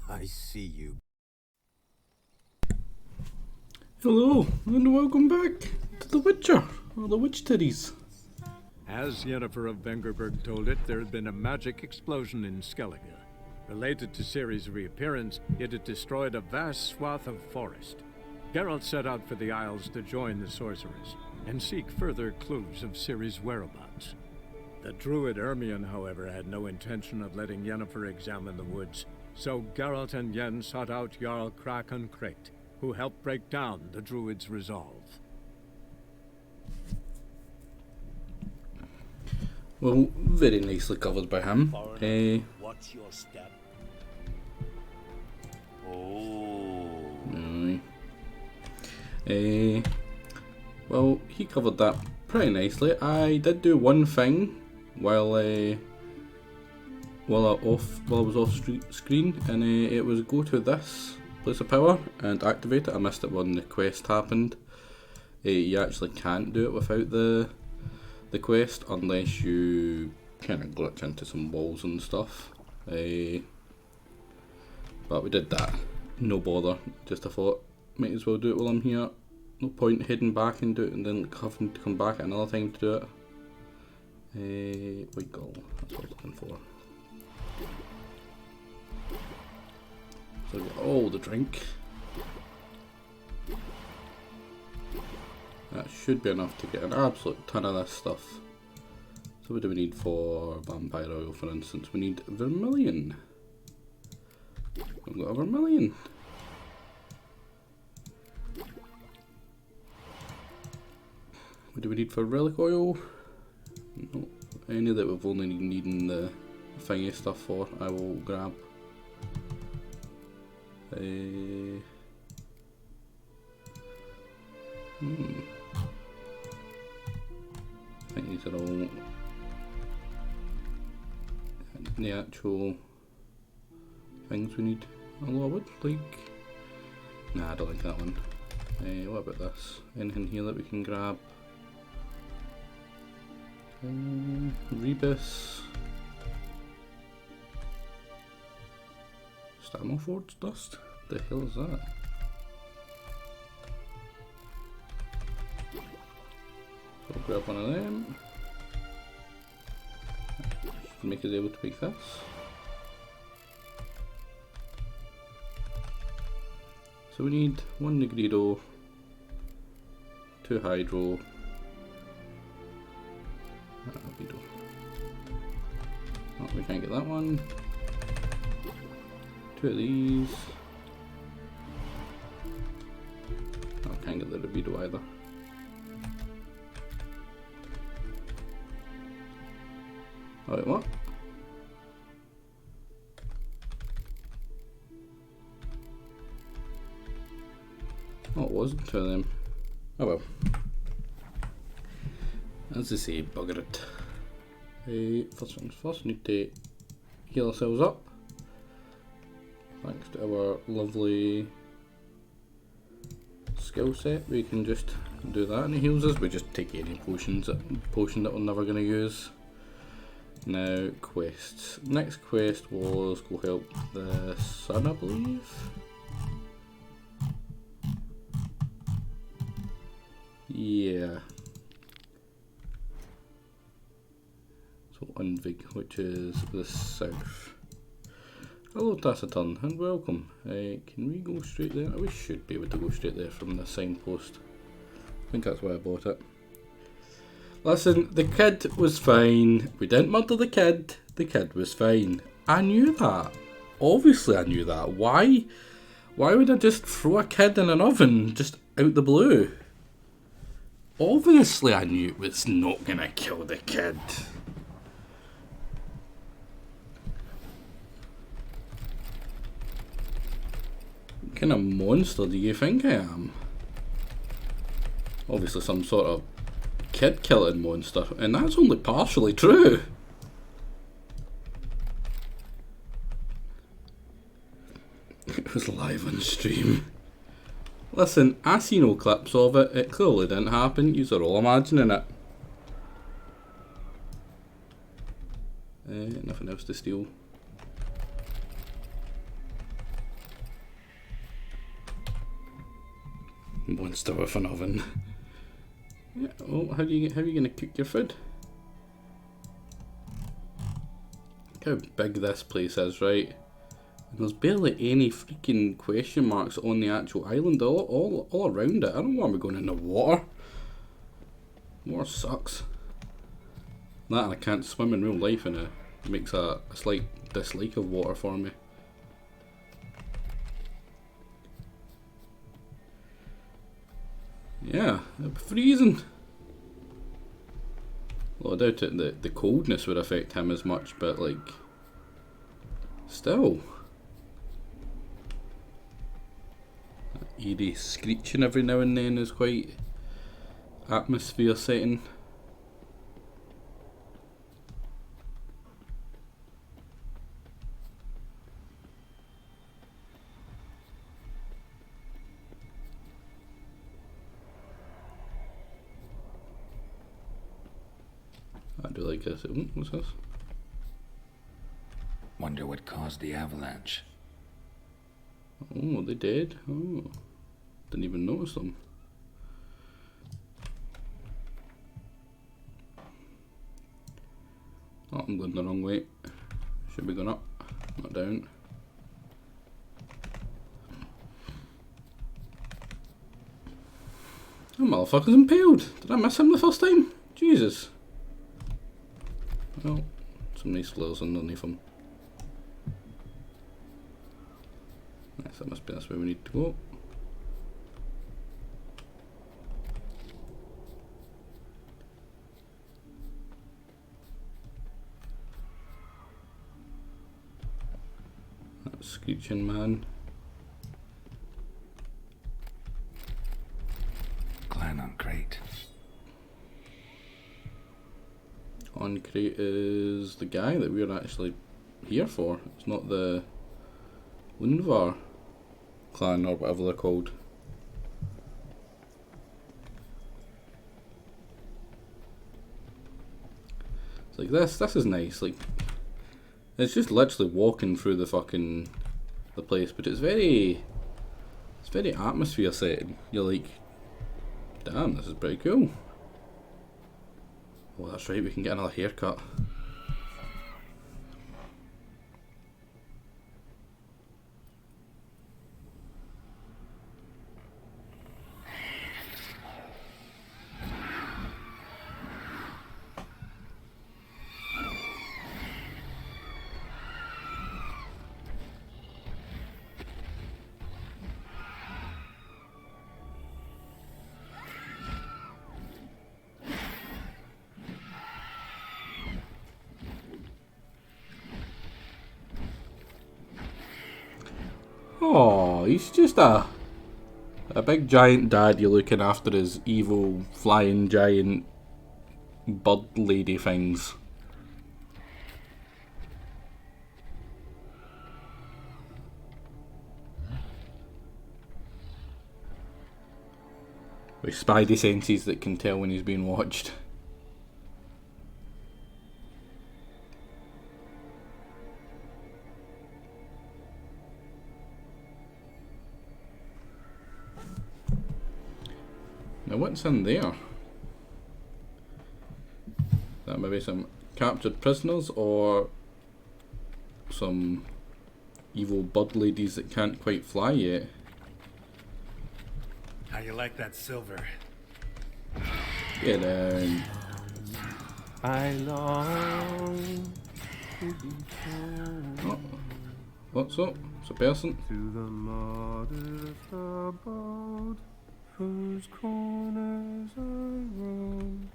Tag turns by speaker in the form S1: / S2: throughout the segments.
S1: I see you.
S2: Hello, and welcome back to The Witcher, or The Witch Titties.
S3: As Yennefer of Vengerberg told it, there had been a magic explosion in Skellige. Related to Ciri's reappearance, it had destroyed a vast swath of forest. Geralt set out for the Isles to join the sorceress, and seek further clues of Ciri's whereabouts. The druid Ermion, however, had no intention of letting Yennefer examine the woods, so Geralt and Yen sought out Jarl Krakon Krayt, who helped break down the druid's resolve.
S2: Well, very nicely covered by him.
S4: What's your step? Oh.
S2: Well, he covered that pretty nicely. I did do one thing while I was off screen, and it was go to this place of power and activate it. I missed it when the quest happened. You actually can't do it without the quest unless you kind of glitch into some walls and stuff. But we did that. No bother. Just I thought, might as well do it while I'm here. No point heading back and do it and then having to come back at another time to do it. White Gull, that's what I was looking for. So we get all the drink. That should be enough to get an absolute ton of this stuff. So what do we need for Vampire Oil, for instance? We need Vermilion. We've got a Vermilion. What do we need for Relic Oil? No, any that we've only needing the thingy stuff for, I will grab. I think these are all the actual things we need. Although I would like... Nah, I don't like that one. What about this? Anything here that we can grab? Rebus. Stammelford's dust? The hell is that? So I'll grab one of them. Make us able to make this. So we need one Negredo, 2 Hydro, Albedo. Oh, we can't get that one. 2 of these. Oh, can't get the Albedo either. Oh wait, what? Oh, it wasn't 2 of them. Oh well. As they say, bugger it. First things first, we need to heal ourselves up. Thanks to our lovely skill set, we can just do that and it heals us. We just take any potion that we're never going to use. Now, quests. Next quest was go help the sun, I believe. Yeah. So Unvig, which is the south. Hello Taciturn, and welcome. Can we go straight there? We should be able to go straight there from the signpost. I think that's why I bought it. Listen, the kid was fine. We didn't murder the kid. The kid was fine. I knew that. Obviously I knew that. Why would I just throw a kid in an oven just out the blue? Obviously I knew it was not gonna kill the kid. What kind of monster do you think I am? Obviously some sort of kid killing monster, and that's only partially true. It was live on stream. Listen, I see no clips of it. It clearly didn't happen. Yous are all imagining it. Nothing else to steal. monster with an oven. Yeah, well, how are you gonna cook your food? Look how big this place is, right? And there's barely any freaking question marks on the actual island, all around it. I don't want to be going in the water. Water sucks. That and I can't swim in real life, and it makes a slight dislike of water for me. Yeah, it'd be freezing. Well, I doubt it, the coldness would affect him as much, but like, still. That eerie screeching every now and then is quite atmosphere setting. I do like this. Ooh, what's this?
S1: Wonder what caused the avalanche.
S2: Oh, they did? Oh, didn't even notice them. Oh, I'm going the wrong way. Should be going up, not down. That motherfucker's impaled. Did I miss him the first time? Jesus. Well, some nice flowers underneath him. Nice, that must be this way we need to go. That screeching man.
S1: Clan on crate.
S2: On crate is the guy that we're actually here for. It's not the Lundvar clan or whatever they're called. It's like this is nice. Like, it's just literally walking through the place, but it's very atmosphere setting. You're like, damn, this is pretty cool. Oh, that's right, we can get another haircut. Oh, he's just a big giant daddy looking after his evil flying giant bird lady things. With spidey senses that can tell when he's being watched. Now what's in there? That maybe some captured prisoners or some evil bird ladies that can't quite fly yet.
S5: How you like that silver?
S2: Get down.
S5: I long to be
S2: Oh, what's up? It's a person.
S5: to the modest abode, whose corners I roamed,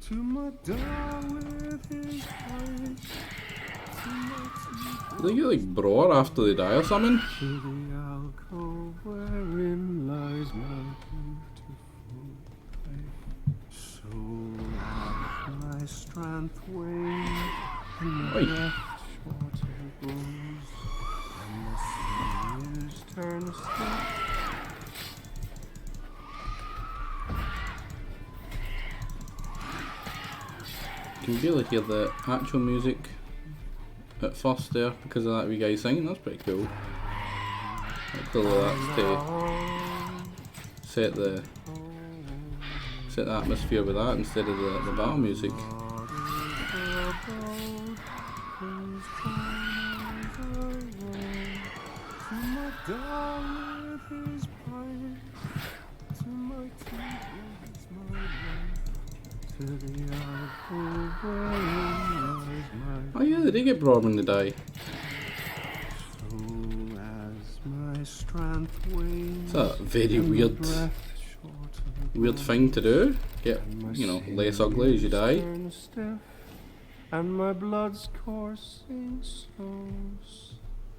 S5: to my door with his face,
S2: Do they get like brawler after they die or something?
S5: to the alcove wherein lies my beautiful wife. So like my strength waned, and my
S2: Oi.
S5: breath shorter grows, and the years turn asleep.
S2: You can barely hear the actual music at first there because of that wee guy singing. That's pretty cool. Clearly that's to set the atmosphere with that instead of the battle music. Oh yeah, they did get brought when they die. It's a very weird thing to do. Get, you know, less ugly as you die.
S5: And my blood's coursing slow.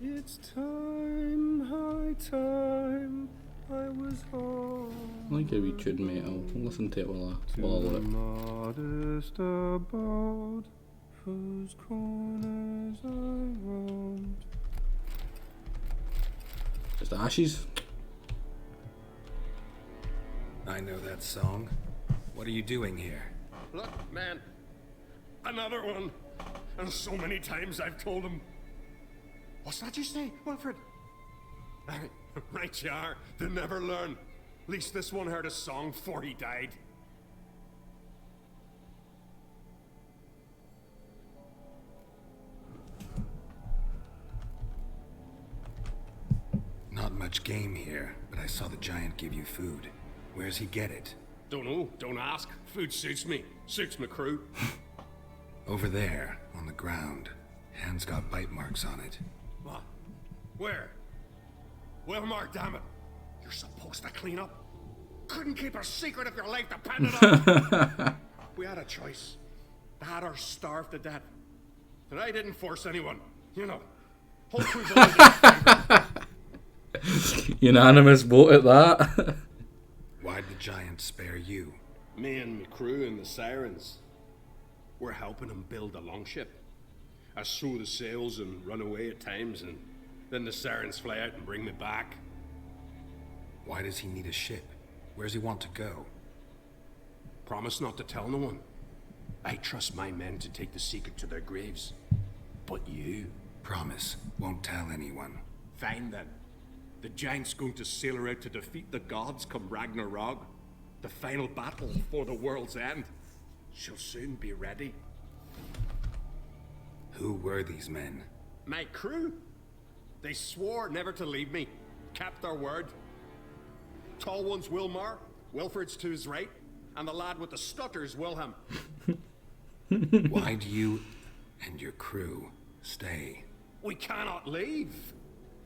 S5: It's time, high time, I was home.
S2: I like how we tune metal. I'll listen to it while I
S5: The
S2: look.
S5: modest abode, whose corners I roamed.
S2: Just ashes.
S1: I know that song. What are you doing here?
S6: Look, man. Another one. And so many times I've told him. What's that you say, Wilfred? Right you are. They never learn. At least this one heard a song before he died.
S1: Not much game here, but I saw the giant give you food. Where's he get it?
S6: Don't know. Don't ask. Food suits me. Suits my crew.
S1: Over there, on the ground. Hand's got bite marks on it.
S6: What? Where? Wilmar, damn it. You're supposed to clean up. Couldn't keep a secret if your life depended on it. We had a choice. Had or starve to death. And I didn't force anyone. You know. Whole crew's always
S2: Unanimous vote at that.
S1: Why'd the giant spare you?
S6: Me and my crew and the Sirens. We're helping him build a longship. I sew the sails and run away at times, and then the Sirens fly out and bring me back.
S1: Why does he need a ship? Where's he want to go?
S6: Promise not to tell no one. I trust my men to take the secret to their graves. But you?
S1: Promise, won't tell anyone.
S6: Fine then. The giant's going to sail her out to defeat the gods come Ragnarok. The final battle before the world's end. She'll soon be ready.
S1: Who were these men?
S6: My crew. They swore never to leave me. Kept their word. Tall one's Wilmar. Wilfred's to his right. And the lad with the stutter's Wilhelm.
S1: Why'd you and your crew stay?
S6: We cannot leave.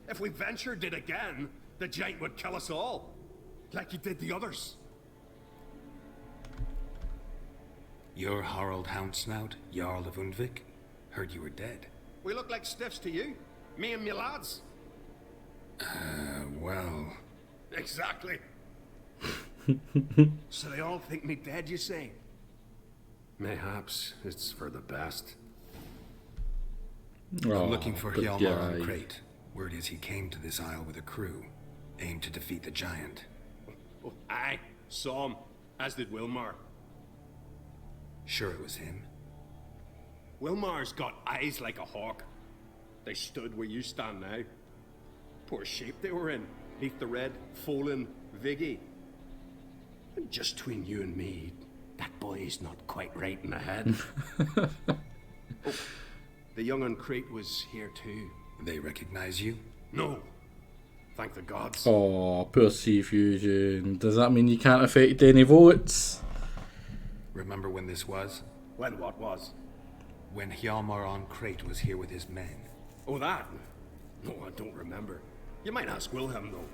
S6: If we ventured it again, the giant would kill us all. Like he did the others.
S1: You're Harald Houndsnout, Jarl of Undvik? Heard you were dead.
S6: We look like stiffs to you. Me and me lads.
S1: Well...
S6: Exactly. So they all think me dead, you say? Mayhaps it's for the best.
S1: I'm looking for
S2: good
S1: Hjalmar on
S2: guy.
S1: Crate. Word is he came to this isle with a crew. Aimed to defeat the giant.
S6: Oh, aye, saw him. As did Wilmar.
S1: Sure it was him?
S6: Wilmar's got eyes like a hawk. They stood where you stand now. Poor shape they were in. Neath the red, Folin, Viggy. And just between you and me, that boy's not quite right in the head. Oh, the young on Crate was here too.
S1: They recognize you?
S6: No. Thank the gods.
S2: Oh, poor Sea Fusion. Does that mean you can't affect any votes?
S1: Remember when this was?
S6: When what was?
S1: When Hjalmar on Crate was here with his men.
S6: Oh, that? No, I don't remember. You might ask Wilhelm, though.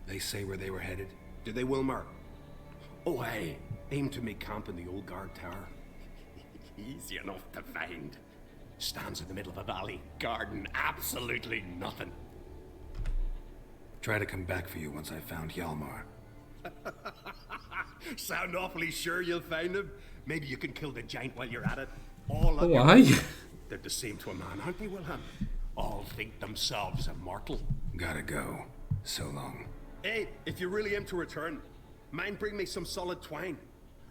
S1: They say where they were headed?
S6: Did they, Wilmar? Oh, aye. Aim to make camp in the old guard tower. Easy enough to find. Stands in the middle of a valley. Garden, absolutely nothing.
S1: Try to come back for you once I found Hjalmar.
S6: Sound awfully sure you'll find him? Maybe you can kill the giant while you're at it. All of
S2: Oh,
S6: your-
S2: aye.
S6: They're the same to a man, aren't they, Wilhelm? All think themselves immortal.
S1: Gotta go. So long.
S6: Hey, if you really aim to return, mind bring me some solid twine.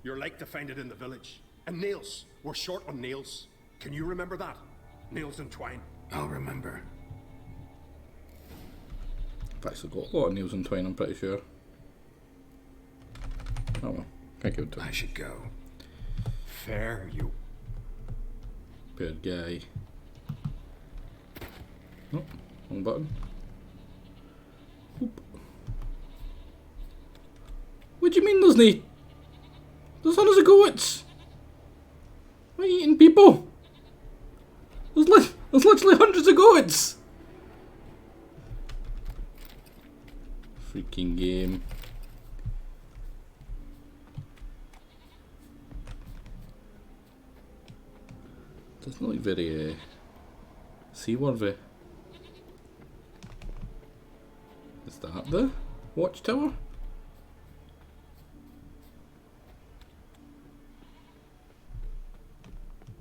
S6: You're like to find it in the village. And nails. We're short on nails. Can you remember that? Nails and twine.
S1: I'll remember.
S2: I've actually got a lot of nails and twine, I'm pretty sure. Oh well, can't give it to
S1: I
S2: him.
S1: should go.
S6: Fair, you.
S2: Bad guy. Oh, wrong button. Oop. What do you mean there's no... There's hundreds of goats! Why are you eating people? There's literally hundreds of goats! Freaking game. Doesn't look very seaworthy. Is that the watchtower?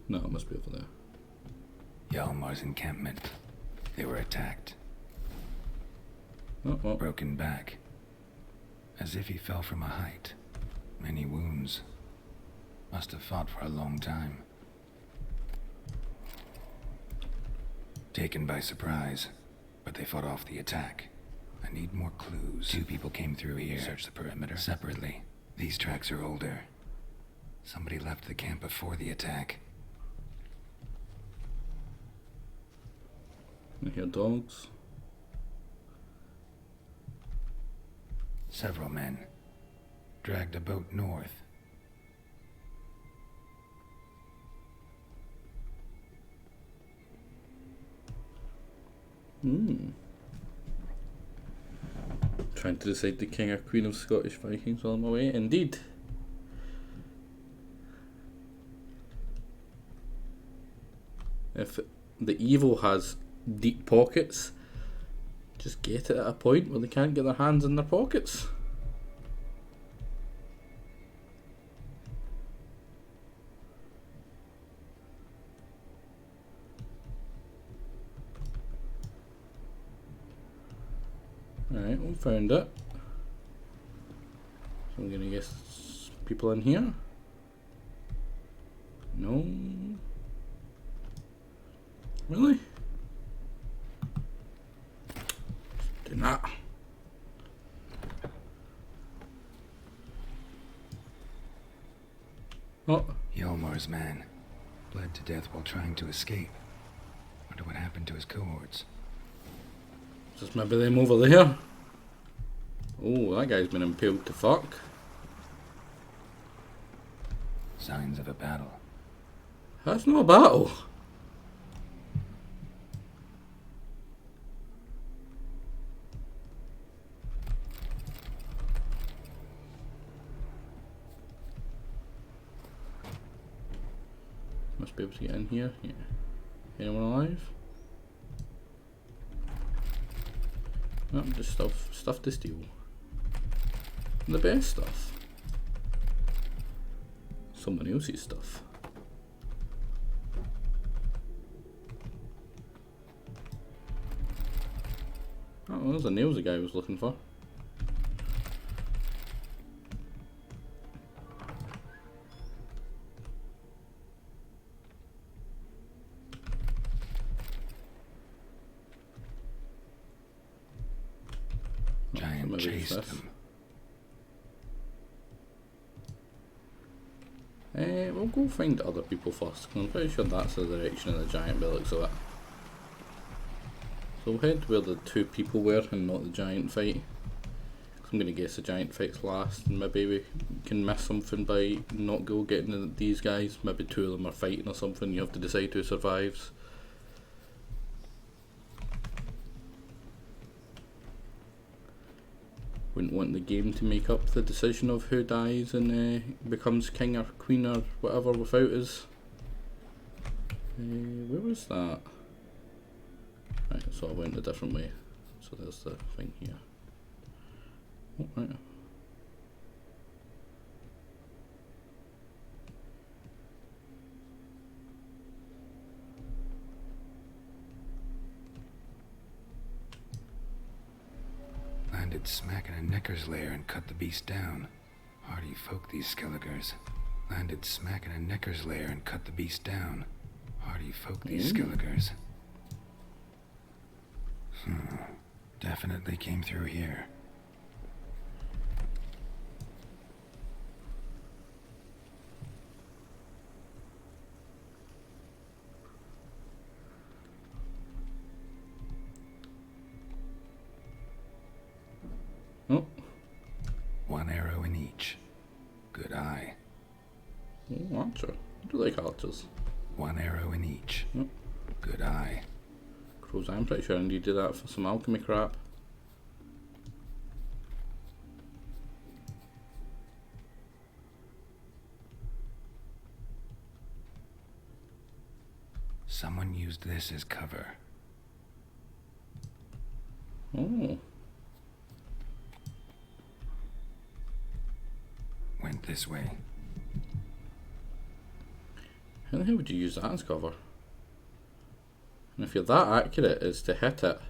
S2: No, it must be over there.
S1: Hjalmar's encampment. They were attacked.
S2: Oh,
S1: Broken back. As if he fell from a height. Many wounds. Must have fought for a long time. Taken by surprise, but they fought off the attack. I need more clues. 2 people came through here. Search the perimeter. Separately. These tracks are older. Somebody left the camp before the attack.
S2: I hear dogs.
S1: Several men. Dragged a boat north.
S2: Trying to decide the king or queen of Scottish Vikings while I'm away. Indeed. If the evil has deep pockets, just get it at a point where they can't get their hands in their pockets. Alright, we found it. So I'm gonna guess people in here. No. Really? Do not. Oh,
S1: Hjalmar's man. Bled to death while trying to escape. Wonder what happened to his cohorts.
S2: just maybe them over there. Oh, that guy's been impaled to fuck.
S1: Signs of a battle.
S2: That's not a battle. Must be able to get in here. Yeah. Anyone alive? No, just stuff to steal. The best stuff. Someone else's stuff. Oh, there's a nails the guy was looking for.
S1: Giant
S2: maybe it's
S1: chased
S2: this.
S1: them.
S2: We'll go find other people first, 'cause I'm pretty sure that's the direction of the giant by the looks of it. So we'll head where the 2 people were and not the giant fight. 'Cause I'm going to guess the giant fight's last, and maybe we can miss something by not go getting these guys. Maybe 2 of them are fighting or something, you have to decide who survives. Wouldn't want the game to make up the decision of who dies and becomes king or queen or whatever without us. Where was that? Right, so I went a different way. So there's the thing here. Oh, right.
S1: Landed smack in a Necker's lair and cut the beast down. Hardy folk, these Skelligers. Landed smack in a Necker's lair and cut the beast down. Hardy folk, these Skelligers. Definitely came through here.
S2: Oh,
S1: One arrow in each. Good eye.
S2: oh, archer. I do like archers.
S1: One arrow in each.
S2: Oh.
S1: Good eye.
S2: Crows, I'm pretty sure I need to do that for some alchemy crap.
S1: Someone used this as cover.
S2: Oh,
S1: Went this way.
S2: how the hell would you use that as cover? And if you're that accurate as to hit it,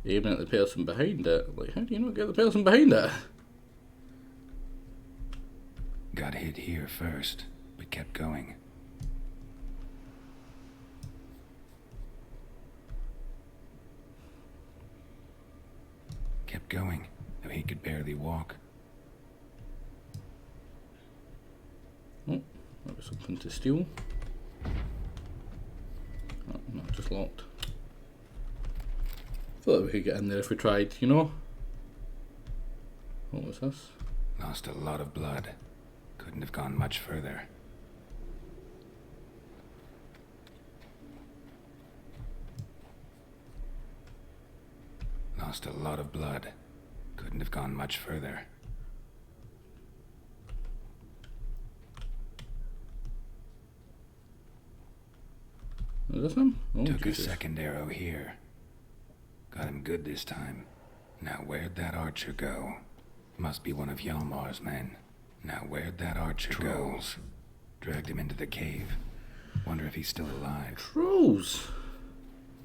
S2: aiming at the person behind it, like how do you not get the person behind it?
S1: Got hit here first, but kept going. Kept going, though he could barely walk.
S2: Oh, that was something to steal. Oh, no, just locked. Thought we could get in there if we tried, you know? What was this?
S1: Lost a lot of blood. Couldn't have gone much further. Lost a lot of blood. Couldn't have gone much further.
S2: Is this him? Oh,
S1: Took
S2: Jesus.
S1: a second arrow here. Got him good this time. Now where'd that archer go? Must be one of Hjalmar's men. Now where'd that archer go? Dragged him into the cave. Wonder if he's still alive.
S2: Trolls!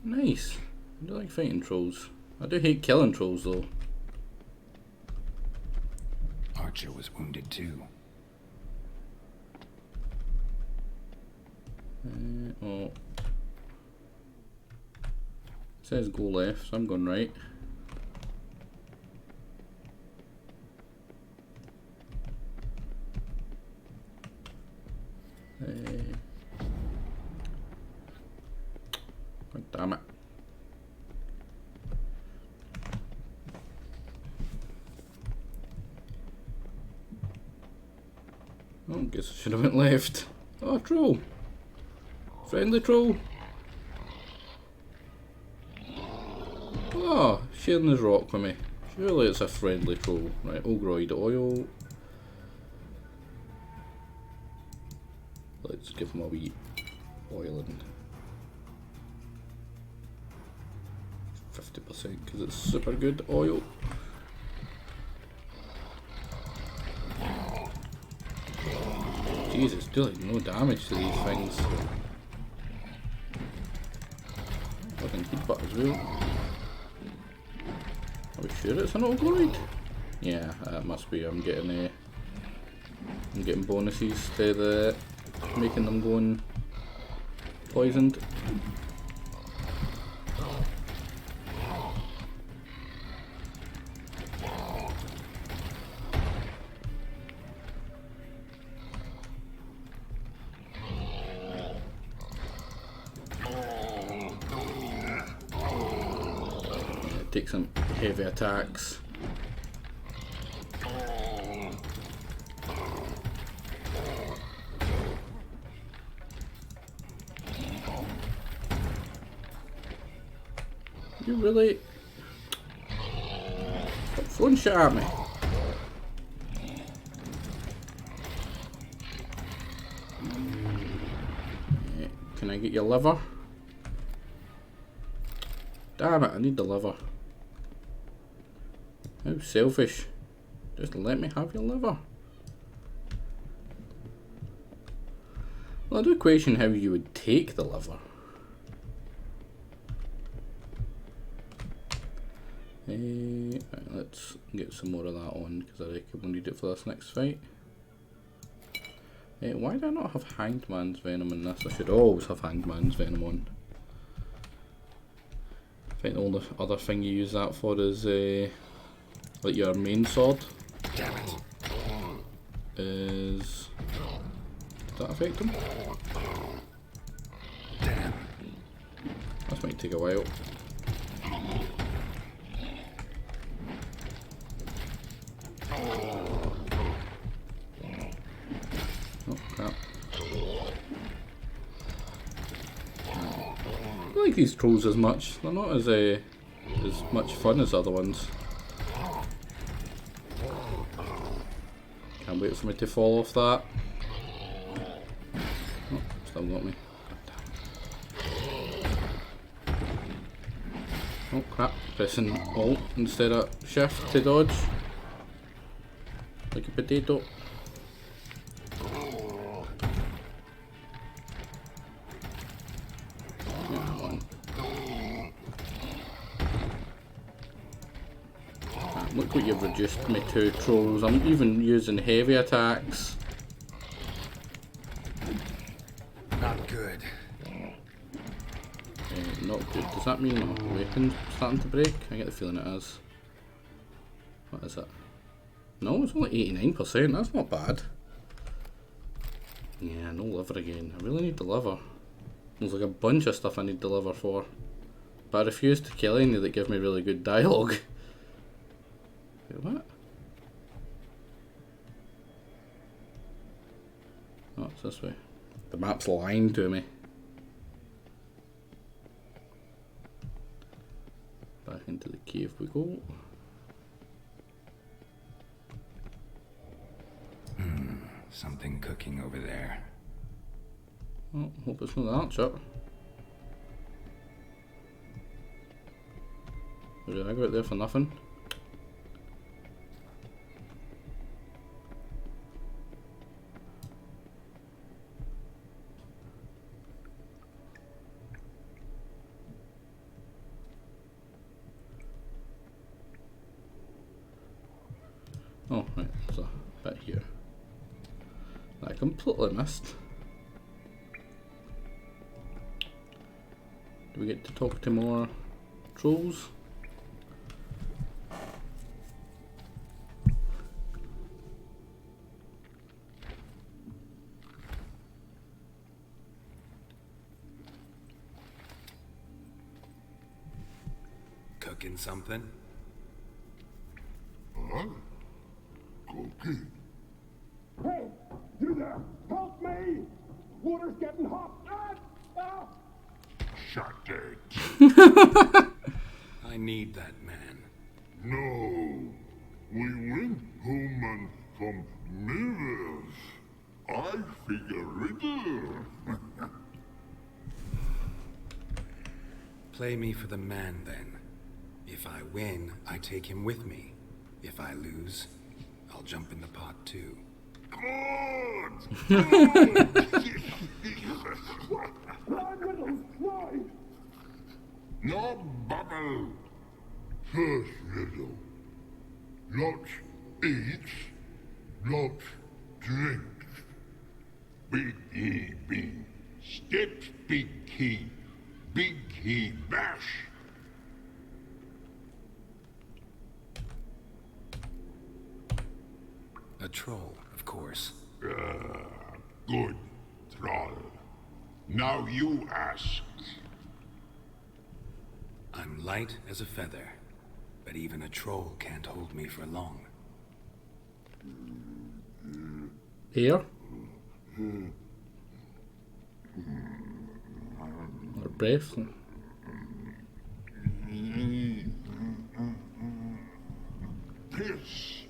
S2: Nice. I do like fighting trolls. I do hate killing trolls though.
S1: Archer was wounded too.
S2: Oh. It says go left, so I'm going right. God damn it. Oh, guess I should have went left. Oh, troll. Friendly troll. Oh, sharing his rock with me. Surely it's a friendly troll. Right, Ogroid oil. Let's give him a wee oiling. 50% because it's super good oil. Jesus, do like no damage to these things. Fucking headbutt as well. Are we sure it's an Ogroid? Yeah, it must be. I'm getting bonuses to the making them going poisoned. Take some heavy attacks. You really stop throwing shit at me. Can I get your liver? Damn it, I need the liver. How selfish. Just let me have your liver. Well, I do question how you would take the liver. Right, let's get some more of that on because I reckon we'll need it for this next fight. Why do I not have Hangman's Venom in this? I should always have Hangman's Venom on. I think the only other thing you use that for is like your main sword.
S1: Damn it.
S2: Does that affect him?
S1: Damn.
S2: This might take a while. Oh crap. I don't like these trolls as much. They're not as much fun as the other ones. Can't wait for me to fall off that. Oh, still got me. Oh crap, pressing Alt instead of Shift to dodge. Like a potato. Yeah, come on. Look what you've reduced me to, trolls. I'm even using heavy attacks.
S1: Not good.
S2: Not good. Does that mean my weapon's starting to break? I get the feeling it is. What is it? No, it's only 89%. That's not bad. Yeah, no liver again. I really need the liver. There's like a bunch of stuff I need the liver for. But I refuse to kill any that give me really good dialogue. Wait, what? Oh, it's this way. The map's lying to me. Back into the cave we go.
S1: Something cooking over there.
S2: Oh, hope it's not that shit. Or did I go out there for nothing? Oh, right, there's a bit here that I completely missed. Do we get to talk to more trolls?
S1: Cooking something?
S7: Cookie.
S6: Hey, you there! Help me! Water's getting hot!
S7: Shut it.
S1: I need that man.
S7: No. We went home and some mirrors. I figure riddle.
S1: Play me for the man then. If I win, I take him with me. If I lose, I'll jump in the pot too.
S7: Good! Good! No bubble. First riddle. Lots eats, lots drinks. Big E bean. Steps big key. Big key bash.
S1: A troll, of course.
S7: Good, troll. Now you ask.
S1: I'm light as a feather, but even a troll can't hold me for long.
S2: Air? Or breath?
S7: Piss.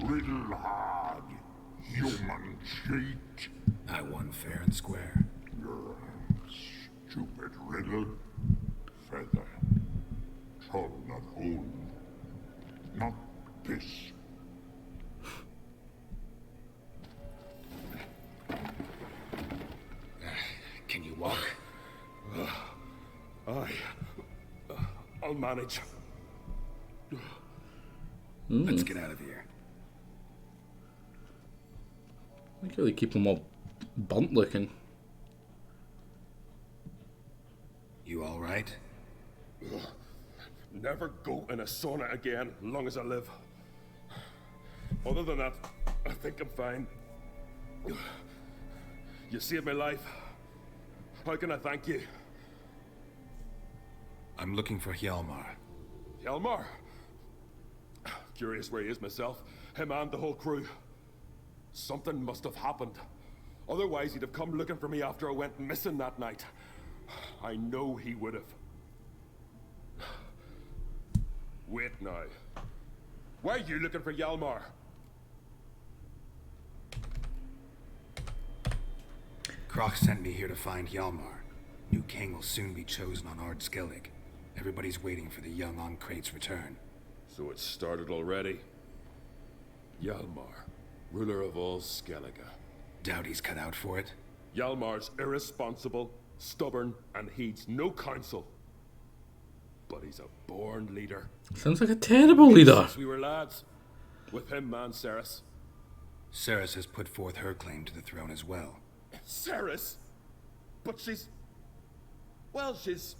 S7: Riddle hard. Human cheat.
S1: I won fair and square.
S7: Stupid riddle. Feather. Troll not hold. Not piss.
S1: Can you walk?
S6: I'll manage.
S1: Let's get out of here.
S2: I can really keep them all burnt looking.
S1: You all right?
S6: Never go in a sauna again, long as I live. Other than that, I think I'm fine. You saved my life. How can I thank you?
S1: I'm looking for Hjalmar.
S6: Hjalmar? Curious where he is myself. Him and the whole crew. Something must have happened. Otherwise, he'd have come looking for me after I went missing that night. I know he would have. Wait now. Why are you looking for Hjalmar?
S1: Kroch sent me here to find Hjalmar. New king will soon be chosen on Ard Skellig. Everybody's waiting for the young Ancrate's return.
S6: So it started already. Hjalmar, ruler of all Skellige.
S1: Doubt he's cut out for it.
S6: Hjalmar's irresponsible, stubborn, and heeds no counsel. But he's a born leader.
S2: Sounds like a terrible leader.
S6: Since we were lads. With him and Cerys.
S1: Cerys has put forth her claim to the throne as well.
S6: Cerys? But she's... Well, she's...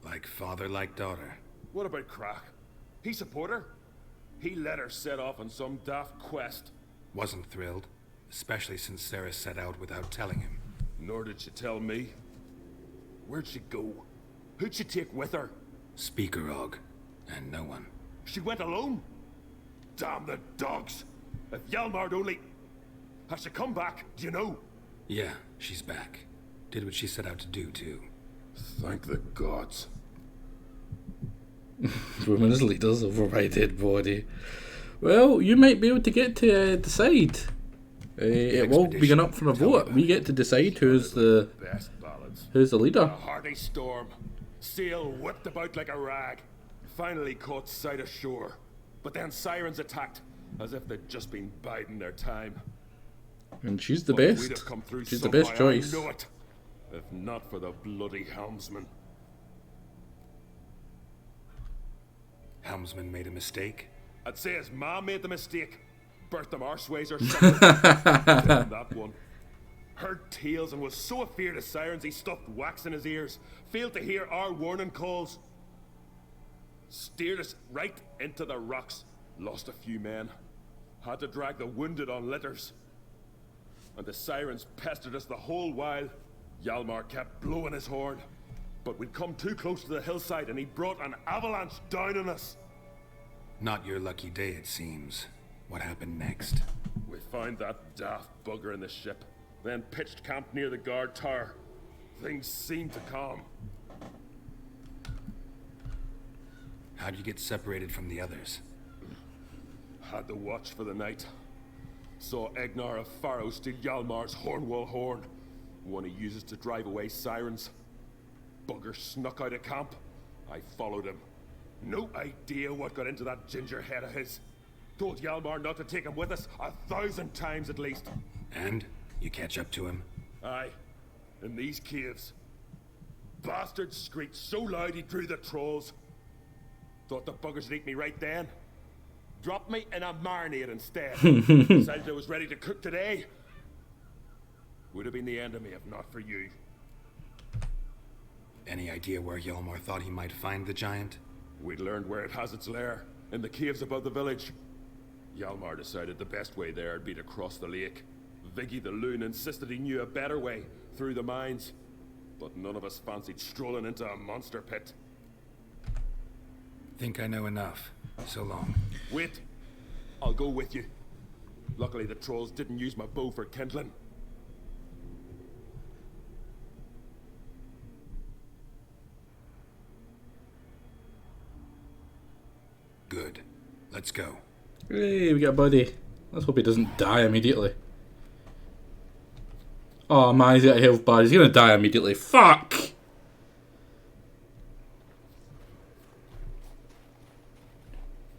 S1: Like father, like daughter.
S6: What about Crach? He support her? He let her set off on some daft quest.
S1: Wasn't thrilled, especially since Cerys set out without telling him.
S6: Nor did she tell me. Where'd she go? Who'd she take with her?
S1: Speaker Og, and no one.
S6: She went alone? Damn the dogs! If Hjalmar'd only... Has she come back? Do you know?
S1: Yeah, she's back. Did what she set out to do, too.
S6: Thank the gods.
S2: Women as leaders over my dead body. Well, you might be able to get to decide. It will begin up from a vote. We get to decide who's the leader.
S6: A hearty storm. Sail whipped about like a rag. Finally caught sight of shore. But then sirens attacked, as if they'd just been biding their time.
S2: And she's the
S6: But we'd
S2: best.
S6: have come through
S2: She's the
S6: somehow,
S2: best choice.
S6: I know it. If not for the bloody helmsman.
S1: Helmsman made a mistake?
S6: I'd say his ma made the mistake. Birthed them arseways or something. That one. Heard tales and was so afeard of sirens he stuffed wax in his ears. Failed to hear our warning calls. Steered us right into the rocks. Lost a few men. Had to drag the wounded on litters. And the sirens pestered us the whole while. Hjalmar kept blowing his horn. But we'd come too close to the hillside and he brought an avalanche down on us.
S1: Not your lucky day, it seems. What happened next?
S6: We found that daft bugger in the ship, then pitched camp near the guard tower. Things seemed to calm.
S1: How'd you get separated from the others?
S6: Had to watch for the night. Saw Egnar of Pharaoh steal Hjalmar's Hornwall horn, one he uses to drive away sirens. Bugger snuck out of camp. I followed him. No idea what got into that ginger head of his. Told Hjalmar not to take him with us 1,000 times at least.
S1: And? You catch up to him?
S6: Aye, in these caves. Bastard screeched so loud he drew the trolls. Thought the buggers would eat me right then. Dropped me in a marinade instead. Decided I was ready to cook today. Would have been the end of me if not for you.
S1: Any idea where Hjalmar thought he might find the giant?
S6: We'd learned where it has its lair, in the caves above the village. Hjalmar decided the best way there would be to cross the lake. Viggy the loon insisted he knew a better way, through the mines. But none of us fancied strolling into a monster pit.
S1: Think I know enough. So long.
S6: Wait, I'll go with you. Luckily the trolls didn't use my bow for kindling.
S1: Good. Let's go.
S2: Hey, we got a buddy. Let's hope he doesn't die immediately. Oh man, he's got a health bar. He's gonna die immediately. Fuck!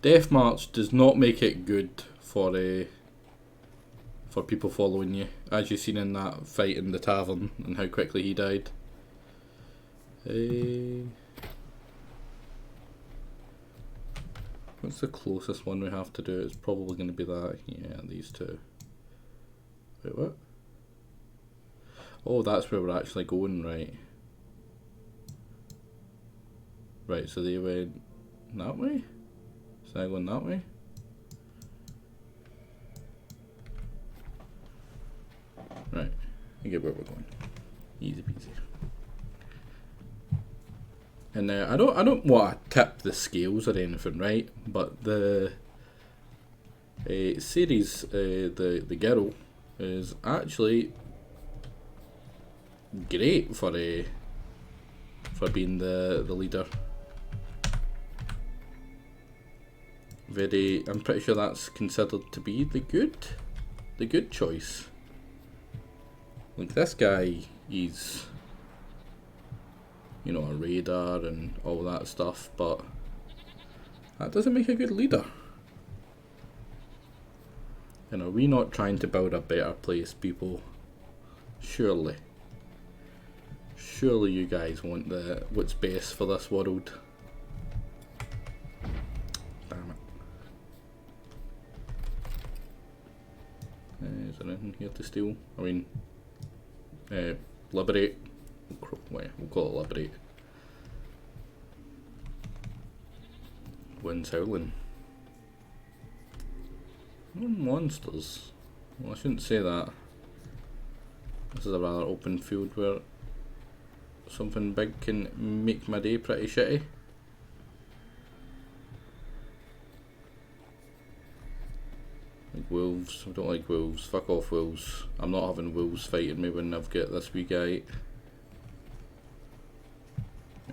S2: Death March does not make it good for people following you, as you've seen in that fight in the tavern and how quickly he died. What's the closest one we have to do? It's probably going to be that. Yeah, these two. Wait, what? Oh, that's where we're actually going, right? Right, so they went that way? So they're going that way? Right, I get where we're going. Easy peasy. And I don't want to tip the scales or anything, right? But the series, the girl, is actually great for being the leader. I'm pretty sure that's considered to be the good choice. Like this guy, he's, you know, a raider and all that stuff, but that doesn't make a good leader. And are we not trying to build a better place, people? Surely. Surely you guys want what's best for this world. Damn it. Is there anything here to steal? I mean, liberate. We'll call it liberate. Wind's howling. No monsters. Well, I shouldn't say that. This is a rather open field where something big can make my day pretty shitty. Like wolves. I don't like wolves. Fuck off wolves. I'm not having wolves fighting me when I've got this wee guy.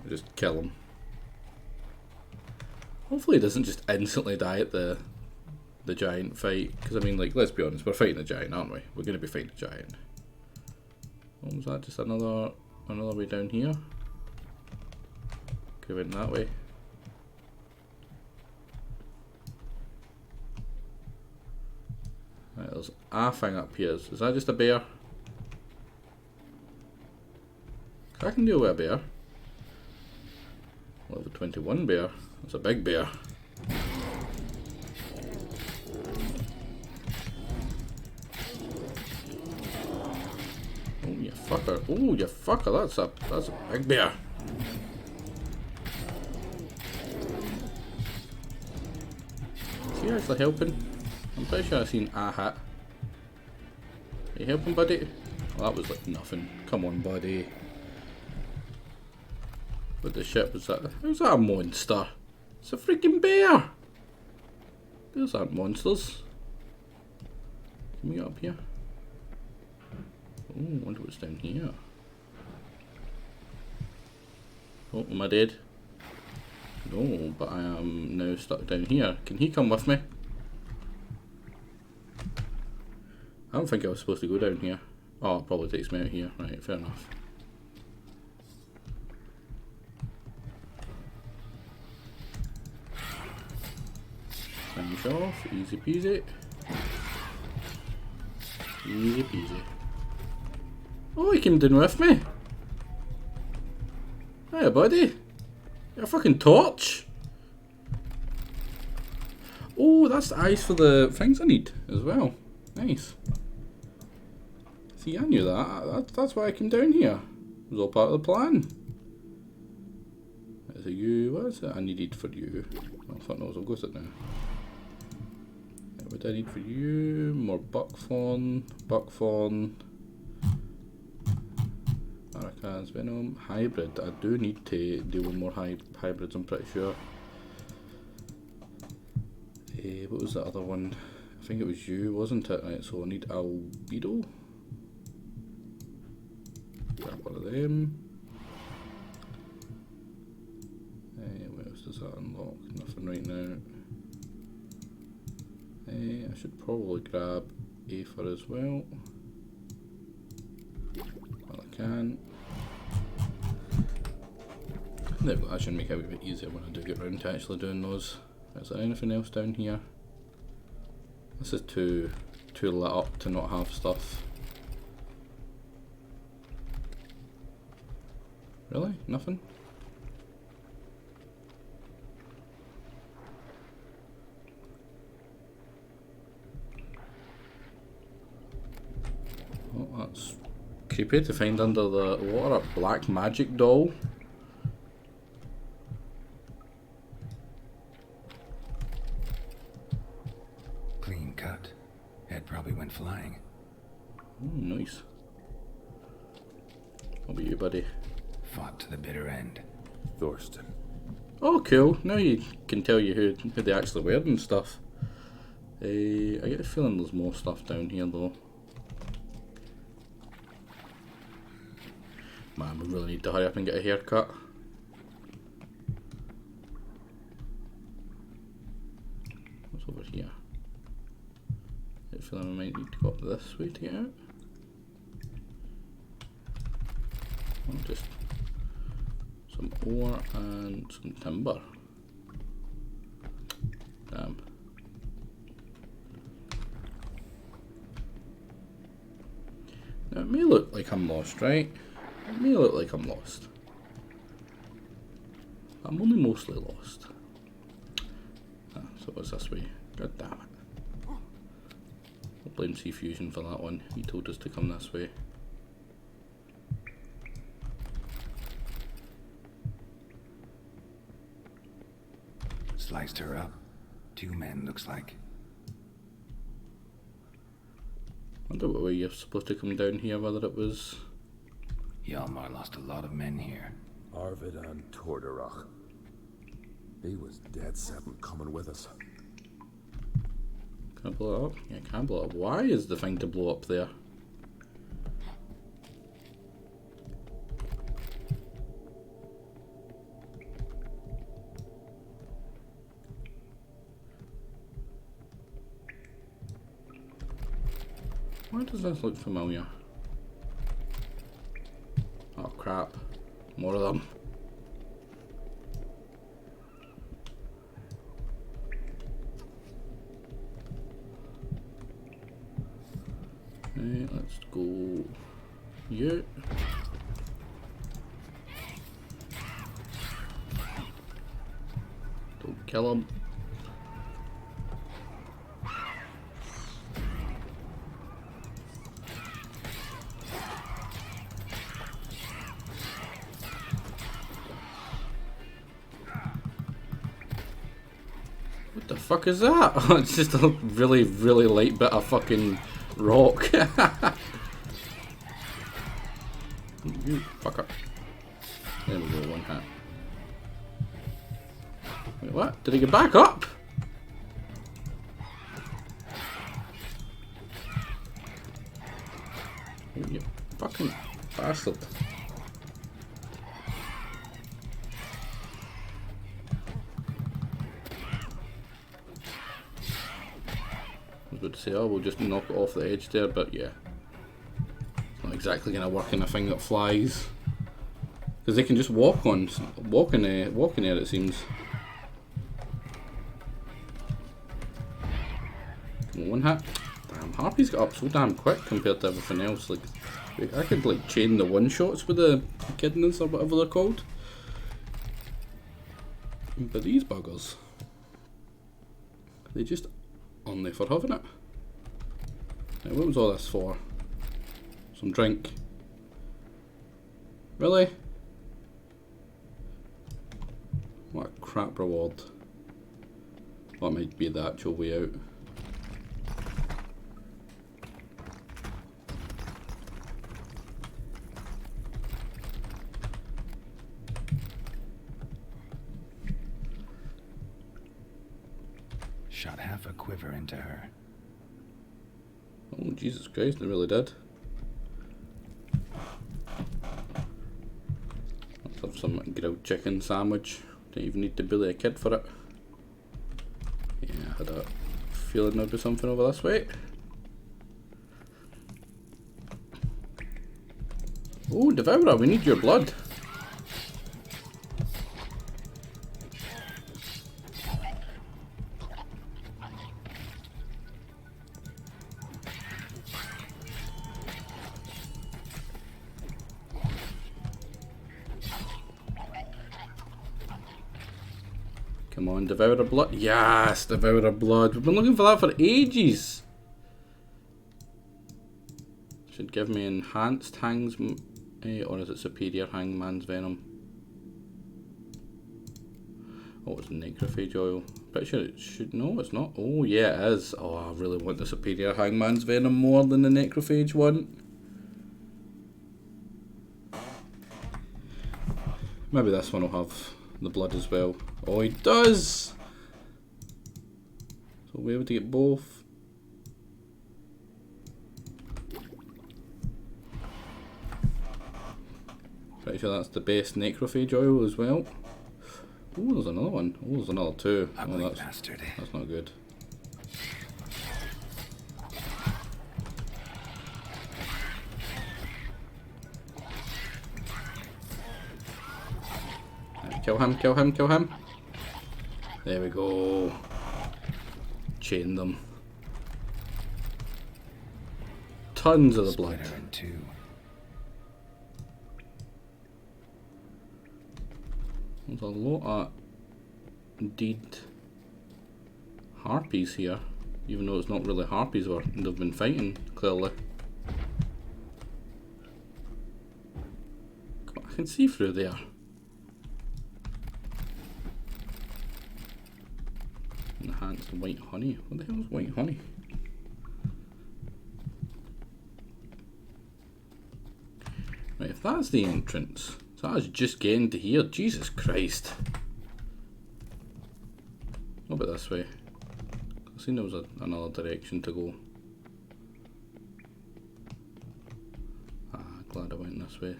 S2: Just kill him. Hopefully he doesn't just instantly die at the giant fight. Because I mean, like, let's be honest, we're fighting a giant, aren't we? We're going to be fighting a giant. What was that? Just another way down here? Go in that way. Right, there's a thing up here. Is that just a bear? I can deal with a bear. Level 21 bear. That's a big bear. Oh, you fucker. Oh, you fucker. That's a big bear. Is he actually helping? I'm pretty sure I've seen a hat. Are you helping, buddy? Well, that was like nothing. Come on, buddy. What the shit was that? How's that a monster? It's a freaking bear! Bears aren't monsters. Can we get up here? Oh, I wonder what's down here. Oh, am I dead? No, but I am now stuck down here. Can he come with me? I don't think I was supposed to go down here. Oh, it probably takes me out here. Right, fair enough. Finish off, easy peasy. Easy peasy. Oh, he came down with me. Hey, buddy. You're a fucking torch. Oh, that's the eyes for the things I need as well. Nice. See, I knew that. That's why I came down here. It was all part of the plan. Is it you? What is it I needed for you? Oh, fuck knows, I'll go sit now. What do I need for you? More buckthorn. Aracaz venom. Hybrid. I do need to deal with more hybrids, I'm pretty sure. What was the other one? I think it was you, wasn't it? Right, so I need albedo. Grab one of them. What else does that unlock? Nothing right now. I should probably grab Aether as well. Well, I can. There we go, that should make it a wee bit easier when I do get round to actually doing those. Is there anything else down here? This is too lit up to not have stuff. Really? Nothing? you pay to find under the water a black magic doll.
S1: Clean cut. Head probably went flying.
S2: Oh, nice. What about you, buddy?
S1: Fought to the bitter end.
S5: Thorsten.
S2: Oh, cool. Now you can tell you who they actually were and stuff. I get a feeling there's more stuff down here though. Man, we really need to hurry up and get a haircut. What's over here? I get a feeling I might need to go up this way to get out. Oh, just some ore and some timber. Damn. Now, it may look like I'm lost, right? It may look like I'm lost. I'm only mostly lost. Ah, so what's this way? God damn it. I'll blame C-Fusion for that one. He told us to come this way.
S1: Sliced her up. 2 men, looks like.
S2: I wonder what way you're supposed to come down here, whether it was...
S1: Hjalmar lost a lot of men here.
S5: Arvid and Tordarach. He was dead set on coming with us.
S2: Can I blow it up? Yeah, I can blow it up. Why is the thing to blow up there? Why does this look familiar? Oh crap. More of them. Okay, let's go here. Don't kill him. What the fuck is that? Oh, it's just a really, really light bit of fucking rock. You fucker. There we go, one hat. Wait, what? Did he get back up? You fucking bastard. I was about to say, oh, we'll just knock it off the edge there, but yeah. It's not exactly going to work in a thing that flies. Because they can just walk in air, it seems. Come on, one hat. Damn, Harpy's got up so damn quick compared to everything else. Like, I could like chain the one-shots with the echidnas or whatever they're called. But these buggers, they just on there for having it. Now, what was all this for? Some drink. Really? What a crap reward. That might be the actual way out.
S1: Shot half a quiver into her.
S2: Oh, Jesus Christ, they really did. Let's have some grilled chicken sandwich. Don't even need to bully a kid for it. Yeah, I had a feeling there'd be something over this way. Oh, Devourer, we need your blood. Come on, Devourer blood. Yes, Devourer blood. We've been looking for that for ages. It's Should give me enhanced hangs, or is it superior hangman's venom? Oh, it's necrophage oil. Pretty sure it should. No, it's not. Oh, yeah, it is. Oh, I really want the superior hangman's venom more than the necrophage one. Maybe this one will have the blood as well. Oh, he does! So we'll be able to get both. Pretty sure that's the best necrophage oil as well. Oh, there's another one. Oh, there's another two.
S1: Ugly
S2: Oh,
S1: bastard.
S2: that's not good. Right, kill him, kill him, kill him. There we go. Chain them. Tons of the blood.
S1: Split her in two.
S2: There's a lot of indeed harpies here, even though it's not really harpies they've been fighting, clearly. Come on, I can see through there. Enhanced white honey. What the hell is white honey? Right, if that's the entrance, so I was just getting to here. Jesus Christ. What about this way? I seen there was another direction to go. Ah, glad I went this way.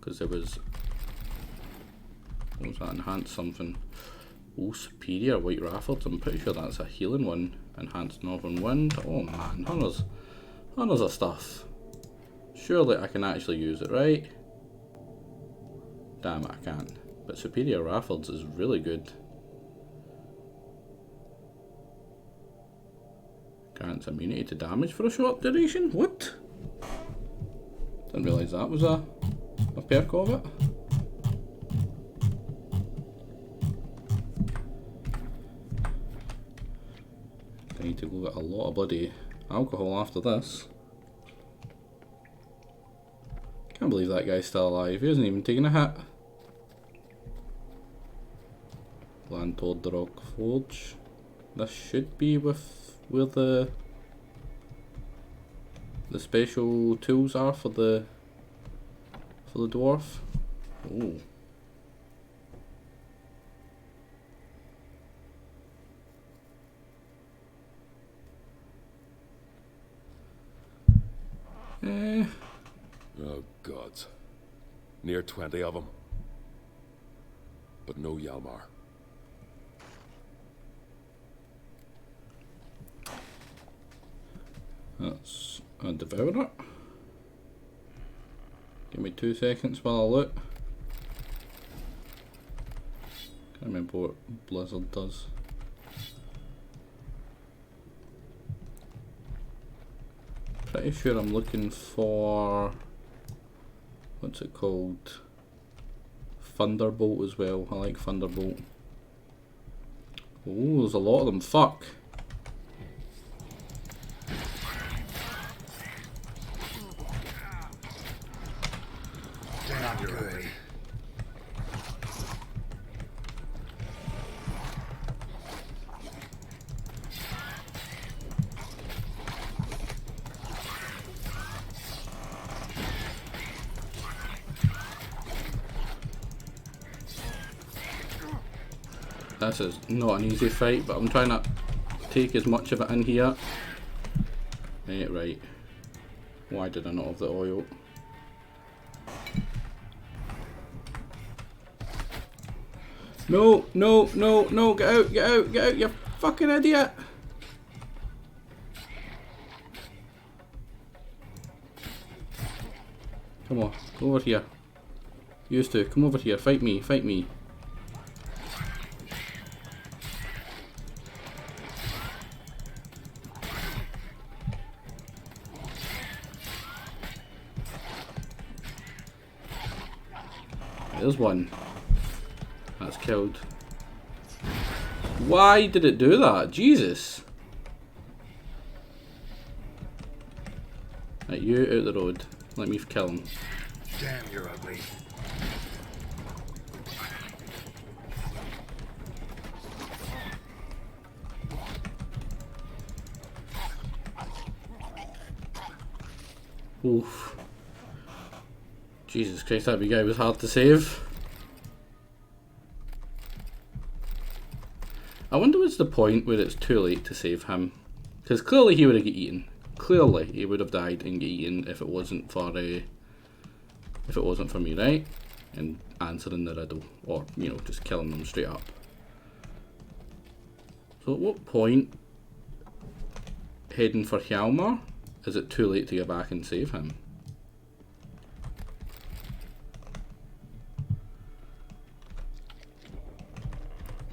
S2: Because there was... What was that? Enhanced something. Oh, superior white raffords. I'm pretty sure that's a healing one. Enhanced northern wind. Oh man, hundreds of stuff. Surely I can actually use it, right? Damn it, I can't. But superior raffords is really good. Grants immunity to damage for a short duration? What? Didn't realise that was a perk of it. I need to go get a lot of bloody alcohol after this. Can't believe that guy's still alive. He hasn't even taken a hit. Land toward the Rock Forge. This should be with where the special tools are for the dwarf. Oh.
S5: Oh, gods. Near 20 of them. But no Yalmar.
S2: That's a devourer. Give me 2 seconds while I look. Can't remember what Blizzard does. Pretty sure I'm looking for, what's it called? Thunderbolt as well. I like Thunderbolt. Oh, there's a lot of them. Fuck.
S1: Not good.
S2: This is not an easy fight, but I'm trying to take as much of it in here. Right. Why did I not have the oil? No, no, no, no, get out, get out, get out, you fucking idiot! Come on, go over here. Used to, come over here, fight me, fight me. There's one. That's killed. Why did it do that? Jesus. Right, you out the road. Let me kill him.
S1: Damn, you're ugly.
S2: Oof. Jesus Christ, that wee guy was hard to save. I wonder what's the point where it's too late to save him. Because clearly he would have got eaten. Clearly he would have died and got eaten if it wasn't for me, right? And answering the riddle. Or, you know, just killing them straight up. So at what point, heading for Hjalmar, is it too late to get back and save him?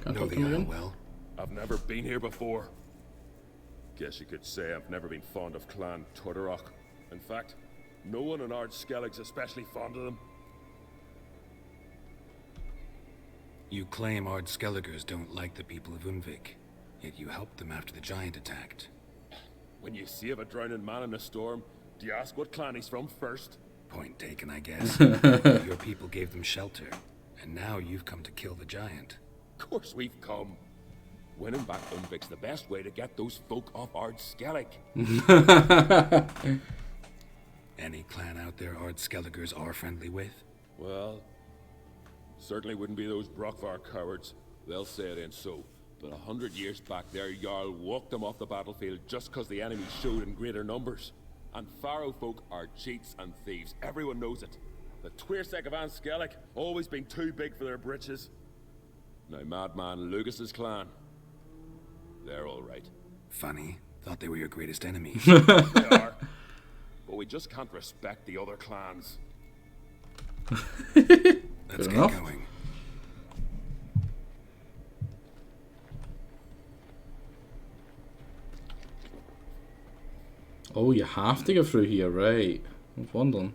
S2: Can't
S1: Know
S2: talk to
S1: the
S2: him
S1: isle
S2: again?
S1: well.
S6: I've never been here before. Guess you could say I've never been fond of Clan Tordarroch. In fact, no one in Ard Skellig's especially fond of them.
S1: You claim Ard Skelligers don't like the people of Unvik, yet you helped them after the giant attacked.
S6: When you save a drowning man in a storm, do you ask what clan he's from first?
S1: Point taken, I guess. Your people gave them shelter, and now you've come to kill the giant.
S6: Of course we've come. Winning back Unvik's the best way to get those folk off Ard Skellig.
S1: Any clan out there Ard Skelligers are friendly with?
S6: Well, certainly wouldn't be those Brockvar cowards. They'll say it ain't so. But 100 years back their Jarl walked them off the battlefield just because the enemy showed in greater numbers. And Faro folk are cheats and thieves. Everyone knows it. The Twirsek of An Skellig always been too big for their britches. Now Madman Lucas's clan, they're all right.
S1: Funny. Thought they were your greatest enemy.
S6: They are. But we just can't respect the other clans.
S1: Let's get
S2: enough.
S1: going.
S2: Oh, you have to go through here, right? I was wondering.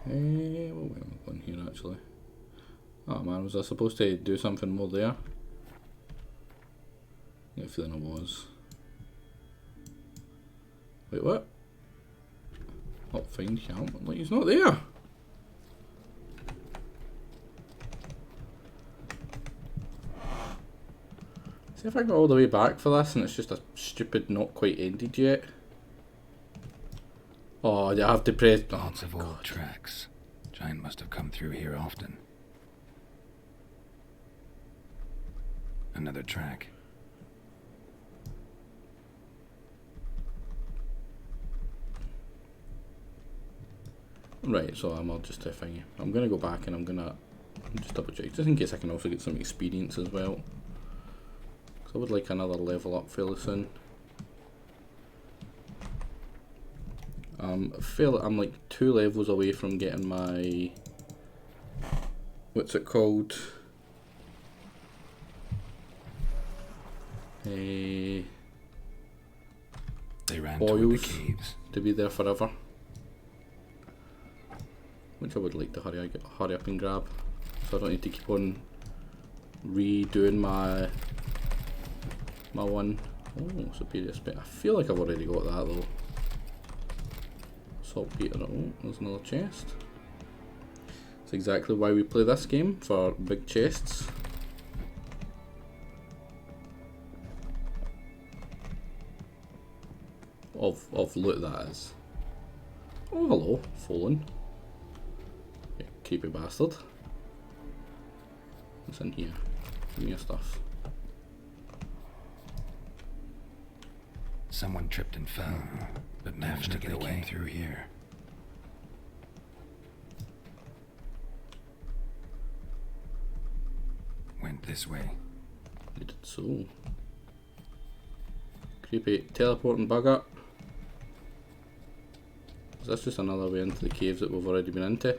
S2: Where am I going here actually? Oh man, was I supposed to do something more there? I get a feeling I was. Wait, what? Not find him. Like, he's not there. See if I go all the way back for this and it's just a stupid not quite ended yet. Oh, I have to press. Oh
S1: Lots of
S2: my
S1: old
S2: God.
S1: tracks. Giant must have come through here often. Another track.
S2: Right, so I'm all just a thingy. I'm gonna go back and I'm gonna just double check, just in case I can also get some experience as well. Because I would like another level up fairly soon. I'm like 2 levels away from getting my, what's it called?
S1: They ran toward the
S2: Oils
S1: caves.
S2: to be there forever. Which I would like to hurry up and grab, so I don't need to keep on redoing my one. Oh, superior spec. I feel like I've already got that though. Saltpeter. Oh, there's another chest. That's exactly why we play this game, for big chests. Of loot, that is. Oh, hello, Fallen. You creepy bastard. What's in here? Give me your stuff.
S1: Someone tripped and fell, but managed to get away through here. Went this way.
S2: They did so. Creepy teleporting bugger. Is this just another way into the caves that we've already been into?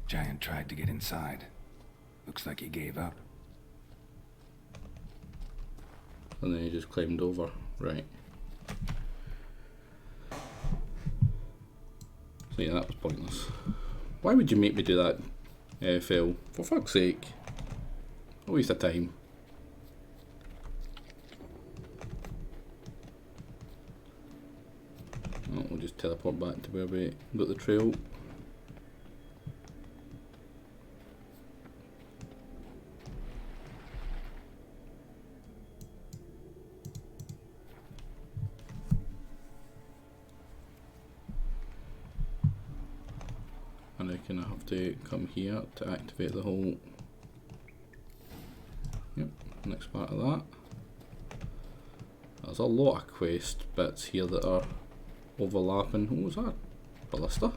S1: Giant tried to get inside. Looks like he gave up.
S2: And then he just climbed over. Right. So yeah, that was pointless. Why would you make me do that, Phil? For fuck's sake. A waste of time. Oh, we'll just teleport back to where we got the trail. And I reckon I have to come here to activate the whole... Yep, next part of that. There's a lot of quest bits here that are overlapping. What was that? Ballista?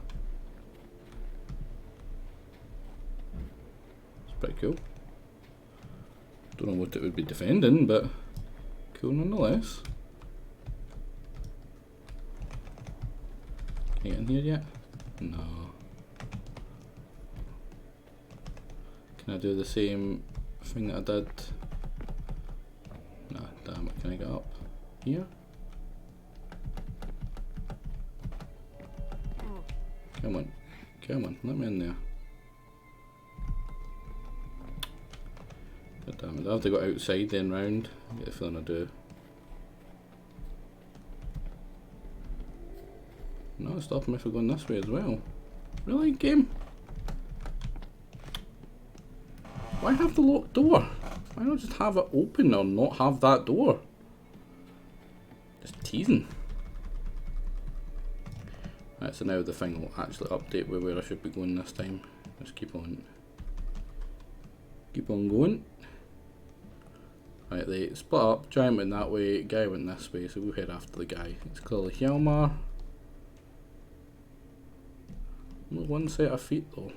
S2: It's pretty cool. Don't know what it would be defending, but cool nonetheless. Can I get in here yet? No. Can I do the same thing that I did? Nah, damn it, can I get up here? Come on, let me in there. God damn it, I have to go outside then round. I get the feeling I do. No, it's stopping me from going this way as well. Really, game? Why have the locked door? Why not just have it open or not have that door? Just teasing. Right, so now the thing will actually update with where I should be going this time. Just keep on going. Right, they split up. Giant went that way, guy went this way, so we'll head after the guy. It's clearly Hjalmar. Only one set of feet though.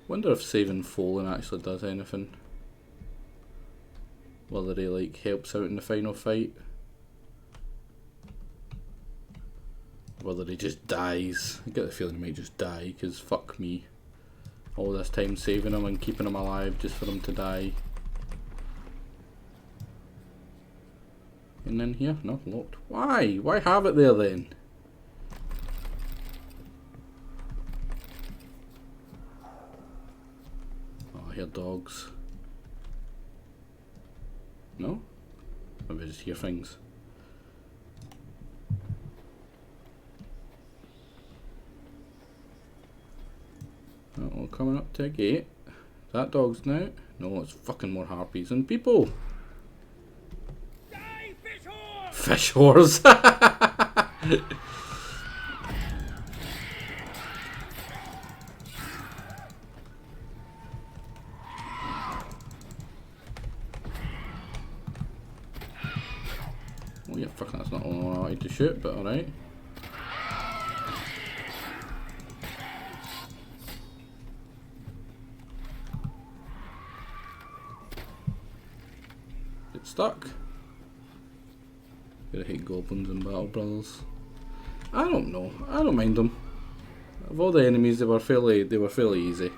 S2: Wonder if saving Fallen actually does anything. Whether he like helps out in the final fight. Whether he just dies. I get the feeling he might just die, because fuck me. All this time saving him and keeping him alive just for him to die. And then here? No, locked. Why? Why have it there then? I hear dogs. No? Maybe I just hear things. Oh, we're coming up to a gate. Is that dogs now? No, it's fucking more harpies and people!
S4: Die, fish whore!
S2: Fish whores! Oh yeah, fucking that's not the one I wanted to shoot, but alright. It's stuck. Gotta hate goblins and battle brothers. I don't know. I don't mind them. Of all the enemies, they were fairly easy.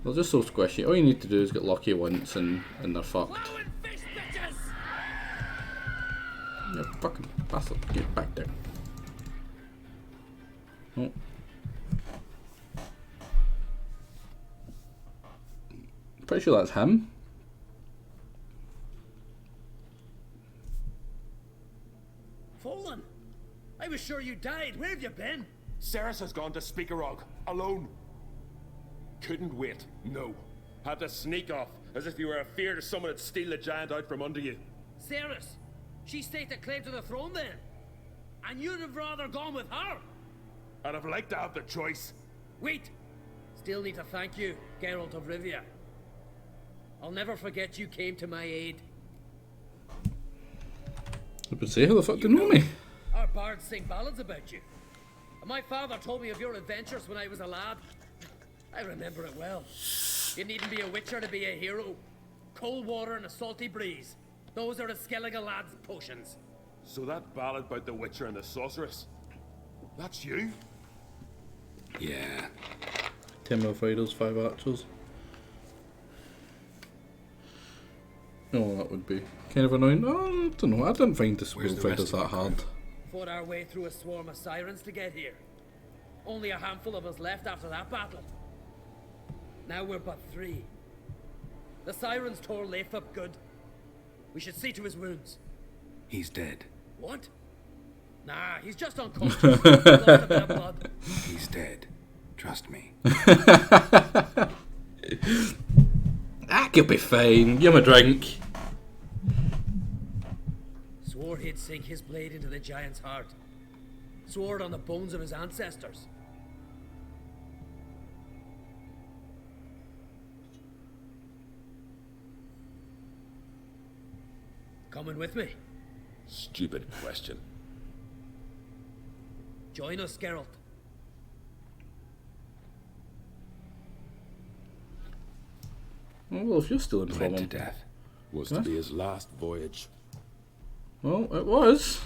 S2: They're just so squishy. All you need to do is get lucky once and they're fucked. You fucking bastard, get back there. Oh. Pretty sure that's him.
S4: Fallen! I was sure you died. Where have you been?
S6: Ceres has gone to Speakerog, alone. Couldn't wait, no. Had to sneak off, as if you were afeard of someone would steal the giant out from under you.
S4: Ceres! She staked a claim to the throne then. And you'd have rather gone with her.
S6: I'd have liked to have the choice.
S4: Wait! Still need to thank you, Geralt of Rivia. I'll never forget you came to my aid.
S2: I would say, who the fuck do you know me?
S4: Our bards sing ballads about you. And my father told me of your adventures when I was a lad. I remember it well. You needn't be a witcher to be a hero. Cold water and a salty breeze. Those are the Skellige lads' potions.
S6: So that ballad about the Witcher and the Sorceress, that's you?
S1: Yeah.
S2: 10 mil fighters, 5 archers. Oh, that would be kind of annoying. Oh, I don't know. I didn't find the
S1: Where's
S2: spell
S1: the
S2: fighters
S1: rest of
S2: that
S1: the
S2: hard.
S1: crew?
S4: Fought our way through a swarm of sirens to get here. Only a handful of us left after that battle. Now we're but 3. The sirens tore Leif up good. We should see to his wounds.
S1: He's dead.
S4: What? Nah, he's just unconscious. Lost a bit of blood.
S1: He's dead. Trust me.
S2: You'll be fine. Give him a drink.
S4: Swore he'd sink his blade into the giant's heart. Swore it on the bones of his ancestors. Coming with me?
S6: Stupid question.
S4: Join us, Geralt.
S2: Oh, well, if you're still in
S1: Bled
S2: from
S1: to
S2: him.
S1: death.
S5: Was to be his last voyage.
S2: Well, it was.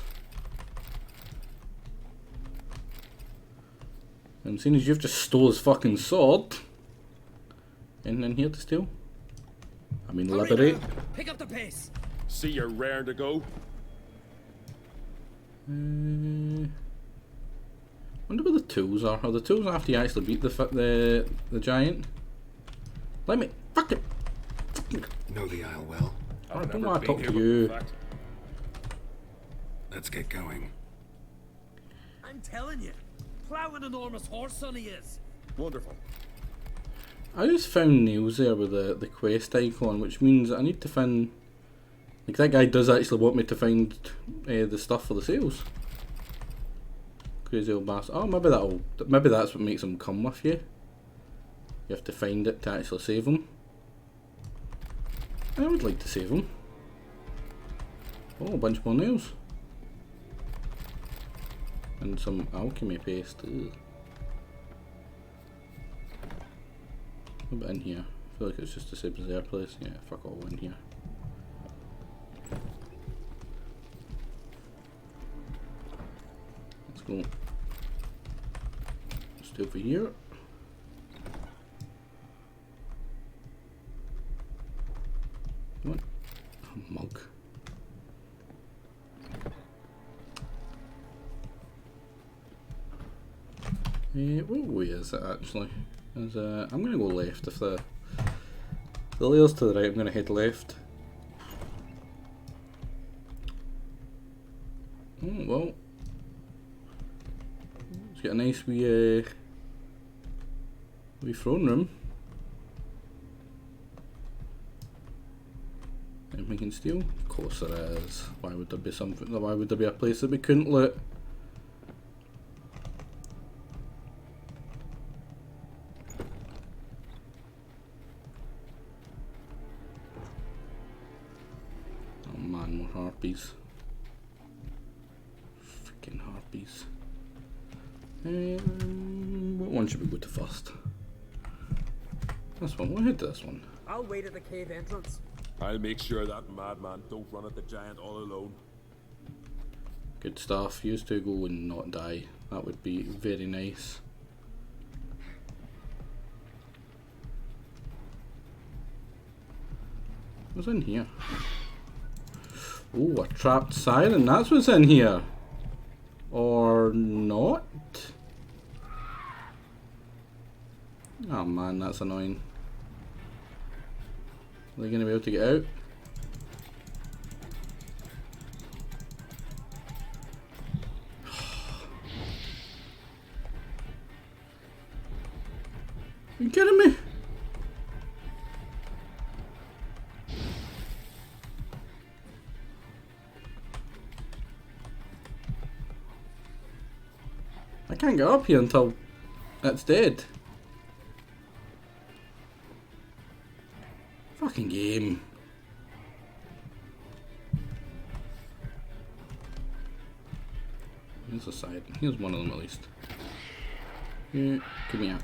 S2: And seeing as you've just stole his fucking sword, and then here to steal. I mean,
S4: Hurry
S2: liberate.
S4: now. Pick up the pace.
S6: See you're raring to go.
S2: Wonder where the tools are. Are the tools after you actually beat the giant? Let me fucking.
S1: Know the Isle well.
S2: I
S6: I've
S2: don't
S6: never
S2: want to
S6: been
S2: talk to
S6: here,
S2: you.
S6: in fact.
S1: Let's get going.
S4: I'm telling you, plow an enormous horse son he is.
S6: Wonderful.
S2: I just found nails there with the quest icon, which means I need to find. Like, that guy does actually want me to find the stuff for the sales. Crazy old bastard. Oh, maybe that's what makes him come with you. You have to find it to actually save him. I would like to save him. Oh, a bunch more nails. And some alchemy paste. Ugh. What about in here? I feel like it's just the same as their place. Yeah, fuck all in here. Let's go. Just over here. Come on. A mug. What way is it actually? I'm gonna go left. If the lair's to the right, I'm gonna head left. Oh well. It's got a nice wee throne room. And we can steal? Of course there is. Why would there be something? Why would there be a place that we couldn't loot? Oh man, more harpies. Freaking harpies. What one should we go to first? This one. We'll head to this one.
S4: I'll wait at the cave entrance.
S5: I'll make sure that madman don't run at the giant all alone.
S2: Good stuff. Used to go and not die. That would be very nice. What's in here? Oh, a trapped siren. That's what's in here. Or not? Oh man, that's annoying. Are they going to be able to get out? Are you kidding me? I can't get up here until it's dead. Fucking game. Here's a side. Here's one of them at least. Yeah, come here.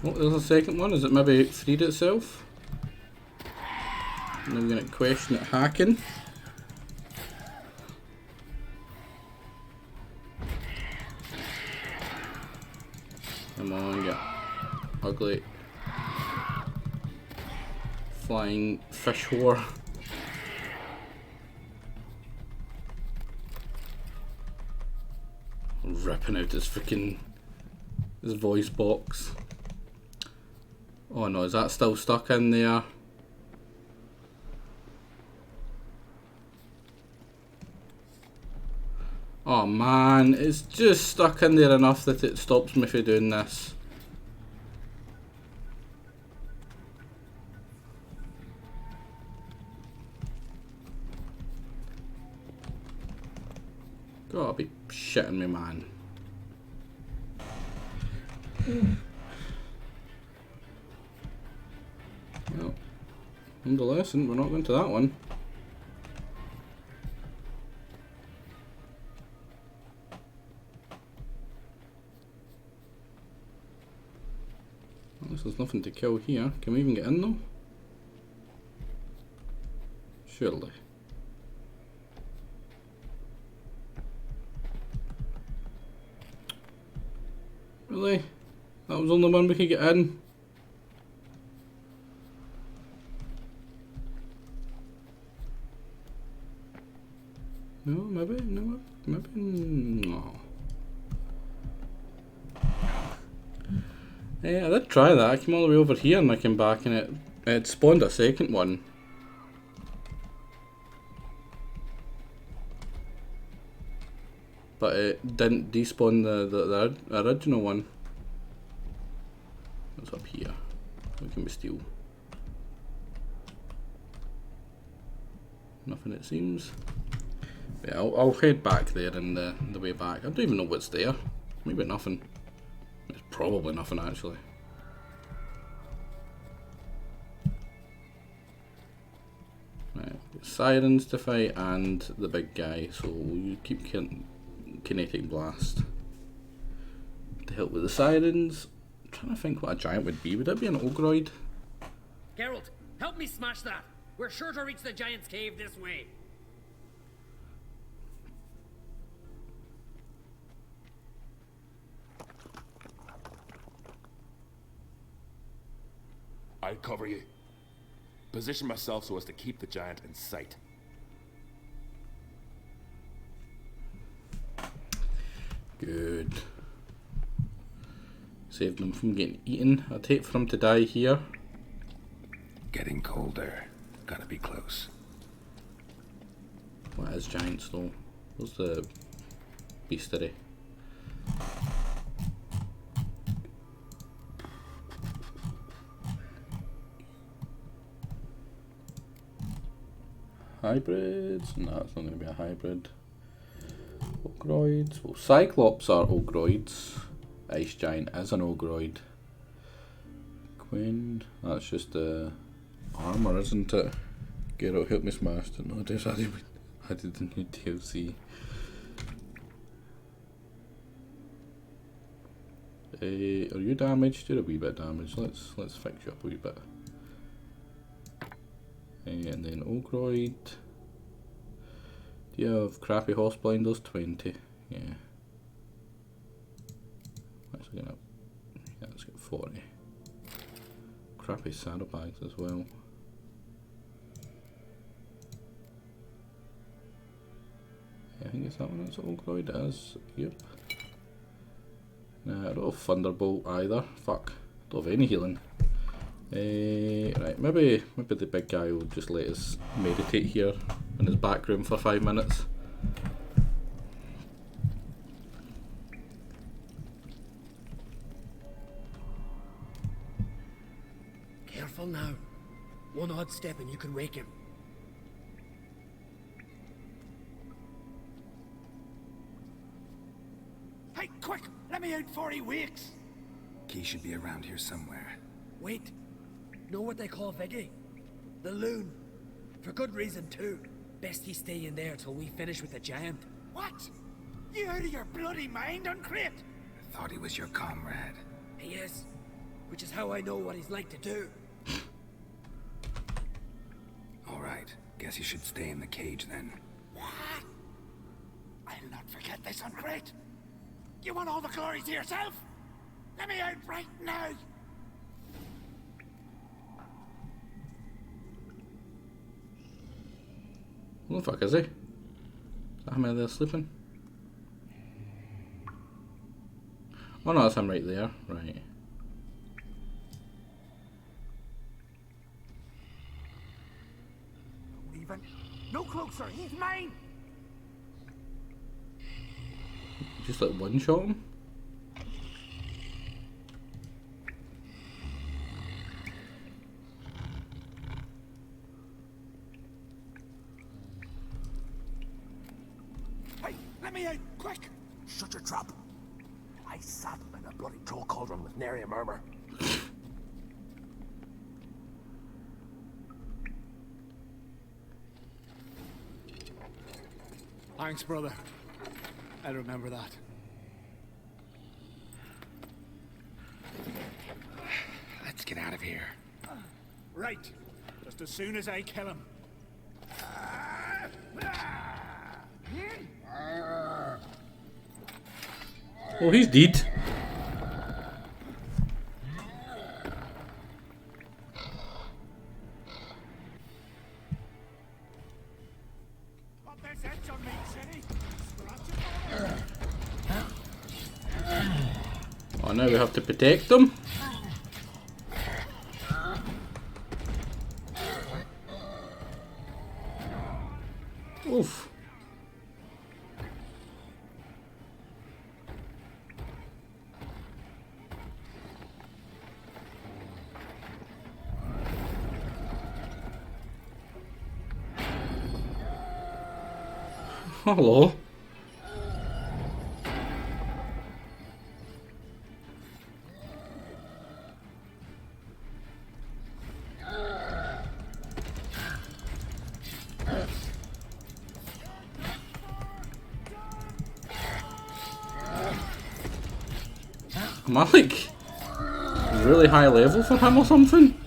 S2: Oh, there's a second one. Is it maybe freed itself? Now we're going to question it hacking. Come on, you ugly flying fish whore. Ripping out his voice box. Oh no, is that still stuck in there? Oh man, it's just stuck in there enough that it stops me from doing this. Gotta be shitting me, man. Well, learned a lesson, we're not going to that one. Well, there's nothing to kill here. Can we even get in though? Surely. Really? That was the only one we could get in? No, maybe, no, maybe, no. Yeah, I did try that. I came all the way over here and I came back and it spawned a second one. But it didn't despawn the original one. What's up here? What can we steal? Nothing it seems. Yeah, I'll head back there in the way back. I don't even know what's there. Maybe nothing. It's probably nothing actually. Right, sirens to fight and the big guy, so you keep kinetic blast to help with the sirens. I'm trying to think what a giant would be. Would it be an Ogroid?
S4: Geralt, help me smash that. We're sure to reach the giant's cave this way.
S8: I'll cover you. Position myself so as to keep the giant in sight.
S2: Good. Saved them from getting eaten. I'd hate for them to die here.
S1: Getting colder. Gotta be close.
S2: What is giants though? What's the beastery? Hybrids? No, it's not going to be a hybrid. Ogroids. Well, Cyclops are Ogroids. Ice Giant is an Ogroid. Quinn. That's just the armour, isn't it? Geralt, help me smash it. No, I just added the new DLC. Are you damaged? You're a wee bit damaged. Let's fix you up a wee bit. And then Ogroid. Do you have crappy horse blinders? 20. Yeah. Let's get up. Yeah, let's get 40. Crappy saddlebags as well. Yeah, I think it's that one. That's Ogroid. It is. Yep. Nah, I don't have Thunderbolt either. Fuck. Don't have any healing. Right, maybe the big guy will just let us meditate here in his back room for 5 minutes.
S4: Careful now. One odd step and you can wake him.
S9: Hey, quick! Let me out before he wakes!
S1: Key should be around here somewhere.
S4: Wait. Know what they call Viggy? The loon. For good reason too. Best he stay in there till we finish with the giant.
S9: What? You out of your bloody mind, Uncrate?
S1: I thought he was your comrade.
S4: He is. which is how I know what he's like to do.
S1: All right. Guess you should stay in the cage then.
S9: What? I'll not forget this on Crete. You want all the glory to yourself? Let me out right now.
S2: What the fuck is he? Is that him out there sleeping? Oh no, that's him right there. Right.
S9: Even. No closer. He's mine.
S2: Just like one shot him?
S9: Hey, let me out, quick! Shut your trap. I sat in a bloody troll cauldron with nary a murmur.
S3: Thanks, brother. I remember that.
S1: Let's get out of here.
S9: Right. Just as soon as I kill him.
S2: Oh, he's dead.
S9: Put this edge on me, City.
S2: Oh, now we have to protect them. Oof. Hello. Am I like really high level for him or something?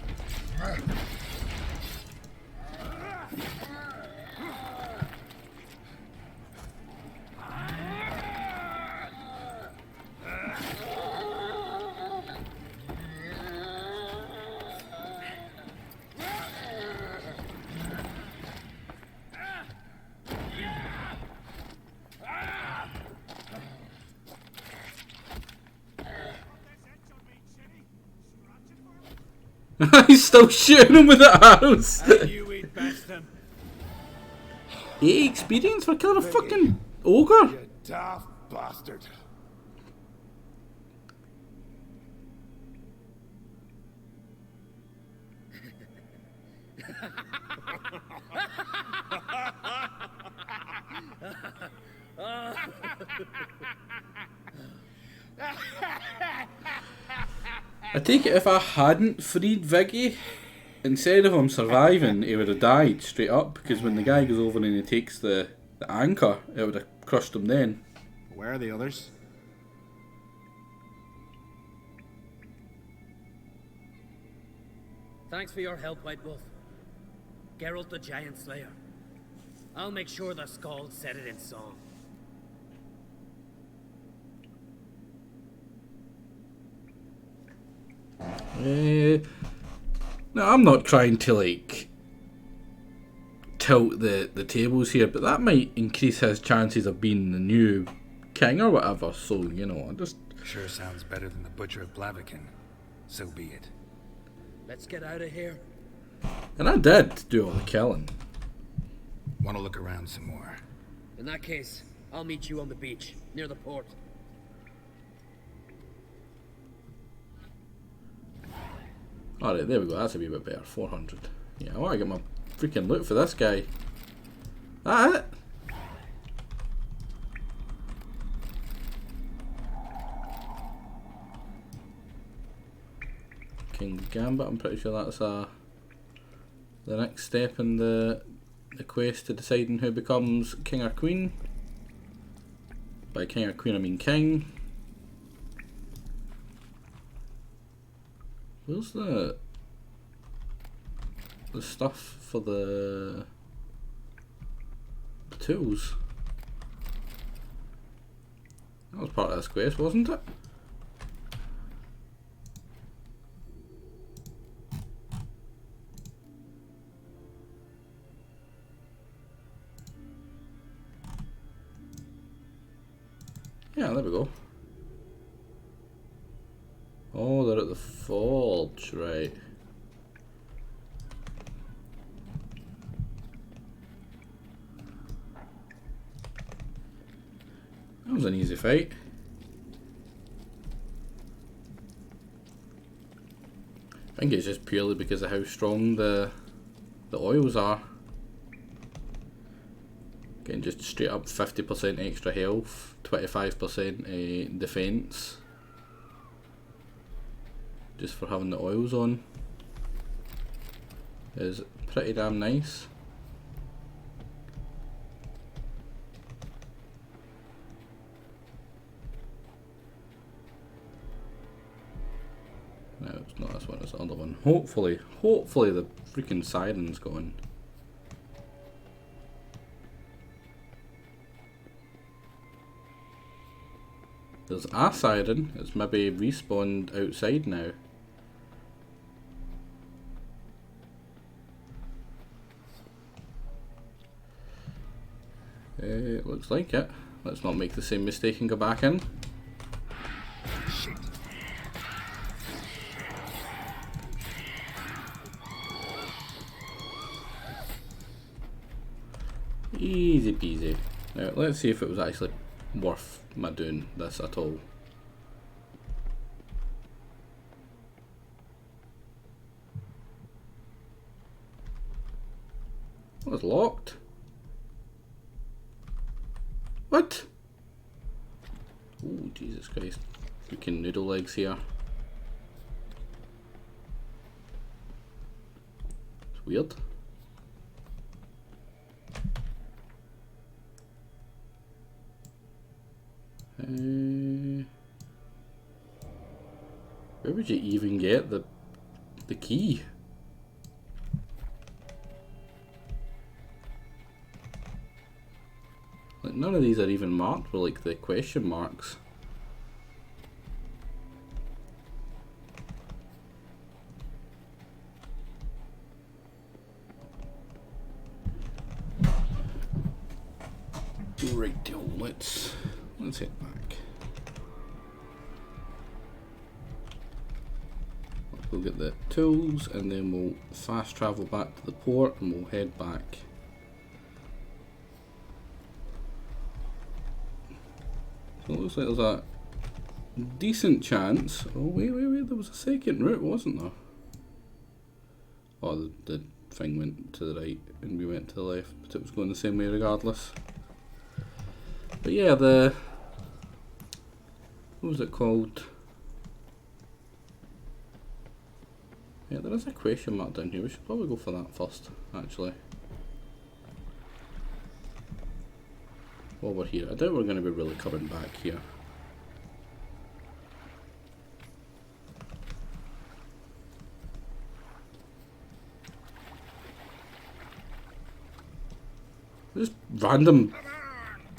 S2: He's still shooting him with the arrows.
S9: You eat best him.
S2: 8 experience for killing a fucking ogre.
S6: You daft bastard.
S2: I take it if I hadn't freed Viggy, instead of him surviving, he would have died straight up, because when the guy goes over and he takes the anchor, it would have crushed him then.
S3: Where are the others?
S4: Thanks for your help, White Wolf. Geralt the Giant Slayer. I'll make sure the Skald set it in song.
S2: No, I'm not trying to like tilt the tables here, but that might increase his chances of being the new king or whatever. So you know, I just
S1: Sure sounds better than the Butcher of Blaviken. So be it.
S4: Let's get out of here.
S2: and I did do all the killing.
S1: Want to look around some more?
S4: In that case, I'll meet you on the beach, near the port.
S2: Alright, there we go. That's a wee bit better. 400. Yeah, I want to get my freaking loot for this guy. That it? King Gambit. I'm pretty sure that's the next step in the quest to deciding who becomes king or queen. By king or queen, I mean king. Where's the stuff for the tools? That was part of this quest, wasn't it? Yeah, there we go. Oh, they're at the forge, right. That was an easy fight. I think it's just purely because of how strong the oils are. Getting just straight up 50% extra health, 25% defense. Just for having the oils on is pretty damn nice. No, it's not this one, it's the other one. Hopefully the freaking siren's gone. There's a siren, it's maybe respawned outside now. It looks like it. Let's not make the same mistake and go back in. Easy peasy. Now let's see if it was actually worth my doing this at all. It was locked. What? Oh, Jesus Christ. Freaking noodle legs here. It's weird. Where would you even get the key? Like, none of these are even marked with like the question marks. Right, let's head back. We'll get the tools and then we'll fast travel back to the port and we'll head back. So it looks like there's a decent chance. Oh wait, there was a second route, wasn't there? Oh, the thing went to the right and we went to the left, but it was going the same way regardless. But yeah, what was it called? Yeah, there is a question mark down here. We should probably go for that first, actually. While we're here. I doubt we're going to be really coming back here. Just random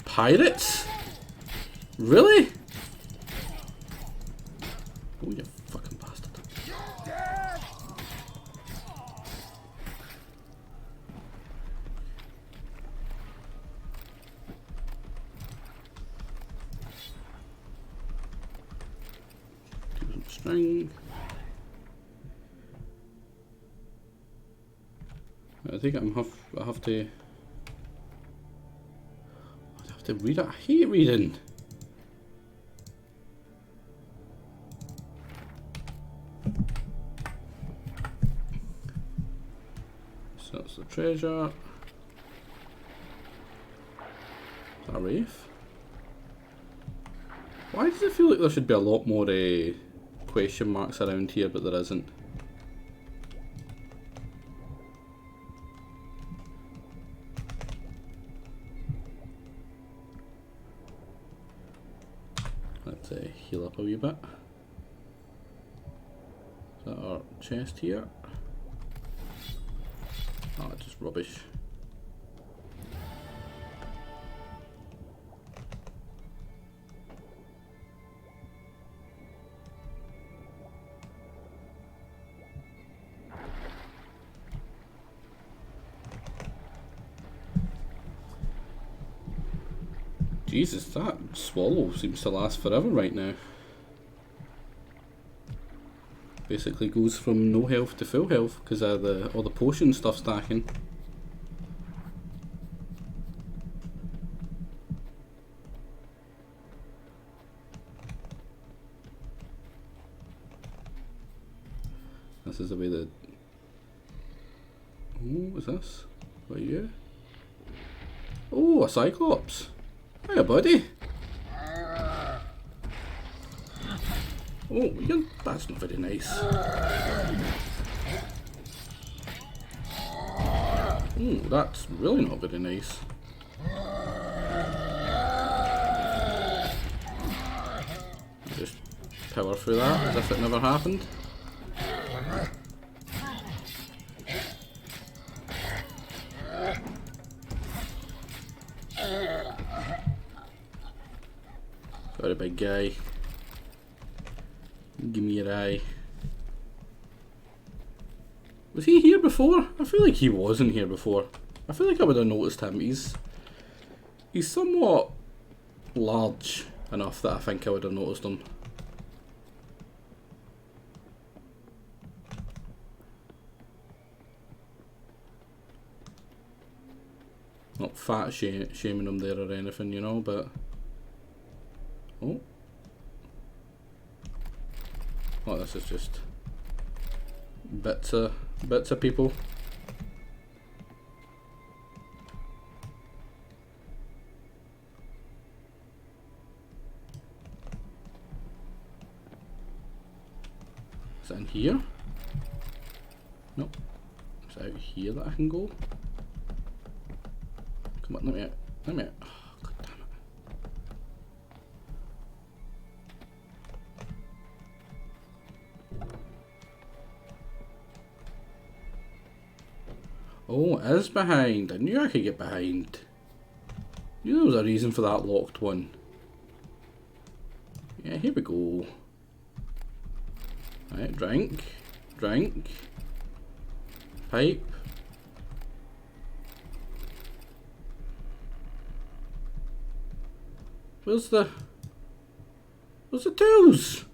S2: pirates? Really? Oh, you fucking bastard. Do some string. I think I have to read it. I hate reading. So that's the treasure. Is that a Wraith? Why does it feel like there should be a lot more question marks around here, but there isn't? Let's heal up a wee bit. that our chest here? Oh, just rubbish. Jesus, that swallow seems to last forever right now. Basically goes from no health to full health because of all the potion stuff stacking. This is the way that... Oh, what's this? What are you? Oh, a Cyclops. Hiya, buddy. Oh, that's not very nice. Oh, that's really not very nice. Just power through that as if it never happened. Sorry, big guy. Give me your eye. Was he here before? I feel like he wasn't here before. I feel like I would have noticed him. He's somewhat large enough that I think I would have noticed him. Not fat shaming him there or anything, you know, but... Oh. Oh, this is just bits of people. Is it in here? Nope. Is it out here that I can go? Come on, let me out. Let me out. Oh, God damn it. Oh, it is behind. I knew I could get behind. I knew there was a reason for that locked one. Yeah, here we go. Right, drink. Drink. Pipe. Where's the tools?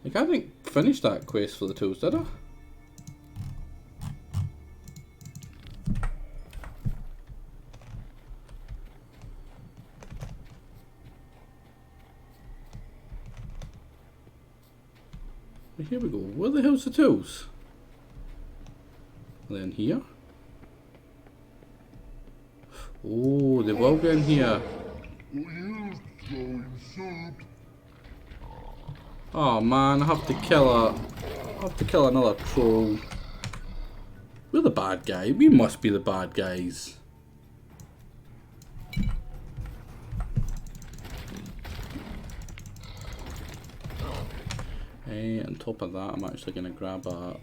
S2: Like, I didn't finish that quest for the tools, did I? Here we go. Where the hell's the tools? And then here. Oh, they will go in here. Oh man, I have to kill another troll. We're the bad guy. We must be the bad guys. On top of that, I'm actually going to grab a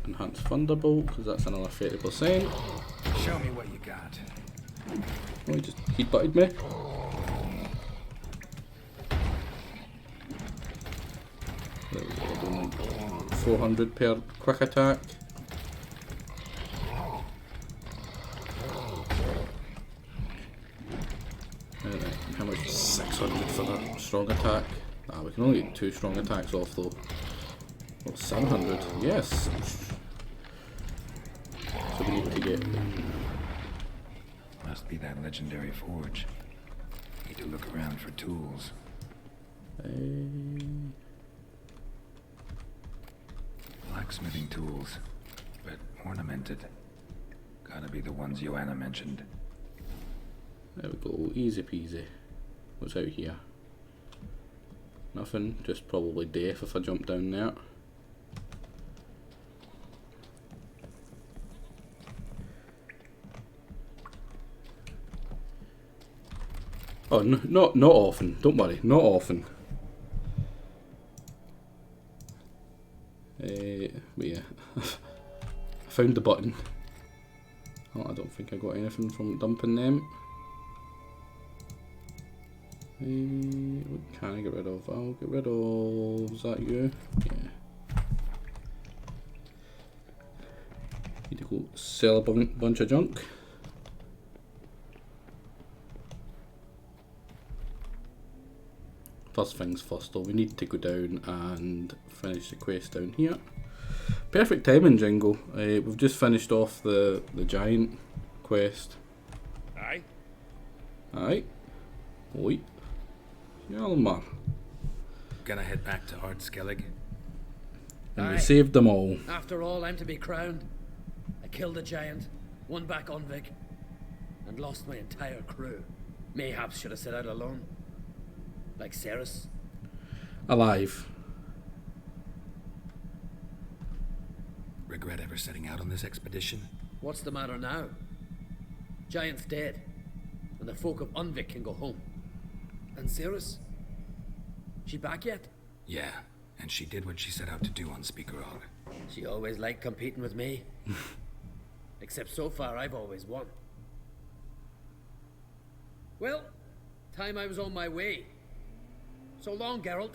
S2: enhanced thunderbolt because that's another 30%.
S1: Show me what you got.
S2: Oh, he just heat-butted me. There we go, doing 400 per quick attack. How much? 600 for the strong attack. Ah, we can only get 2 strong attacks off though. Oh, 700. Yes. So we need to get...
S1: Must be that legendary forge. Need to look around for tools. Blacksmithing tools, but ornamented. Gotta be the ones Joanna mentioned.
S2: There we go, easy peasy. What's out here? Nothing, just probably death if I jump down there. Oh, not often. Don't worry, not often. But yeah, I found the button. Oh, I don't think I got anything from dumping them. What can I get rid of? I'll get rid of... Is that you? Yeah. Need to go sell a bunch of junk. First things first though, we need to go down and finish the quest down here. Perfect timing, Jingo. We've just finished off the giant quest.
S8: Aye?
S2: Aye. Oi. Hjalmar.
S1: Gonna head back to Ard Skellig.
S2: And we
S4: Aye.
S2: saved them all.
S4: After all, I'm to be crowned. I killed a giant, won back Unvik, and lost my entire crew. Mayhaps should have set out alone. Like Ceres.
S2: Alive.
S1: Regret ever setting out on this expedition?
S4: What's the matter now? Giant's dead, and the folk of Unvik can go home. And Ceres? She back yet?
S1: Yeah, and she did what she set out to do on Speakerog.
S4: She always liked competing with me. Except so far, I've always won. Well, time I was on my way. So long, Geralt.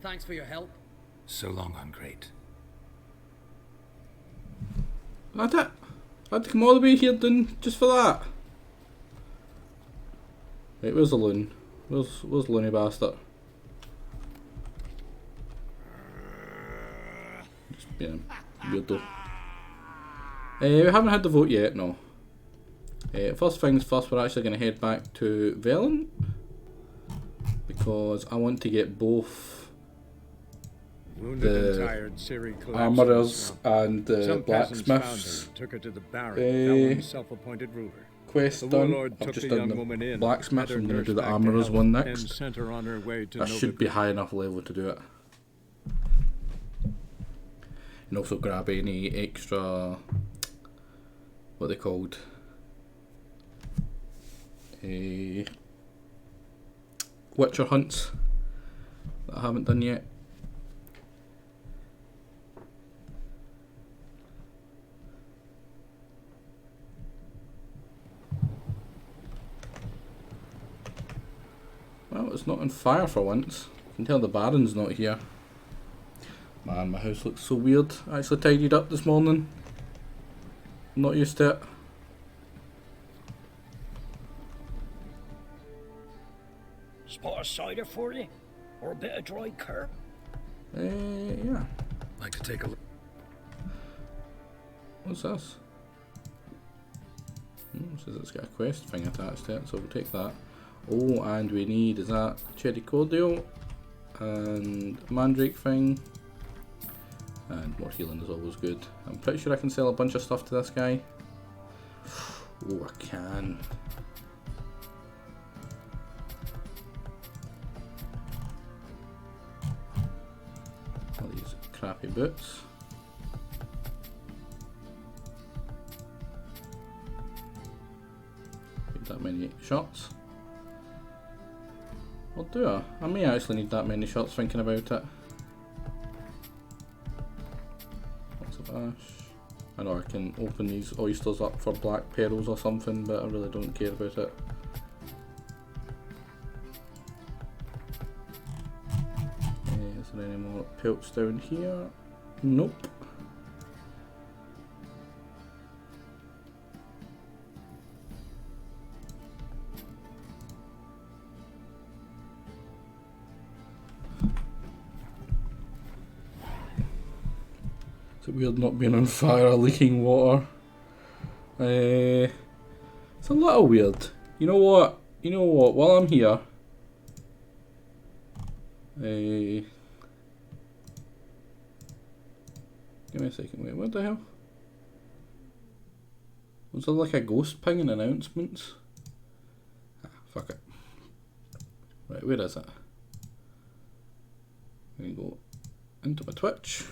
S4: Thanks for your help.
S1: So long on Great.
S2: I had to come all the way here then just for that. Right, where's the loon? Where's the loony bastard? Just being weirdo. We haven't had the vote yet, no. First things first, we're actually going to head back to Velen. Because I want to get both
S3: Wounded and
S2: the
S3: tired, Ciri collapsed
S2: armourers
S3: in the swamp.
S2: and the
S3: Some peasants found her
S2: blacksmiths
S3: and took her to the Baron, Valen's self-appointed ruler.
S2: quest
S3: The
S2: done.
S3: warlord
S2: I've
S3: took
S2: just
S3: the
S2: done
S3: young woman
S2: the
S3: in,
S2: blacksmiths.
S3: had her
S2: I'm going to do
S3: nursed
S2: the
S3: back to
S2: armourers
S3: health,
S2: one
S3: then
S2: next.
S3: sent her on her way to
S2: I should be
S3: Novigrad.
S2: high enough level to do it. And also grab any extra, what are they called? Witcher hunts that I haven't done yet. Well, it's not on fire for once. You can tell the Baron's not here. Man, my house looks so weird. I actually tidied up this morning. I'm not used to it.
S9: Spot a cider for you? Or a bit of dry curd?
S2: Yeah.
S1: Like to take a look.
S2: What's this? Says it's got a quest thing attached to it, so we'll take that. Oh, and we need, is that cherry cordial? And mandrake thing. And more healing is always good. I'm pretty sure I can sell a bunch of stuff to this guy. Oh, I can. All these crappy boots. Need that many shots. Or do I? I may actually need that many shots thinking about it. What's a bash? I know I can open these oysters up for black pearls or something, but I really don't care about it. Is there any more pelts down here? Nope. It's weird not being on fire, leaking water. It's a little weird. You know what? While I'm here, give me a second. Wait, what the hell? Was there like a ghost ping in announcements? Ah, fuck it. Right, where is it? I'm gonna go into my Twitch.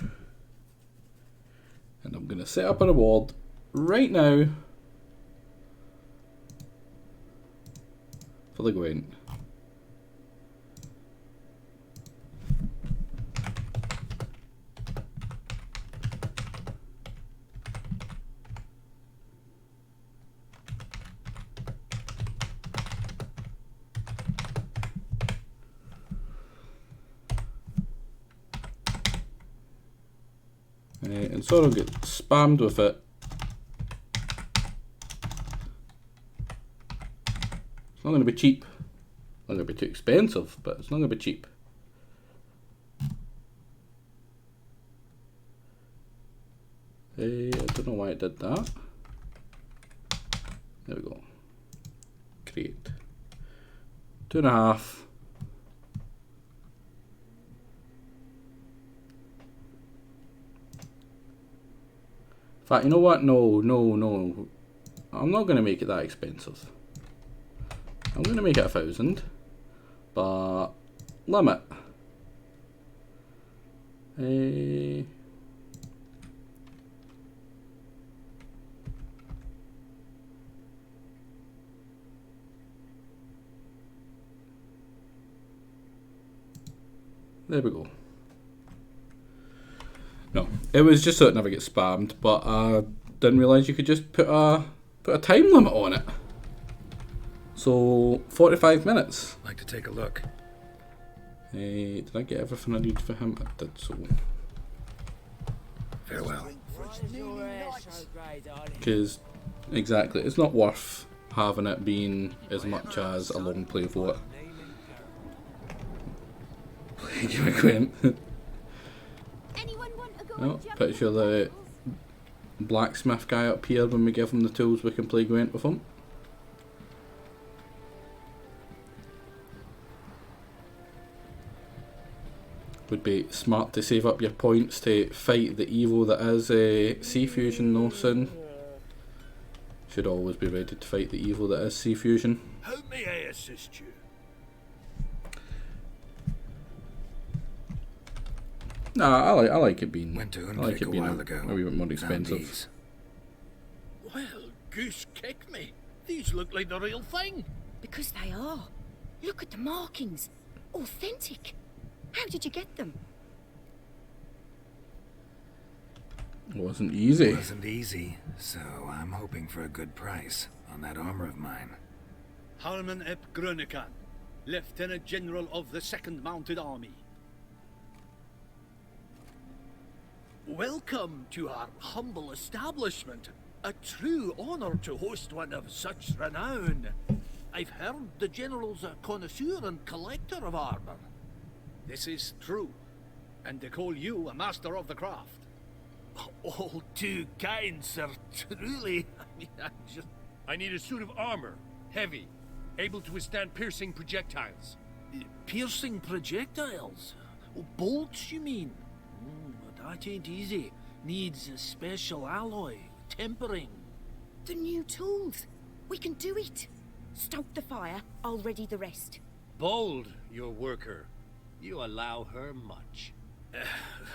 S2: And I'm going to set up a reward right now for the Gwent. And Sorrow get spammed with it. It's not going to be cheap. It's not going to be too expensive, but it's not going to be cheap. I don't know why it did that. There we go. Create. 2.5. In fact, you know what? No. I'm not going to make it that expensive. I'm going to make it 1,000. But limit. There we go. No, it was just so it never gets spammed, but I didn't realise you could just put a time limit on it. So 45 minutes.
S1: Like to take a look.
S2: Did I get everything I need for him? I did so.
S1: Farewell.
S2: Because exactly, it's not worth having it being as much as a long play for it. Oh, picture the blacksmith guy up here. When we give him the tools, we can play Gwent with him. Would be smart to save up your points to fight the evil that is sea fusion, though, soon. Should always be ready to fight the evil that is sea fusion.
S9: How may I assist you?
S2: Nah, I like it being.
S1: Went to
S2: I like it
S1: a
S2: being
S1: while ago.
S2: a wee bit more
S1: Found
S2: expensive.
S1: these.
S9: Well, goose kick me. These look like the real thing.
S10: Because they are. Look at the markings. Authentic. How did you get them?
S2: It wasn't easy.
S1: Wasn't easy, so I'm hoping for a good price on that armor of mine.
S9: Harman ep Grönekan, Lieutenant General of the 2nd Mounted Army. Welcome to our humble establishment. A true honor to host one of such renown. I've heard the General's a connoisseur and collector of armor. This is true, and they call you a master of the craft. All too kind, sir, truly.
S11: I need a suit of armor, heavy, able to withstand piercing projectiles.
S9: Piercing projectiles? Oh, bolts, you mean? That ain't easy. Needs a special alloy, tempering.
S10: The new tools. We can do it. Stoke the fire, I'll ready the rest.
S11: Bold, your worker. You allow her much.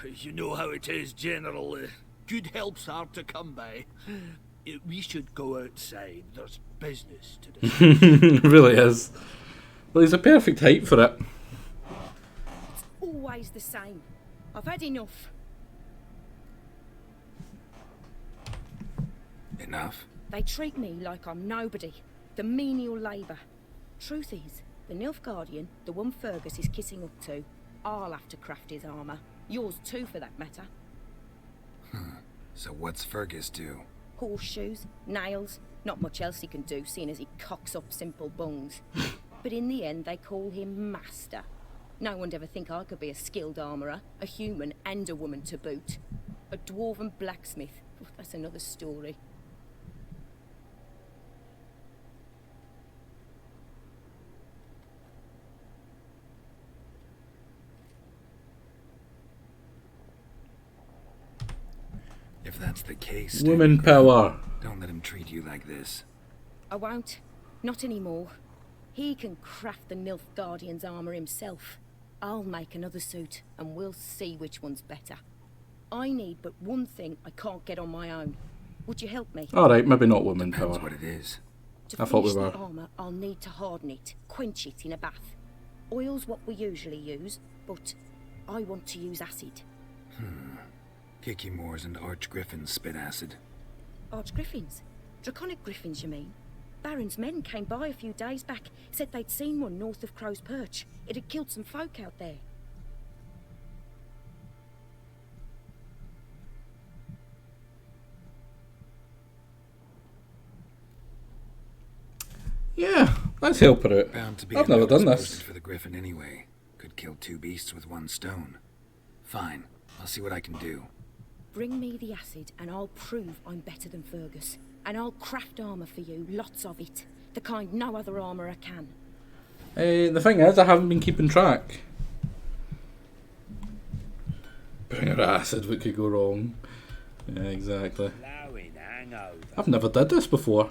S9: You know how it is, General. Good help's hard to come by. We should go outside. There's business to do.
S2: It really is. Well, he's a perfect height for it.
S10: It's always the same. I've had enough.
S1: Enough?
S10: They treat me like I'm nobody. The menial labour. Truth is, the Nilfgaardian, the one Fergus is kissing up to, I'll have to craft his armour. Yours too, for that matter.
S1: So what's Fergus do?
S10: Horseshoes, nails, not much else he can do, seeing as he cocks up simple bungs. But in the end, they call him Master. No one'd ever think I could be a skilled armourer, a human and a woman to boot. A dwarven blacksmith. That's another story.
S1: If that's the case,
S2: Woman power.
S1: Don't let him treat you like this.
S10: I won't. Not anymore. He can craft the Nilfgaardian's armour himself. I'll make another suit, and we'll see which one's better. I need but one thing I can't get on my own. Would you help me?
S2: Alright, maybe not woman
S1: Depends
S2: power.
S1: what it is.
S10: To
S2: I thought we
S10: finish
S2: were.
S10: the armour, I'll need to harden it, quench it in a bath. Oil's what we usually use, but I want to use acid.
S1: Kiki Moors and Archgriffins spit acid.
S10: Archgriffins? Draconic griffins, you mean? Baron's men came by a few days back, said they'd seen one north of Crow's Perch. It had killed some folk out there.
S2: Yeah, let's help her out.
S1: Bound to be
S2: I've
S1: a
S2: never done
S1: notice posted
S2: this.
S1: for the Griffin anyway. Could kill 2 beasts with 1 stone. Fine, I'll see what I can do.
S10: Bring me the acid and I'll prove I'm better than Fergus. And I'll craft armour for you, lots of it. The kind no other armourer can.
S2: The thing is, I haven't been keeping track. Bring her acid, what could go wrong? Yeah, exactly. I've never did this before.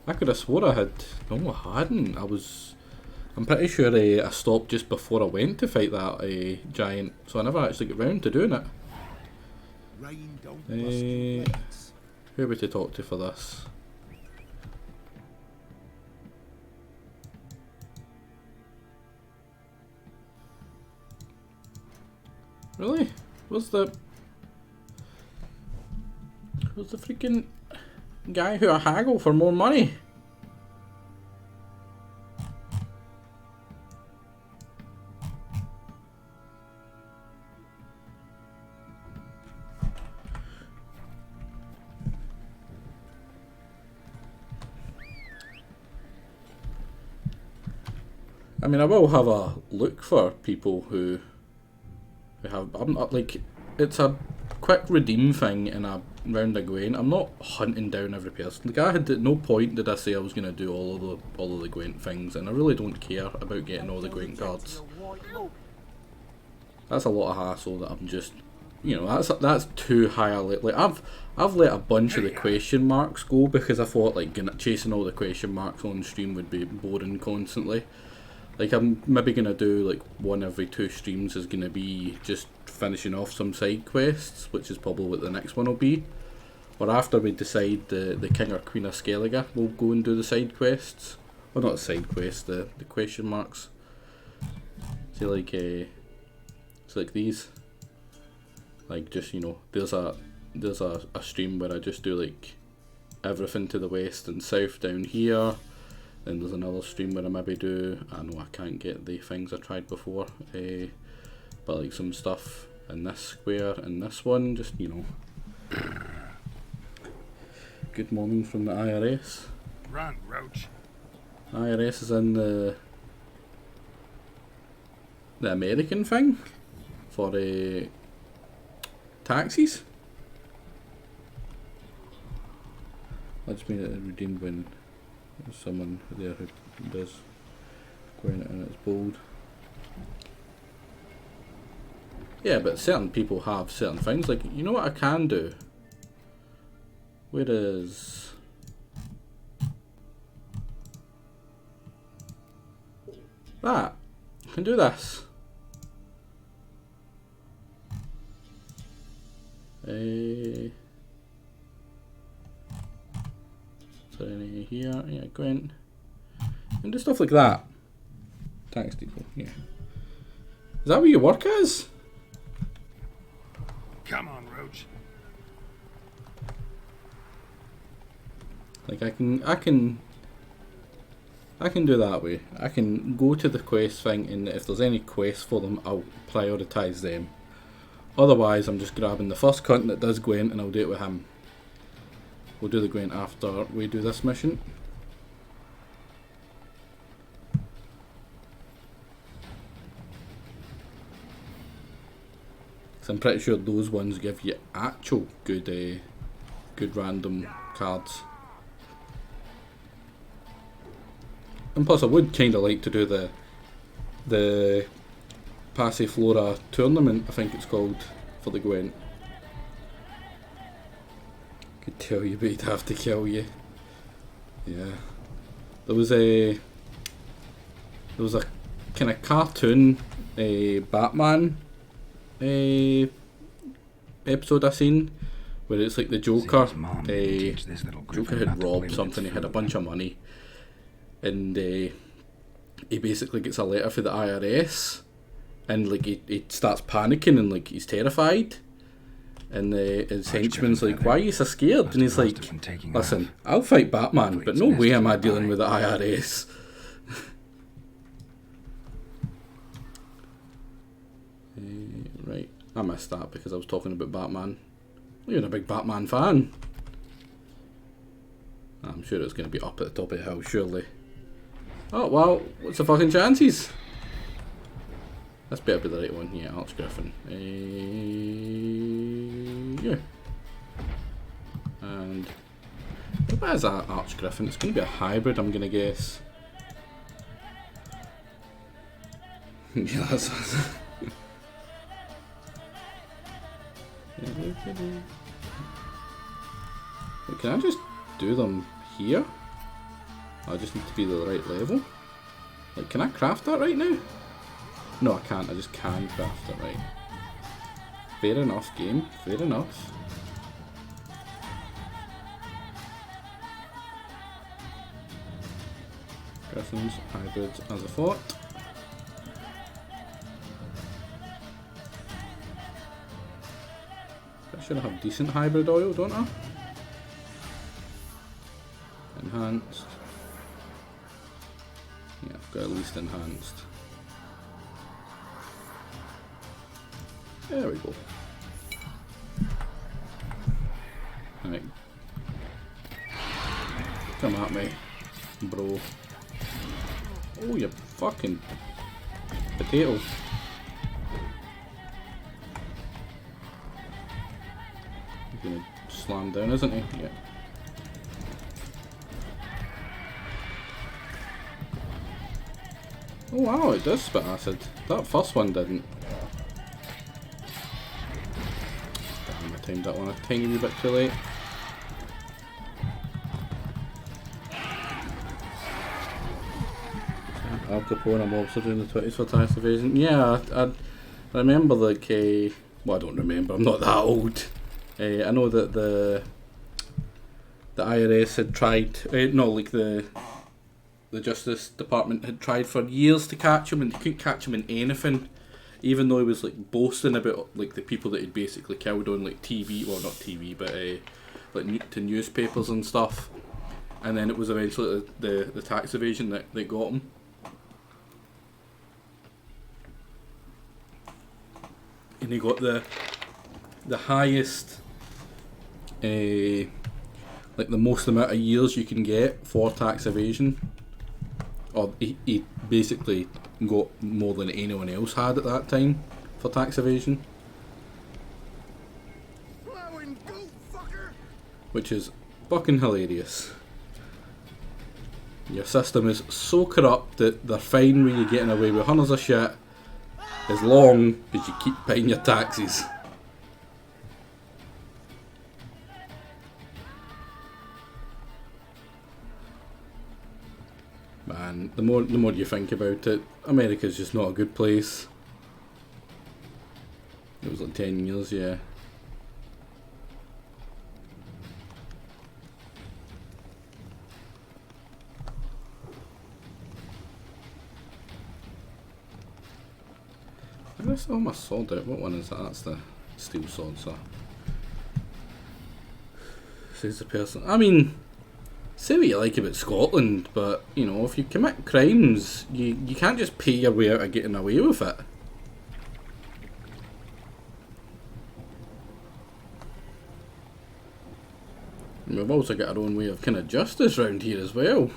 S2: I could have swore I had. No, I hadn't. I'm pretty sure I stopped just before I went to fight that giant, so I never actually got round to doing it. Who are we to talk to for this? Really? Where's the freaking guy who I haggle for more money? I mean, I will have a look for people who have. I'm not like, it's a quick redeem thing in a round of Gwent. I'm not hunting down every person. Like, I had at no point did I say I was going to do all of the Gwent things, and I really don't care about getting all the Gwent cards. That's a lot of hassle that I'm just, that's too high a like I've let a bunch of the question marks go because I thought like chasing all the question marks on stream would be boring constantly. Like, I'm maybe going to do like 1 every 2 streams is going to be just finishing off some side quests, which is probably what the next one will be. Or after we decide the King or Queen of Skellige, we'll go and do the side quests. Well, not the side quests, the question marks. See, like, it's like these. Like, just, there's a stream where I just do like everything to the west and south down here. Then there's another stream where I maybe do, I know I can't get the things I tried before, but like some stuff in this square and this one, just, Good morning from the IRS.
S11: Run, Roach.
S2: IRS is in the American thing for taxis. I just made it redeemed when there's someone there who does Gwent and it's bold. Yeah, but certain people have certain things. Like, you know what I can do? Where is... that? I can do this. So any here, yeah, Gwent. And do stuff like that. Tax people, yeah. Is that what your work is?
S11: Come on, Roach.
S2: Like, I can do that way. I can go to the quest thing, and if there's any quests for them, I'll prioritise them. Otherwise, I'm just grabbing the first cunt that does Gwent and I'll do it with him. We'll do the Gwent after we do this mission. So I'm pretty sure those ones give you actual good random cards. And plus I would kinda like to do the Passiflora tournament, I think it's called, for the Gwent. Could tell you, but he'd have to kill you. Yeah. There was a kind of cartoon Batman episode I seen where it's like the Joker.
S1: Mom didn't teach this little
S2: Joker
S1: griffin not
S2: had
S1: to play
S2: robbed
S1: with
S2: something.
S1: its
S2: He had a
S1: food.
S2: bunch of money, and he basically gets a letter for the IRS, and like he starts panicking and like he's terrified. And his henchman's like, "Why are you so scared?" And he's like, "Listen, I'll fight Batman, but no way am I dealing with the IRS." Right, I missed that because I was talking about Batman. You're a big Batman fan. I'm sure it's going to be up at the top of the hill, surely. Oh, well, what's the fucking chances? This better be the right one. Yeah, Archgriffin. Yeah. And what is that Archgriffin? It's going to be a hybrid, I'm going to guess. Yeah, that's... Can I just do them here? I just need to be the right level. Like, can I craft that right now? No, I can't. I just can craft it, right. Fair enough, game. Fair enough. Griffins, hybrids, as I thought. I should have decent hybrid oil, don't I? Enhanced. Yeah, I've got at least enhanced. There we go. Right. Come at me, bro. Oh, you fucking potato. He's gonna slam down, isn't he? Yeah. Oh wow, it does spit acid. That first one didn't. Damn, I timed that one a tiny wee bit too late. Al Capone, I'm also doing the 20s for tax evasion. Yeah, I remember like, well, I don't remember, I'm not that old. I know that the IRS had tried, no, like the Justice Department had tried for years to catch him, and they couldn't catch him in anything, even though he was like boasting about like the people that he'd basically killed on like TV, well not TV, but like to newspapers and stuff. And then it was eventually the tax evasion that got him. And he got the highest, like the most amount of years you can get for tax evasion. Or he basically got more than anyone else had at that time for tax evasion. Which is fucking hilarious. Your system is so corrupt that they're fine with you getting away with hundreds of shit as long as you keep paying your taxes. Man, the more you think about it, America's just not a good place. It was like 10 years, yeah. I guess I almost sword out. What one is that? That's the steel sword, so. Says the person. I mean, say what you like about Scotland, but, you know, if you commit crimes, you can't just pay your way out of getting away with it. And we've also got our own way of kind of justice around here as well.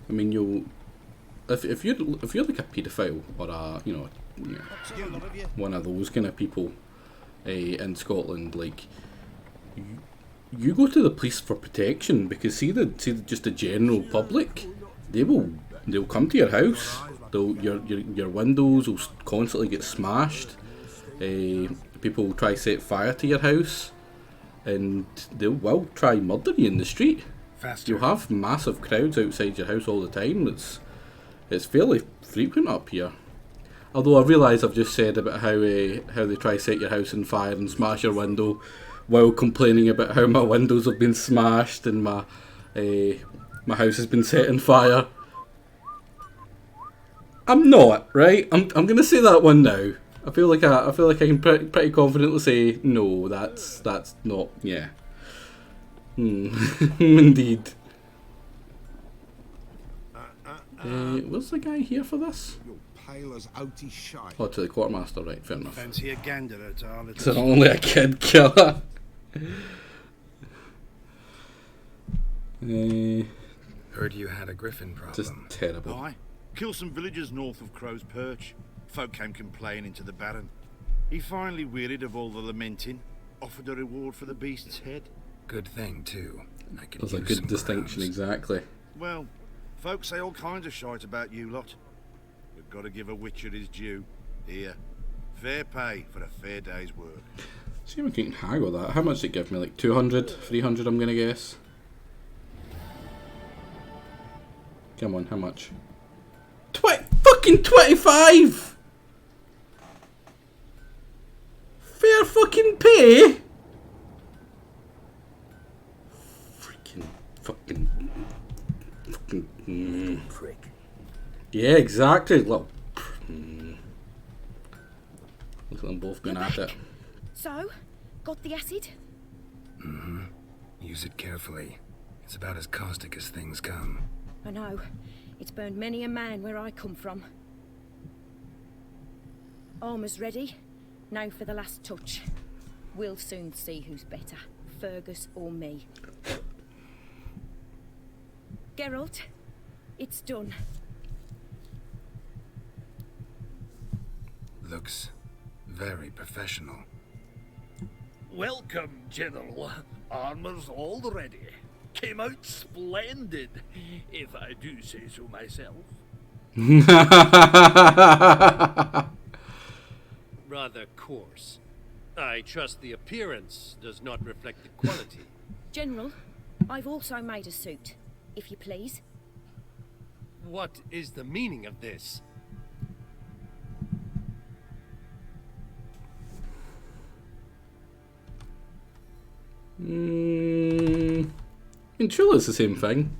S2: I mean, you'll... If you're like a paedophile or a one of those kind of people in Scotland, like you go to the police for protection, because see just the general public, they'll come to your house, your windows will constantly get smashed, people will try to set fire to your house, and they will try murder you in the street.
S1: Faster.
S2: You'll have massive crowds outside your house all the time. It's fairly frequent up here. Although I realise I've just said about how they try to set your house on fire and smash your window, while complaining about how my windows have been smashed and my house has been set on fire. I'm not, right. I'm gonna say that one now. I feel like I can pretty confidently say no. That's not. Yeah. Indeed. Where's the guy here for this?
S12: Pale as outy shite.
S2: Oh, to the quartermaster, right? Fair enough.
S12: Fancy a gander at our little.
S2: So only a kid killer.
S1: Heard you had a griffin problem.
S2: Just terrible.
S12: Aye. Killed some villagers north of Crow's Perch. Folk came complaining to the Baron. He finally wearied of all the lamenting, offered a reward for the beast's head.
S1: Good thing, too. I could
S2: That's a
S1: use
S2: good
S1: some
S2: distinction,
S1: crumbs.
S2: exactly.
S12: Well, folk say all kinds of shite about you lot. We've got to give a witcher his due. Here, fair pay for a fair day's work.
S2: See if we can haggle that. How much did it give me? Like 200, 300, I'm gonna guess. Come on, how much? Fucking 25! Fair fucking pay? Fucking
S1: prick.
S2: Yeah, exactly. Look at them both going at it.
S10: So, got the acid?
S1: Mm-hmm. Use it carefully. It's about as caustic as things come.
S10: I know. It's burned many a man where I come from. Armour's ready. Now for the last touch. We'll soon see who's better, Fergus or me. Geralt, it's done.
S1: Looks very professional.
S9: Welcome, General. Armour's all ready. Came out splendid, if I do say so myself.
S11: Rather coarse. I trust the appearance does not reflect the quality.
S10: General, I've also made a suit, if you please.
S11: What is the meaning of this?
S2: In Chula it's the same thing.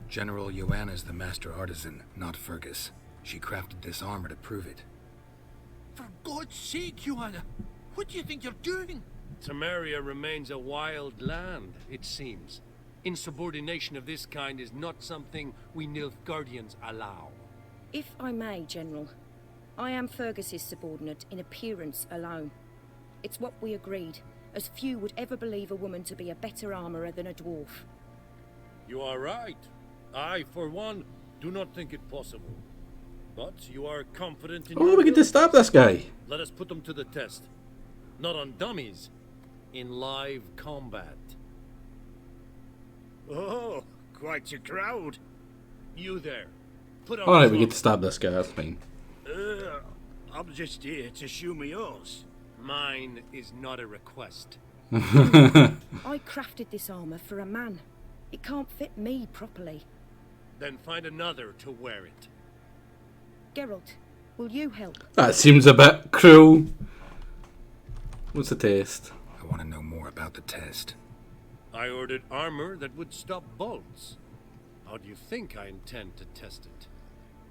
S1: General Joanna's the master artisan, not Fergus. She crafted this armor to prove it.
S9: For God's sake, Joanna, what do you think you're doing?
S11: Temeria remains a wild land, it seems. Insubordination of this kind is not something we Nilfgaardians allow.
S10: If I may, General, I am Fergus's subordinate in appearance alone. It's what we agreed, as few would ever believe a woman to be a better armourer than a dwarf.
S11: You are right. I, for one, do not think it possible. But you are confident in
S2: Oh,
S11: your
S2: we get to stab this guy.
S11: Let us put them to the test. Not on dummies, in live combat.
S9: Oh, quite a crowd.
S11: You there. Put on
S2: Alright, we get
S11: clothes.
S2: to stab this guy, that's fine.
S9: I'm just here to show me yours.
S11: Mine is not a request.
S10: I crafted this armour for a man. It can't fit me properly.
S11: Then find another to wear it.
S10: Geralt, will you help?
S2: That seems a bit cruel. What's the test?
S1: I want to know more about the test.
S11: I ordered armor that would stop bolts. How do you think I intend to test it?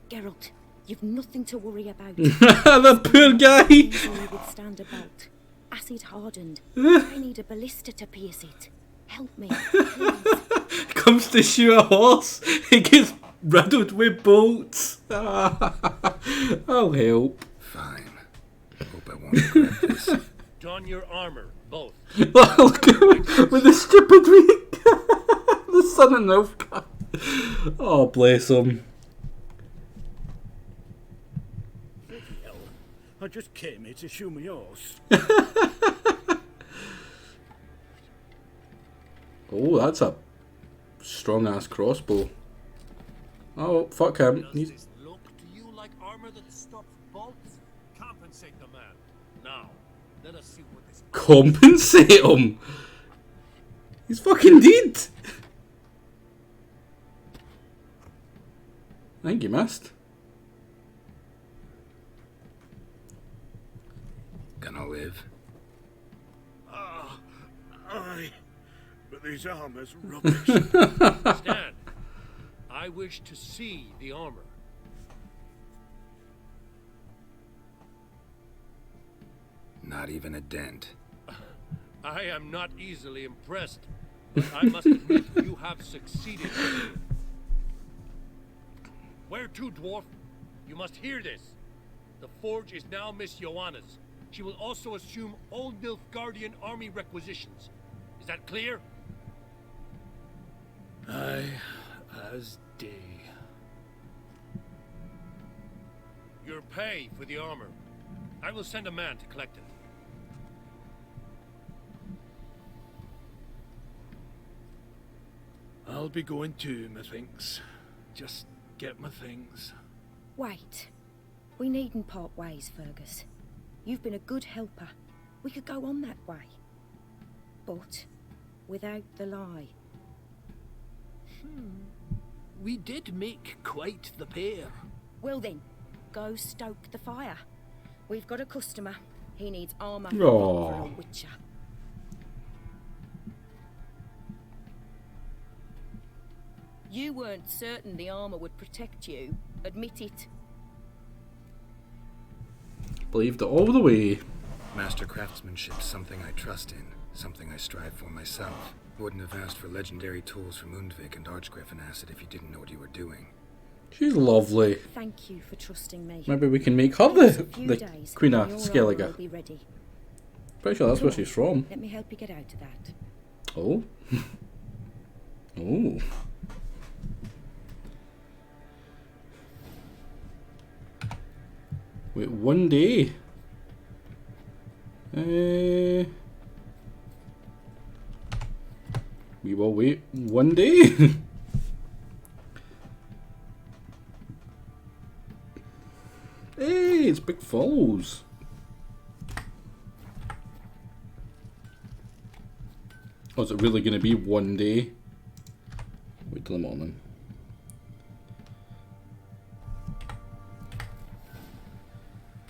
S10: Geralt, you've nothing to worry about.
S2: The poor guy.
S10: Easily withstand a bolt. Acid hardened. I need a ballista to pierce it. Help me, please.
S2: Comes to shoot a horse, he gets riddled with bolts. I'll help.
S1: Fine. Hope I won't regret this.
S11: Don your armor, both.
S2: With the stupid week. The son of Nilfgaard. Oh, bless him.
S9: Hell, I just came here to show me yours.
S2: Oh, that's a strong ass crossbow. Oh, fuck him.
S11: Does this look to you like armor that stops bolts? Compensate the man. Now, let us see what this...
S2: Compensate him? He's fucking dead. I think you missed.
S1: Gonna live?
S9: Aye, but these armor's rubbish.
S11: Stand. I wish to see the armor.
S1: Not even a dent.
S11: I am not easily impressed, but I must admit you have succeeded. Where to, dwarf? You must hear this. The forge is now Miss Joanna's. She will also assume all Nilfgaardian army requisitions. Is that clear?
S9: Aye, as day.
S11: Your pay for the armor. I will send a man to collect it.
S9: I'll be going too, methinks. Just get my things.
S10: Wait. We needn't part ways, Fergus. You've been a good helper. We could go on that way. But without the lie.
S9: We did make quite the pair.
S10: Well then, go stoke the fire. We've got a customer. He needs armor
S2: Aww.
S10: for a witcher. You weren't certain the armor would protect you. Admit it.
S2: Believed it all the way.
S1: Master craftsmanship's something I trust in, something I strive for myself. Wouldn't have asked for legendary tools from Undvik and Archgriffin Acid if you didn't know what you were doing.
S2: She's lovely.
S10: Thank you for trusting me.
S2: Maybe we can make her
S10: Just a few
S2: the
S10: days
S2: Queen of
S10: and your armor
S2: Skellige.
S10: will be ready.
S2: Pretty sure that's where
S10: Come
S2: she's
S10: on,
S2: from.
S10: Let me help you get out of that.
S2: Oh. Oh. Wait, one day. We will wait one day. Hey, it's Big Falls. Oh, is it really going to be one day? Wait till the morning.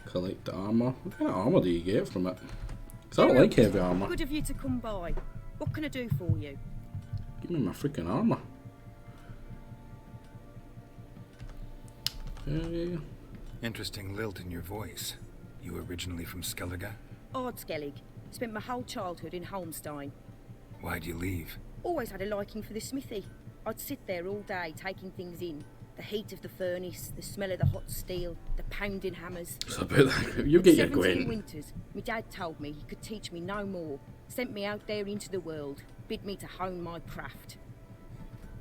S2: Collect the armor. What kind of armor do you get from it? Because I don't like heavy armor.
S10: Good of you to come by. What can I do for you?
S2: Give me my freaking armor.
S1: Interesting lilt in your voice. You originally from Skellige?
S10: Ardskellig. Spent my whole childhood in Holmstein.
S1: Why'd you leave?
S10: Always had a liking for the smithy. I'd sit there all day taking things in. The heat of the furnace, the smell of the hot steel, the pounding hammers.
S2: So about that, you get your
S10: 17
S2: Gwen.
S10: winters, my dad told me he could teach me no more. Sent me out there into the world, bid me to hone my craft.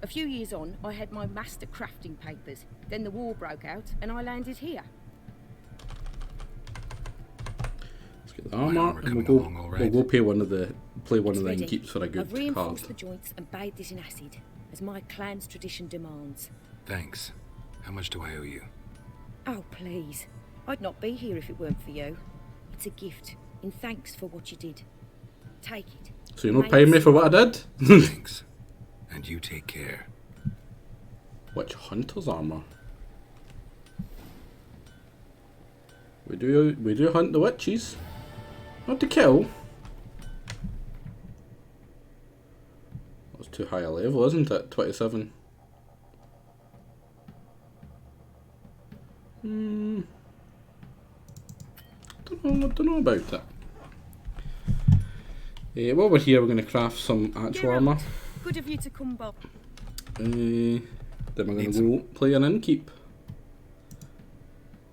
S10: A few years on, I had my master crafting papers. Then the war broke out, and I landed here.
S2: Let's get the armor, and we'll go play one of the
S10: Ready.
S2: innkeeps for a
S10: I've
S2: good
S10: reinforced
S2: card.
S10: the joints and bathed this in acid, as my clan's tradition demands.
S1: Thanks. How much do I owe you?
S10: Oh, please. I'd not be here if it weren't for you. It's a gift, in thanks for what you did. Take it.
S2: So you're not paying me for what I did?
S1: Thanks. And you take care.
S2: Witch hunter's armor. We do hunt the witches. Not to kill. That's too high a level, isn't it? 27. Don't know about it. While we're here, we're going to craft some actual armor.
S10: Good of you to come by.
S2: Then we're going to go play an innkeep.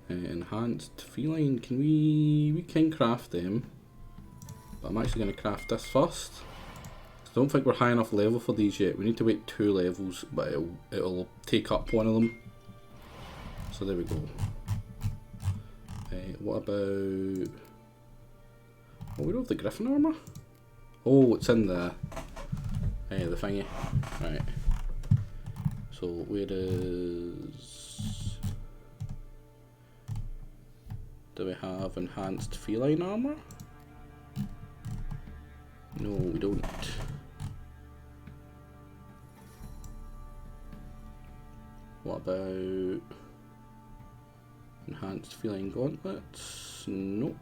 S2: Enhanced feline. Can we can craft them, but I'm actually going to craft this first. I don't think we're high enough level for these yet. We need to wait 2 levels, but it'll take up one of them. So there we go. What about? Oh, we don't have the griffin armor. Oh, it's in the thingy. Right. So where is? Do we have enhanced feline armor? No, we don't. What about enhanced feline gauntlets? Nope.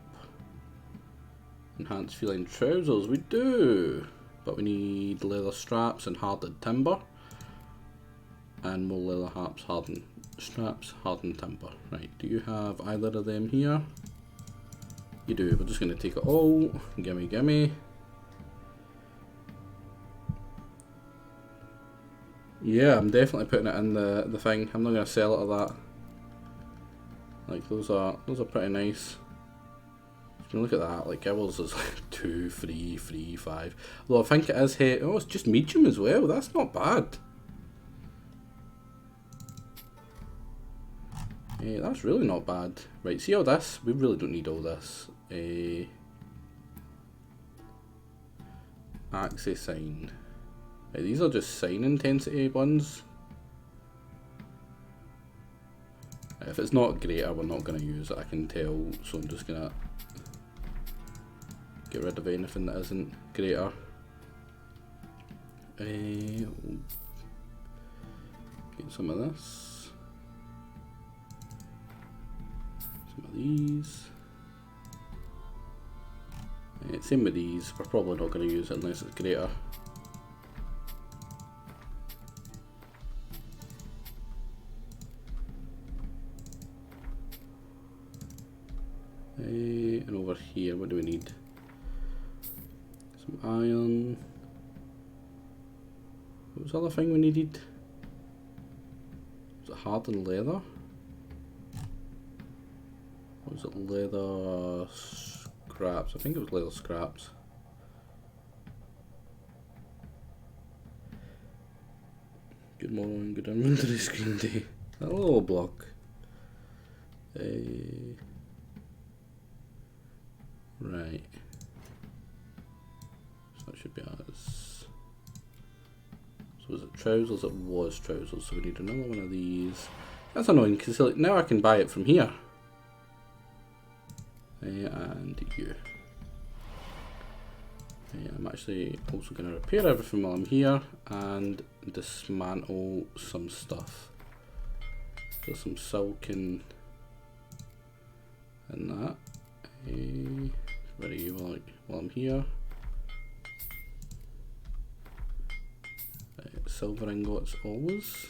S2: Enhanced feline trousers, we do, but we need leather straps and hardened timber, and more leather straps, hardened timber. Right, do you have either of them here? You do. We're just going to take it all. Gimme, gimme. Yeah, I'm definitely putting it in the thing. I'm not going to sell it at that. Like, those are pretty nice. You look at that, like ours is like 2, 3, 3, 5. Although I think it is heavy. Oh, it's just medium as well. That's not bad. That's really not bad. Right, see all this? We really don't need all this. Axis sign. Right, these are just sign intensity ones. If it's not greater, we're not going to use it, I can tell. So I'm just going to get rid of anything that isn't greater. Get some of this. Some of these. Same with these. We're probably not going to use it unless it's greater. And over here, what do we need? Some iron. What was the other thing we needed? Was it hardened leather? Or was it leather scraps? I think it was leather scraps. Good morning, good inventory screen day. Hello, block. Right. So that should be ours. So was it trousers? It was trousers. So we need another one of these. That's annoying because like, now I can buy it from here. And you. I'm actually also going to repair everything while I'm here and dismantle some stuff. So some silk and that. Ready while I'm here. Silver ingots always.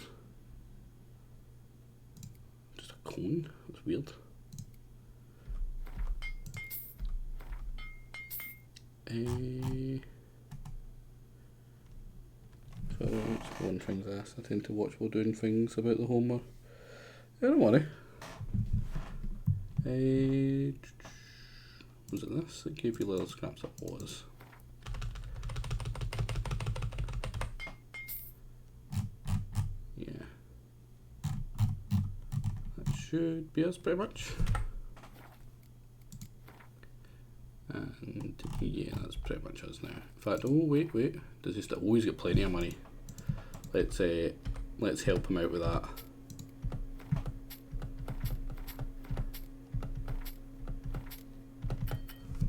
S2: Just a cone. That's weird. So let's go on things I tend to watch while doing things about the Homer. Yeah, don't worry. Was it this that gave you leather scraps? It was. Yeah. That should be us pretty much. And yeah, that's pretty much us now. In fact, oh wait, does he still always get plenty of money? Let's help him out with that.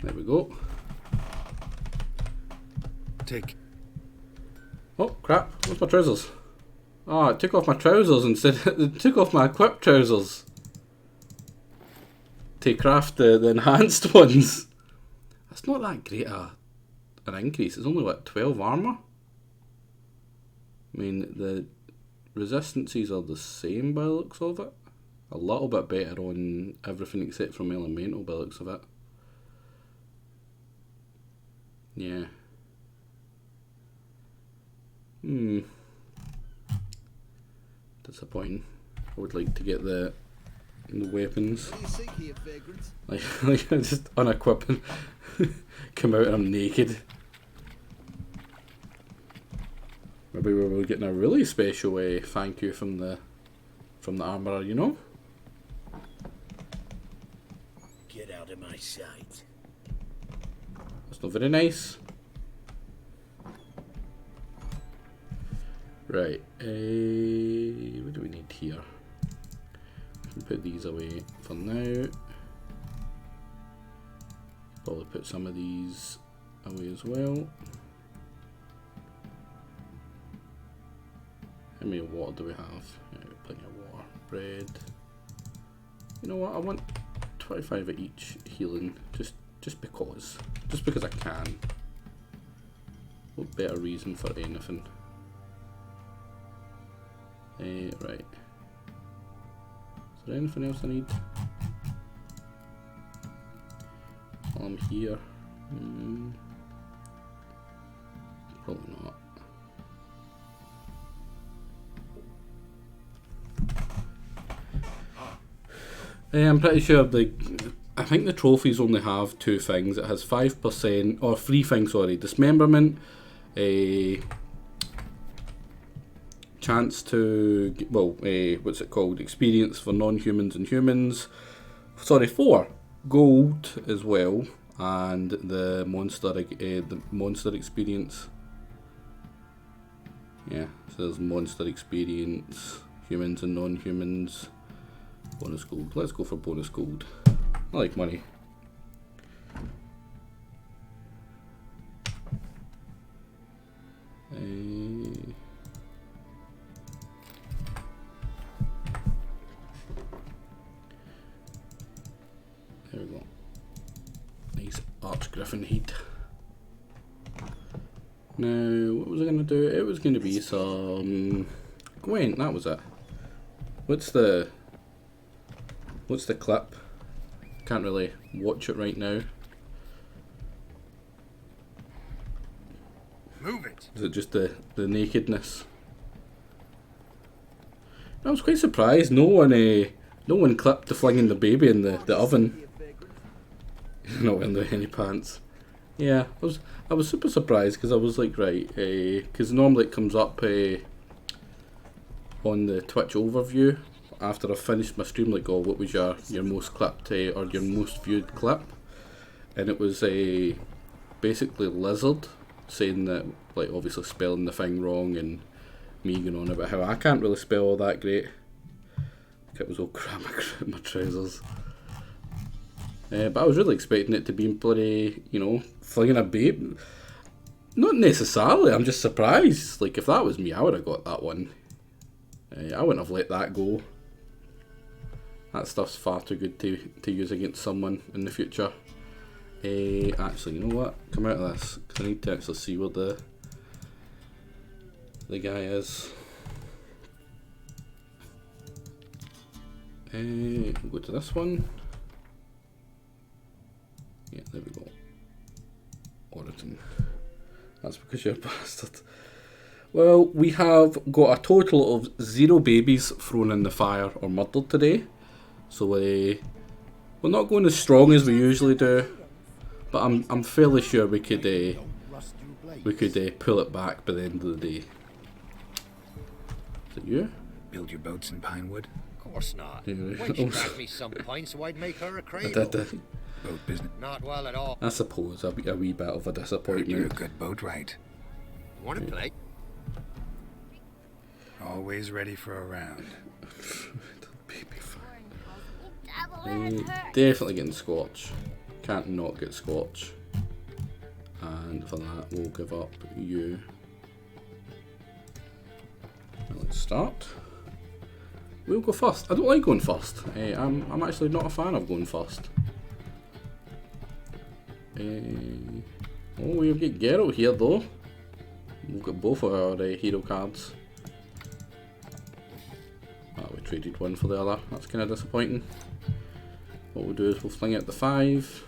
S2: There we go.
S12: Take.
S2: Oh crap! Where's my trousers? Oh, it took off my trousers instead. It took off my equipped trousers to craft the enhanced ones. That's not that great an increase. It's only what, 12 armor. I mean, the resistances are the same by the looks of it. A little bit better on everything except from elemental by the looks of it. Yeah. Disappointing. I would like to get the weapons. Like just unequip and come out and I'm naked. Maybe we're getting a really special thank you from the armourer, you know?
S9: Get out of my sight.
S2: That's not very nice. Right, what do we need here? We can put these away for now. Probably put some of these away as well. How many water do we have? Yeah, we've got plenty of water. Bread. You know what? I want 25 of each healing, just because. Just because I can. What better reason for anything? Right. Is there anything else I need? While I'm here. Probably not. I'm pretty sure I think the trophies only have 2 things. It has 5% or 3 things. Sorry, dismemberment, a chance to what's it called? Experience for non-humans and humans. Sorry, 4 gold as well, and the monster experience. Yeah, so there's monster experience, humans and non-humans. Bonus gold. Let's go for bonus gold. I like money. There we go. Nice Archgriffin heat. Now, what was I going to do? It was going to be some Gwent, that was it. What's the clip? Can't really watch it right now.
S11: Move it.
S2: Is it just the nakedness? I was quite surprised. No one clipped the flinging the baby in the oven. Not wearing any pants. Yeah, I was super surprised because I was like, right, because normally it comes up on the Twitch overview after I've finished my stream, like, oh, what was your most clipped or your most viewed clip? And it was basically Lizard saying that, like, obviously spelling the thing wrong and me going on about how I can't really spell all that great. It was all crap in my trousers. But I was really expecting it to be bloody, flinging a babe. Not necessarily, I'm just surprised. Like, if that was me, I would have got that one. I wouldn't have let that go. That stuff's far too good to use against someone in the future. Actually, you know what? Come out of this, because I need to actually see what the guy is. We'll go to this one. Yeah, there we go. Origin. That's because you're a bastard. Well, we have got a total of 0 babies thrown in the fire or murdered today. So we're not going as strong as we usually do, but I'm fairly sure we could pull it back by the end of the day. Is it you?
S1: Build your boats in Pinewood?
S13: Of course not.
S2: Yeah.
S13: When she grabbed me some points, so I'd make her a
S2: I
S13: cradle.
S2: did.
S1: Boat business.
S13: Not well at all.
S2: I suppose a wee bit of a disappointment.
S1: You're a good boatwright.
S13: Want to play?
S1: Always ready for a round.
S2: Definitely getting Scorch. Can't not get Scorch. And for that, we'll give up you. Now let's start. We'll go first. I don't like going first. I'm actually not a fan of going first. Oh, we've got Geralt here though. We've got both of our hero cards. We traded one for the other. That's kind of disappointing. What we'll do is we'll fling out the 5.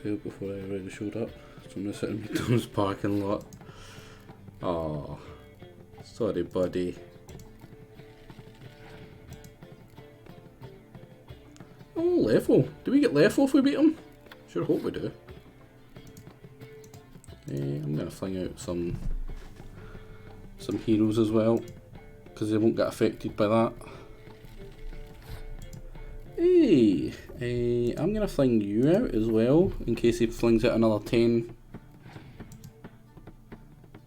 S2: Before I already showed up. So I'm sitting in McDonald's parking lot. Oh, sorry, buddy. Oh, Leffel. Do we get Leffel if we beat him? Sure hope we do. I'm gonna fling out some heroes as well, because they won't get affected by that. Hey, I'm gonna fling you out as well, in case he flings out another 10.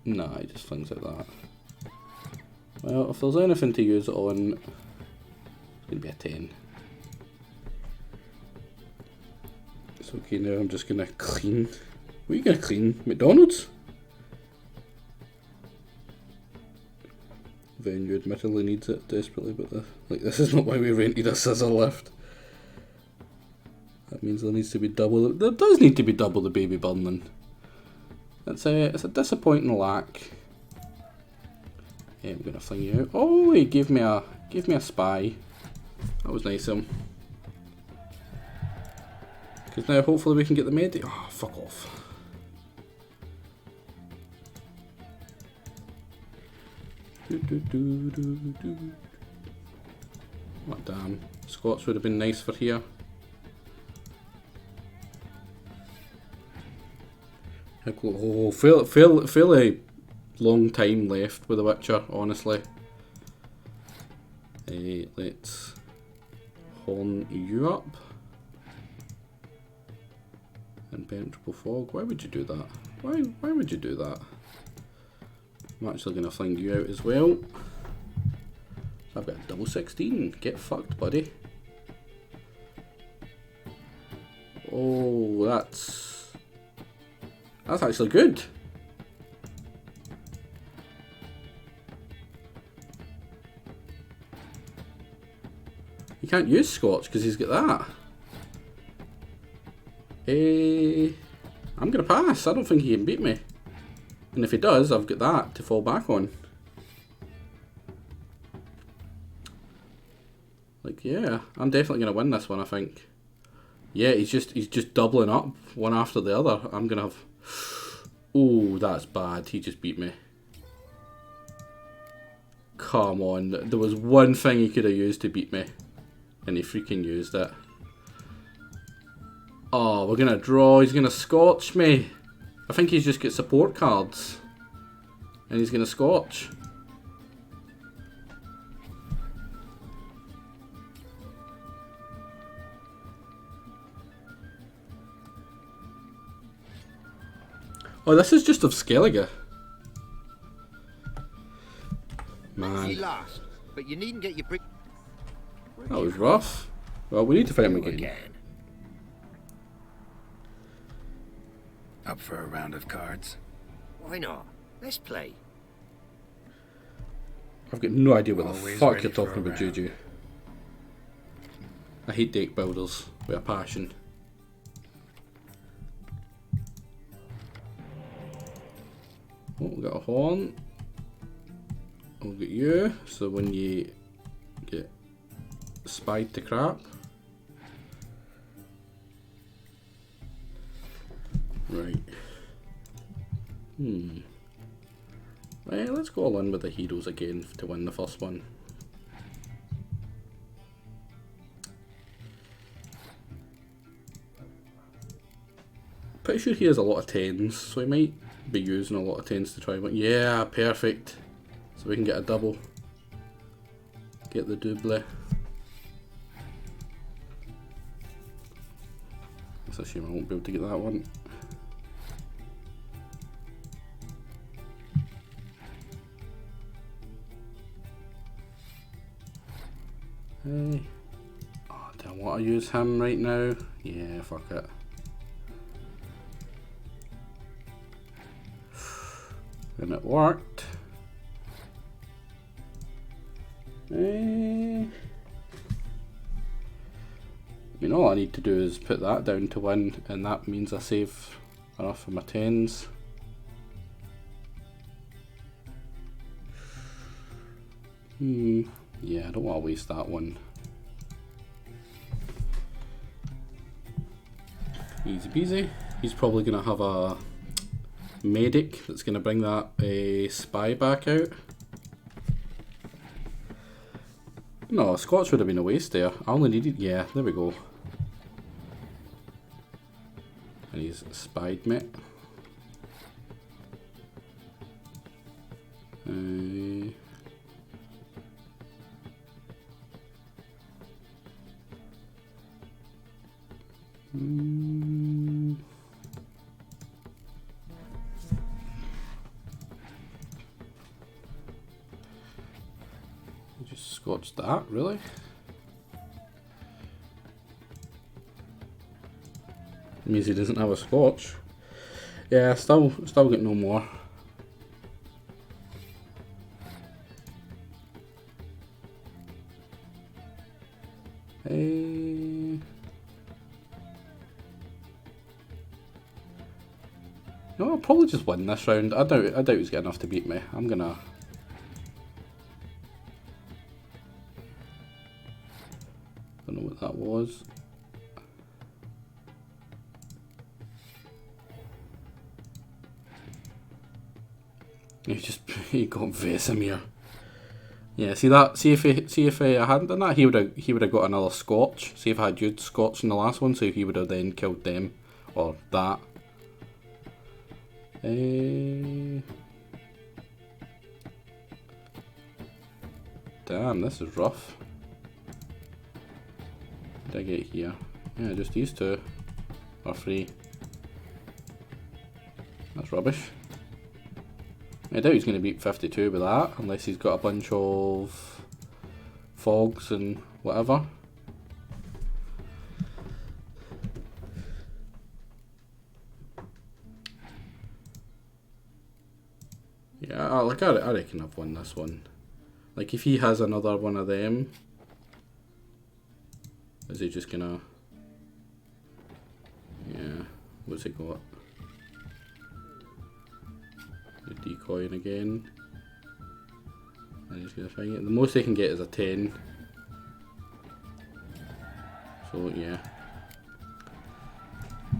S2: Nah, he just flings out that. Well, if there's anything to use it on, it's gonna be a 10. It's okay now, I'm just gonna clean. What are you gonna clean? McDonald's? Venue admittedly needs it desperately, but this is not why we rented a scissor lift. That means there needs to be double. There does need to be double the baby burning. It's a disappointing lack. Yeah, I'm gonna fling you out. Oh, he gave me a spy. That was nice of him. Because now hopefully we can get the medic. Oh, fuck off. Oh damn. Scots would have been nice for here. Oh, fairly long time left with the Witcher, honestly. Let's horn you up. Impenetrable fog. Why would you do that? Why would you do that? I'm actually going to fling you out as well. I've got a double 16. Get fucked, buddy. Oh, that's actually good. You can't use Scotch because he's got that. I'm going to pass. I don't think he can beat me. And if he does, I've got that to fall back on. Like, yeah, I'm definitely going to win this one, I think. Yeah, he's just doubling up one after the other. I'm going to have... Oh, that's bad. He just beat me. Come on. There was one thing he could have used to beat me. And he freaking used it. Oh, we're going to draw. He's going to Scotch me. I think he's just got support cards. And he's going to Scotch. Oh, this is just of Skellige. Man.
S13: You lost, but you needn't get your brick.
S2: That was rough. Well, we need to fight him again.
S1: Up for a round of cards?
S13: Why not? Let's play.
S2: I've got no idea what the
S1: Always
S2: fuck
S1: ready
S2: you're
S1: for
S2: talking
S1: a
S2: about, Juju. I hate deck builders with a passion. Oh, we got a horn. We'll get you, so when you get spied to crap. Right. Well, let's go all in with the heroes again to win the first one. Pretty sure he has a lot of 10s, so he might be using a lot of 10s to try and win. Yeah, perfect. So we can get a double. Get the double. It's a shame I won't be able to get that one. Hey. Oh, do I want to use him right now? Yeah, fuck it. And it worked. I mean, all I need to do is put that down to win, and that means I save enough for my 10s. Yeah, I don't want to waste that one. Easy peasy. He's probably going to have a medic that's going to bring that spy back out. No, Scots would have been a waste there. I only needed... Yeah, there we go. And he's spied me. Just Scotch that, really? Means he doesn't have a Scotch. Yeah, still get no more. No, I'll probably just win this round. I doubt he's got enough to beat me. I'm gonna... Don't know what that was. He got Vesemir. Yeah, see that? See if I hadn't done that, he would have got another Scorch. See if I had used Scorch in the last one, so he would have then killed them or that. Damn, this is rough. What did I get here? Yeah, just these two are free. That's rubbish. I doubt he's going to beat 52 with that, unless he's got a bunch of fogs and whatever. Yeah, I reckon I've won this one. Like, if he has another one of them, is he just gonna... Yeah, what's he got? Decoying again, and he's gonna find it. The most they can get is a 10. So yeah,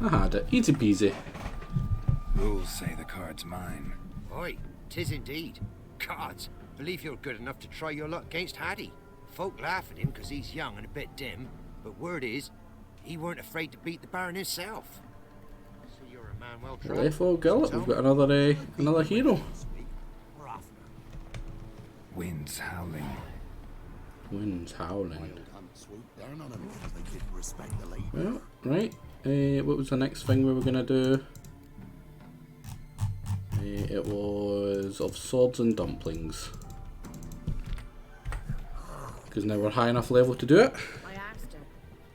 S2: I had it. Easy peasy.
S1: Rules say the card's mine.
S13: Oi, 'tis indeed. Cards, believe you're good enough to try your luck against Hattie. Folk laugh at him because he's young and a bit dim, but word is, he weren't afraid to beat the Baron himself. So you're a man well tried.
S2: Lefo Gullet, we've got another hero.
S1: Winds howling.
S2: Winds howling. Well, right. What was the next thing we were gonna do? It was of swords and dumplings. Because now we're high enough level to do it.
S14: I asked her,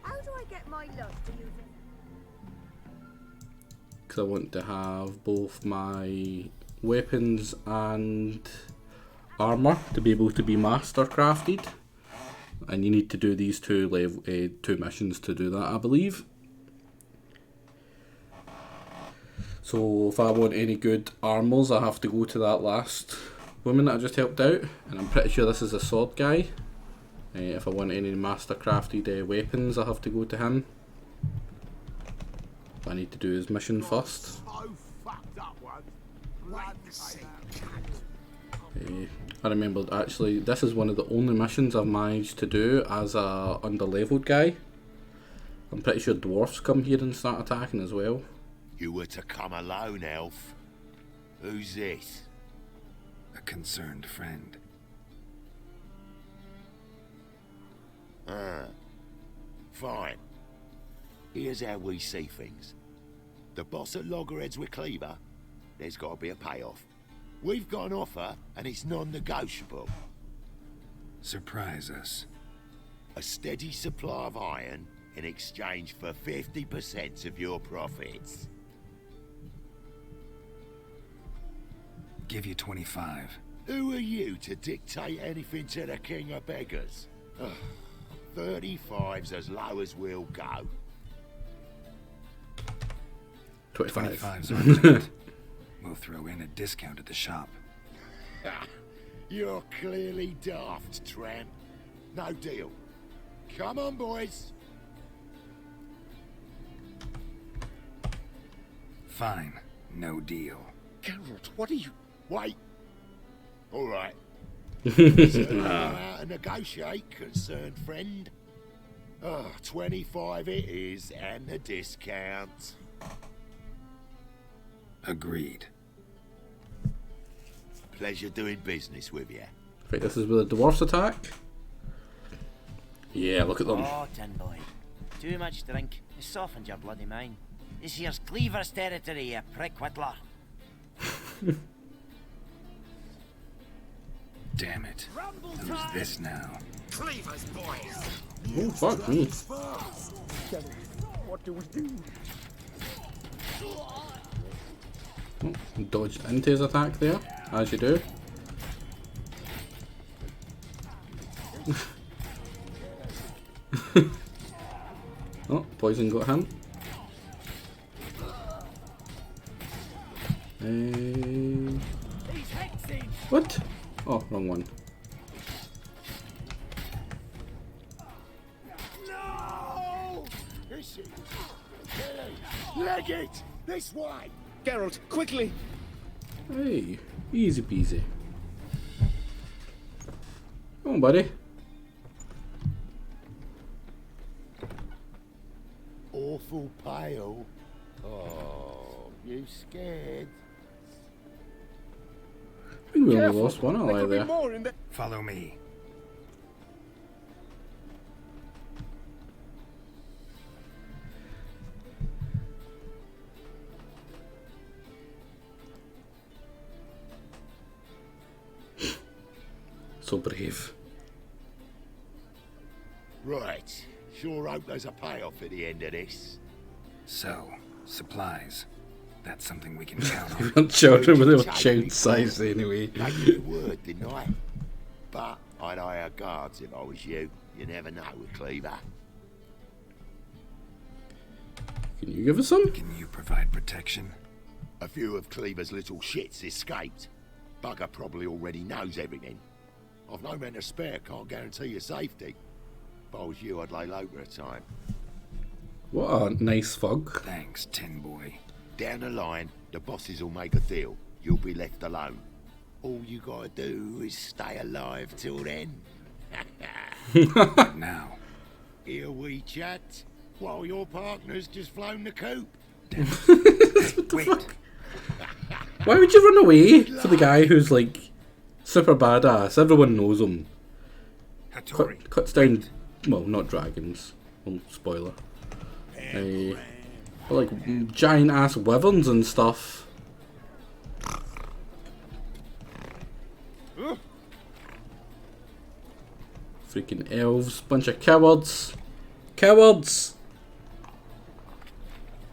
S14: how do I get my love to use it?
S2: Because I want to have both my weapons and armor to be able to be master crafted, and you need to do these two missions to do that, I believe. So if I want any good armors, I have to go to that last woman that I just helped out, and I'm pretty sure this is a sword guy. If I want any master crafted weapons, I have to go to him. I need to do his mission first. I remembered actually, this is one of the only missions I've managed to do as a under-leveled guy. I'm pretty sure dwarfs come here and start attacking as well.
S15: You were to come alone, elf. Who's this?
S1: A concerned friend.
S15: Ah, fine. Here's how we see things. The boss at Loggerheads with Cleaver, there's got to be a payoff. We've got an offer, and it's non-negotiable.
S1: Surprise us.
S15: A steady supply of iron in exchange for 50% of your profits.
S1: Give you 25.
S15: Who are you to dictate anything to the king of beggars? 35's as low as we'll go.
S2: 25.
S1: 25's our limit. We'll throw in a discount at the shop.
S15: You're clearly daft, tramp. No deal. Come on, boys.
S1: Fine. No deal.
S15: Geralt, what are you... Wait. All right. So know how to negotiate, concerned friend. 25 it is, and the discount.
S1: Agreed.
S15: Pleasure doing business with you.
S2: I think this is where the dwarfs attack. Yeah, look at them.
S16: Oh, tin boy. Too much drink. You softened your bloody mind. This here's Cleaver's territory, you prick whittler.
S1: Damn it. Who's this now?
S15: Cleaver's boys.
S2: Oh, fuck me.
S9: What do we do?
S2: Oh, dodged into his attack there, as you do. Oh, poison got him. What? Oh, wrong one.
S15: No! Leg it! This way!
S6: Geralt, quickly!
S2: Hey, easy peasy. Come on, buddy.
S15: Awful pale. Oh, you scared?
S2: I think we only lost one ally there.
S1: Follow me.
S2: So brave.
S15: Right. Sure hope there's a payoff at the end of this.
S1: So, supplies. That's something we can count on.
S2: I'm not sure with little child size anyway.
S15: I gave you a word, didn't I? But I'd hire guards if I was you. You never know with Cleaver.
S2: Can you give us some?
S1: Can you provide protection?
S15: A few of Cleaver's little shits escaped. Bugger probably already knows everything. I've no men to spare, can't guarantee your safety. If I was you, I'd lay low for a time.
S2: What a nice fog.
S1: Thanks, Tin Boy.
S15: Down the line, the bosses will make a deal. You'll be left alone. All you gotta do is stay alive till then.
S1: Now.
S15: Here we chat, while your partner's just flown the coop.
S1: Wait.
S2: Why would you run away for the guy who's like super badass? Everyone knows him. Cuts down, well, not dragons. Well, spoiler. But like giant ass wyverns and stuff. Freaking elves, bunch of cowards. Cowards!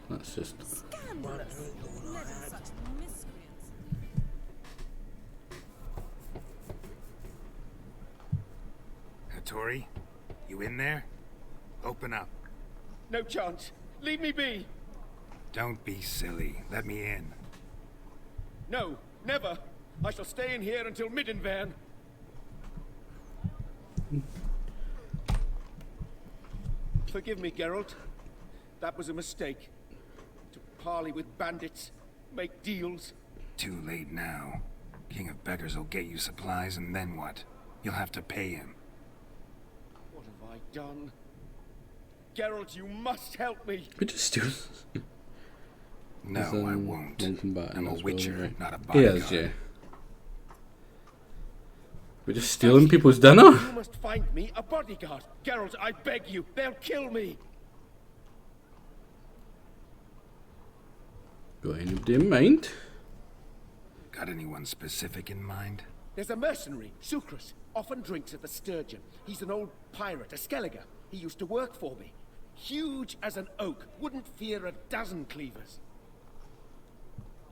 S2: That's just...
S1: Hattori, you in there? Open up.
S6: No chance. Leave me be.
S1: Don't be silly. Let me in.
S6: No, never. I shall stay in here until Middenvern. Forgive me, Geralt. That was a mistake. To parley with bandits, make deals.
S1: Too late now. King of Beggars will get you supplies, and then what? You'll have to pay him.
S6: What have I done? Geralt, you must help me.
S2: We just do.
S1: No, I won't. I'm a witcher,
S2: right?
S1: not a bodyguard.
S2: Yes, yeah. We're just stealing people's dinner.
S6: You must find me a bodyguard. Geralt, I beg you. They'll kill me.
S2: Got anybody in mind?
S1: Got anyone specific in mind?
S6: There's a mercenary, Sucrus. Often drinks at the Sturgeon. He's an old pirate, a Skelliger. He used to work for me. Huge as an oak. Wouldn't fear a dozen cleavers.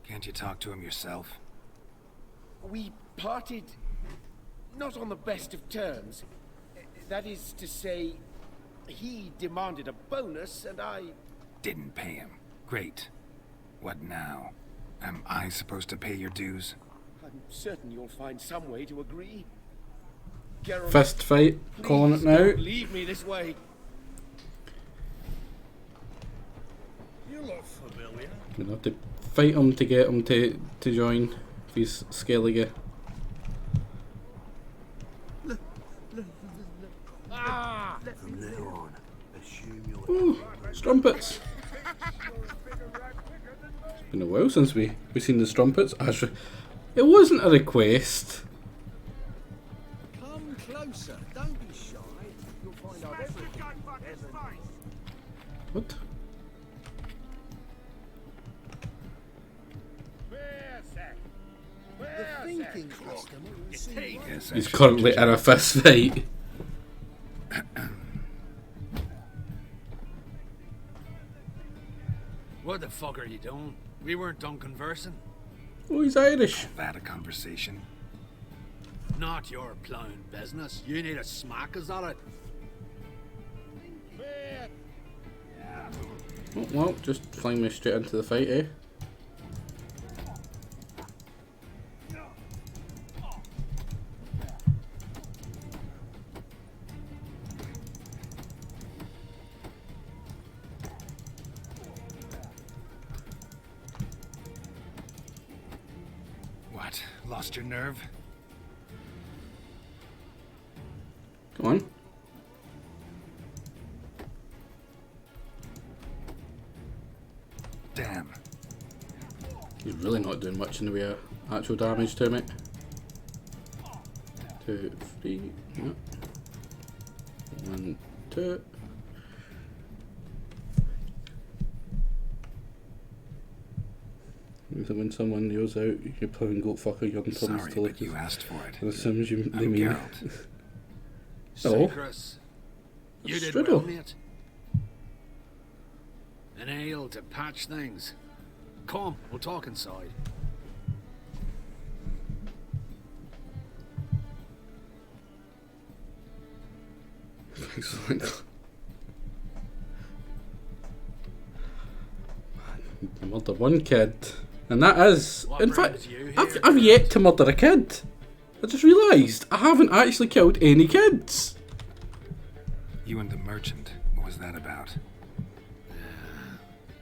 S1: Can't you talk to him yourself?
S6: We parted... not on the best of terms. That is to say, he demanded a bonus and I...
S1: Didn't pay him. Great. What now? Am I supposed to pay your dues?
S6: I'm certain you'll find some way to agree. Geralt,
S2: Fist fight, calling it now.
S6: Don't leave me this way.
S9: You look familiar.
S2: We're gonna have to fight him to get him to join. If he's Skellige.
S15: From now on, assume you're...
S2: Ooh, strumpets. It's been a while since we've seen the strumpets. Actually, it wasn't a request.
S9: Come closer. Don't be shy. You'll find out everything.
S2: What?
S9: The thinking customer will see
S1: Yes,
S2: He's currently in a fist fight.
S17: What the fuck are you doing? We weren't done conversing.
S2: Oh, he's Irish.
S1: That a conversation?
S17: Not your plowing business. You need a smack, is that it?
S2: Oh, well, just flying me straight into the fight, eh?
S1: What? Lost your nerve?
S2: Come on.
S1: Damn.
S2: He's really not doing much in the way of actual damage to me. 2, 3, yep. 1, 2. When someone yells out, "You plowing goat fucker, young Thomas
S1: Sorry,
S2: to
S1: but you asked for it.
S2: it assumes they
S1: I'm
S2: mean.
S1: Geralt.
S2: Oh.
S17: Chris, you did
S2: Striddle.
S17: well, mate. An ale to patch things. Come, we'll talk inside.
S2: Excellent. I murdered one kid, and that is,
S17: What
S2: in
S17: brings
S2: fact,
S17: you here,
S2: I've yet to murder a kid. I just realised I haven't actually killed any kids.
S1: You and the merchant, what was that about?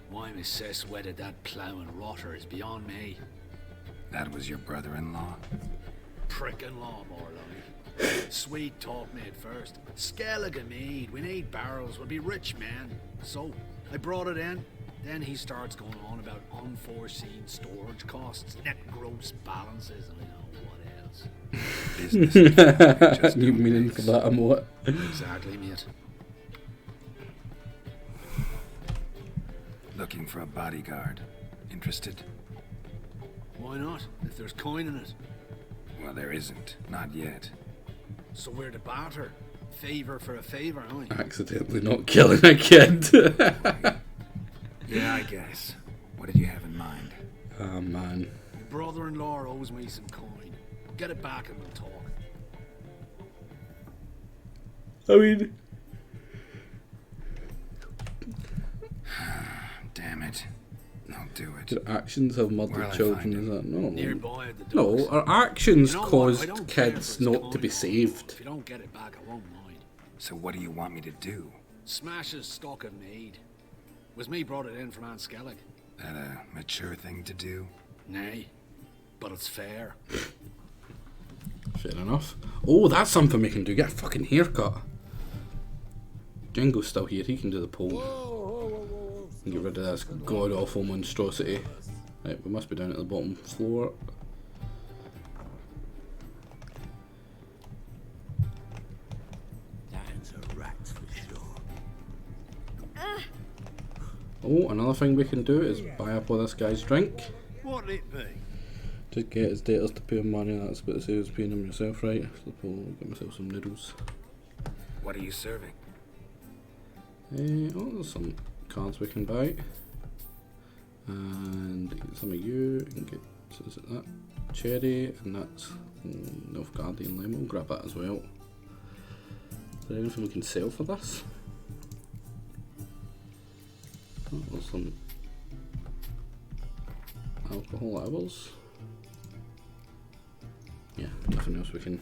S17: Why my sis wedded that ploughing rotter is beyond me.
S1: That was your brother-in-law?
S17: Prick-in-law, more like. Sweet talk made first. Skellige mead, we need barrels, we'll be rich men. So, I brought it in. Then he starts going on about unforeseen storage costs, net gross balances, and I know what else.
S1: Business.
S2: New meaning for that, I'm what?
S17: Exactly, mate.
S1: Looking for a bodyguard. Interested?
S17: Why not, if there's coin in it?
S1: Well, there isn't. Not yet.
S17: So we're to barter. Favour for a favour, aren't we?
S2: Accidentally not killing a kid.
S1: Yeah, I guess. What did you have in mind?
S2: Oh man.
S17: My brother-in-law owes me some coin. Get it back and we'll talk.
S2: I mean...
S1: Damn it. I'll do it.
S2: Your actions have
S1: Where'll
S2: murdered
S1: I
S2: children,
S1: find
S2: is that? No.
S17: Nearby at the
S2: No,
S17: docks.
S2: our actions
S17: You know what? I
S2: caused
S17: don't care if
S2: kids
S17: it's
S2: not
S17: coin
S2: to be
S17: or
S2: saved.
S17: If you don't get it back, I won't mind.
S1: So what do you want me to do?
S17: Smash his stock of mead. Was me brought it in from Aunt Skellig.
S1: That a mature thing to do?
S17: Nay, but it's fair.
S2: Fair enough. Oh, that's something we can do. Get a fucking haircut. Django's still here. He can do the pole. And get rid of this god awful monstrosity. Right, we must be down at the bottom floor.
S13: That's a rat for sure.
S2: Oh, another thing we can do is buy up all this guy's drink.
S12: What'd it be?
S2: Just get his debtors to pay him money. That's about the same as paying him yourself, right? So I'll get myself some noodles.
S1: What are you serving?
S2: Oh, there's some cards we can buy. And get some of you, and get, so is it that? Cherry, and that's Nilfgaardian lemon. We'll grab that as well. Is there anything we can sell for this? Oh, there's some alcohol levels. Yeah, nothing else we can.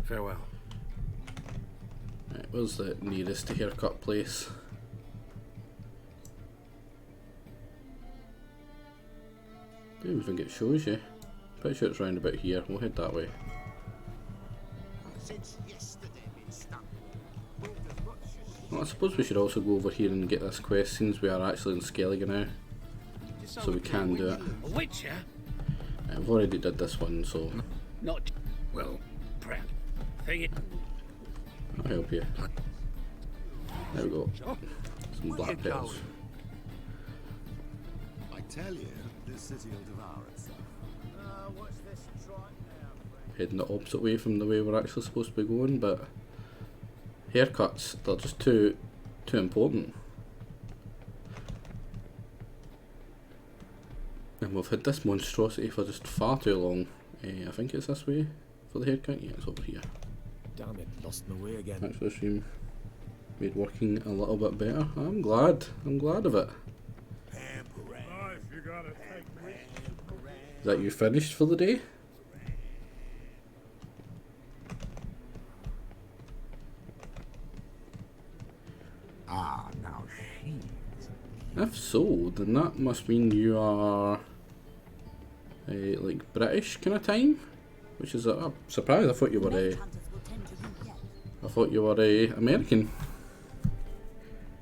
S1: Farewell.
S2: Right, where's the nearest haircut place? Don't even think it shows you. Pretty sure it's round about here. We'll head that way. Well, I suppose we should also go over here and get this quest since we are actually in Skellige now. So we can do it.
S17: A witch, yeah?
S2: I've already did this one, so
S17: Not
S1: well.
S17: prep. Thing it.
S2: I'll help you. There we go. Some black pills.
S5: I tell you, this city will devour itself.
S14: What's this trot now?
S2: Heading the opposite way from the way we're actually supposed to be going, but haircuts, they're just too important. And we've had this monstrosity for just far too long. I think it's this way for the haircut. Yeah, it's over here.
S5: Damn it, lost my way again.
S2: Actually, stream made working a little bit better. I'm glad of it. Is that you finished for the day?
S5: Ah, now she's...
S2: If so, then that must mean you are like British kind of time, which is a surprise. I thought you were American.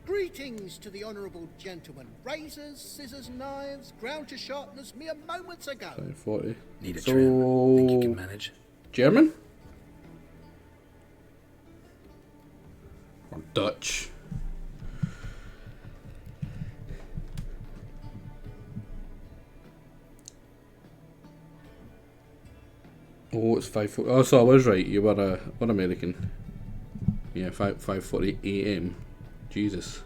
S9: Greetings to the honourable gentleman. Razors, scissors, knives, ground to sharpness mere moments ago.
S2: 540.
S1: Need a
S2: so,
S1: trim. Think you can manage?
S2: German? Or Dutch? Oh, it's 5:40. Oh, so I was right. You were American. Yeah, 5:40 a.m. Jesus.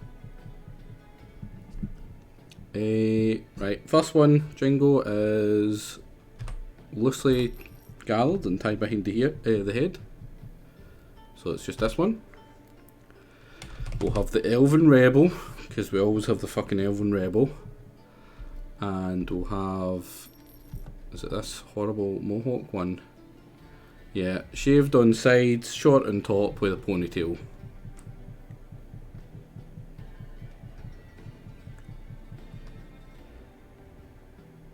S2: Right. First one, Jingo, is loosely garlanded and tied behind the head. So it's just this one. We'll have the Elven Rebel, because we always have the fucking Elven Rebel. And we'll have... Is it this horrible mohawk one? Yeah, shaved on sides, short on top with a ponytail.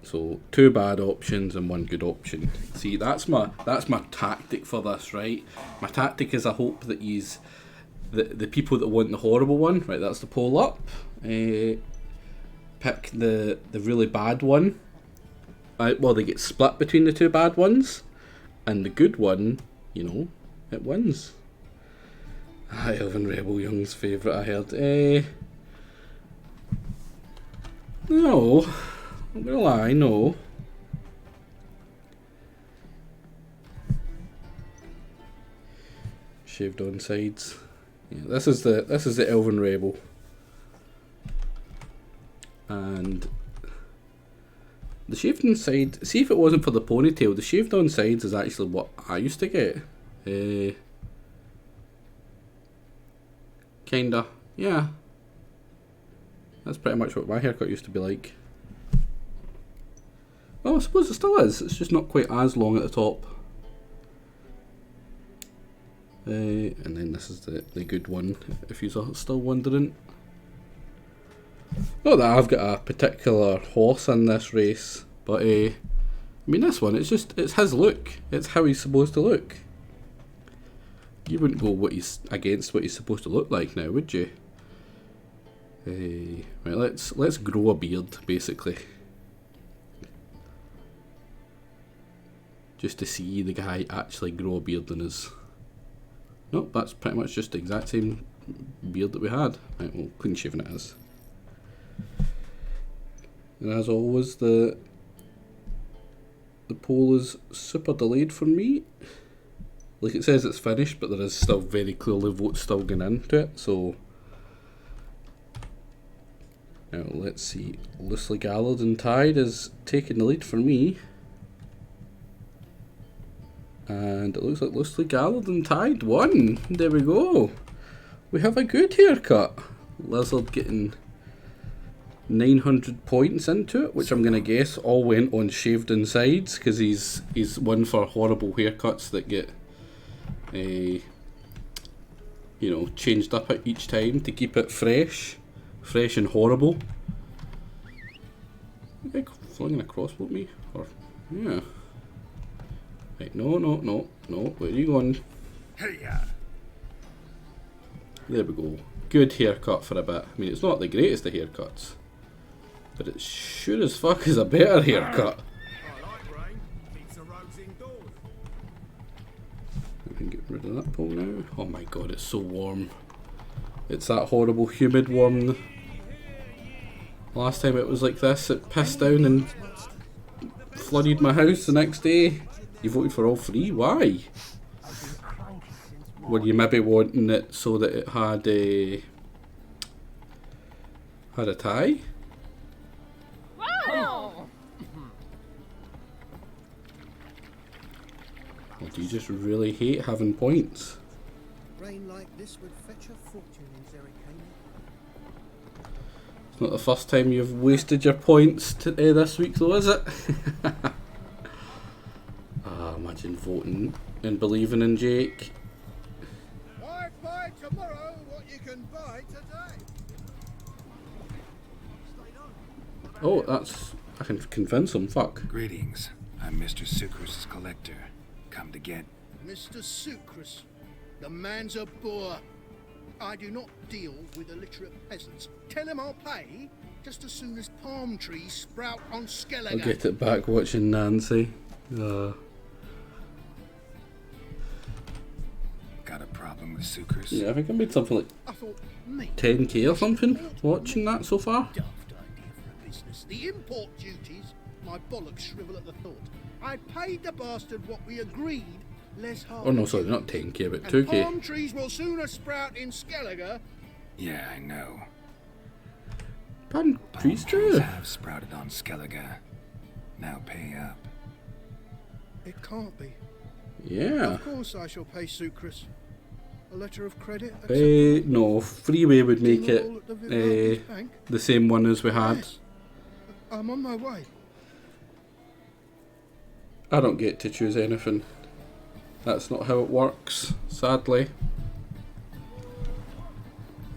S2: So 2 bad options and 1 good option. See, that's my tactic for this, right? My tactic is I hope that the people that want the horrible one, right? That's the poll up. Pick the really bad one. Well, they get split between the 2 bad ones, and the good one, you know, it wins. Elven Rebel, Young's favourite, I heard. No. I'm gonna lie, no. Shaved on sides. Yeah, this is the Elven Rebel. And the shaved on side, see, if it wasn't for the ponytail, the shaved on sides is actually what I used to get. Kinda, yeah. That's pretty much what my haircut used to be like. Well, I suppose it still is. It's just not quite as long at the top. And then this is the good one, if you're still wondering. Not that I've got a particular horse in this race, but I mean, this one, it's his look. It's how he's supposed to look. You wouldn't go against what he's supposed to look like now, would you? Right, let's grow a beard, basically. Just to see the guy actually grow a beard in his... Nope, that's pretty much just the exact same beard that we had. Right, well, clean shaven it is. And as always, the poll is super delayed for me. Like, it says it's finished, but there is still very clearly votes still going into it, so... Now, let's see. Loosely Garlanded and Tied is taking the lead for me. And it looks like Loosely Garlanded and Tied won. There we go. We have a good haircut. Lizard getting 900 points into it, which I'm going to guess all went on shaved on sides, because he's one for horrible haircuts that get you know, changed up at each time to keep it fresh and horrible. Okay, flinging a crossbow at me, or yeah. Right, no, where are you going? There we go. Good haircut for a bit. I mean, it's not the greatest of haircuts, but it sure as fuck is a better haircut. I can get rid of that pole now. Oh my god, it's so warm. It's that horrible humid warm. Last time it was like this, it pissed down and flooded my house the next day. You voted for all 3? Why? Were you maybe wanting it so that it had a tie?
S14: Wow.
S2: Or do you just really hate having points?
S9: Rain like this would fetch a fortune in Zerrikania.
S2: It's not the first time you've wasted your points this week, though, is it? Imagine voting and believing in Jake.
S9: Why buy tomorrow what you can buy today?
S2: Oh, that's... I can convince him, fuck.
S1: Greetings. I'm Mr. Sucrus' collector. Come to get...
S9: Mr. Sucrus, the man's a boor. I do not deal with illiterate peasants. Tell him I'll pay just as soon as palm trees sprout on Skellige.
S2: I'll get it back watching Nancy.
S1: Got a problem with Sucrus?
S2: Yeah, I think I made something like
S9: I thought, me,
S2: 10k or something watching that so far.
S9: daft idea for a business. The import duties, my bollocks shrivel at the thought. I paid the bastard what we agreed, less hard.
S2: Oh no, sorry, not 10k, but
S9: And
S2: 2k.
S9: palm trees will sooner sprout in Skellige.
S1: Yeah, I know.
S2: Palm trees too.
S1: Have sprouted on Skellige. Now pay up.
S9: It can't be.
S2: Yeah.
S9: Of course I shall pay Sucrus. A letter of credit?
S2: No, Freeway would make it the same one as we had.
S9: Yes. I'm on my way.
S2: I don't get to choose anything. That's not how it works, sadly.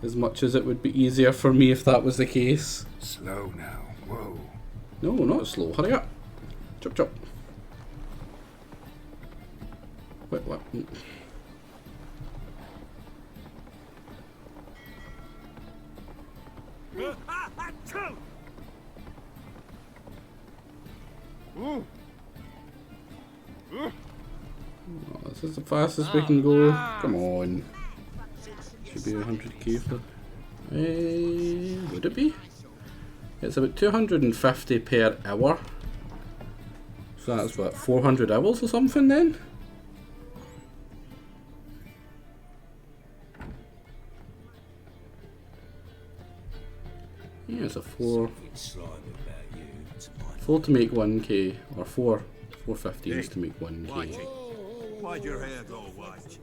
S2: As much as it would be easier for me if that was the case.
S1: Slow now. Whoa.
S2: No, not slow. Hurry up. Chop chop. Wait, what? Oh, this is the fastest we can go. Come on. Should be 100k for... would it be? It's about 250 per hour. So that's what, 400 hours or something then? Yeah, it's a 4 to make 1k, or 450 is to make 1k.
S18: Why'd your hair go white?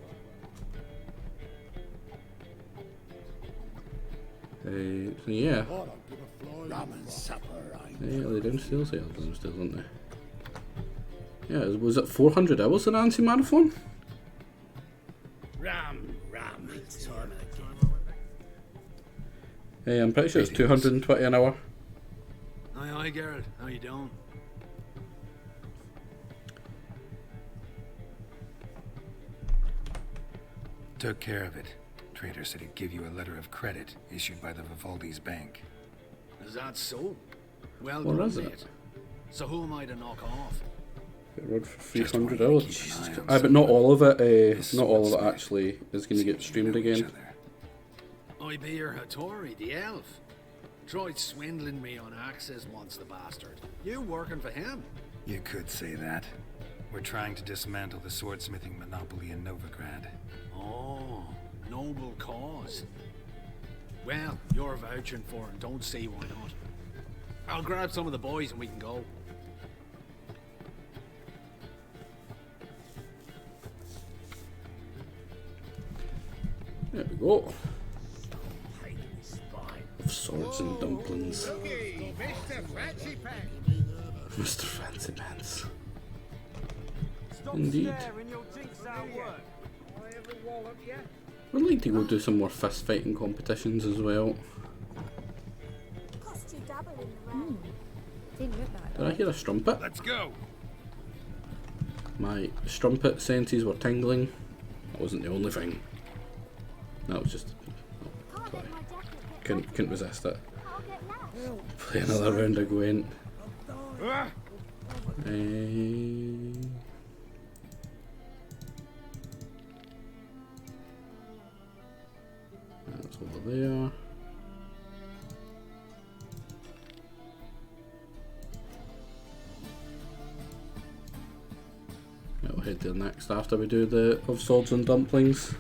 S2: So yeah.
S18: Ramen supper,
S2: Yeah, they're downstairs, yeah, they're downstairs, aren't they? Yeah, was it 400 hours the Nancy Marathon?
S18: Ram.
S2: Hey, I'm pretty sure it's 220 an hour.
S17: Aye, Geralt. How you doing?
S1: Took care of it. Trader said he'd give you a letter of credit issued by the Vivaldi's bank.
S17: Is that so? Well
S2: What
S17: done,
S2: is it?
S17: mate. So who am I to knock off?
S2: It rode for 300 hours. Aye, but not all of it. Not all of it actually is going to get streamed again.
S17: I be your Hattori, the elf. Tried swindling me on access once, the bastard. You working for him?
S1: You could say that. We're trying to dismantle the swordsmithing monopoly in Novigrad.
S17: Oh, noble cause. Well, you're vouching for it, don't see why not. I'll grab some of the boys and we can go.
S2: There we go. Swords and dumplings. Mr. Fancy Pants. Indeed. I'd like to go do some more fist fighting competitions as well. Did I hear a strumpet?
S6: Let's go.
S2: My strumpet senses were tingling. That wasn't the only thing. That was just... Oh, sorry. Couldn't resist it. Play another round of Gwent. That's over there. I'll head there next after we do the of swords and dumplings.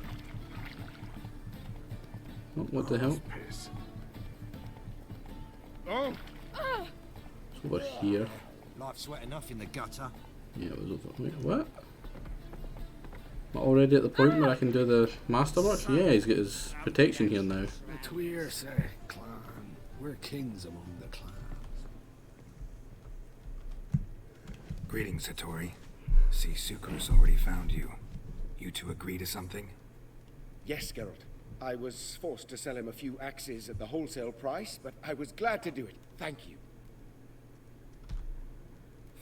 S2: Oh, what the hell?
S6: Oh!
S2: It's over here.
S13: Life's wet enough in the gutter.
S2: Yeah, it was over. Wait, what? Am I already at the point where I can do the masterwork? Yeah, he's got his protection here now.
S17: But we're, sir, clan. We're kings among the clans.
S1: Greetings, Hattori. See, Sucrus already found you. You two agree to something?
S19: Yes, Geralt. I was forced to sell him a few axes at the wholesale price, but I was glad to do it. Thank you.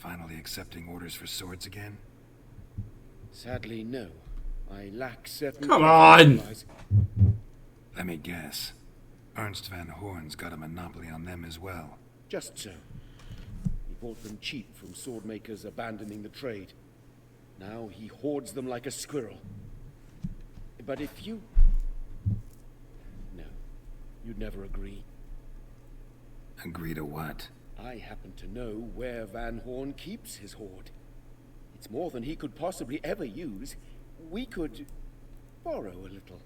S1: finally accepting orders for swords again?
S19: Sadly, no. I lack certain...
S2: Come on!
S1: Let me guess. Ernst van Horn's got a monopoly on them as well.
S19: Just so. He bought them cheap from sword makers abandoning the trade. Now he hoards them like a squirrel. But if you... No. You'd never agree.
S1: Agree to what?
S19: I happen to know where Van Horn keeps his hoard. It's more than he could possibly ever use. We could borrow a little.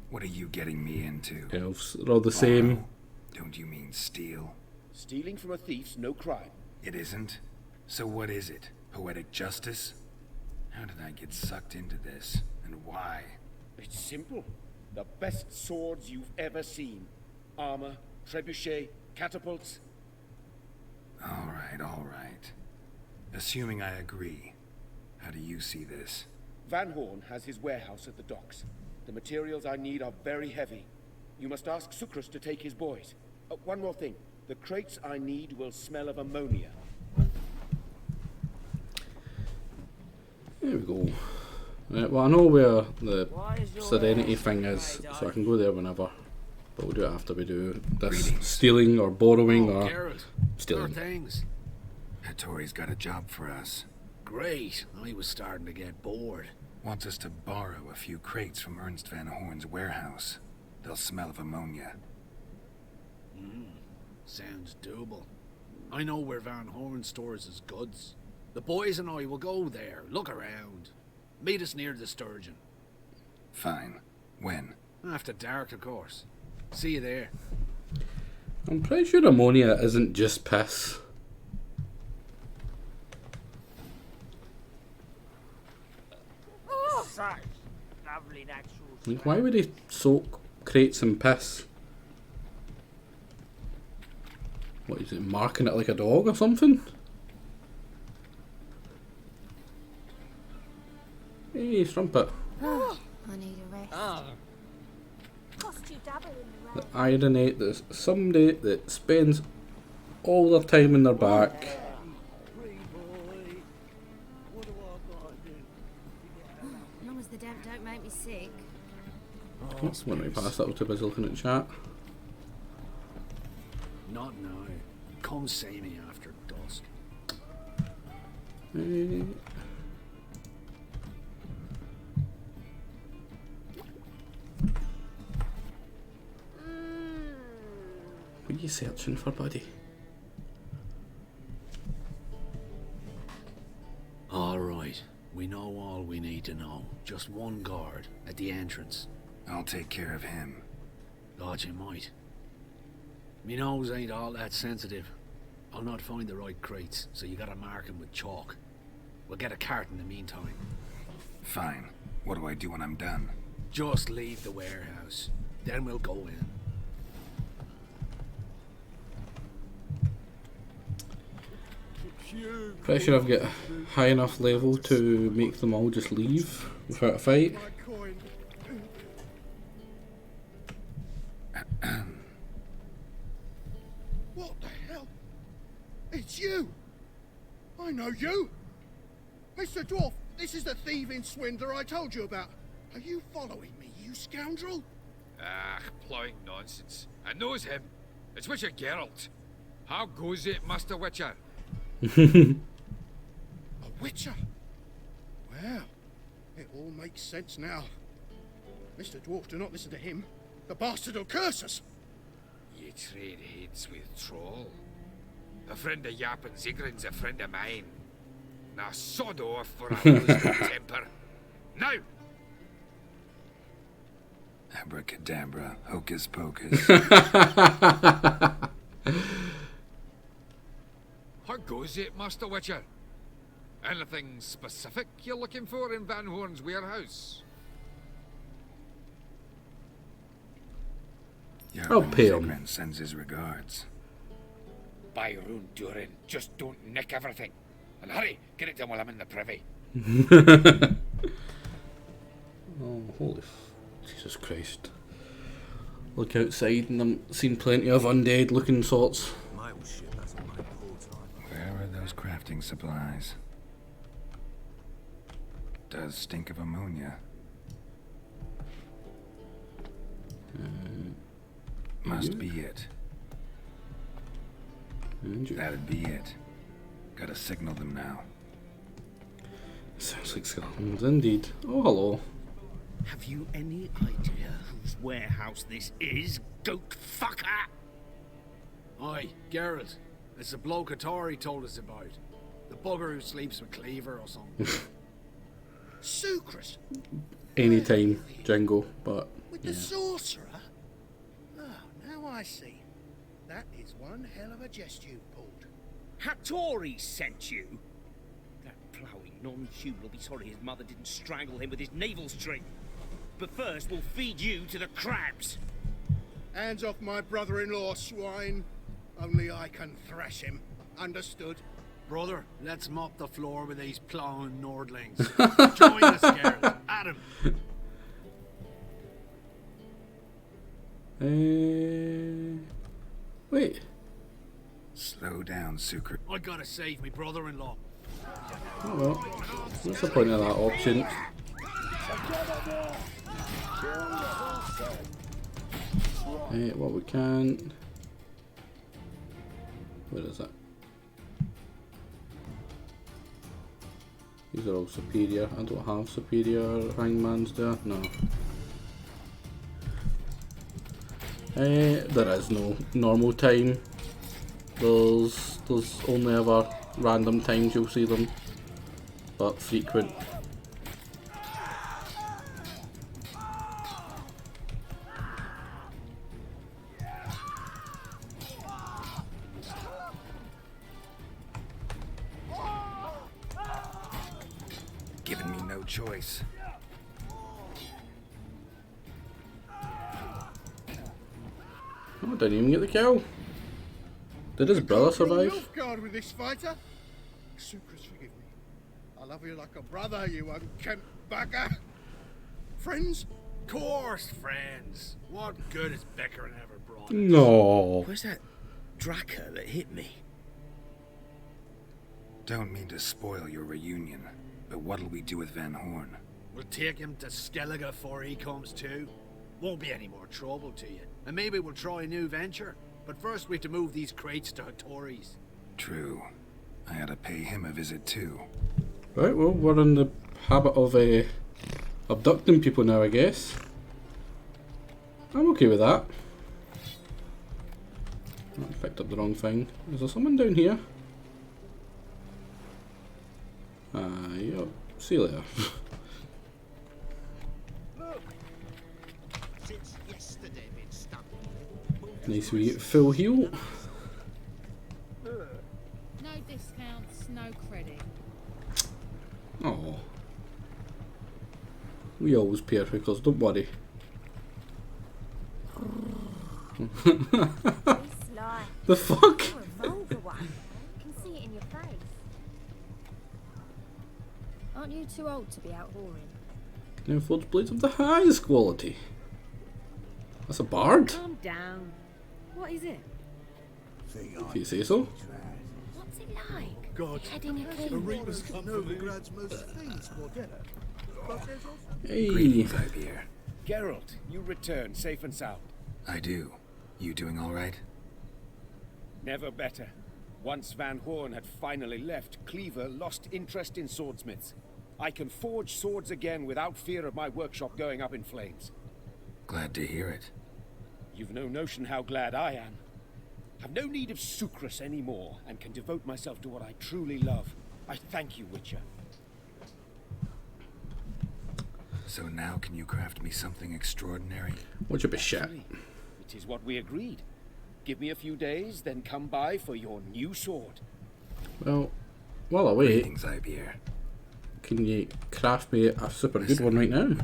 S1: What are you getting me into?
S2: Elves are all the same.
S1: Borrow? Don't you mean steal?
S19: Stealing from a thief's no crime.
S1: It isn't? So what is it? Poetic justice? How did I get sucked into this? And why?
S19: It's simple. The best swords you've ever seen. Armor, trebuchet, catapults.
S1: All right. Assuming I agree, how do you see this?
S19: Van Horn has his warehouse at the docks. The materials I need are very heavy. You must ask Sukrus to take his boys. One more thing. The crates I need will smell of ammonia.
S2: There we go. Right, well, I know where the Serenity thing is, so I can go there whenever. But we'll do it after we do this stealing or borrowing or
S17: Geralt,
S2: stealing.
S17: things.
S1: Hattori's got a job for us.
S17: Great. I was starting to get bored.
S1: Wants us to borrow a few crates from Ernst van Horn's warehouse. They'll smell of ammonia.
S17: Sounds doable. I know where Van Horn stores his goods. The boys and I will go there, look around. Meet us near the Sturgeon.
S1: Fine. When?
S17: After dark, of course. See you there.
S2: I'm pretty sure ammonia isn't just piss.
S16: Such lovely natural.
S2: Like, why would he soak crates in piss? What is it, marking it like a dog or something? Hey, Strumpet.
S14: I need a rest.
S20: Cost you double in the
S2: The irony that somebody that spends all their time in their back.
S20: As long as the damp don't make me sick.
S2: That's when we pass that, too busy looking at chat.
S17: Not now. Come see me after dusk.
S2: What are you searching for, buddy?
S17: Alright, we know all we need to know. Just one guard at the entrance.
S1: I'll take care of him.
S17: Thought you might. Me nose ain't all that sensitive. I'll not find the right crates, so you gotta mark them with chalk. We'll get a cart in the meantime.
S1: Fine. What do I do when I'm done?
S17: Just leave the warehouse. Then we'll go in.
S2: Pretty sure I've got a high enough level to make them all just leave without a fight.
S18: What the hell? It's you! I know you! Mr. Dwarf, this is the thieving swindler I told you about. Are you following me, you scoundrel?
S21: Ah, plowing nonsense. I knows him. It's Witcher Geralt. How goes it, Master Witcher?
S18: A witcher? Well, it all makes sense now. Mr. Dwarf, do not listen to him. The bastard will curse us.
S21: Ye trade heads with Troll. A friend of Yap and Zigrin's a friend of mine. Now sod off for a husband temper. Now!
S1: Abracadabra, hocus pocus.
S21: How goes it, Master Witcher? Anything specific you're looking for in Van Horn's warehouse?
S2: I'll pay him.
S1: Zigrin sends his regards.
S21: By Rune Durin, just don't nick everything. And hurry, get it done while I'm in the privy.
S2: Oh, holy Jesus Christ. Look outside and I'm seeing plenty of undead looking sorts.
S5: My old ship has a mighty
S1: Crafting supplies. Does stink of ammonia. Must be it. That'd be it. Gotta signal them now.
S2: Sounds like skeletons indeed. Oh, hello.
S9: Have you any idea whose warehouse this is, goat fucker?
S17: Aye, Geralt. It's the bloke Atari told us about. The bugger who sleeps with Cleaver or something.
S9: Sucrus?
S2: Anytime, Jingo, but
S9: With
S2: yeah.
S9: the sorcerer? Oh, now I see. That is one hell of a jest you've pulled. Hattori sent you? That ploughing non-human will be sorry his mother didn't strangle him with his navel string. But first, we'll feed you to the crabs.
S18: Hands off my brother-in-law, swine. Only I can thrash him. Understood?
S17: Brother, let's mop the floor with these plowing Nordlings. Join us, Geralt. Adam.
S2: Wait.
S1: Slow down, Sucre.
S17: I gotta save me brother-in-law.
S2: Oh well. What's the point of that option? What we can. Where is it? These are all superior. I don't have superior hangman's there. No. There is no normal time. There's only ever random times you'll see them, but frequent.
S1: Giving me no choice.
S2: Oh, didn't even get the kill. Did his brother survive?
S18: Nilfgaard with this fighter. Sucrus, forgive me. I love you like a brother, you unkempt bugger. Friends?
S17: Course, friends. What good has Beckering ever brought us?
S2: No.
S9: Where's that Draka that hit me?
S1: Don't mean to spoil your reunion, but what'll we do with Van Horn?
S17: We'll take him to Skellige before he comes to. Won't be any more trouble to you. And maybe we'll try a new venture. But first we have to move these crates to Hattori's.
S1: True. I ought to pay him a visit too.
S2: Right, well, we're in the habit of abducting people now, I guess. I'm okay with that. Oh, I picked up the wrong thing. Is there someone down here? Yep. See you later.
S9: Since yesterday been stuck.
S2: Nice wee full heal.
S7: No discounts, no credit.
S2: Oh. We always pay our hookers, don't worry. The fuck?
S14: You're a vulgar one. I can see it in your face.
S20: Aren't you too old to be out whoring?
S2: Now forged blades of the highest quality. That's a bard.
S7: Calm down. What is it?
S2: If you say so.
S20: What's it like?
S18: God,
S20: Heading a king.
S18: Arena's Novigrad's most famous quartet.
S2: Hey.
S1: Greetings, Ivier.
S19: Geralt, you return safe and sound.
S1: I do. You doing all right?
S19: Never better. Once Van Horn had finally left, Cleaver lost interest in swordsmiths. I can forge swords again without fear of my workshop going up in flames.
S1: Glad to hear it.
S19: You've no notion how glad I am. I've no need of Sucrus anymore, and can devote myself to what I truly love. I thank you, Witcher.
S1: So now can you craft me something extraordinary?
S2: What's your shit?
S19: It is what we agreed. Give me a few days, then come by for your new sword.
S2: Well, while I wait,
S1: Greetings, Ivier.
S2: can you craft me a super good one right now?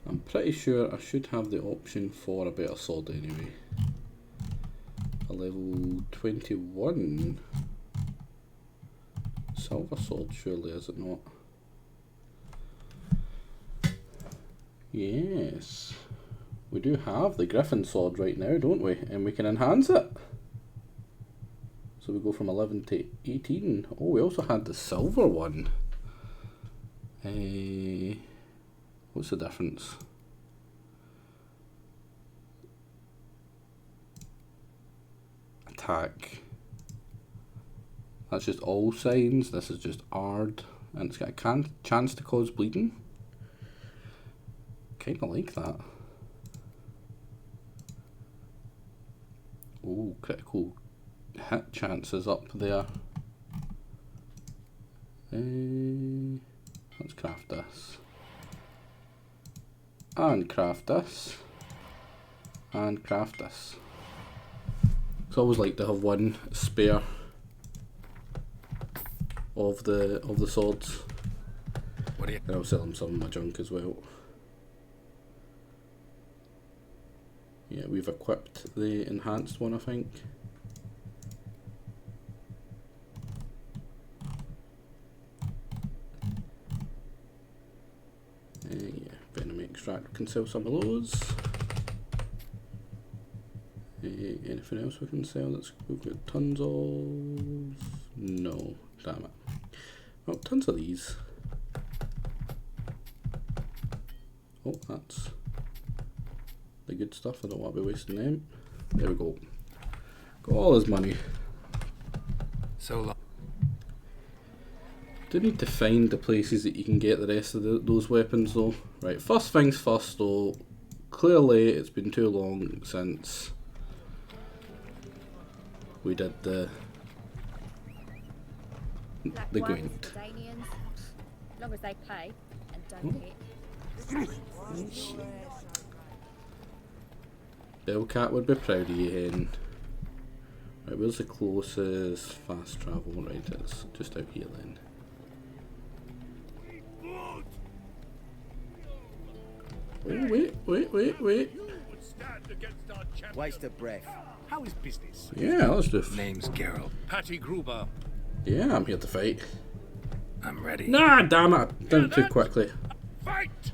S2: I'm pretty sure I should have the option for a better sword anyway. A level 21 silver sword, surely, is it not? Yes. We do have the Griffin sword right now, don't we? And we can enhance it. So we go from 11 to 18. Oh, we also had the silver one. What's the difference? Attack. That's just all signs. This is just Ard. And it's got a chance to cause bleeding. Kinda like that. Oh, critical hit chances up there. Let's craft this. And craft this. And craft this. It's always like to have one spare of the swords.
S1: What do you?
S2: And I'll sell them some of my junk as well. Yeah, we've equipped the enhanced one, I think. Yeah, venom extract, we can sell some of those. Anything else we can sell that's we've got tons of? No, damn it. Oh, tons of these. Oh, that's the good stuff. I don't want to be wasting them. There we go. Got all his money.
S1: So long.
S2: Do need to find the places that you can get the rest of those weapons though. Right, first things first though. Clearly it's been too long since we did the Gwent.
S20: As long as they pay and don't hit.
S2: Bellcat would be proud of you, hen. Right, where's the closest fast travel? Right, it's just out here then. Oh, wait.
S13: Waste of breath.
S9: How is business?
S2: Yeah, let's do it.
S1: Name's Geralt.
S9: Patty Gruber.
S2: Yeah, I'm here to fight.
S1: I'm ready.
S2: Nah, damn it! Done it too quickly.
S9: Fight!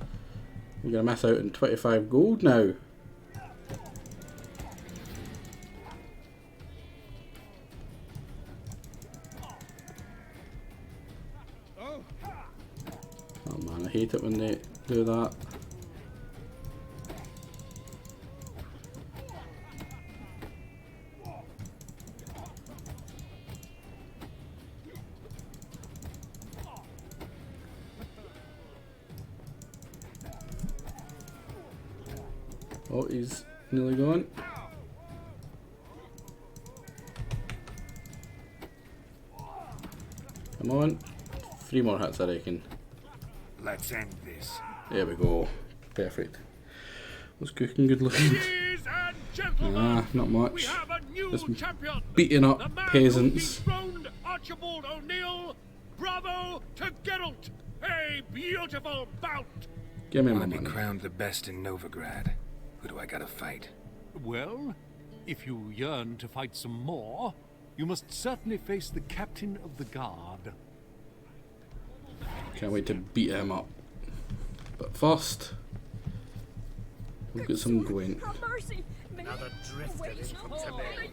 S2: We're gonna miss out on 25 gold now. Oh man, I hate it when they do that. Oh, he's nearly gone. Come on. 3 more hits, I reckon.
S1: Let's end this.
S2: There we go. Perfect. What's cooking good looking? Ah, not much. Just beating up peasants.
S11: Archibald O'Neill, bravo to Geralt! A beautiful bout!
S2: Give me
S1: I
S2: my
S1: want to be
S2: money.
S1: crowned the best in Novigrad. Who do I gotta fight?
S3: Well, if you yearn to fight some more, you must certainly face the captain of the guard.
S2: Can't wait to beat him up. But first, we'll get some Gwent.
S14: Mercy!
S11: Another drifter has come to me.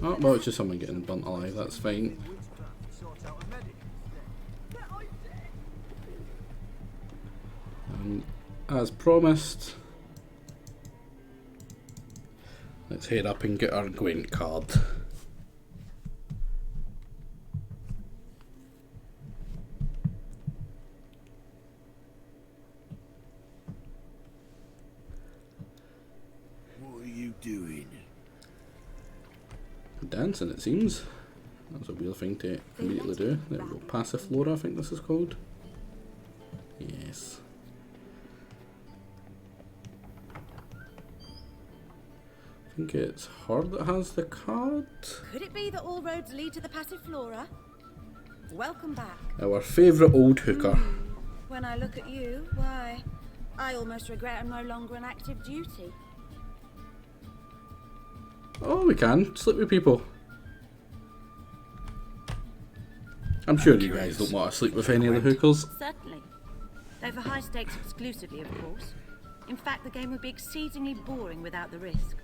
S2: Oh, well, it's just someone getting burnt alive, that's fine. And as promised, let's head up and get our Gwent card.
S15: What are you doing?
S2: Dancing, it seems. That was a weird thing to immediately do. There we go. Passiflora, I think this is called. Yes. I think it's her that has the card.
S14: Could it be that all roads lead to the Passiflora? Welcome back.
S2: Our favourite old hooker.
S14: When I look at you, why, I almost regret I'm no longer on active duty.
S2: Oh, we can. Sleep with people. I'm sure you guys don't want to sleep with any of the hookers.
S14: Certainly. Though for high stakes exclusively, of course. In fact, the game would be exceedingly boring without the risk.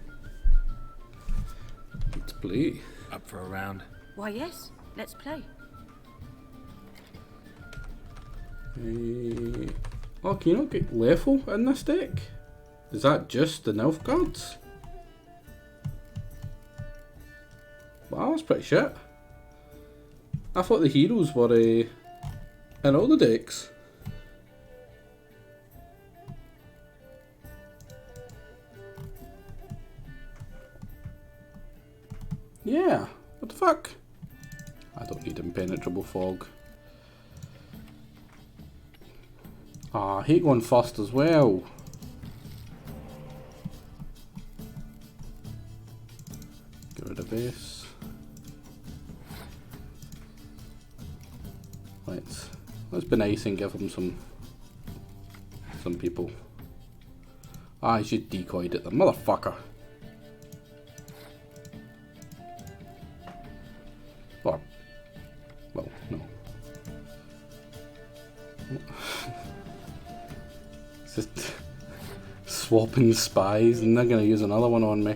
S2: Let's play.
S1: Up for a round?
S14: Why, yes. Let's play.
S2: Oh, can you not get Lethal in this deck? Is that just the Nilfgaards? Wow, that's pretty shit. I thought the heroes were in all the decks. Yeah, what the fuck? I don't need impenetrable fog. Ah, I hate going first as well. Get rid of this. Let's be nice and give him some people. Ah, he should decoyed at the motherfucker. Or, well, no. It's just swapping spies, and they're gonna use another one on me.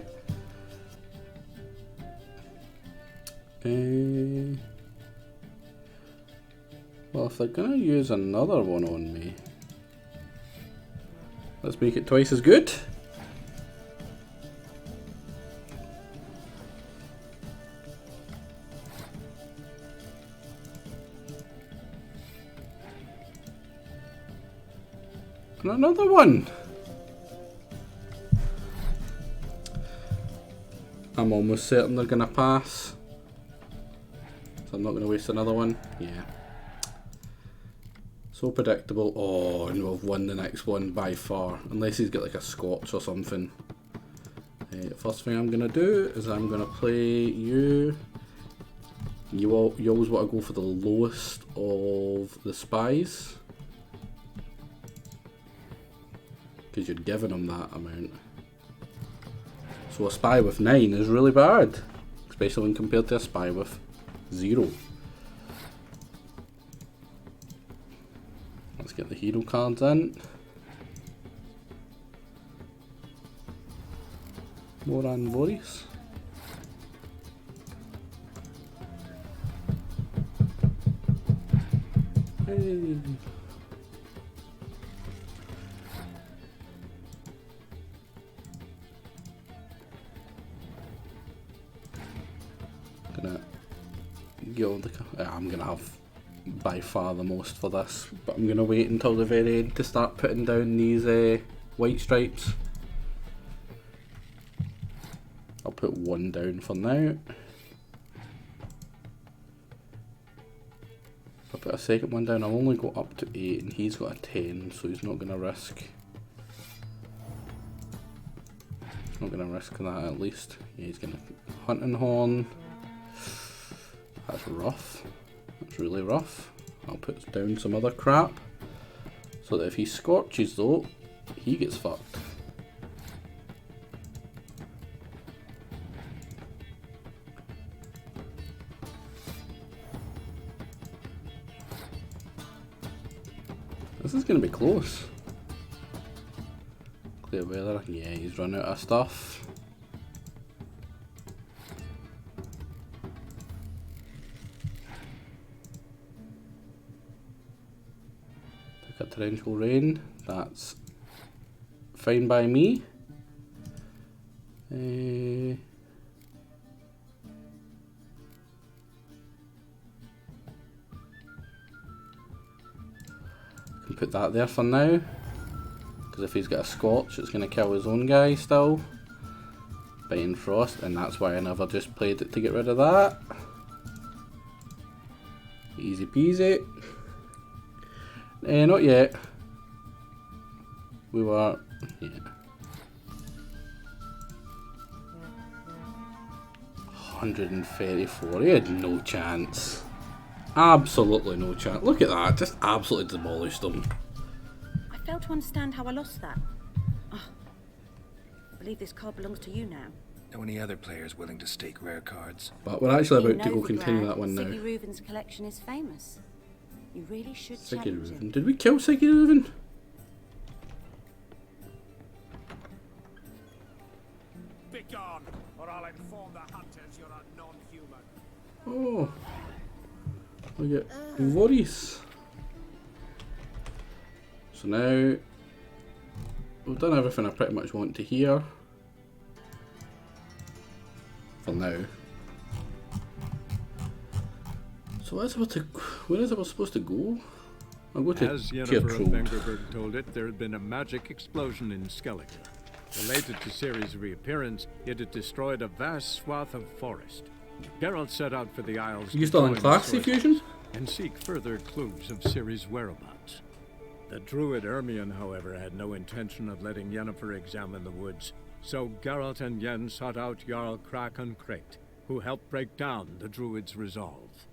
S2: Well, if they're gonna use another one on me, let's make it twice as good. And another one. I'm almost certain they're gonna pass, so I'm not gonna waste another one. Yeah. So predictable. Oh, and we've won the next one by far. Unless he's got like a Scotch or something. First thing I'm going to do is I'm going to play you. You always want to go for the lowest of the spies. Because you're giving them that amount. So a spy with 9 is really bad. Especially when compared to a spy with 0. Let's get the hero cards in. Moran Boris. Hey. Gonna get all the. I'm gonna have by far the most for this, but I'm gonna wait until the very end to start putting down these white stripes. I'll put one down for now. If I put a second one down, I'll only go up to 8, and he's got a 10, so he's not gonna risk. He's not gonna risk that at least. Yeah, he's gonna hunting horn. That's rough. That's really rough. I'll put down some other crap so that if he scorches though, he gets fucked. This is going to be close. Clear weather. Yeah, he's run out of stuff. A torrential rain, that's fine by me. Can put that there for now, because if he's got a Scotch it's going to kill his own guy still. Biting Frost, and that's why I never just played it to get rid of that. Easy peasy. Not yet. We were, yeah. 134. He had no chance. Absolutely no chance. Look at that. Just absolutely demolished them.
S14: I fail to understand how I lost that. Oh, I believe this card belongs to you now.
S1: Know any other players willing to stake rare cards?
S2: But we're actually about to go
S14: Novigrad,
S2: continue that one now.
S14: Siggy Reuven's collection is famous. You really should
S2: Siggy
S14: challenge
S2: Reuven.
S14: him.
S2: Did we kill Siggy Reuven?
S18: Begone, or I'll inform the hunters you're a non-human.
S2: Oh, we get Maurice. So now we've done everything I pretty much want to hear. For now. So where is it we're supposed to go? I'll go to
S3: As Yennefer of
S2: Gertrude.
S3: Vengerberg told it, there had been a magic explosion in Skellige. Related to Ciri's reappearance, it had destroyed a vast swath of forest. Geralt set out for the Isles
S2: You
S3: to
S2: still in
S3: join
S2: class,
S3: the
S2: Fusion?
S3: sources and seek further clues of Ciri's whereabouts. The druid Ermion, however, had no intention of letting Yennefer examine the woods, so Geralt and Yen sought out Jarl Krakon Krayt, who helped break down the druid's resolve.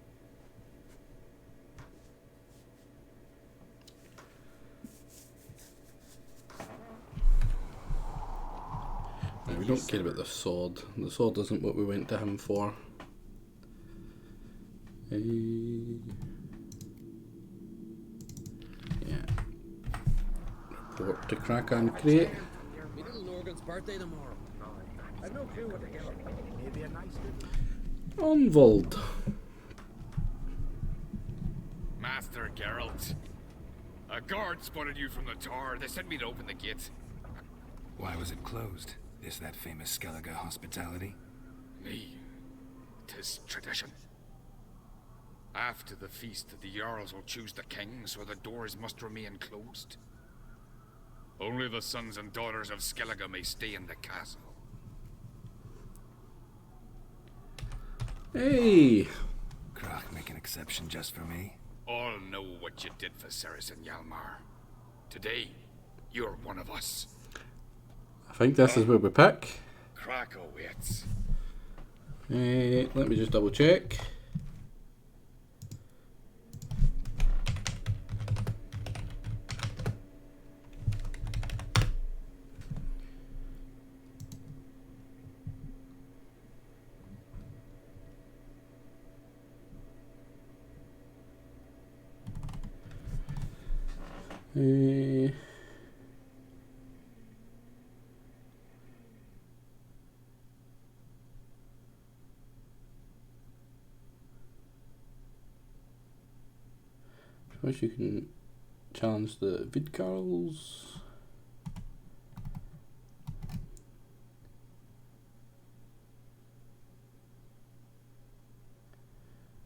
S2: We don't care about the sword. The sword isn't what we went to him for. Yeah. Report to Krakon Krayt.
S4: My little Norgan's birthday tomorrow. I've no clue what to give him. Maybe a nice little...
S2: Onvold.
S21: Master Geralt. A guard spotted you from the tower. They sent me to open the gate.
S1: Why was it closed? Is that famous Skellige hospitality?
S21: Me. 'Tis tradition. After the feast, the Jarls will choose the king, so the doors must remain closed. Only the sons and daughters of Skellige may stay in the castle.
S2: Hey!
S1: Krak make an exception just for me?
S21: All know what you did for Ceres and Hjalmar. Today, you're one of us.
S2: I think this is where we pick.
S21: Krakow waits.
S2: Let me just double check. Suppose you can challenge the Vidcarls.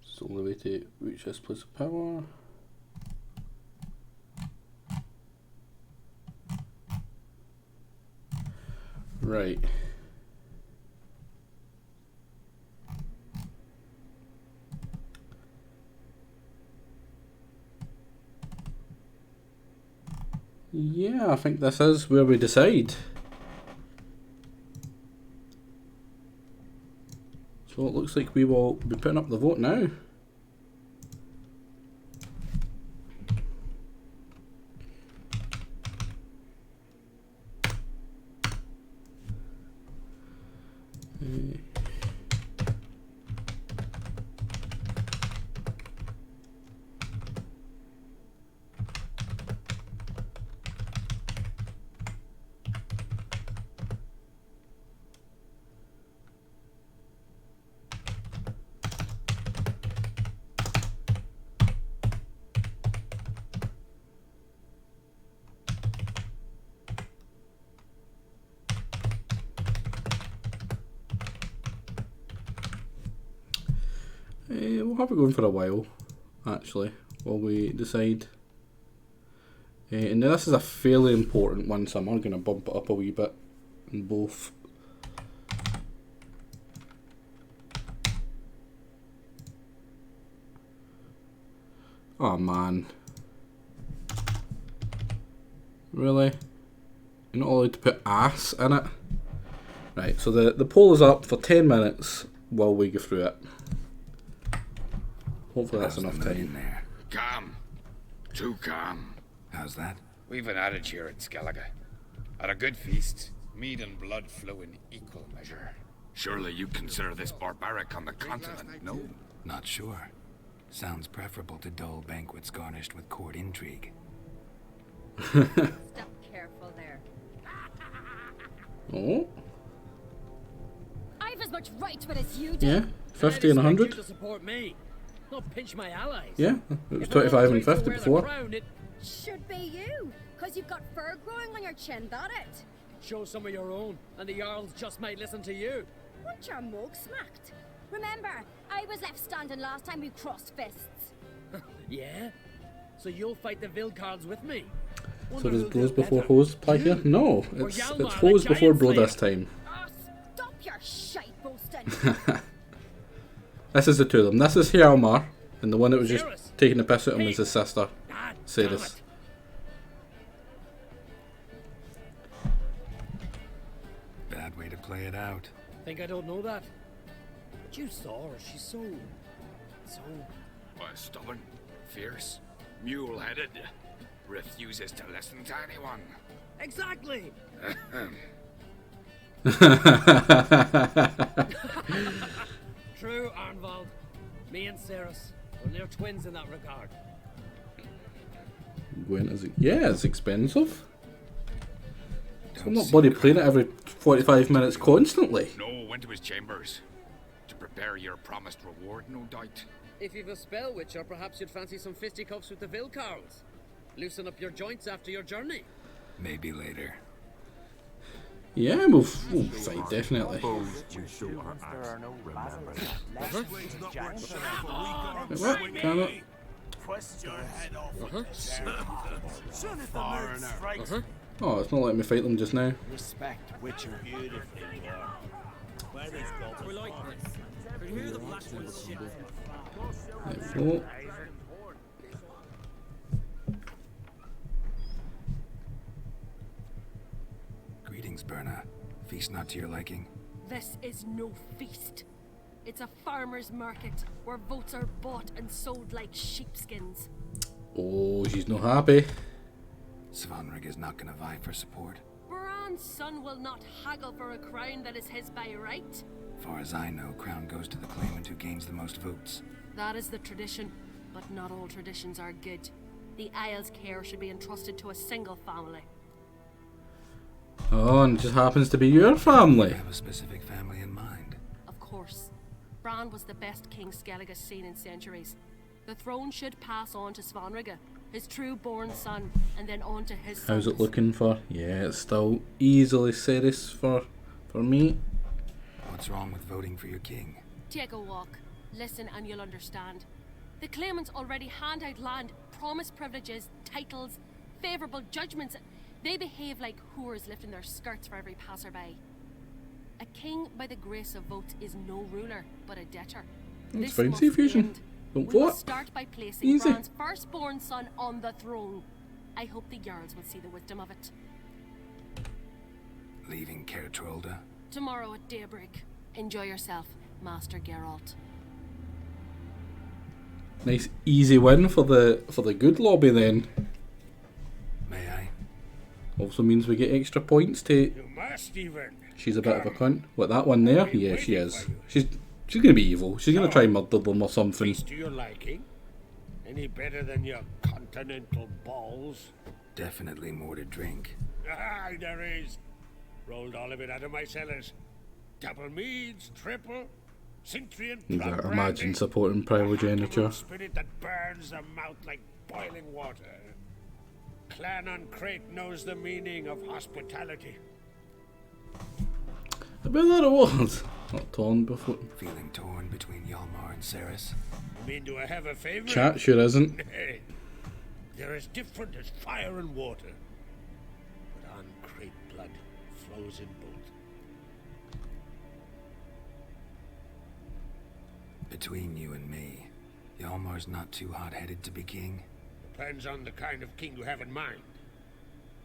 S2: It's the only way to reach this place of power. Right. Yeah, I think this is where we decide. So it looks like we will be putting up the vote now. We'll have it going for a while, actually, while we decide. And now this is a fairly important one, so I'm going to bump it up a wee bit in both. Oh man. Really? You're not allowed to put ass in it? Right, so the poll is up for 10 minutes while we go through it. Hopefully that's enough time.
S1: There.
S21: Calm. Too calm.
S1: How's that?
S21: We've an adage here in Skellige. At a good feast, mead and blood flow in equal measure. Surely you consider this barbaric on the continent, no?
S1: Not sure. Sounds preferable to dull banquets garnished with court intrigue.
S20: Stop careful there.
S2: Oh?
S20: as much right to it as you do.
S2: Yeah, 50 and
S4: You
S2: 100.
S4: to support me, not pinch my allies.
S2: Yeah, it was
S4: If they're
S2: 25
S4: all
S2: and
S4: going to
S2: 50
S4: wear the
S2: before.
S4: crown, it
S20: Should be you, because you've got fur growing on your chin, that it?
S4: show some of your own, and the Jarls just might listen to you.
S20: Want your mug smacked? Remember, I was left standing last time we crossed fists.
S4: Yeah? So you'll fight the Vilcards with me?
S2: So
S4: Wonder
S2: does
S4: who'll
S2: blows
S4: do
S2: before
S4: better.
S2: hose apply here? No,
S4: Or
S2: it's
S4: Hjalmar,
S2: hose
S4: the
S2: before
S4: giant
S2: blow
S4: slayer.
S2: this time.
S20: Stop your shite boasting.
S2: This is the two of them. This is Hjalmar, and the one that was just
S4: Cerys.
S2: taking the piss at him was his sister,
S4: Ah,
S2: Cerys.
S1: Bad way to play it out.
S4: Think I don't know that? But you saw her. She's so
S21: Stubborn, fierce, mule-headed, refuses to listen to anyone.
S4: Exactly. True, Arnvald. Me and Cerys. Well, they're twins in that regard.
S2: Gwent is yeah, it's expensive. So I'm not bloody playing it every 45 minutes constantly.
S21: No, went to his chambers. To prepare your promised reward, no doubt.
S4: If you've a spell witcher, perhaps you'd fancy some fisticuffs with the Vilcarls. Loosen up your joints after your journey.
S1: Maybe later.
S2: Yeah, we'll fight, definitely.
S16: There are no basilicids left.
S2: Wait, what? Cannot.
S16: Twist your head off. Soon as the mood strikes.
S2: Oh, it's not letting me fight them just now.
S16: Respect Witcher. Beautiful.
S4: We like this. But hear the black one's shit.
S2: Oh.
S1: Greetings, Berna. Feast not to your liking?
S8: This is no feast. It's a farmer's market where votes are bought and sold like sheepskins.
S2: Oh, she's not happy.
S1: Svanrig is not gonna vie for support.
S8: Bran's son will not haggle for a crown that is his by right.
S1: Far as I know, crown goes to the claimant who gains the most votes.
S8: That is the tradition, but not all traditions are good. The Isle's care should be entrusted to a single family.
S2: Oh, and it just happens to be your family.
S1: I have a specific family in mind.
S8: Of course. Bran was the best king Skellige's seen in centuries. The throne should pass on to Svanrige, his true-born son, and then on to his sons.
S2: How's it looking for? Yeah, it's still easily Cerys for me.
S1: What's wrong with voting for your king?
S8: Take a walk. Listen and you'll understand. The claimants already hand out land, promise privileges, titles, favourable judgments. They behave like whores lifting their skirts for every passerby. A king by the grace of votes is no ruler, but a debtor.
S2: That's
S8: This
S2: fine,
S8: must
S2: see fusion.
S8: end.
S2: Don't
S8: We
S2: what?
S8: must start by placing
S2: Easy.
S8: Bran's firstborn son on the throne. I hope the Jarls will see the wisdom of it.
S1: Leaving Caer Trolda?
S8: Tomorrow at daybreak. Enjoy yourself, Master Geralt.
S2: Nice easy win for the good lobby then.
S1: May I?
S2: Also means we get extra points to.
S11: You must even.
S2: She's a bit of a cunt. What, that one there? Yeah, she is. She's gonna be evil. She's gonna try and murder them or something.
S11: To your liking? Any better than your continental balls?
S1: Definitely more to drink.
S11: Aye, there is. Rolled all of it out of my cellars. Double meads, triple, Cintrian
S2: These
S11: plum
S2: are
S11: brandy,
S2: imagine supporting primogeniture.
S11: spirit that burns the mouth like boiling water. Clan on Crate knows the meaning of hospitality.
S2: I bet that it was. Not torn before.
S1: Feeling torn between Hjalmar and Cerys.
S11: You mean do I have a favorite?
S2: Chat sure isn't.
S11: Nay. They're as different as fire and water. But on Crate blood flows in both.
S1: Between you and me, Hjalmar's not too hot-headed to be king.
S11: Depends on the kind of king you have in mind.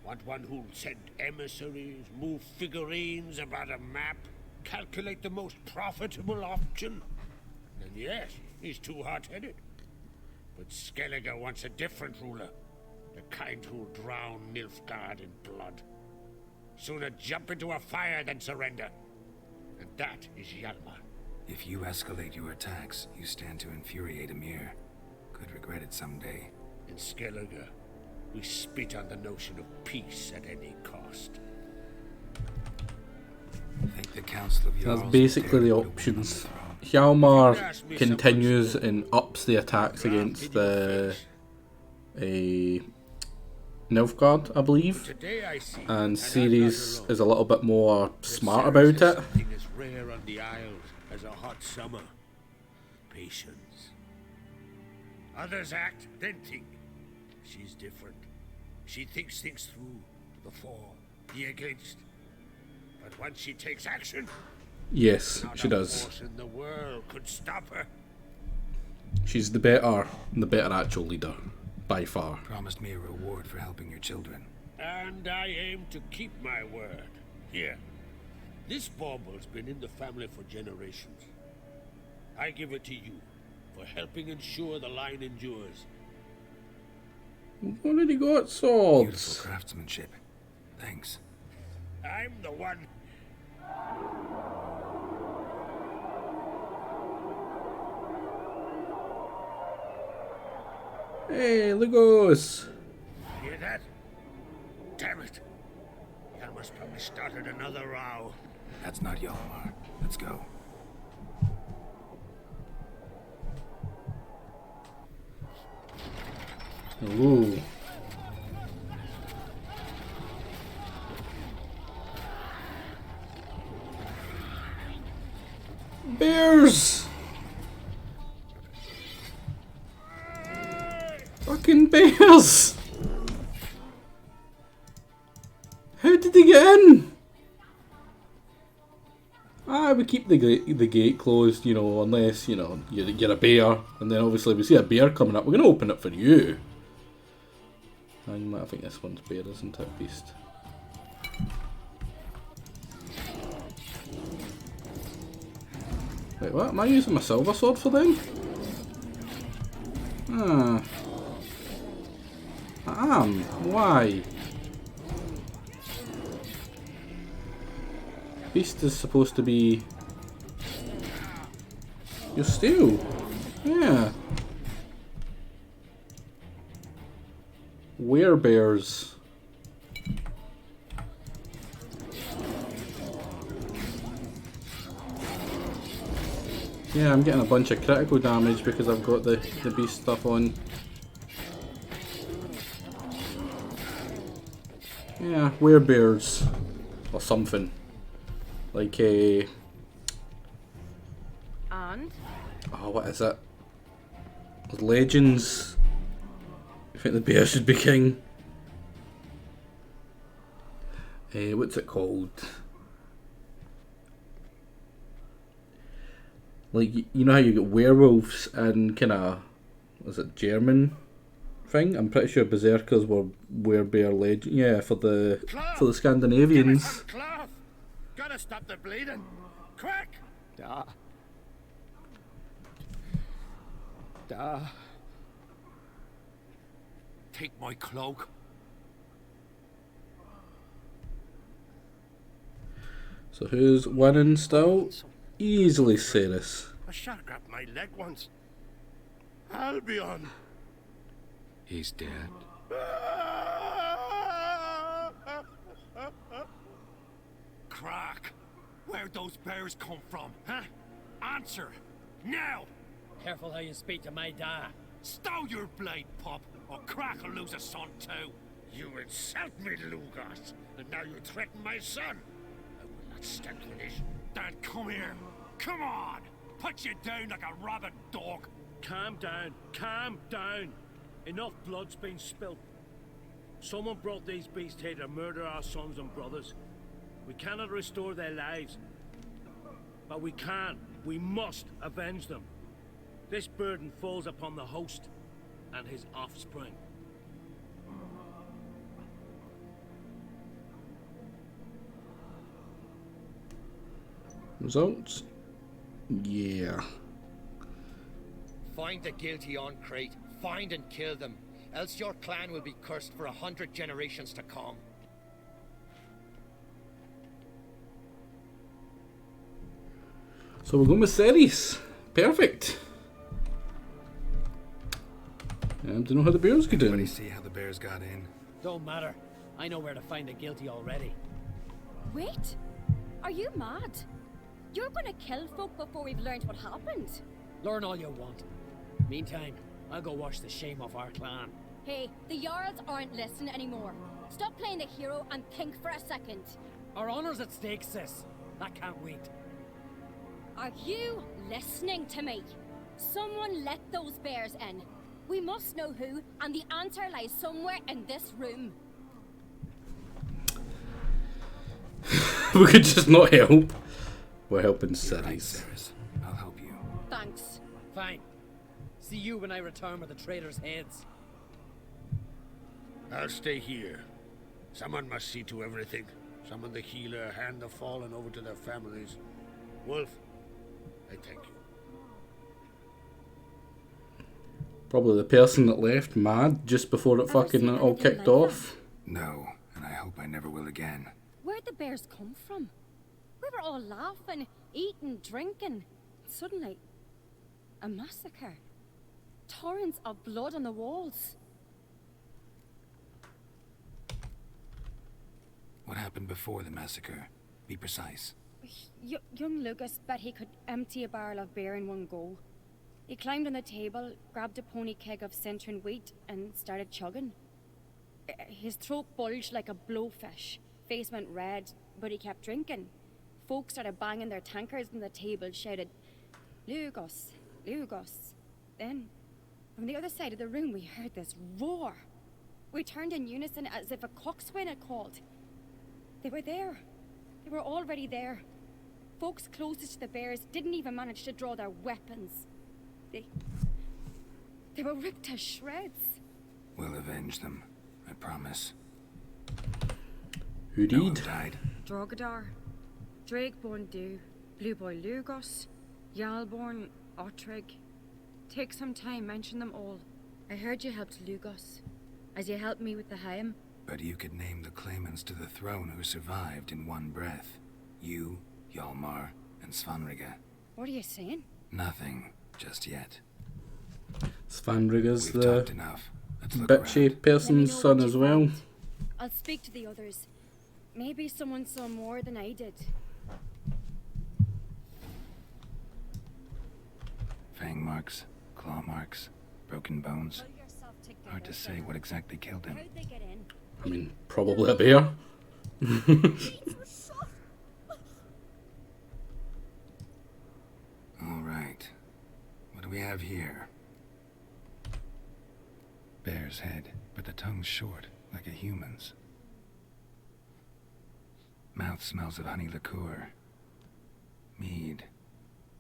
S11: Want one who'll send emissaries, move figurines about a map, calculate the most profitable option? Then yes, he's too hot-headed. But Skellige wants a different ruler. The kind who'll drown Nilfgaard in blood. Sooner jump into a fire than surrender. And that is Hjalmar.
S1: If you escalate your attacks, you stand to infuriate Emir. Could regret it someday.
S11: In Skellige, we spit on the notion of peace at any cost.
S1: Think the council of
S2: That's
S1: Jarls
S2: basically the
S1: dared
S2: options. Hjalmar continues and ups the attacks against the Nilfgaard, I believe,
S11: Today I see,
S2: and
S11: I'm
S2: Ceres
S11: not alone.
S2: is a little bit more smart
S11: Viserys
S2: about
S11: has
S2: it.
S11: Something as rare on the Isles as a hot summer. Patience. Others act, then think. She's different. She thinks things through. The for, the against. But once she takes action,
S2: Yes,
S11: not
S2: she
S11: a
S2: does.
S11: force in the world could stop her.
S2: She's the better actual leader, by far.
S1: Promised me a reward for helping your children.
S11: And I aim to keep my word. Here. This bauble's been in the family for generations. I give it to you for helping ensure the line endures.
S2: We've already got swords.
S1: Beautiful craftsmanship. Thanks.
S11: I'm the one.
S2: Hey, Lugos!
S11: Hear that? Damn it. Hjalmar's probably started another row.
S1: That's not Hjalmar. Let's go.
S2: Ooh. Bears! Fucking bears! How did they get in? We keep the gate closed, you know, unless, you know, you're a bear, and then obviously we see a bear coming up, we're going to open it for you. I think this one's bear, isn't it, beast? Wait, what? Am I using my silver sword for them? I am. Why? Beast is supposed to be your steel. Yeah. Werebears. Yeah, I'm getting a bunch of critical damage because I've got the beast stuff on. Yeah, werebears. Or something. Like a...
S14: And?
S2: Oh, what is it? Legends. I think the bear should be king. What's it called? Like, you know how you get werewolves and kinda... Was it German thing? I'm pretty sure berserkers were werebear legend. Yeah, for the Scandinavians.
S11: Cloth! Gotta stop the bleeding! Quick!
S6: Da. Da.
S11: Take my cloak.
S2: So who's winning still? Easily Ceres.
S11: A shark grabbed my leg once. Albion!
S1: He's dead.
S11: Crack! Where'd those bears come from, huh? Answer! Now!
S4: Careful how you speak to my dad.
S11: Stow your blade, pup, or Crack will lose a son too. You insult me, Lugos, and now you threaten my son. I will not stand for this. Dad, come here. Come on! Put you down like a rabid dog.
S10: Calm down. Calm down. Enough blood's been spilt. Someone brought these beasts here to murder our sons and brothers. We cannot restore their lives. But we can. We must avenge them. This burden falls upon the host and his offspring.
S2: Results? Yeah.
S13: Find the guilty on Crate. Find and kill them. Else your clan will be cursed for 100 generations to come.
S2: So we're going with Ceres. Perfect. And to know how the bears get in.
S1: Anybody see how the bears got in?
S4: Don't matter. I know where to find the guilty already.
S20: Wait! Are you mad? You're gonna kill folk before we've learned what happened.
S4: Learn all you want. Meantime, I'll go wash the shame off our clan.
S20: Hey, the Jarls aren't listening anymore. Stop playing the hero and think for a second.
S4: Our honor's at stake, sis. That can't wait.
S20: Are you listening to me? Someone let those bears in. We must know who, and the answer lies somewhere in this room.
S2: We could just not help. We're helping cities.
S1: I'll help you.
S4: Thanks. Fine. See you when I return with the traitors' heads.
S11: I'll stay here. Someone must see to everything. Summon the healer, hand the fallen over to their families. Wolf, I thank you.
S2: Probably the person that left mad just before it fucking all kicked off.
S1: No, and I hope I never will again.
S20: Where'd the bears come from? We were all laughing, eating, drinking. Suddenly, a massacre. Torrents of blood on the walls.
S1: What happened before the massacre? Be precise.
S20: Young Lucas bet he could empty a barrel of beer in one go. He climbed on the table, grabbed a pony keg of Centron wheat, and started chugging. His throat bulged like a blowfish. Face went red, but he kept drinking. Folks started banging their tankards on the table, shouted, "Lugos, Lugos." Then, from the other side of the room, we heard this roar. We turned in unison as if a coxswain had called. They were there. They were already there. Folks closest to the bears didn't even manage to draw their weapons. They were ripped to shreds.
S1: We'll avenge them, I promise.
S2: Who did?
S1: Died.
S14: Drogadar, Drakeborn Du, Blue Boy Lugos, Yalborn, Ottrig. Take some time, mention them all. I heard you helped Lugos, as you helped me with the Haim.
S1: But you could name the claimants to the throne who survived in one breath. You, Hjalmar, and Svanrige.
S14: What are you saying?
S1: Nothing, just yet.
S2: Svanrige's
S1: We've
S2: the
S1: talked enough. Let's look
S2: bitchy person's son as well.
S20: I'll speak to the others. Maybe someone saw more than I did.
S1: Fang marks, claw marks, broken bones. Hard to say what exactly killed him.
S20: How'd they get in?
S2: I mean, probably a bear.
S1: All right. What do we have here? Bear's head, but the tongue's short, like a human's. Mouth smells of honey liqueur, mead,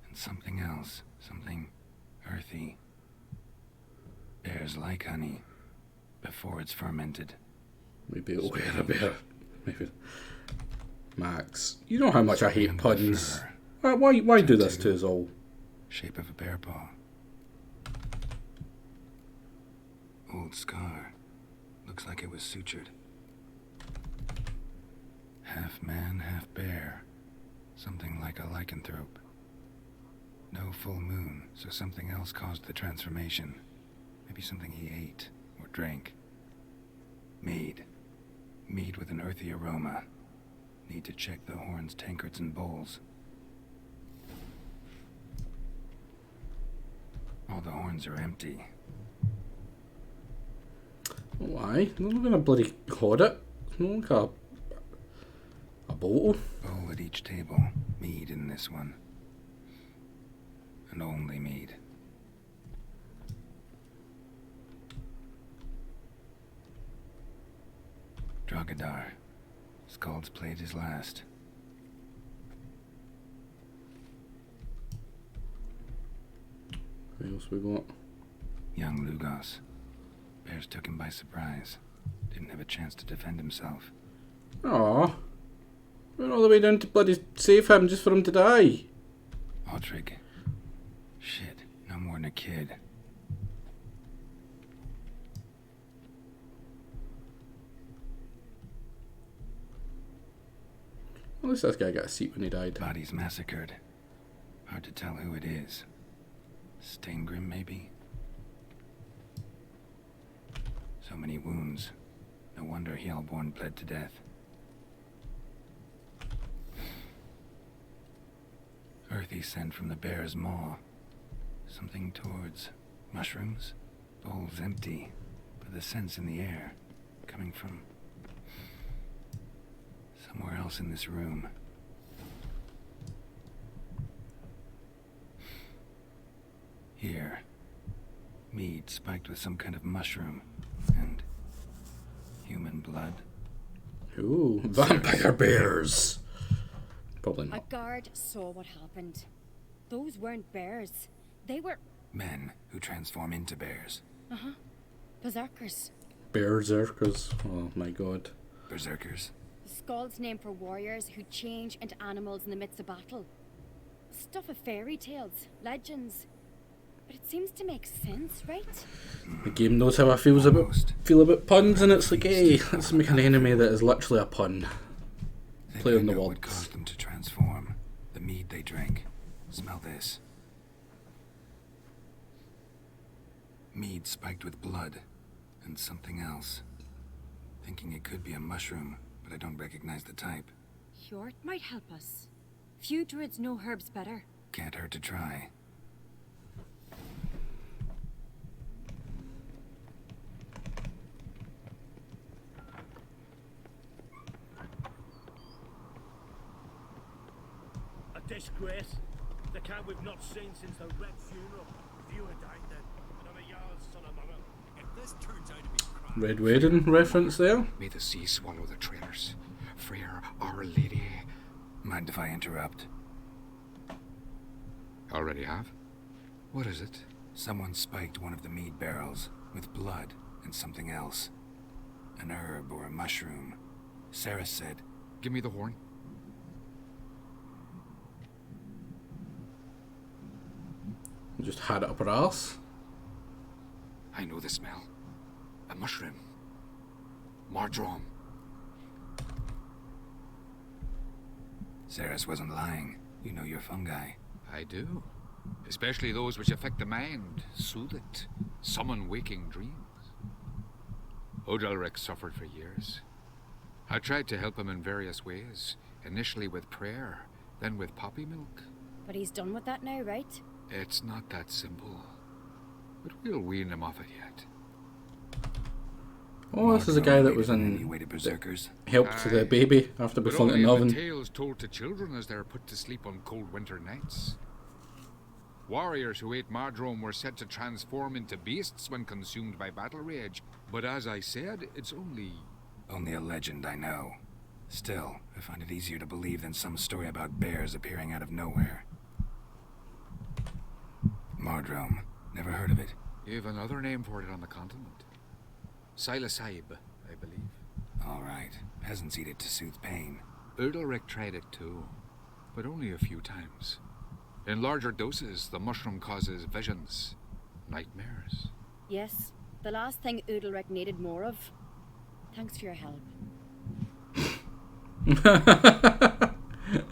S1: and something else, something earthy. Bears like honey before it's fermented.
S2: Maybe it'll wear a bear. Maybe. Max, you know how much I hate puns. Why do this to us all?
S1: Shape of a bear paw. Old scar. Looks like it was sutured. Half man, half bear. Something like a lycanthrope. No full moon, so something else caused the transformation. Maybe something he ate or drank. Mead. Mead with an earthy aroma. Need to check the horns, tankards, and bowls. All the horns are empty.
S2: Why? I'm not gonna bloody hoard it. It's not like a bottle.
S1: Bowl at each table. Mead in this one. And only mead. Drogadar. Skald's played his last.
S2: What else we got?
S1: Young Lugos. Bears took him by surprise. Didn't have a chance to defend himself.
S2: Aw. Went all the way down to bloody save him just for him to die.
S1: Ottrig. Shit, no more than a kid.
S2: At least this guy got a seat when he died.
S1: Bodies massacred. Hard to tell who it is. Steingrim, maybe? So many wounds. No wonder Hjalborn bled to death. earthy scent from the bear's maw. Something towards mushrooms. Bowl's empty, but the scent's in the air, coming from somewhere else in this room. Here. Mead spiked with some kind of mushroom. And human blood.
S2: Ooh, vampire bears! Probably
S20: A
S2: not.
S20: guard saw what happened. Those weren't bears. They were...
S1: Men who transform into bears.
S20: Uh-huh. Berserkers.
S2: Berserkers. Oh my god.
S1: Berserkers?
S20: The Skald's name for warriors who change into animals in the midst of battle. Stuff of fairy tales, legends. But it seems to make sense, right?
S2: The game knows how I feel about puns, and it's like, hey, let's make an enemy that is literally a pun. Play on the
S1: What
S2: words.
S1: caused them to transform? The mead they drank. Smell this. Mead spiked with blood. And something else. Thinking it could be a mushroom, but I don't recognize the type.
S20: Hjort might help us. Few druids know herbs better.
S1: Can't hurt to try.
S10: A disgrace. The cat we've not seen since the Red Funeral. If you had died then, and I'm a Jarl's son of mother. If this turns out to be crap.
S2: Red Wedding reference there.
S21: May the sea swallow the traitors. Freyr, Our Lady.
S1: Mind if I interrupt?
S21: Already have? What is it?
S1: Someone spiked one of the mead barrels with blood and something else. An herb or a mushroom. Sarah said...
S21: Give me the horn.
S2: Just had it up her arse.
S21: I know the smell. A mushroom. Mardrome.
S1: Ceres wasn't lying. You know your fungi.
S21: I do. Especially those which affect the mind, soothe it, summon waking dreams. Odalric suffered for years. I tried to help him in various ways, initially with prayer, then with poppy milk.
S20: But he's done with that now, right?
S21: It's not that simple. But we'll wean him off it yet.
S2: Oh, this is a guy that was in... helped the baby after being
S21: But
S2: flung in
S21: only
S2: the
S21: in
S2: oven.
S21: the tales told to children as they're put to sleep on cold winter nights. Warriors who ate Mardrome were said to transform into beasts when consumed by battle rage. But as I said, it's only
S1: a legend, I know. Still, I find it easier to believe than some story about bears appearing out of nowhere. Mardrome. Never heard of it.
S21: You've another name for it on the continent. Silasaib, I believe.
S1: All right. Peasants eat it to soothe pain.
S21: Udalric tried it too, but only a few times. In larger doses, the mushroom causes visions, nightmares.
S20: Yes, the last thing Udalric needed more of. Thanks for your help.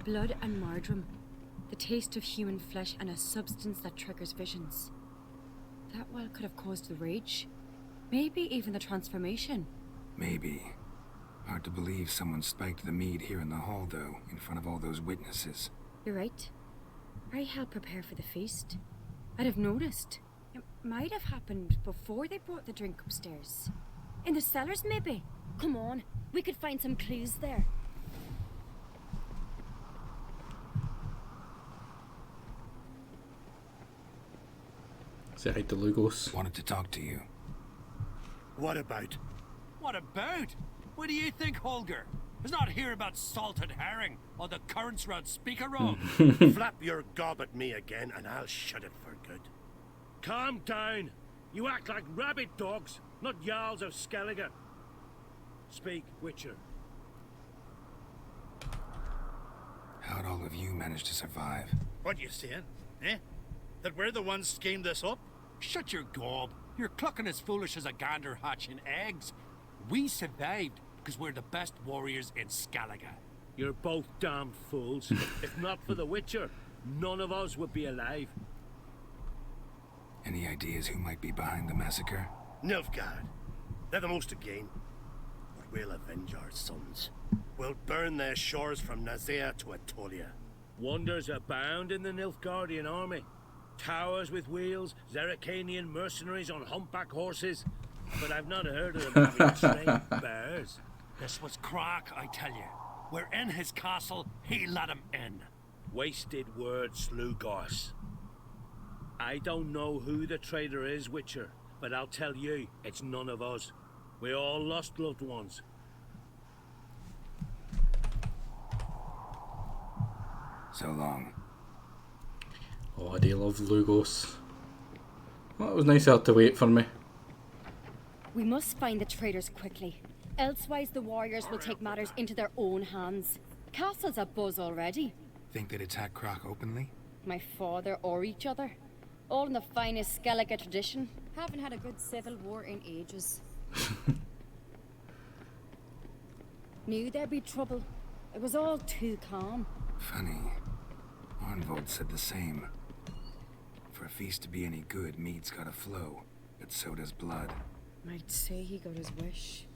S20: Blood and Mardrome. The taste of human flesh and a substance that triggers visions. That well could have caused the rage. Maybe even the transformation.
S1: Maybe. Hard to believe someone spiked the mead here in the hall, though, in front of all those witnesses.
S20: You're right. I helped prepare for the feast. I'd have noticed. It might have happened before they brought the drink upstairs. In the cellars, maybe. Come on, we could find some clues there.
S2: Say hi to Lugos.
S1: Wanted to talk to you.
S10: What about? What about? What do you think, Holger? Is not here about salted herring or the currents round Speaker Road.
S11: Flap your gob at me again and I'll shut it for good.
S10: Calm down. You act like rabid dogs, not Jarls of Skellige. Speak, Witcher.
S1: How'd all of you manage to survive?
S9: What you saying? Eh? That we're the ones schemed this up?
S10: Shut your gob. You're clucking as foolish as a gander hatching eggs. We survived because we're the best warriors in Skellige. You're both damn fools. If not for the Witcher, none of us would be alive.
S1: Any ideas who might be behind the massacre?
S11: Nilfgaard. They're the most again. But we'll avenge our sons. We'll burn their shores from Nazea to Atolia.
S10: Wonders abound in the Nilfgaardian army. Towers with wheels, Zerrikanian mercenaries on humpback horses. But I've not heard of them having trained bears.
S11: This was Crack, I tell you. We're in his castle, he let him in.
S10: Wasted words, Lugos. I don't know who the traitor is, Witcher, but I'll tell you, it's none of us. We all lost loved ones.
S1: So long.
S2: Oh, I do love Lugos. Well, it was nice out to wait for me.
S20: We must find the traitors quickly. Elsewise, the warriors will take matters into their own hands. Castle's abuzz already.
S1: Think they'd attack Croc openly?
S20: My father or each other. All in the finest Skellige tradition. Haven't had a good civil war in ages. Knew there'd be trouble. It was all too calm.
S1: Funny. Arnvold said the same. For a feast to be any good, mead's gotta flow, but so does blood.
S14: Might say he got his wish.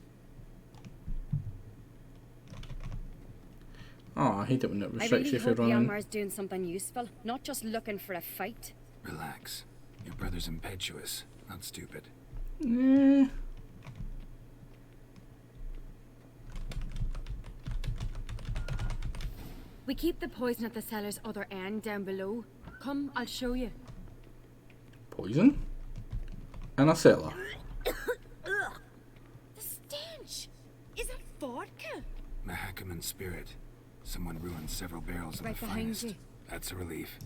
S2: Oh, I hate it when it
S20: I
S2: restricts
S20: really
S2: you if you're
S20: hope
S2: running.
S20: Hjalmar's doing something useful, not just looking for a fight.
S1: Relax. Your brother's impetuous, not stupid.
S2: Yeah.
S14: We keep the poison at the cellar's other end down below. Come, I'll show you.
S2: Poison? And a cellar.
S14: The stench! Is that vodka?
S1: Mahakaman spirit. Someone ruined several barrels of
S14: Right
S1: the
S14: behind
S1: finest.
S14: you.
S1: That's a relief.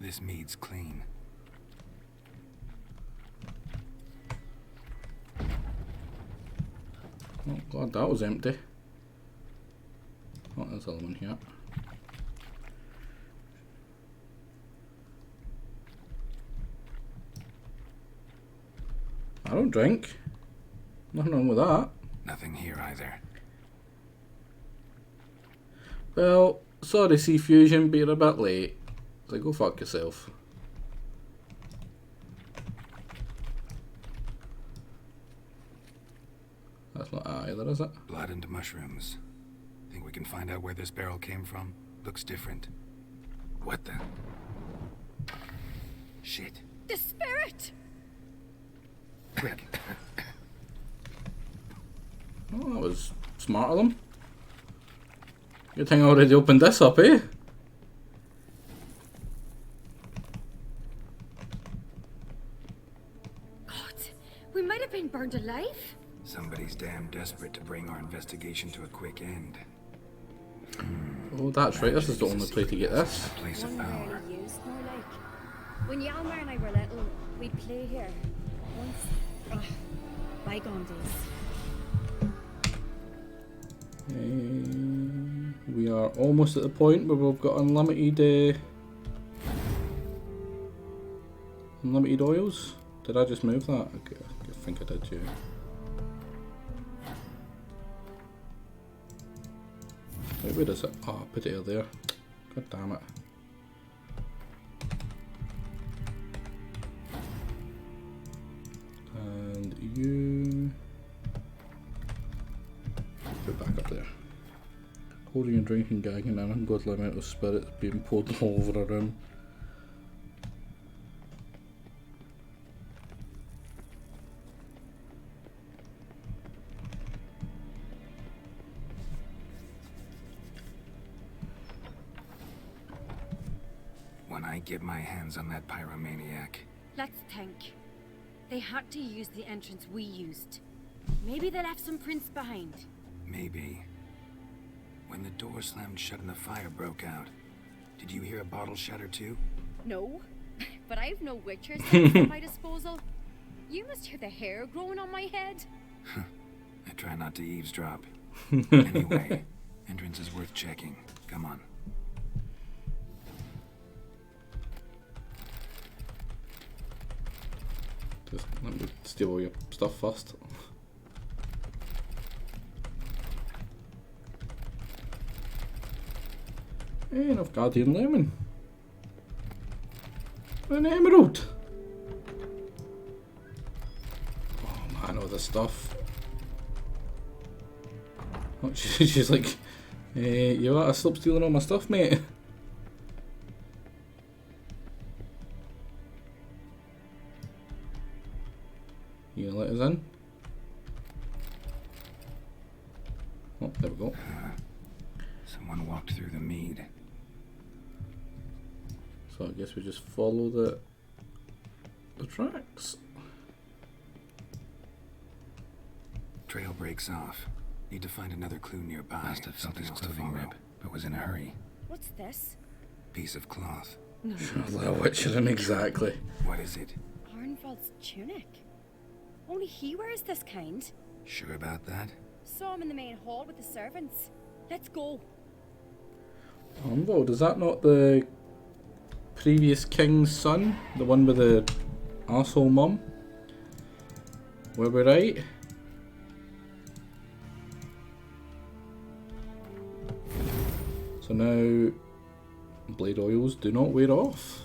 S1: This mead's clean.
S2: Oh god, that was empty. Oh, there's another one here. I don't drink. Nothing wrong with that.
S1: Nothing here either.
S2: Well, sorry Sea Fusion, but you're a bit late. So go fuck yourself. That's not that either, is it?
S1: Blood and mushrooms. Think we can find out where this barrel came from? Looks different. What the? Shit.
S20: The spirit!
S1: Quick.
S2: Oh, that was smart of them. Good thing I already opened this up, eh?
S14: God, we might have been burned alive.
S1: Somebody's damn desperate to bring our investigation to a quick end.
S2: Oh, that's right. This is the only place to get this.
S1: A place of
S20: One
S1: power.
S20: rarely used, more like. When Hjalmar and I were little, we'd play here. Once. Bygone days.
S2: We are almost at the point where we've got unlimited oils. Did I just move that? Okay, I think I did, yeah. Wait, where is it? Oh, I put it there. God damn it. And you put back up there. Holding and drinking, gagging, and ungodly amount of spirits being poured all over a room.
S1: When I get my hands on that pyromaniac.
S14: Let's think. They had to use the entrance we used. Maybe they left some prints behind.
S1: Maybe. When the door slammed shut and the fire broke out, did you hear a bottle shatter too?
S20: No, but I've no Witcher sense at my disposal. You must hear the hair growing on my head.
S1: I try not to eavesdrop. Anyway, entrance is worth checking. Come on.
S2: Just let me steal all your stuff first. And I've Guardian Lemon. An emerald. Oh man, all this stuff. Oh, she's like, you ought to stop stealing all my stuff, mate. You gonna let us in? Oh, there we go.
S1: Someone walked through the mead.
S2: So I guess we just follow the tracks.
S1: Trail breaks off. Need to find another clue nearby. Must have felt his clothing rip, but was in a hurry.
S20: What's this?
S1: Piece of cloth.
S20: No.
S2: Witchering, exactly.
S1: What is it?
S20: Arnvald's tunic. Only he wears this kind.
S1: Sure about that?
S20: Saw him in the main hall with the servants. Let's go.
S2: Arnvald, is that not the previous king's son? The one with the arsehole mum? Were we right? So now, blade oils do not wear off.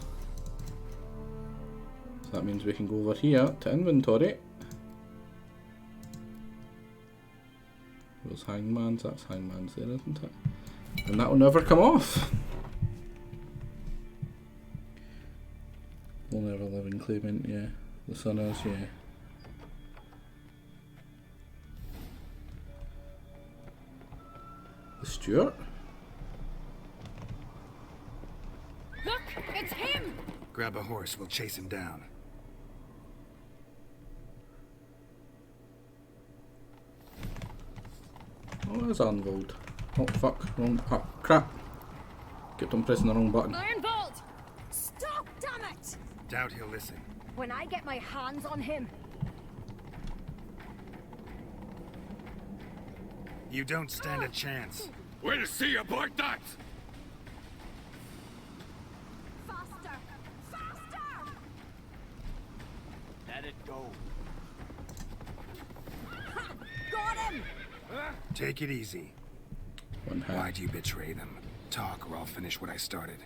S2: So that means we can go over here to inventory. Those hangmans, that's hangmans there, isn't it? And that will never come off. We'll never live in claimant, yeah. The sun is, yeah. The Stewart?
S20: Look, it's him!
S1: Grab a horse, we'll chase him down.
S2: Oh, there's Arnvald. Oh, fuck. Wrong. Oh, crap. Kept on pressing the wrong button.
S20: Arnvald! Stop, damn it!
S1: Doubt he'll listen.
S20: When I get my hands on him.
S1: You don't stand a chance.
S15: We'll see about that!
S20: Faster! Faster!
S16: Let it go.
S20: Ha! Got him!
S1: Take it easy.
S2: One hand.
S1: Why'd you betray them? Talk or I'll finish what I started.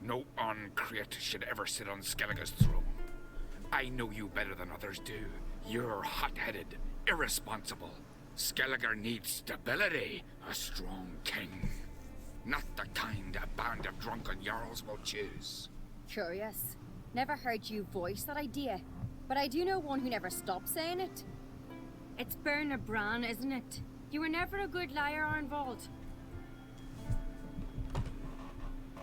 S21: No uncreate should ever sit on Skellige's throne. I know you better than others do. You're hot-headed, irresponsible. Skellige needs stability, a strong king. Not the kind a band of drunken jarls will choose.
S20: Curious. Never heard you voice that idea, but I do know one who never stops saying it. It's Berna Bran, isn't it? You were never a good liar, Arnvald.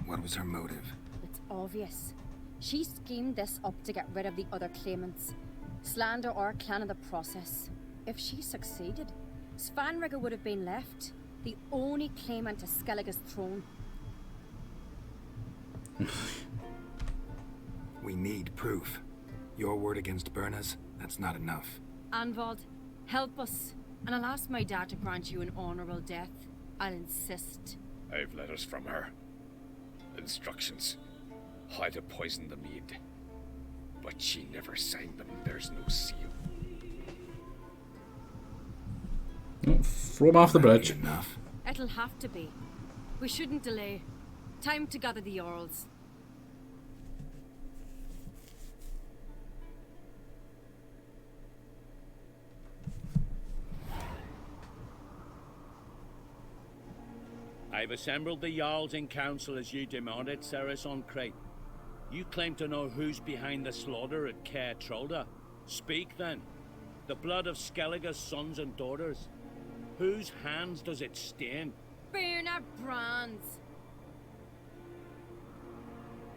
S1: What was her motive?
S20: It's obvious. She schemed this up to get rid of the other claimants. Slander our clan in the process. If she succeeded, Svanrige would have been left, the only claimant to Skellige's throne.
S1: We need proof. Your word against Berna's, that's not enough.
S20: Arnvald, help us, and I'll ask my dad to grant you an honorable death. I'll insist.
S12: I've letters from her. Instructions. How to poison the mead. But she never signed them. There's no seal.
S2: Oh, throw him off the bridge.
S1: Enough.
S20: It'll have to be. We shouldn't delay. Time to gather the Jarls.
S10: I've assembled the Jarls in council as you demanded, Ceres on Crate. You claim to know who's behind the slaughter at Caer Trolda. Speak then. The blood of Skellige's sons and daughters. Whose hands does it stain?
S20: Berna Bran's.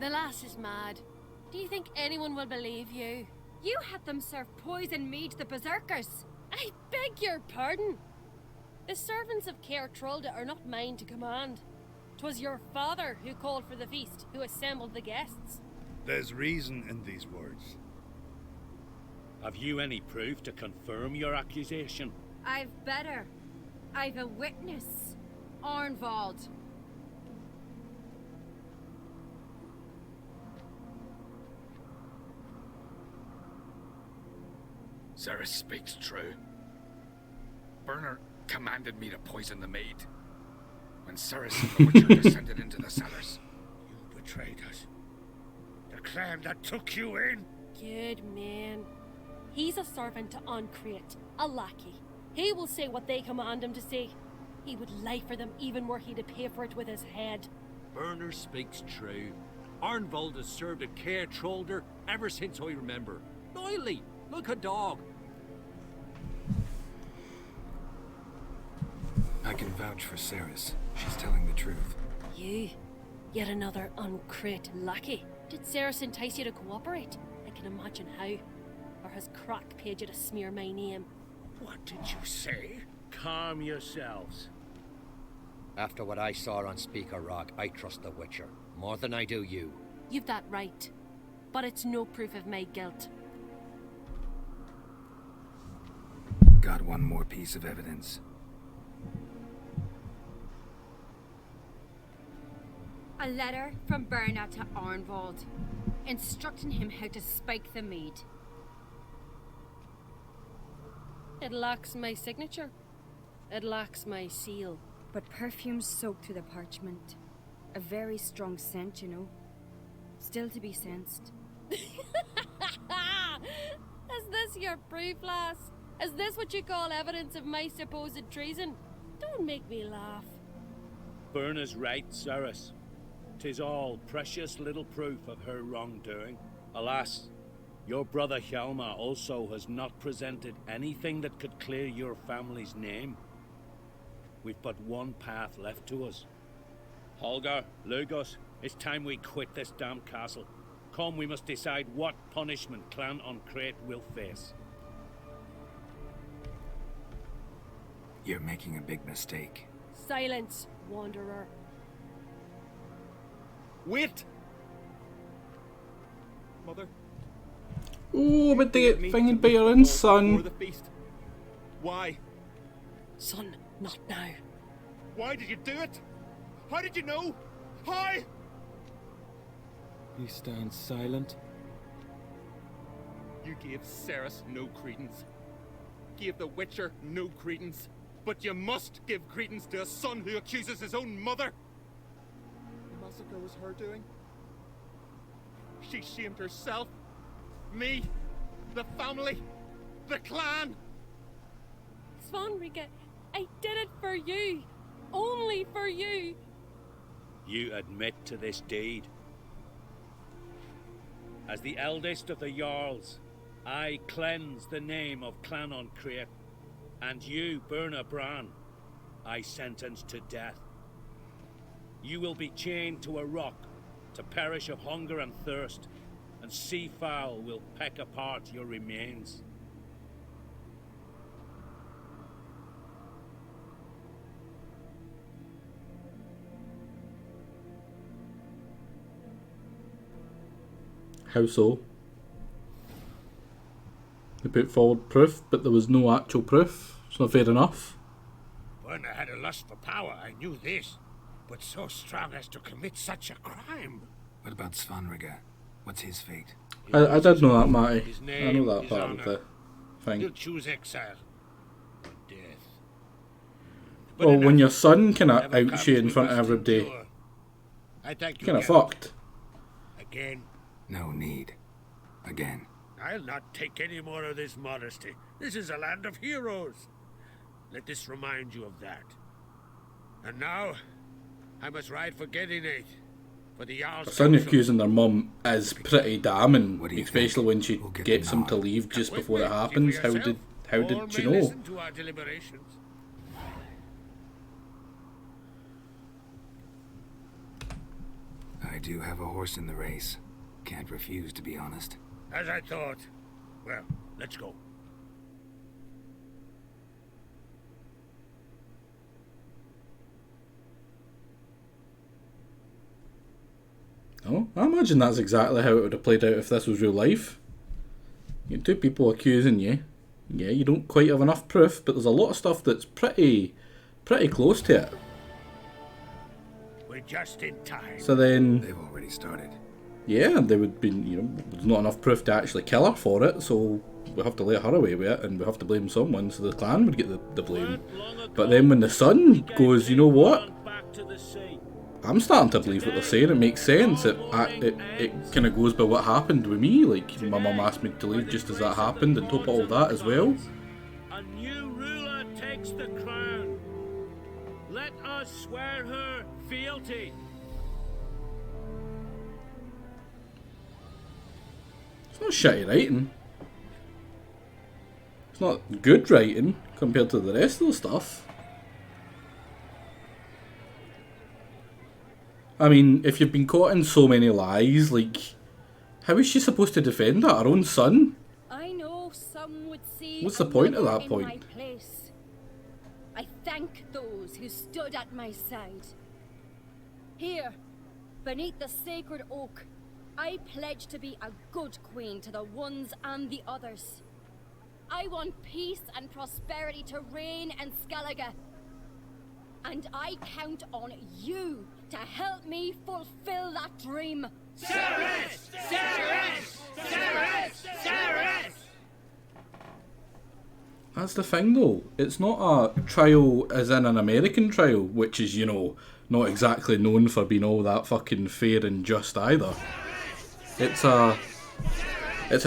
S8: The lass is mad. Do you think anyone will believe you?
S20: You had them serve poison mead to the berserkers.
S8: I beg your pardon. The servants of Caer Trolda are not mine to command. 'Twas your father who called for the feast, who assembled the guests.
S12: There's reason in these words.
S10: Have you any proof to confirm your accusation?
S20: I've better. I've a witness. Arnvald.
S21: Ceres speaks true. Berna commanded me to poison the maid. When Ceres and the Witcher descended into the cellars.
S11: You betrayed us. The clan that took you in.
S8: Good man. He's a servant to Ancreate, a lackey. He will say what they command him to say. He would lie for them even were he to pay for it with his head.
S5: Burner speaks true. Arnvold has served a care trollder ever since I remember. Loyally, like a dog.
S1: I can vouch for Ceres. She's telling the truth.
S8: You? Yet another uncrate lackey. Did Ceres entice you to cooperate? I can imagine how. Or has Crack paid you to smear my name?
S11: What did you say?
S10: Calm yourselves.
S13: After what I saw on Speaker Rock, I trust the Witcher. More than I do you.
S8: You've that right. But it's no proof of my guilt.
S1: Got one more piece of evidence.
S14: A letter from Berna to Arnvold, instructing him how to spike the mead.
S8: It lacks my signature. It lacks my seal.
S14: But perfume soaked through the parchment. A very strong scent, you know. Still to be sensed.
S8: Is this your proof, lass? Is this what you call evidence of my supposed treason? Don't make me laugh.
S10: Berna's right, Ceres. 'Tis all precious little proof of her wrongdoing. Alas, your brother Hjalmar also has not presented anything that could clear your family's name. We've but one path left to us. Holger, Lugos, it's time we quit this damn castle. Come, we must decide what punishment Clan on Crete will face.
S1: You're making a big mistake.
S8: Silence, wanderer.
S19: Wait! Mother.
S2: Oh, but they get thinged by your own son.
S19: The feast. Why?
S8: Son, not now.
S19: Why did you do it? How did you know? How?
S22: He stands silent.
S19: You gave Ceres no credence. Gave the Witcher no credence. But you must give credence to a son who accuses his own mother. The massacre was her doing. She shamed herself. Me. The family. The clan.
S8: Svanrige, I did it for you. Only for you.
S10: You admit to this deed. As the eldest of the Jarls, I cleanse the name of Clan on Crete, and you, Berna Bran, I sentence to death. You will be chained to a rock to perish of hunger and thirst, and sea fowl will peck apart your remains.
S2: How so? They put forward proof, but there was no actual proof. It's not fair enough.
S11: Berna had a lust for power, I knew this. But so strong as to commit such a crime.
S1: What about Svanrige? What's his fate?
S2: I did know that, Matty.
S11: His
S2: I
S11: name,
S2: know that
S11: his
S2: part
S11: honor.
S2: of the thing.
S11: He'll choose exile or death.
S2: Well, when your son kinda
S11: Never
S2: outs you in
S11: comes
S2: front of
S11: we must
S2: everybody,
S11: endure. I thank you,
S2: kinda
S11: Geralt.
S2: fucked.
S11: Again.
S1: No need. Again.
S11: I'll not take any more of this modesty. This is a land of heroes. Let this remind you of that. And now, I must ride for Gedinate, for the Jarl's
S2: A son
S11: council.
S2: accusing their mum is pretty damning, especially when she gets him to leave just before it happens. How did
S11: All
S2: she
S11: may
S2: know?
S11: listen to our deliberations.
S1: I do have a horse in the race. Can't refuse, to be honest.
S11: As I thought. Well, let's go.
S2: Oh, I imagine that's exactly how it would have played out if this was real life. You get two people accusing you. Yeah, you don't quite have enough proof, but there's a lot of stuff that's pretty close to it.
S11: We're just in time.
S2: So then,
S1: They've already started.
S2: yeah, there would be, there's not enough proof to actually kill her for it, so we have to lay her away with it, and we have to blame someone, so the clan would get the blame. But then when the son goes, you know what? I'm starting to believe what they're saying. It makes sense. It kind of goes by what happened with me. Like, my mum asked me to leave just as that happened, and top of all that as well.
S10: A new new ruler takes the crown, let us swear her fealty.
S2: It's not shitty writing. It's not good writing compared to the rest of the stuff. I mean, if you've been caught in so many lies, like, how is she supposed to defend that? Her own son?
S20: I know some would see.
S2: What's the point at
S20: another
S2: that
S20: in
S2: point?
S20: my place. I thank those who stood at my side. Here, beneath the sacred oak, I pledge to be a good queen to the ones and the others. I want peace and prosperity to reign in Skellige. And I count on you to help me fulfill that dream.
S10: Cerys! Cerys! Cerys! Cerys!
S2: That's the thing though. It's not a trial as in an American trial, which is, you know, not exactly known for being all that fucking fair and just either. It's a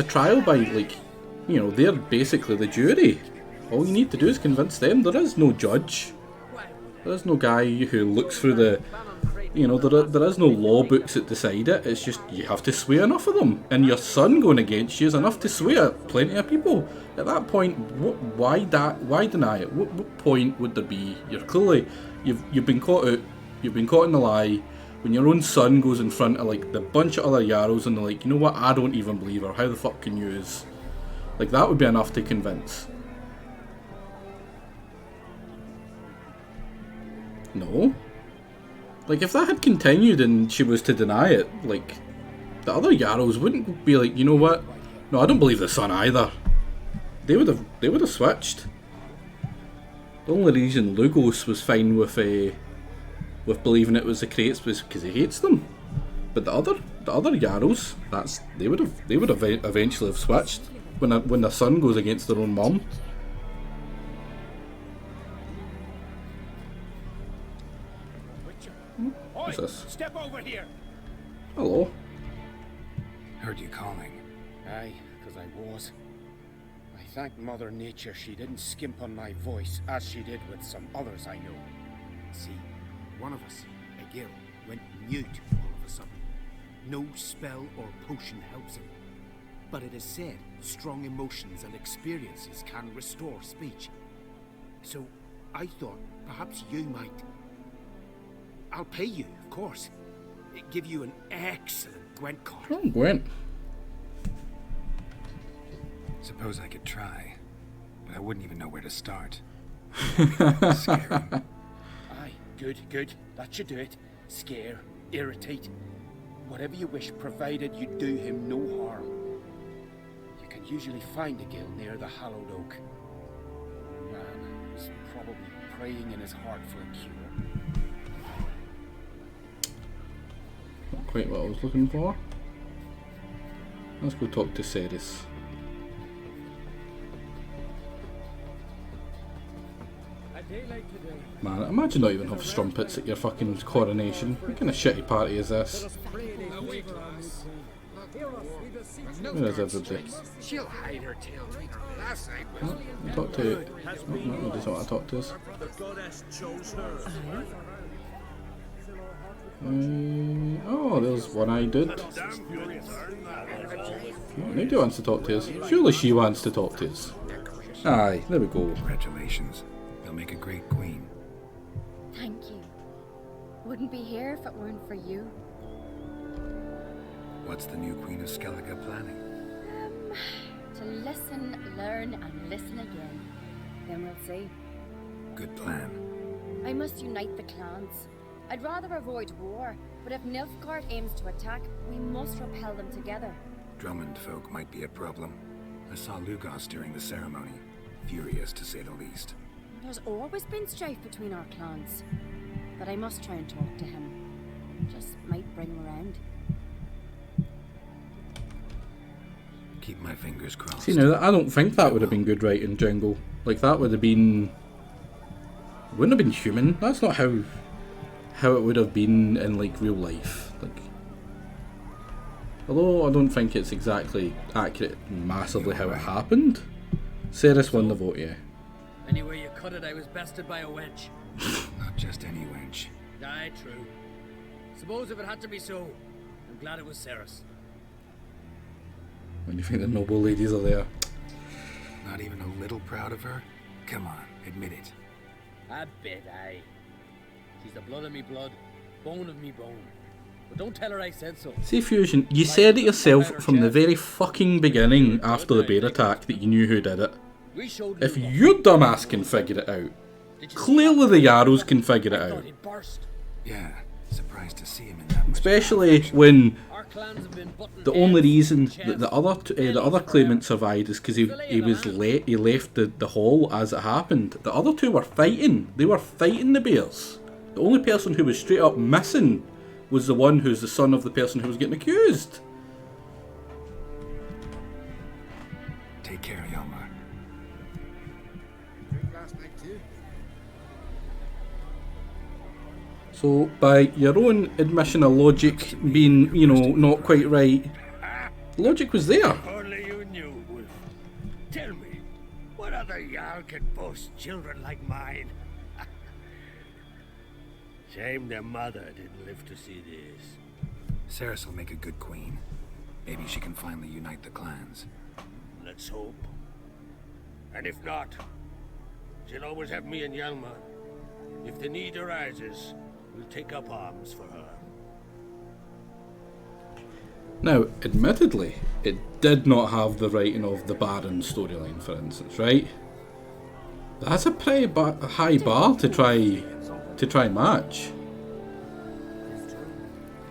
S2: trial by, like, you know, they're basically the jury. All you need to do is convince them. There is no judge. There is no guy who looks through the, you know, there is no law books that decide it. It's just you have to sway enough of them, and your son going against you is enough to sway plenty of people. At that point, why deny it? What point would there be? You're clearly you've been caught out. You've been caught in the lie. When your own son goes in front of like the bunch of other Yarrows and they're like, you know what? I don't even believe her. How the fuck can you? Like that would be enough to convince. No. Like, if that had continued and she was to deny it, like, the other Yarrows wouldn't be like, you know what? No, I don't believe the son either. They would have switched. The only reason Lugos was fine with believing it was the Crates was because he hates them. But the other Yarrows, they would have eventually have switched when the son goes against their own mum. What's this?
S11: Step over here.
S2: Hello.
S1: Heard you calling.
S19: Aye, because I was. I thank Mother Nature she didn't skimp on my voice as she did with some others I know.
S13: See, one of us, a girl, went mute all of a sudden. No spell or potion helps him. But it is said strong emotions and experiences can restore speech. So I thought perhaps you might. I'll pay you, of course. Give you an excellent Gwent card.
S2: Oh, Gwent.
S1: Suppose I could try, but I wouldn't even know where to start.
S19: Scare him. Aye, good. That should do it. Scare, irritate. Whatever you wish, provided you do him no harm. You can usually find a guild near the Hallowed Oak. Man is probably praying in his heart for a cure.
S2: Not quite what I was looking for. Let's go talk to Cerys. Man, imagine not even have strumpets at your fucking coronation. What kind of shitty party is this? Where is everybody?
S11: She'll hide her tail between her last night.
S2: Oh, talk to you. No, he doesn't want to talk to us. Oh, there's one-eyed dude. Nobody wants to talk to us. Surely she wants to talk to us. Aye, there we go.
S1: Congratulations. You'll make a great queen.
S20: Thank you. Wouldn't be here if it weren't for you.
S1: What's the new Queen of Skellige planning?
S20: To listen, learn, and listen again. Then we'll see.
S1: Good plan.
S20: I must unite the clans. I'd rather avoid war, but if Nilfgaard aims to attack, we must repel them together.
S1: Drummond folk might be a problem. I saw Lugos during the ceremony. Furious, to say the least.
S20: There's always been strife between our clans. But I must try and talk to him. Just might bring him around.
S1: Keep my fingers crossed.
S2: See now, I don't think that would have been good writing, Jungle. Like that would have been... wouldn't have been human. That's not how it would have been in like real life. Like, although I don't think it's exactly accurate massively how it happened. Cerys won the vote, yeah.
S4: Anyway you cut it, I was bested by a wench.
S1: Not just any wench.
S4: Aye, true. Suppose if it had to be so, I'm glad it was Ceres.
S2: When you think the noble ladies are there.
S1: Not even a little proud of her? Come on, admit it.
S4: A bit, aye. She's the blood of me blood, bone of me bone. But don't tell her I said so.
S2: See, Fusion, you said it yourself from the very fucking beginning after the bear attack that you knew who did it. If your dumbass can figure it out, clearly the Yarrows can figure it out.
S1: Yeah, surprised to see him in that much.
S2: Especially when the only reason that the other claimant survived is because he left the hall as it happened. The other two were fighting. They were fighting the bears. The only person who was straight up missing was the one who's the son of the person who was getting accused.
S1: Take care, Hjalmar.
S2: So, by your own admission of logic being, not quite right, logic was there.
S11: Only you knew, Wolf. Tell me, what other Jarl can boast children like mine? Shame their mother didn't live to see this.
S1: Ceres will make a good queen. Maybe she can finally unite the clans.
S11: Let's hope. And if not, she'll always have me and Hjalmar. If the need arises, we'll take up arms for her.
S2: Now, admittedly, it did not have the writing of the Baron storyline, for instance, right? That's a pretty high bar to try match.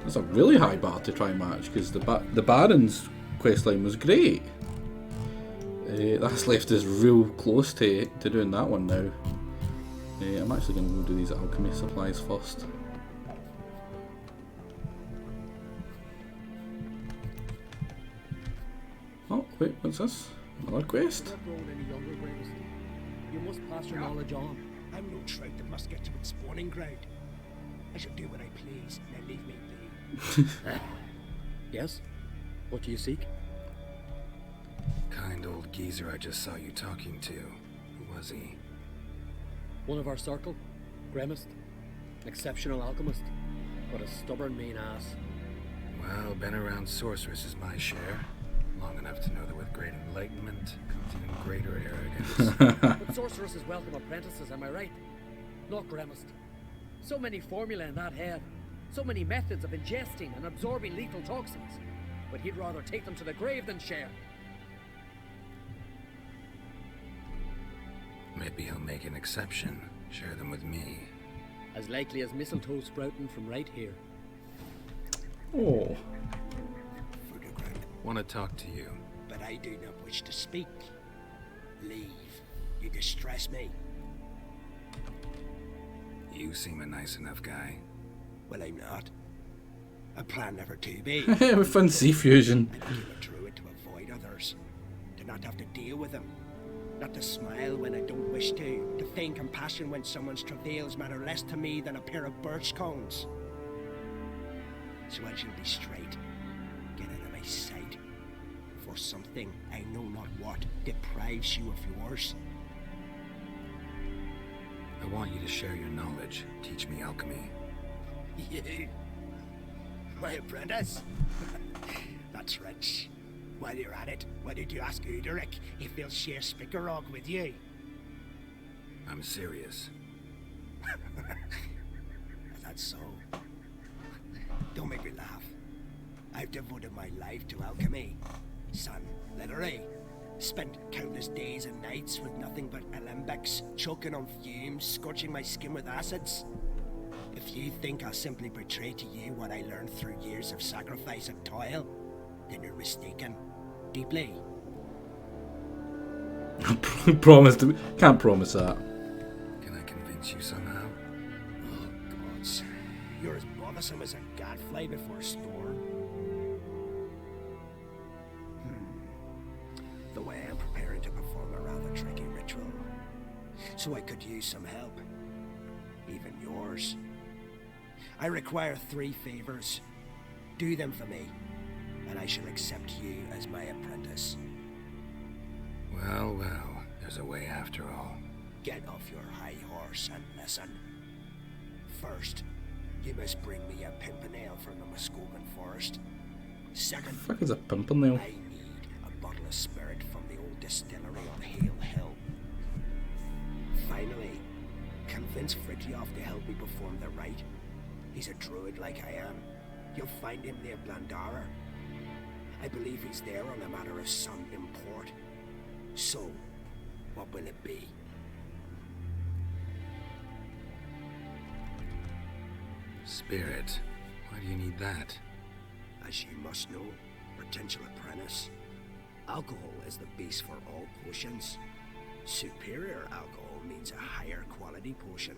S2: That's a really high bar to try match because the Baron's questline was great. That's left us real close to doing that one now. I'm actually going to go do these alchemy supplies first. Oh, wait, what's this? Another quest?
S4: You must pass your knowledge on.
S18: I'm no trout that must get to its spawning ground. I shall do what I please, now leave me be.
S4: Yes? What do you seek?
S1: Kind old geezer I just saw you talking to. Who was he?
S4: One of our circle, Gremist. Exceptional alchemist, but a stubborn mean ass.
S1: Well, been around sorceresses my share. Long enough to know that with great enlightenment comes even greater arrogance.
S4: But sorceresses welcome apprentices, am I right? Not Gremist. So many formulae in that head. So many methods of ingesting and absorbing lethal toxins. But he'd rather take them to the grave than share.
S1: Maybe he'll make an exception. Share them with me.
S4: As likely as mistletoe sprouting from right here.
S2: Oh.
S1: Want to talk to you.
S18: But I do not wish to speak. Leave. You distress me.
S1: You seem a nice enough guy.
S18: Well, I'm not. I plan never to be.
S2: With fun sea fusion.
S18: I became a druid to avoid others. To not have to deal with them. Not to smile when I don't wish to feign compassion when someone's travails matter less to me than a pair of birch cones. So I shall be straight. Get out of my sight. For something, I know not what, deprives you of yours.
S1: I want you to share your knowledge. Teach me alchemy.
S18: You? My apprentice? That's rich. While you're at it, why did you ask Uderic if he'll share Spikarog with you?
S1: I'm serious.
S18: That's so. Don't make me laugh. I've devoted my life to alchemy. Son, literally. Spent countless days and nights with nothing but alembics, choking on fumes, scorching my skin with acids. If you think I'll simply portray to you what I learned through years of sacrifice and toil, then you're mistaken. Deeply.
S2: Can't promise that.
S1: Can I convince you somehow?
S18: Oh, gods. You're as bothersome as a gadfly before a storm. The way I'm preparing to perform a rather tricky ritual. So I could use some help. Even yours. I require 3 favors. Do them for me, and I shall accept you as my apprentice.
S1: Well, there's a way after all.
S13: Get off your high horse and listen. First, you must bring me a pimpernel from the Muskovan forest. Second,
S2: The fuck is a pimpernel?
S13: I need a bottle of spirit from the old distillery on Hale Hill. Finally, convince Fritjof to help me perform the rite. He's a druid like I am. You'll find him near Blandara. I believe he's there on a matter of some import. So, what will it be?
S1: Spirit. Why do you need that?
S13: As you must know, potential apprentice, alcohol is the base for all potions. Superior alcohol means a higher quality potion.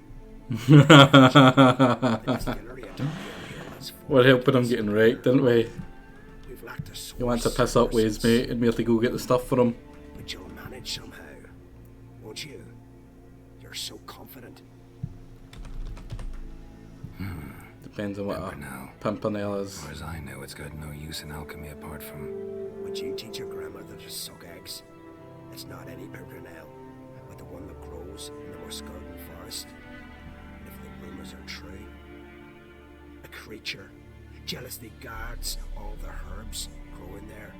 S2: We're helping him getting wrecked, didn't we?
S13: We've lacked a source.
S2: He wants to piss up with his mate and we have to go get the stuff for him.
S13: But you'll manage somehow, won't you? You're so confident.
S2: Depends on what a pimpernel is.
S1: As far as I know, it's got no use in alchemy apart from...
S13: Would you teach your grandmother to suck eggs? It's not any pimpernel, but the one that grows in the Muskovan forest. If the rumors are true. A creature jealously guards all the herbs growing there.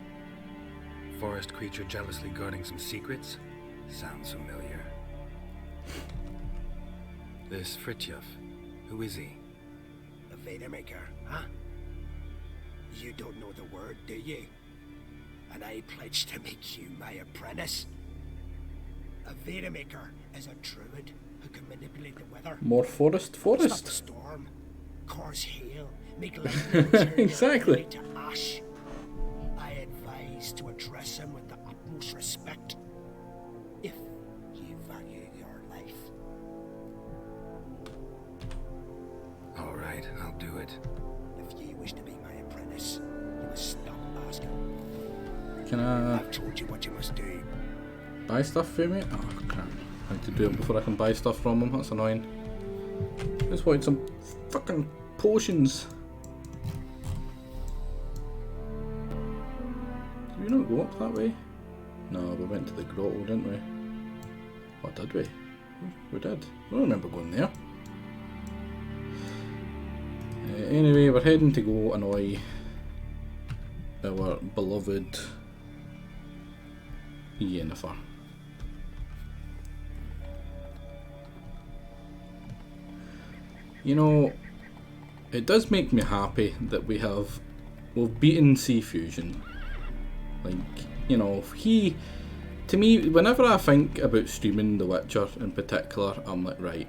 S1: Forest creature jealously guarding some secrets? Sounds familiar. This Fritjof, who is he?
S13: A Vadermaker, huh? You don't know the word, do you? And I pledge to make you my apprentice. A Vadermaker is a druid who can manipulate the weather.
S2: More forest.
S13: Stop the storm, cause hail, make lightning turn
S2: Exactly.
S13: to ash. I advise to address him with the utmost respect, if you value your life.
S1: All right, I'll do it.
S13: If you wish to be my apprentice, you must stop asking.
S2: Can I
S13: I've told you what you must do.
S2: buy stuff for me? Oh crap. I need to do it before I can buy stuff from him, that's annoying. Just wanted some fucking potions. Did we not go up that way? No, we went to the grotto, didn't we? What did we? We did. I don't remember going there. Anyway, we're heading to go annoy our beloved Yennefer. You know, it does make me happy that we've beaten Sea Fusion. Like, you know, to me, whenever I think about streaming The Witcher in particular, I'm like, right,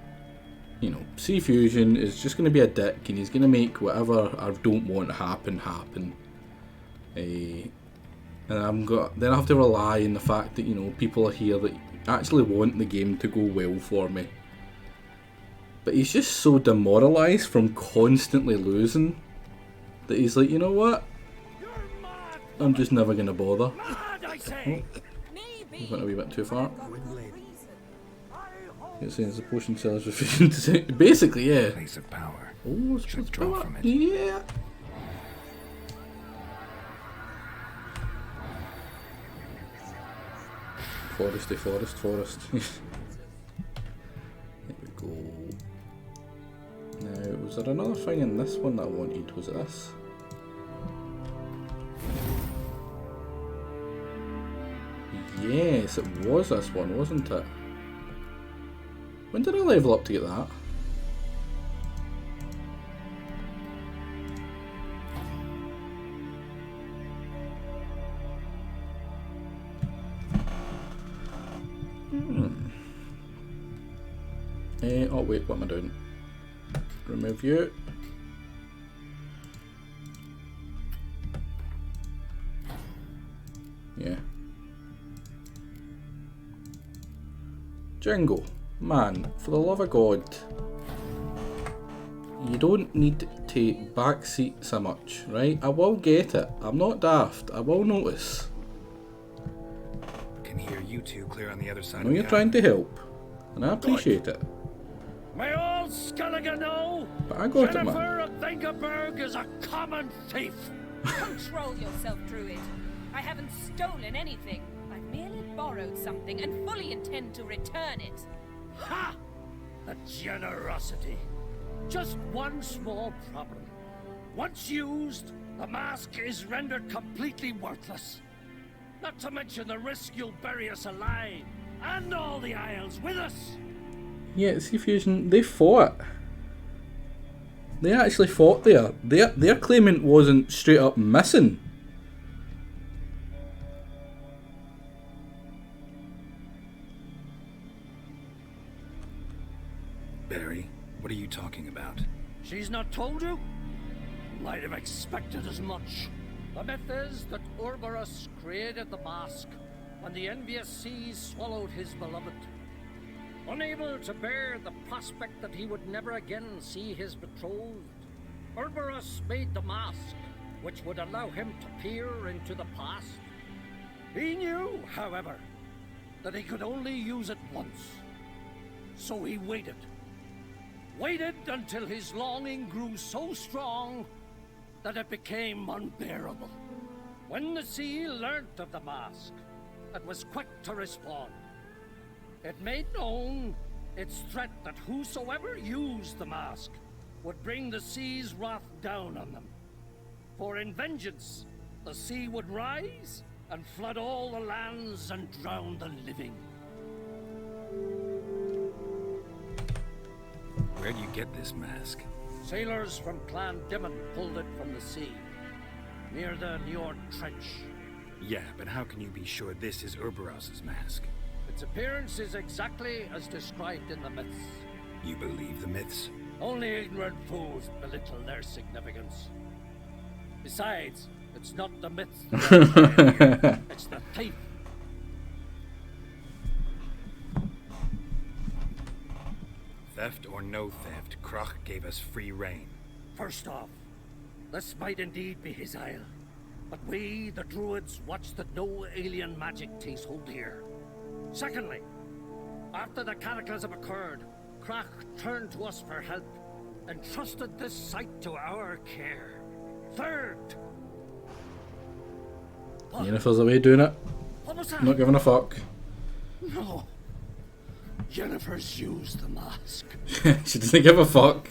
S2: you know, Sea Fusion is just going to be a dick and he's going to make whatever I don't want to happen. And then I have to rely on the fact that, you know, people are here that actually want the game to go well for me. But he's just so demoralised from constantly losing that he's like, you know what? I'm just never going to bother. He went a wee bit too far. It's saying the potion sellers refusing to say. Basically, yeah.
S1: Place of power.
S2: Oh,
S1: should draw from it.
S2: Yeah. Forest. Here we go. Now, was there another thing in this one that I wanted? Was it this? Yes, it was this one, wasn't it? When did I level up to get that? Oh wait, what am I doing? Remove you. Yeah. Jingle, man, for the love of God. You don't need to take back seat so much, right? I will get it. I'm not daft. I will notice.
S1: Can hear you two clear on the other side.
S2: I know you're trying to help, and I appreciate it.
S10: My old Skellige know.
S2: But I got it, man.
S10: Jennifer of Vengerberg is a common thief.
S17: Control yourself, Druid. I haven't stolen anything. I've merely borrowed something and fully intend to return it.
S10: Ha! The generosity. Just one small problem. Once used, the mask is rendered completely worthless. Not to mention the risk you'll bury us alive, and all the Isles with us.
S2: Yeah, Sea Fusion, they fought. They actually fought there. Their claimant wasn't straight up missing.
S1: Barry, what are you talking about?
S10: She's not told you? Might have expected as much. The myth is that Urberus created the mask when the envious seas swallowed his beloved. Unable to bear the prospect that he would never again see his betrothed, Urberus made the mask, which would allow him to peer into the past. He knew, however, that he could only use it once. So he waited. Waited until his longing grew so strong that it became unbearable. When the sea learnt of the mask, it was quick to respond. It made known its threat that whosoever used the mask would bring the sea's wrath down on them. For in vengeance, the sea would rise and flood all the lands and drown the living.
S1: Where'd you get this mask?
S10: Sailors from Clan Dimon pulled it from the sea, near the Njord Trench.
S1: Yeah, but how can you be sure this is Urberos's mask?
S10: Its appearance is exactly as described in the myths.
S1: You believe the myths?
S10: Only ignorant fools belittle their significance. Besides, it's not the myths that are here, it's the thief.
S1: Theft or no theft, Krach gave us free rein.
S10: First off, this might indeed be his isle, but we, the Druids, watch that no alien magic takes hold here. Secondly, after the cataclysm occurred, Krach turned to us for help and trusted this site to our care. Third,
S2: Yennefer's away doing it.
S10: what was that?
S2: Not giving a fuck.
S10: No. Yennefer's used the mask.
S2: She doesn't give a fuck.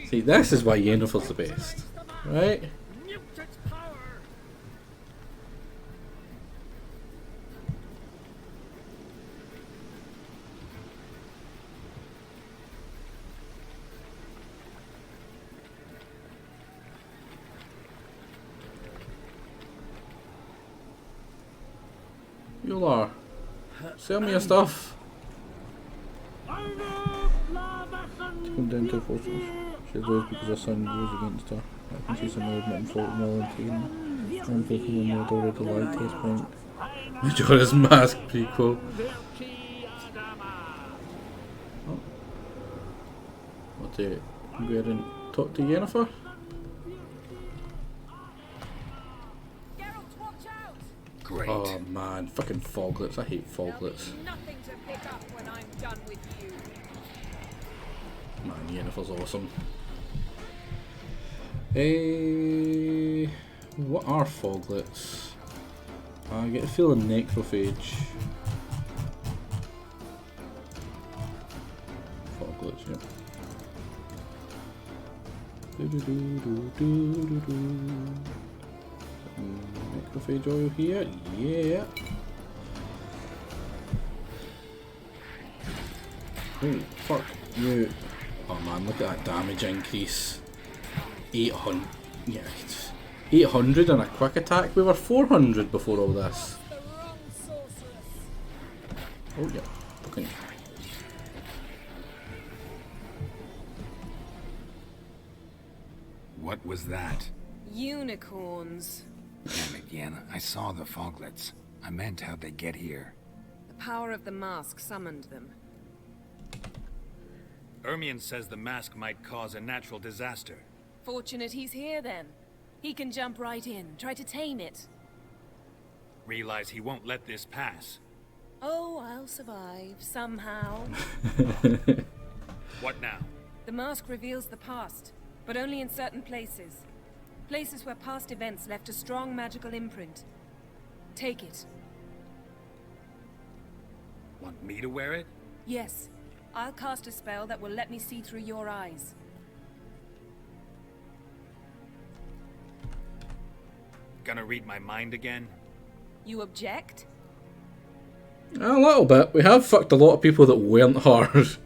S2: See, this is why Yennefer's the best. Right? Yolar, sell me your stuff. Come down to forces. She rose because her son rose against her. I can see some movement and fault volunteering. I'm taking a more already lied to this point. Majora's Mask prequel. Oh. What do you go ahead and talk to Yennefer?
S1: Great.
S2: Oh man, fucking foglets. I hate foglets.
S17: Nothing to pick up when I'm done with you.
S2: Man, Yennefer's awesome. What are foglets? I get a feeling necrophage. Foglets, yep. Necrophage oil here, yeah. Oh, fuck you. Oh man, look at that damage increase. 800, yeah, 800 and a quick attack. We were 400 before all this. Oh yeah, okay.
S1: What was that?
S17: Unicorns.
S1: Damn it, Yen. I saw the foglets. I meant how'd they get here.
S17: The power of the mask summoned them.
S1: Ermion says the mask might cause a natural disaster.
S17: Fortunate he's here then. He can jump right in, try to tame it.
S1: Realize he won't let this pass.
S17: Oh, I'll survive, somehow.
S1: What now?
S17: The mask reveals the past, but only in certain places. Places where past events left a strong magical imprint. Take it.
S1: Want me to wear it?
S17: Yes. I'll cast a spell that will let me see through your eyes.
S7: Gonna read my mind again?
S17: You object?
S2: A little bit. We have fucked a lot of people that weren't hard.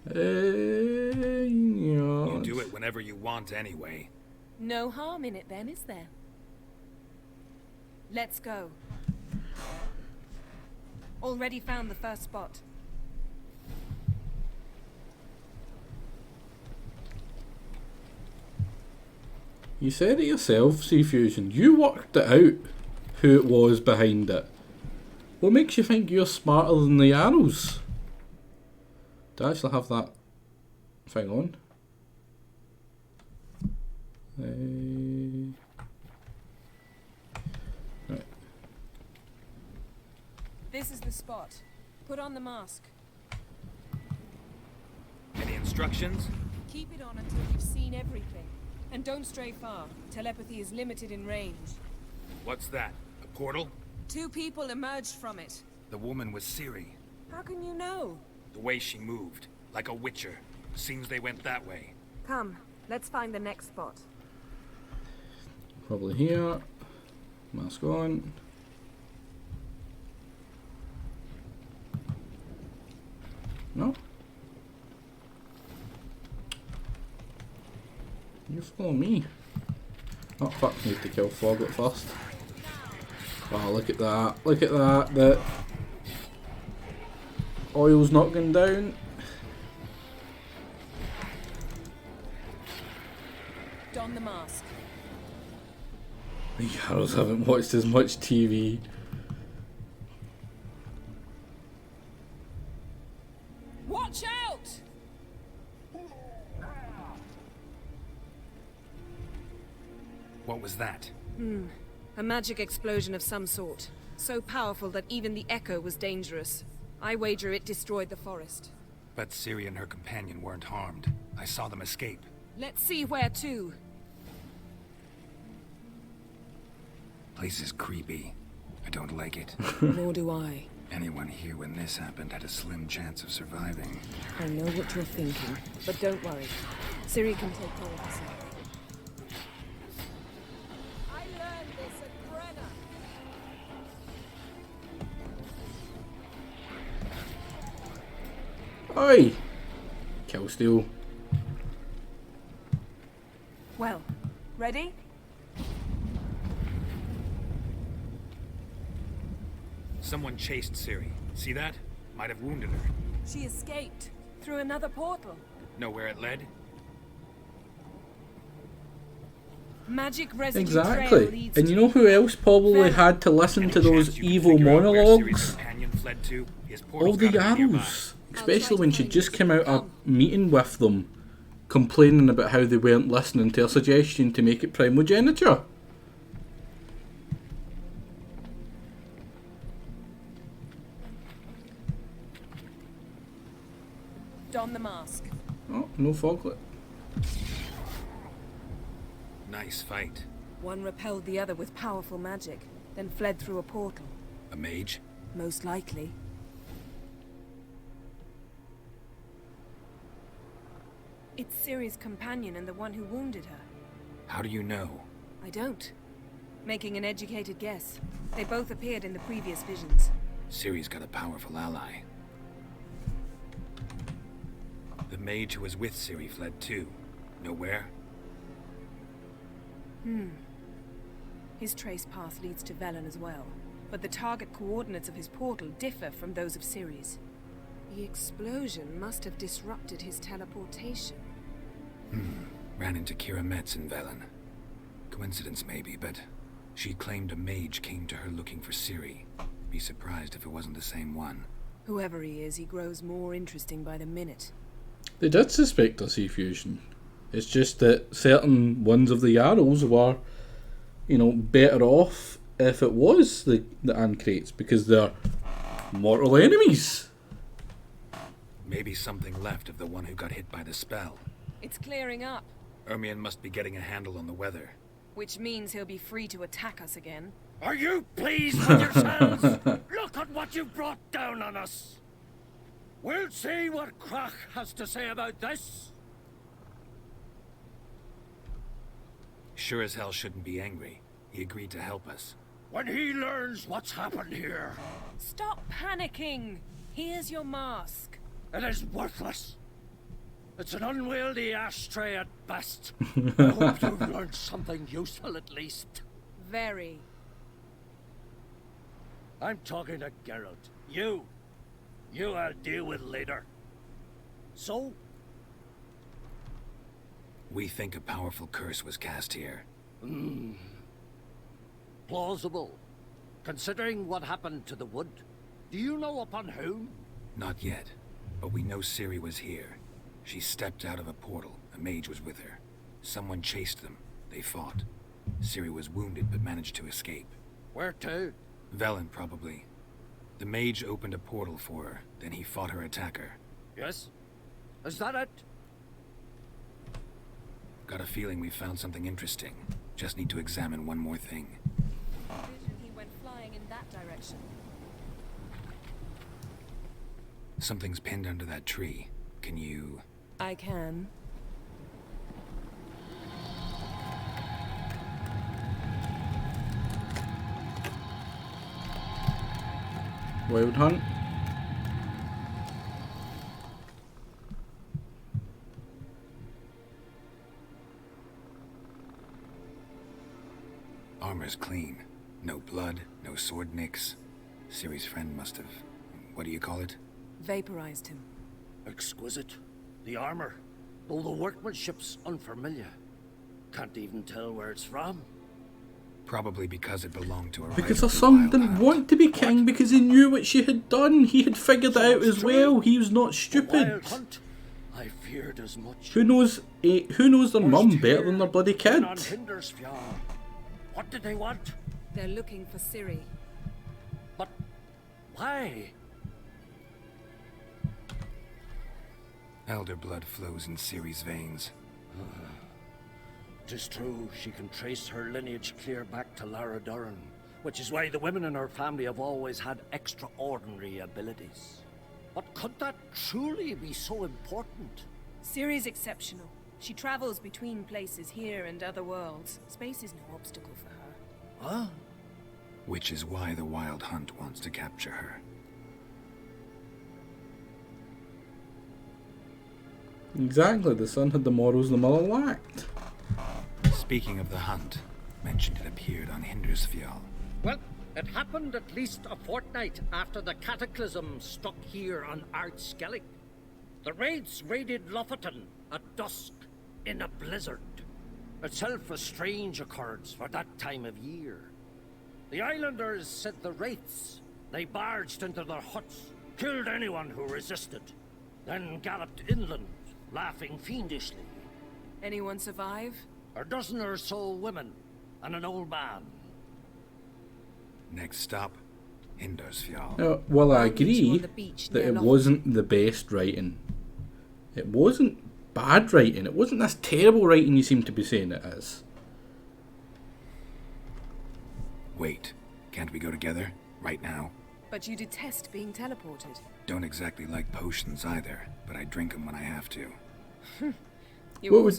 S7: You do it whenever you want anyway.
S17: No harm in it then, is there? Let's go. Already found the first spot.
S2: You said it yourself, Sea Fusion. You worked it out who it was behind it. What makes you think you're smarter than the arrows? Do I actually have that thing on? Right.
S17: This is the spot. Put on the mask.
S7: Any instructions?
S17: Keep it on until you've seen everything. And don't stray far. Telepathy is limited in range.
S7: What's that? A portal?
S17: 2 people emerged from it.
S7: The woman was Ciri.
S17: How can you know?
S7: The way she moved, like a witcher. Seems they went that way.
S17: Come, let's find the next spot.
S2: Probably here. Mask on. No? You follow me. Oh fuck, need to kill Foglet first. Oh, look at that. Look at that. The oil's not going down.
S17: Don the mask.
S2: The arrows haven't watched as much TV.
S17: Watch out!
S7: What was that?
S17: A magic explosion of some sort. So powerful that even the echo was dangerous. I wager it destroyed the forest.
S7: But Ciri and her companion weren't harmed. I saw them escape.
S17: Let's see where to.
S1: Place is creepy. I don't like it.
S17: Nor do I.
S1: Anyone here when this happened had a slim chance of surviving.
S17: I know what you're thinking, but don't worry. Ciri can take care of herself. I learned this at Brenna.
S2: Oi! Killsteel.
S17: Well, ready?
S7: Someone chased Ciri. See that? Might have wounded her.
S17: She escaped through another portal.
S7: Know where it led?
S17: Magic residue
S2: Exactly.
S17: trail leads
S2: And you know who else probably had to listen to those evil monologues? All the arrows. Especially when she just came out of a meeting with them, complaining about how they weren't listening to her suggestion to make it primogeniture.
S17: Don the mask.
S2: Oh, no Foglet.
S7: Nice fight.
S17: One repelled the other with powerful magic, then fled through a portal.
S7: A mage?
S17: Most likely. It's Ciri's companion and the one who wounded her.
S7: How do you know?
S17: I don't. Making an educated guess. They both appeared in the previous visions.
S1: Ciri's got a powerful ally.
S7: The mage who was with Ciri fled too. Know where?
S17: His trace path leads to Velen as well. But the target coordinates of his portal differ from those of Ciri's. The explosion must have disrupted his teleportation.
S1: Ran into Kira Metz in Velen. Coincidence maybe, but she claimed a mage came to her looking for Ciri. Be surprised if it wasn't the same one.
S17: Whoever he is, he grows more interesting by the minute.
S2: They did suspect a Sea Fusion. It's just that certain ones of the arrows were, you know, better off if it was the Ancrates, because they're mortal enemies.
S7: Maybe something left of the one who got hit by the spell.
S17: It's clearing up,
S7: Ermion must be getting a handle on the weather.
S17: which means he'll be free to attack us again.
S11: Are you pleased with yourselves? Look
S10: Look at what you've brought down on us. We'll see what Crach has to say about this.
S7: Sure as hell shouldn't be angry. He agreed to help us.
S10: When he learns what's happened here,
S17: Stop panicking. Here's your mask.
S10: it is worthless. It's an unwieldy ashtray at best. I hope you've learned something useful at least.
S17: Very.
S10: I'm talking to Geralt. You I'll deal with later. So,
S7: We think a powerful curse was cast here.
S10: Plausible. Considering what happened to the wood. Do you know upon whom?
S7: Not yet, but we know Ciri was here. She stepped out of a portal. A mage was with her. Someone chased them. They fought. Ciri was wounded but managed to escape.
S10: Where to?
S7: Velen, probably. The mage opened a portal for her, then he fought her attacker.
S10: Yes? Is that it?
S7: Got a feeling we found something interesting. Just need to examine one more thing.
S17: He went flying in that direction.
S7: Something's pinned under that tree. Can you...
S17: I can.
S2: Wild Hunt.
S1: Armor's clean. No blood, no sword nicks. Ciri's friend must have... what do you call it?
S17: Vaporized him.
S10: Exquisite. The armor. Though the workmanship's unfamiliar. Can't even tell where it's from.
S1: Probably because it belonged to a
S2: Because her son didn't want to be king because he knew what she had done. He had figured it out as well. He was not stupid.
S10: I feared as much.
S2: Who knows their mum better than their bloody kid?
S10: On Hindersfjall. What did they want?
S17: They're looking for Ciri.
S10: But why?
S1: Elder blood flows in Ciri's veins.
S10: 'Tis true, she can trace her lineage clear back to Lara Duran, which is why the women in her family have always had extraordinary abilities. But could that truly be so important?
S17: Ciri's exceptional. She travels between places here and other worlds. Space is no obstacle for her.
S10: Huh?
S1: Which is why the Wild Hunt wants to capture her.
S2: Exactly, the son had the morals the mother lacked.
S1: Speaking of the hunt, mentioned it appeared on Hindersfjall.
S10: Well, it happened at least a fortnight after the cataclysm struck here on Ardskellig. The raids raided Lofoten at dusk in a blizzard. Itself a strange occurrence for that time of year. The islanders sent the wraiths. They barged into their huts, killed anyone who resisted, then galloped inland, laughing fiendishly.
S17: Anyone survive?
S10: A dozen or so women, and an old man.
S1: Next stop, Hindersfjall.
S2: Well, I agree that it wasn't the best writing. It wasn't bad writing. It wasn't this terrible writing you seem to be saying it is.
S1: Wait, can't we go together? Right now?
S17: But you detest being teleported.
S1: Don't exactly like potions either, but I drink them when I have to.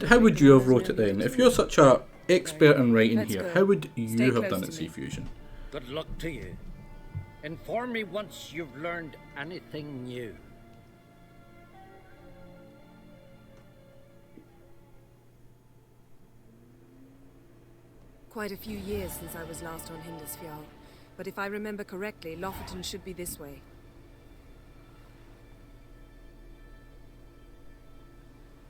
S2: How would you have wrote it then? If you're such a expert in writing here, how would you have done it, Sea Fusion?
S10: Good luck to you. Inform me once you've learned anything new.
S17: Quite a few years since I was last on Hindersfjall, but if I remember correctly, Lofoten should be this way.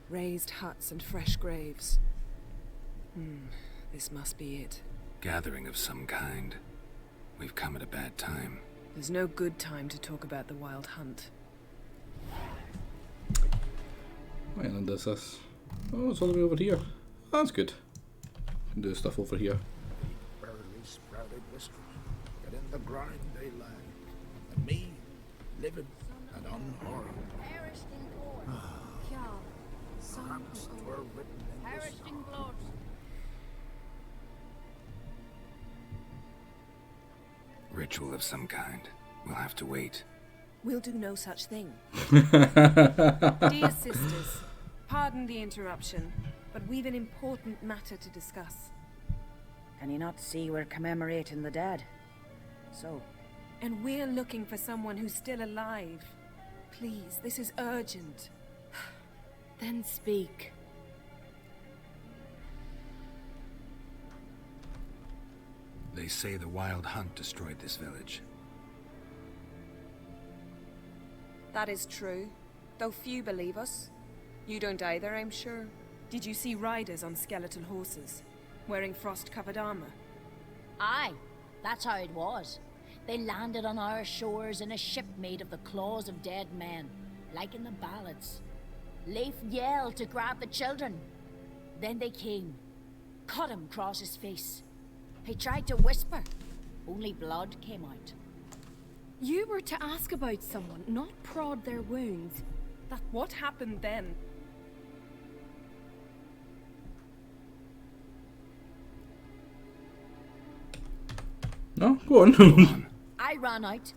S17: Raised huts and fresh graves. This must be it.
S1: Gathering of some kind. We've come at a bad time.
S17: There's no good time to talk about the Wild Hunt.
S2: What island is this? Oh, it's all the way over here. That's good. Can do stuff over here.
S11: Barely sprouted whiskers, but in the grind they lie. And me, living and unharmed. Perhaps 'twere written in this song.
S1: Ritual of some kind. We'll have to wait.
S17: We'll do no such thing. Dear sisters, pardon the interruption, but we've an important matter to discuss.
S3: Can you not see we're commemorating the dead? So?
S17: And we're looking for someone who's still alive. Please, this is urgent.
S14: Then speak.
S1: They say the Wild Hunt destroyed this village.
S17: That is true, though few believe us. You don't either, I'm sure. Did you see riders on skeletal horses, wearing frost-covered armor?
S3: Aye, that's how it was. They landed on our shores in a ship made of the claws of dead men, like in the ballads. Leif yelled to grab the children. Then they came, cut him across his face. He tried to whisper, only blood came out.
S14: You were to ask about someone, not prod their wounds.
S17: What happened then?
S2: No, go on.
S3: I ran out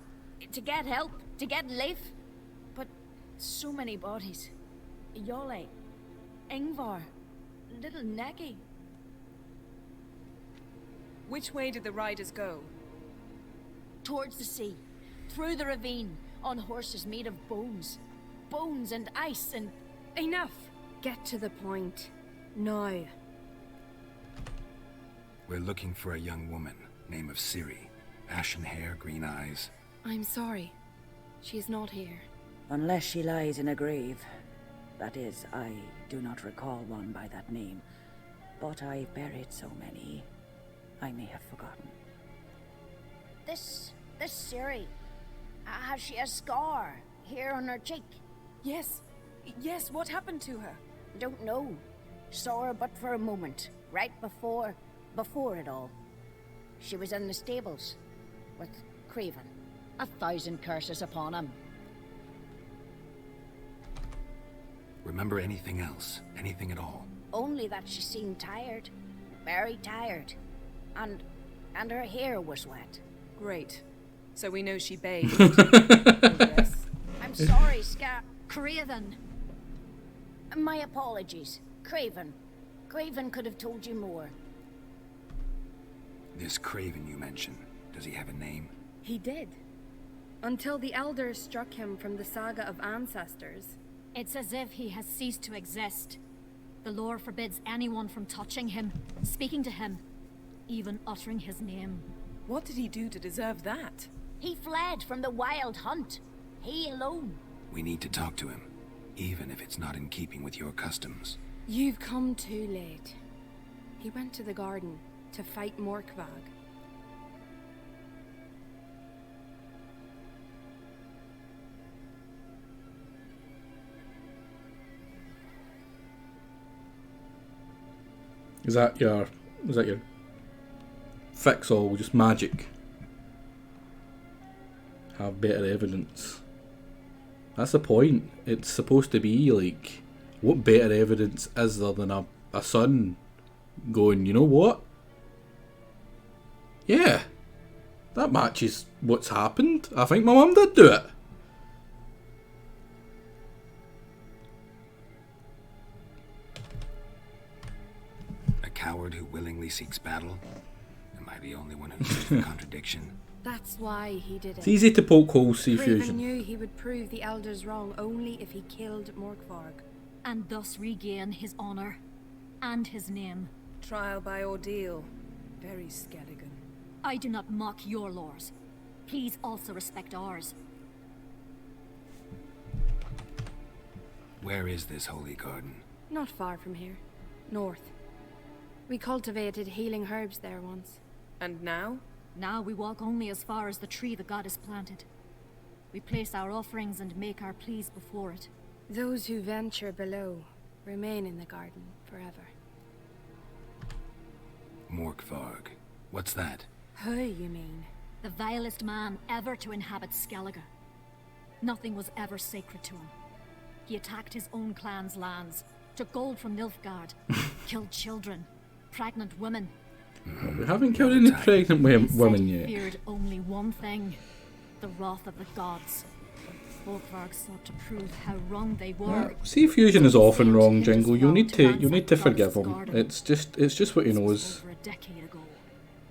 S3: to get help, to get Leif, but so many bodies. Yolle, Ingvar, little Necky.
S17: Which way did the riders go?
S3: Towards the sea, through the ravine, on horses made of bones. Bones and ice and...
S14: Enough! Get to the point. Now.
S1: We're looking for a young woman, name of Ciri. Ashen hair, green eyes.
S14: I'm sorry. She's not here.
S3: Unless she lies in a grave. That is, I do not recall one by that name. But I've buried so many, I may have forgotten. This Ciri, has she a scar here on her cheek?
S17: Yes, what happened to her?
S3: Don't know. Saw her but for a moment, right before it all. She was in the stables with Craven. 1,000 curses upon him.
S1: Remember anything else? Anything at all?
S3: Only that she seemed tired. Very tired. And her hair was wet.
S17: Great. So we know she bathed.
S3: Yes. I'm sorry, Craven. My apologies. Craven. Craven could have told you more.
S1: This Craven you mentioned, does he have a name?
S14: He did. Until the elders struck him from the saga of ancestors.
S8: It's as if he has ceased to exist. The lore forbids anyone from touching him, speaking to him, even uttering his name.
S17: What did he do to deserve that?
S3: He fled from the Wild Hunt. He alone.
S1: We need to talk to him, even if it's not in keeping with your customs.
S14: You've come too late. He went to the garden to fight Morkvag.
S2: Is that your fix all, just magic? Have better evidence. That's the point. It's supposed to be like, what better evidence is there than a son going, you know what? Yeah, that matches what's happened. I think my mum did do it.
S1: A coward who willingly seeks battle? Am I the only one who sees the contradiction?
S14: That's why he did it.
S2: It's easy to poke holes, see
S14: Craven
S2: fusion.
S14: knew he would prove the elders wrong only if he killed Morkvarg.
S8: And thus regain his honor and his name.
S17: Trial by ordeal. Very Skelligan.
S8: I do not mock your laws. Please also respect ours.
S1: Where is this holy garden?
S14: Not far from here. North. We cultivated healing herbs there once.
S17: And now?
S8: Now we walk only as far as the tree the goddess planted. We place our offerings and make our pleas before it.
S14: Those who venture below remain in the garden forever.
S1: Morkvarg. What's that?
S14: Who, you mean?
S8: The vilest man ever to inhabit Skellige. Nothing was ever sacred to him. He attacked his own clan's lands, took gold from Nilfgaard, killed children, pregnant women.
S2: We haven't killed any pregnant women yet.
S8: He feared only one thing.
S3: the wrath of the gods. Volkvarg sought to prove how wrong they were.
S2: Yeah, Sea Fusion is often wrong, Jingle. You need to forgive him. It's just what he knows.
S3: Over a decade ago.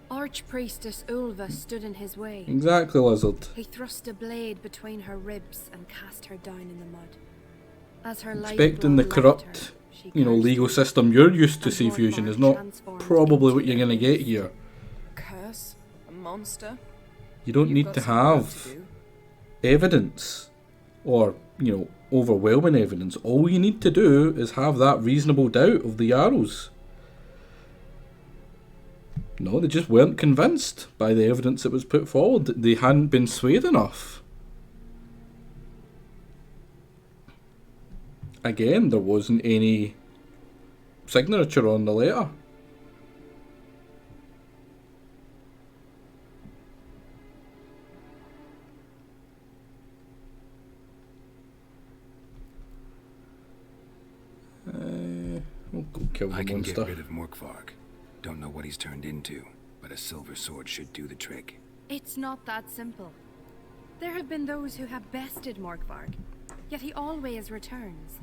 S14: Archpriestess Ulva stood in his way.
S2: Exactly, Lizard.
S14: He thrust a blade between her ribs and cast her down in the mud. As her
S2: Expecting the corrupt, legal system you're used to, Sea Fusion, is not probably what you're gonna get here.
S17: Curse? A monster?
S2: You don't need to have evidence or, overwhelming evidence. All you need to do is have that reasonable doubt of the Jarls. No, they just weren't convinced by the evidence that was put forward. They hadn't been swayed enough. Again, there wasn't any signature on the letter. We'll go kill the
S7: I can
S2: monster.
S7: get rid of Morkvarg. Don't know what he's turned into, but a silver sword should do the trick.
S14: It's not that simple. There have been those who have bested Morkvarg, yet he always returns.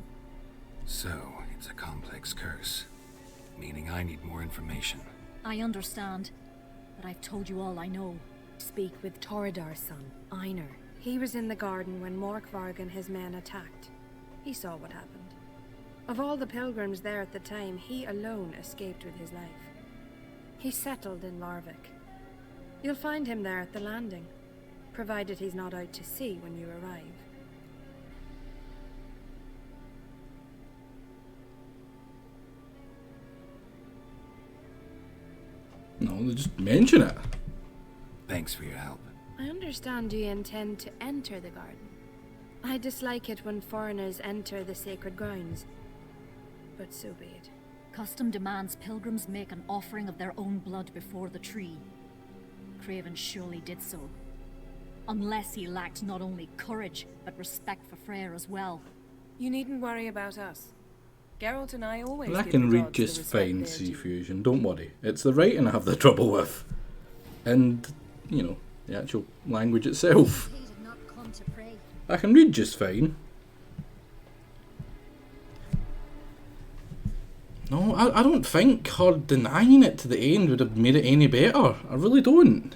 S7: So, it's a complex curse, meaning I need more information.
S3: I understand, but I've told you all I know.
S14: Speak with Toradar's son, Einar. He was in the garden when Morkvarg and his men attacked. He saw what happened. Of all the pilgrims there at the time, he alone escaped with his life. He settled in Larvik. You'll find him there at the landing, provided he's not out to sea when you arrive.
S2: No, they just mention it.
S7: Thanks for your help.
S14: I understand you intend to enter the garden. I dislike it when foreigners enter the sacred grounds, but so be it.
S3: Custom demands pilgrims make an offering of their own blood before the tree. Craven surely did so. Unless he lacked not only courage, but respect for Freyr as well.
S17: You needn't worry about us. Geralt and I always
S2: I
S17: give
S2: can
S17: the
S2: read
S17: gods the
S2: just
S17: respect
S2: fine,
S17: they're
S2: Sea
S17: due.
S2: Fusion, don't worry. It's the writing I have the trouble with. And, the actual language itself.
S3: He did not come to pray.
S2: I can read just fine. No, I don't think her denying it to the end would have made it any better. I really don't.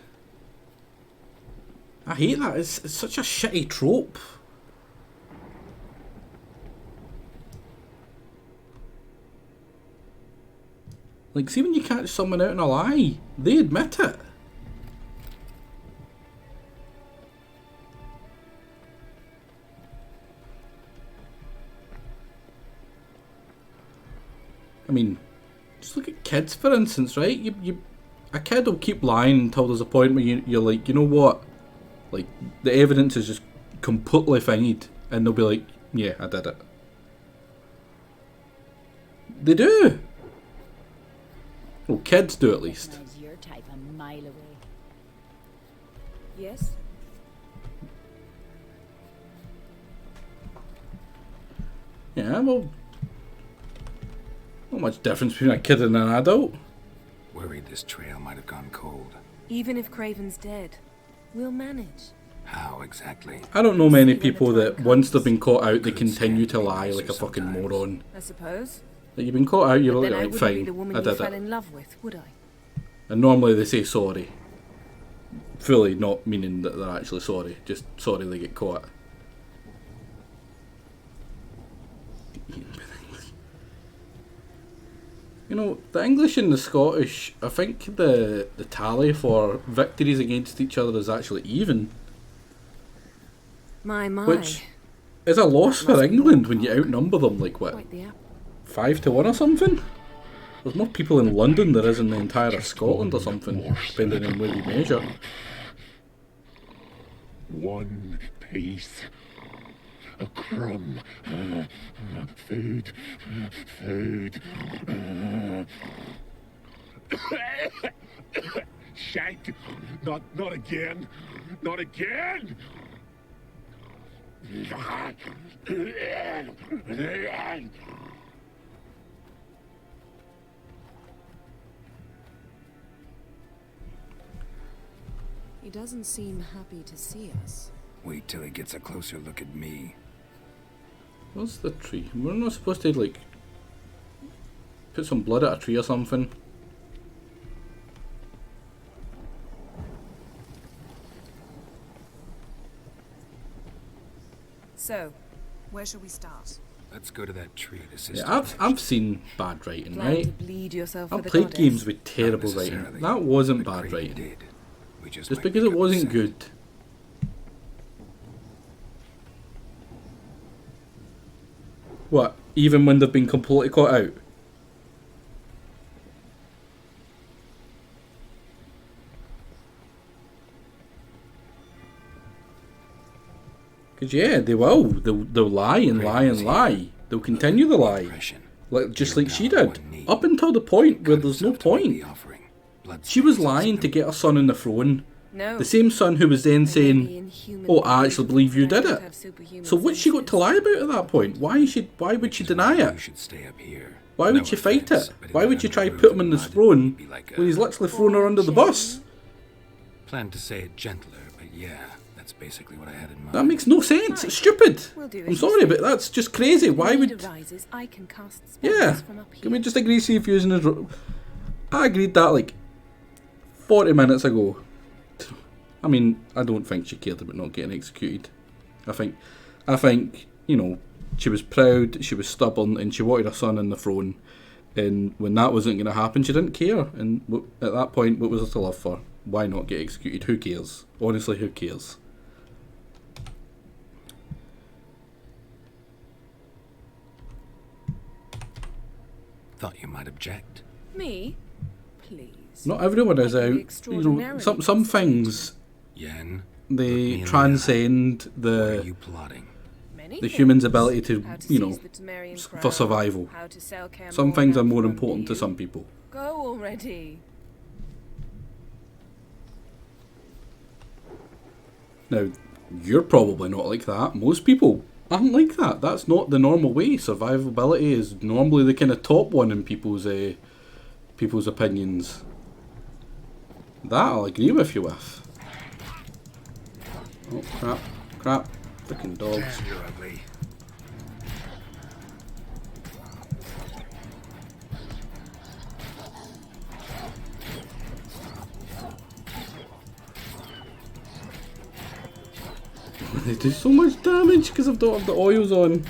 S2: I hate that. It's such a shitty trope. Like, see when you catch someone out in a lie, they admit it. I mean, just look at kids, for instance, right? A kid will keep lying until there's a point where you're like, you know what? Like, the evidence is just completely fine, and they'll be like, yeah, I did it. They do. Well, kids do at least.
S3: Recognize your type a mile away.
S17: Yes?
S2: Yeah, well, not much difference between a kid and an adult.
S7: Worried this trail might have gone cold.
S17: Even if Craven's dead, we'll manage.
S7: How exactly?
S2: I don't know many people that once they've been caught out, they continue to lie like a fucking moron.
S17: I suppose.
S2: Like, you've been caught out, you're
S17: But then I
S2: like,
S17: wouldn't be
S2: fine,
S17: the woman
S2: I
S17: you
S2: did
S17: fell
S2: it.
S17: in love with, would I?
S2: And normally they say sorry. Fully not meaning that they're actually sorry, just sorry they get caught. You know, the English and the Scottish, I think the tally for victories against each other is actually even.
S17: My.
S2: Which is a loss for England when you outnumber them, like what,
S17: Quite the
S2: 5-1 or something? There's more people in London than there is in the entire of Scotland or something, depending on where you measure.
S15: One piece. A crumb. Food. Food. Shite. Not again. Not again.
S17: He doesn't seem happy to see us.
S7: Wait till he gets a closer look at me.
S2: What's the tree? We're not supposed to, like, put some blood at a tree or something.
S17: So, where shall we start?
S7: Let's go to that tree to sister.
S2: Yeah, I've seen bad writing,
S17: Plan
S2: right?
S17: to bleed yourself for
S2: I've
S17: the
S2: played
S17: goddess?
S2: games with terrible
S7: Not
S2: writing.
S7: necessarily,
S2: That wasn't
S7: but
S2: bad
S7: Creighton
S2: writing.
S7: did. We just
S2: Just
S7: might
S2: because it
S7: pick up
S2: wasn't
S7: the
S2: good. What? Even when they've been completely caught out? Because yeah, they will. They'll lie and lie and lie. They'll continue to lie. Like, just like she did. Up until the point where there's no point. She was lying to get her son on the throne.
S17: No.
S2: The same son who was then saying, "Oh, I actually believe you did it." So what's she got to lie about at that point? Why would she deny it? Why would she fight it? Why would she try to put him on the throne when he's literally thrown her under the bus?
S7: Planned to say it gentler, but yeah, that's basically what I had in mind.
S2: That makes no sense. It's stupid. I'm sorry, but that's just crazy. Why would...
S17: Arises, I can cast spells
S2: Yeah.
S17: from up here.
S2: Can we just agree to see if using his... I agreed that like 40 minutes ago. I mean, I don't think she cared about not getting executed. I think, you know, she was proud, she was stubborn, and she wanted her son on the throne. And when that wasn't going to happen, she didn't care. And at that point, what was there to live for? Why not get executed? Who cares? Honestly, who cares?
S7: Thought you might object.
S17: Me? Please.
S2: Not everyone is out. You know, some things
S7: Yen,
S2: they transcend the human's ability to, you know, for survival. Some things are more important to some people.
S17: Go already.
S2: Now, you're probably not like that. Most people aren't like that. That's not the normal way. Survivability is normally the kind of top one in people's opinions. That I'll agree with you with. Oh, crap. Crap. Freaking dogs.
S7: You're ugly.
S2: They do so much damage because I don't have the oils on.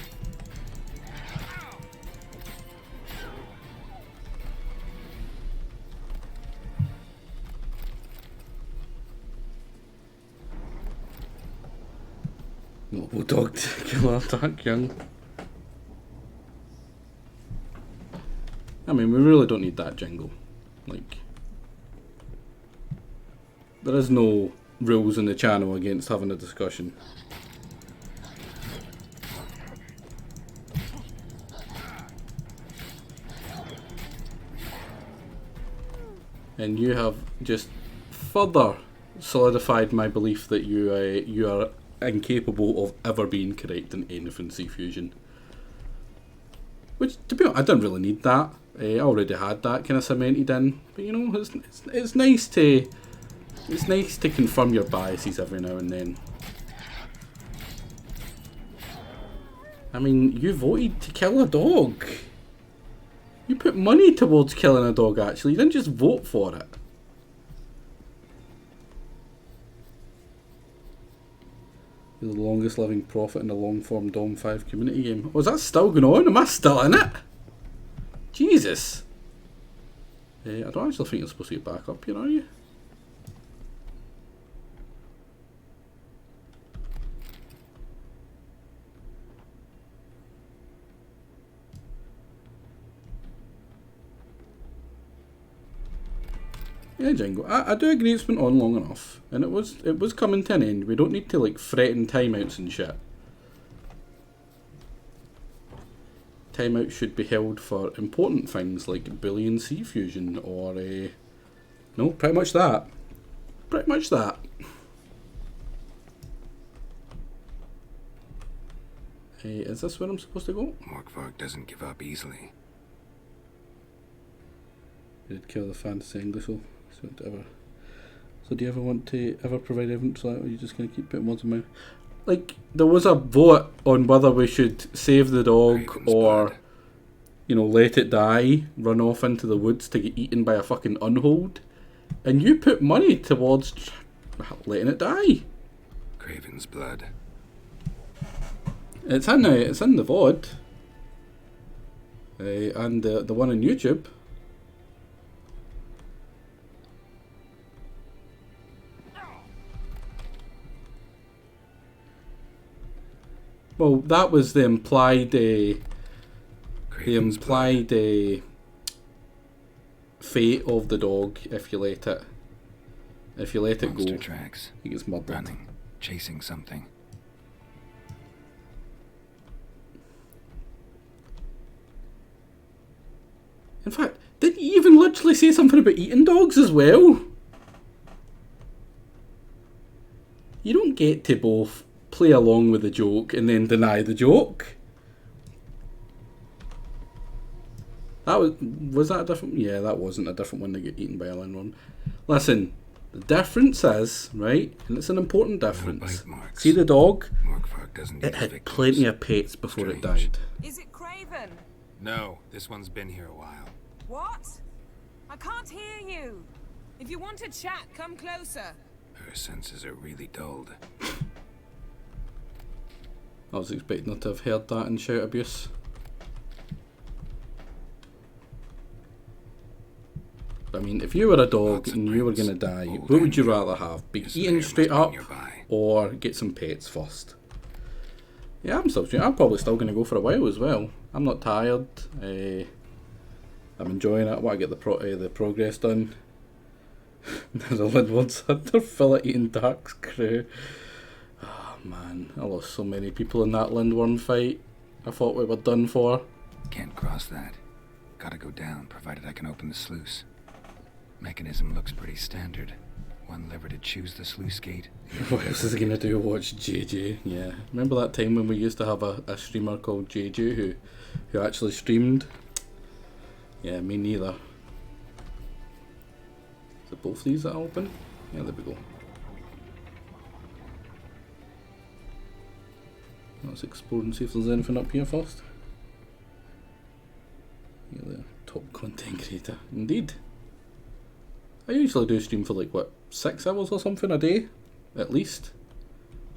S2: Noble dog killer attack, young. I mean, we really don't need that jingle. Like, there is no rules in the channel against having a discussion. And you have just further solidified my belief that you are incapable of ever being correct in anything Sea Fusion. Which, to be honest, I didn't really need that. I already had that kind of cemented in. But you know, it's nice to confirm your biases every now and then. I mean, you voted to kill a dog. You put money towards killing a dog, actually. You didn't just vote for it. You're the longest living prophet in the long-form Dom 5 community game. Oh, is that still going on? Am I still in it? Jesus. I don't actually think you're supposed to get back up here, are you? Yeah, Jingo. I do agree it's been on long enough, and it was coming to an end. We don't need to like threaten timeouts and shit. Timeouts should be held for important things like Boolean Sea Fusion or no, pretty much that. Pretty much that. Is this where I'm supposed to go?
S7: Morkvark doesn't give up easily.
S2: Did kill the fantasy English, so whatever. So do you ever want to ever provide evidence for that, or are you just going to keep putting words in my mouth? Like, there was a vote on whether we should save the dog or, you know, let it die, run off into the woods to get eaten by a fucking unhold. And you put money towards letting it die.
S1: Craven's blood.
S2: It's in the VOD. And the one on YouTube. Well, that was the implied fate of the dog if you let it
S1: Monster
S2: go.
S1: tracks.
S2: He gets murdered.
S1: Running, chasing something.
S2: In fact, didn't he even literally say something about eating dogs as well? You don't get to both play along with the joke and then deny the joke. That was that a different? Yeah, that wasn't a different one to get eaten by a lindworm. Listen, the difference is, right, and it's an important difference. See the dog? It had plenty of pets before it died.
S17: Is it Craven?
S7: No, this one's been here a while.
S17: What? I can't hear you. If you want to chat, come closer.
S1: Her senses are really dulled.
S2: I was expecting her to have heard that and shout abuse. I mean, if you were a dog and you were going to die, what would you rather have? Be eaten straight up or get some pets first? Yeah, I'm probably still going to go for a while as well. I'm not tired. I'm enjoying it. I want to get the progress done. There's a Lindworm's Hunter fella eating Dark's crew. Oh man, I lost so many people in that Lindworm fight. I thought we were done for.
S1: Can't cross that. Gotta go down, provided I can open the sluice. Mechanism looks pretty standard. One lever to choose the sluice gate.
S2: What else is he gonna do? Watch JJ? Yeah. Remember that time when we used to have a streamer called JJ who actually streamed? Yeah, me neither. Is it both these that are open? Yeah, there we go. Let's explore and see if there's anything up here first. You're the top content creator. Indeed. I usually do stream for like, what, 6 hours or something a day? At least.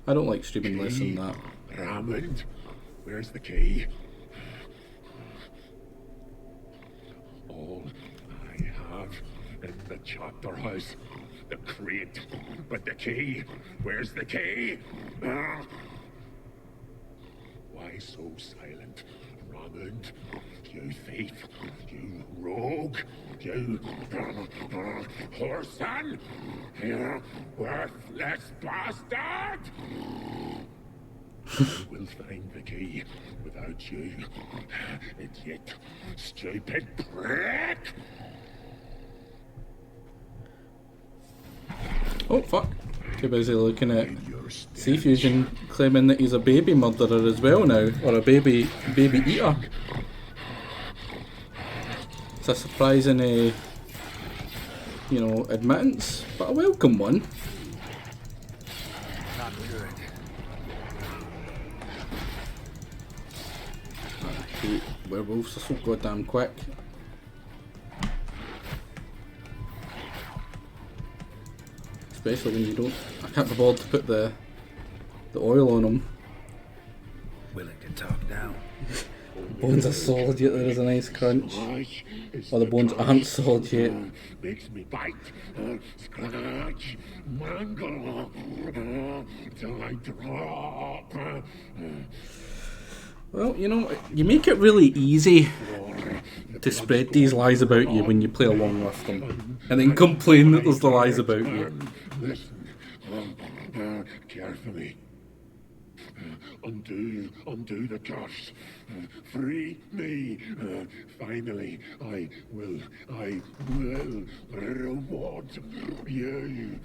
S2: I don't like streaming less than that.
S15: Hammond, where's the key? All I have in the chapter house, the crate, but the key, where's the key? Why so silent, Hammond? You thief, you rogue, you whoreson, you worthless bastard! I will find the key without you, idiot, stupid prick!
S2: Oh fuck. Too busy looking at Sea Fusion claiming that he's a baby murderer as well now, or a baby eater. It's a surprising, admittance, but a welcome one.
S1: Not good.
S2: I hate werewolves, they're so goddamn quick. Especially when you don't. I can't be bothered to put the oil on them.
S1: Willing to talk now.
S2: Bones are solid yet there is a nice crunch. Or the bones aren't solid yet.
S15: Makes me bite, scratch, mangle, till I drop.
S2: Well, you make it really easy to spread these lies about you when you play along with them. And then complain that there's the lies about you.
S15: Listen, carefully. Undo the curse. Free me. Finally, I will reward you.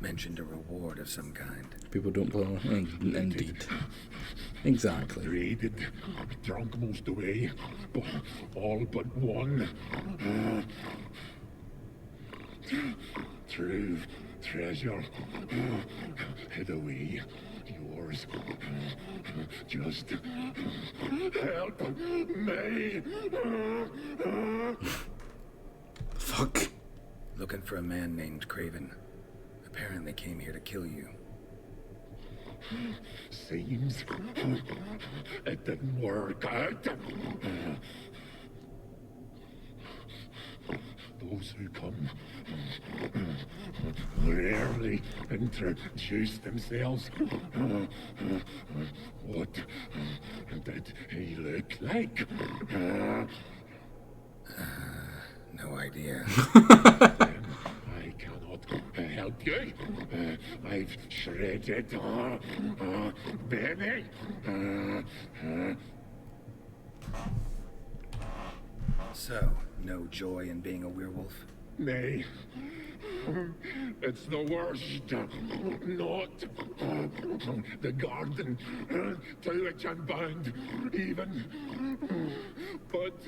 S1: Mentioned a reward of some kind.
S2: People don't play. Indeed. Exactly.
S15: Raided, drunk most away, but all but one. True treasure hid away. Yours. Just help me.
S2: Fuck.
S7: Looking for a man named Craven. Apparently came here to kill you.
S15: Seems it didn't work out. Those who come rarely introduce themselves. What did he look like?
S7: No idea.
S15: I cannot help you. I've shredded Benny.
S7: So, no joy in being a werewolf?
S15: Nay. It's the worst. Not the garden to which I'm bound, even. But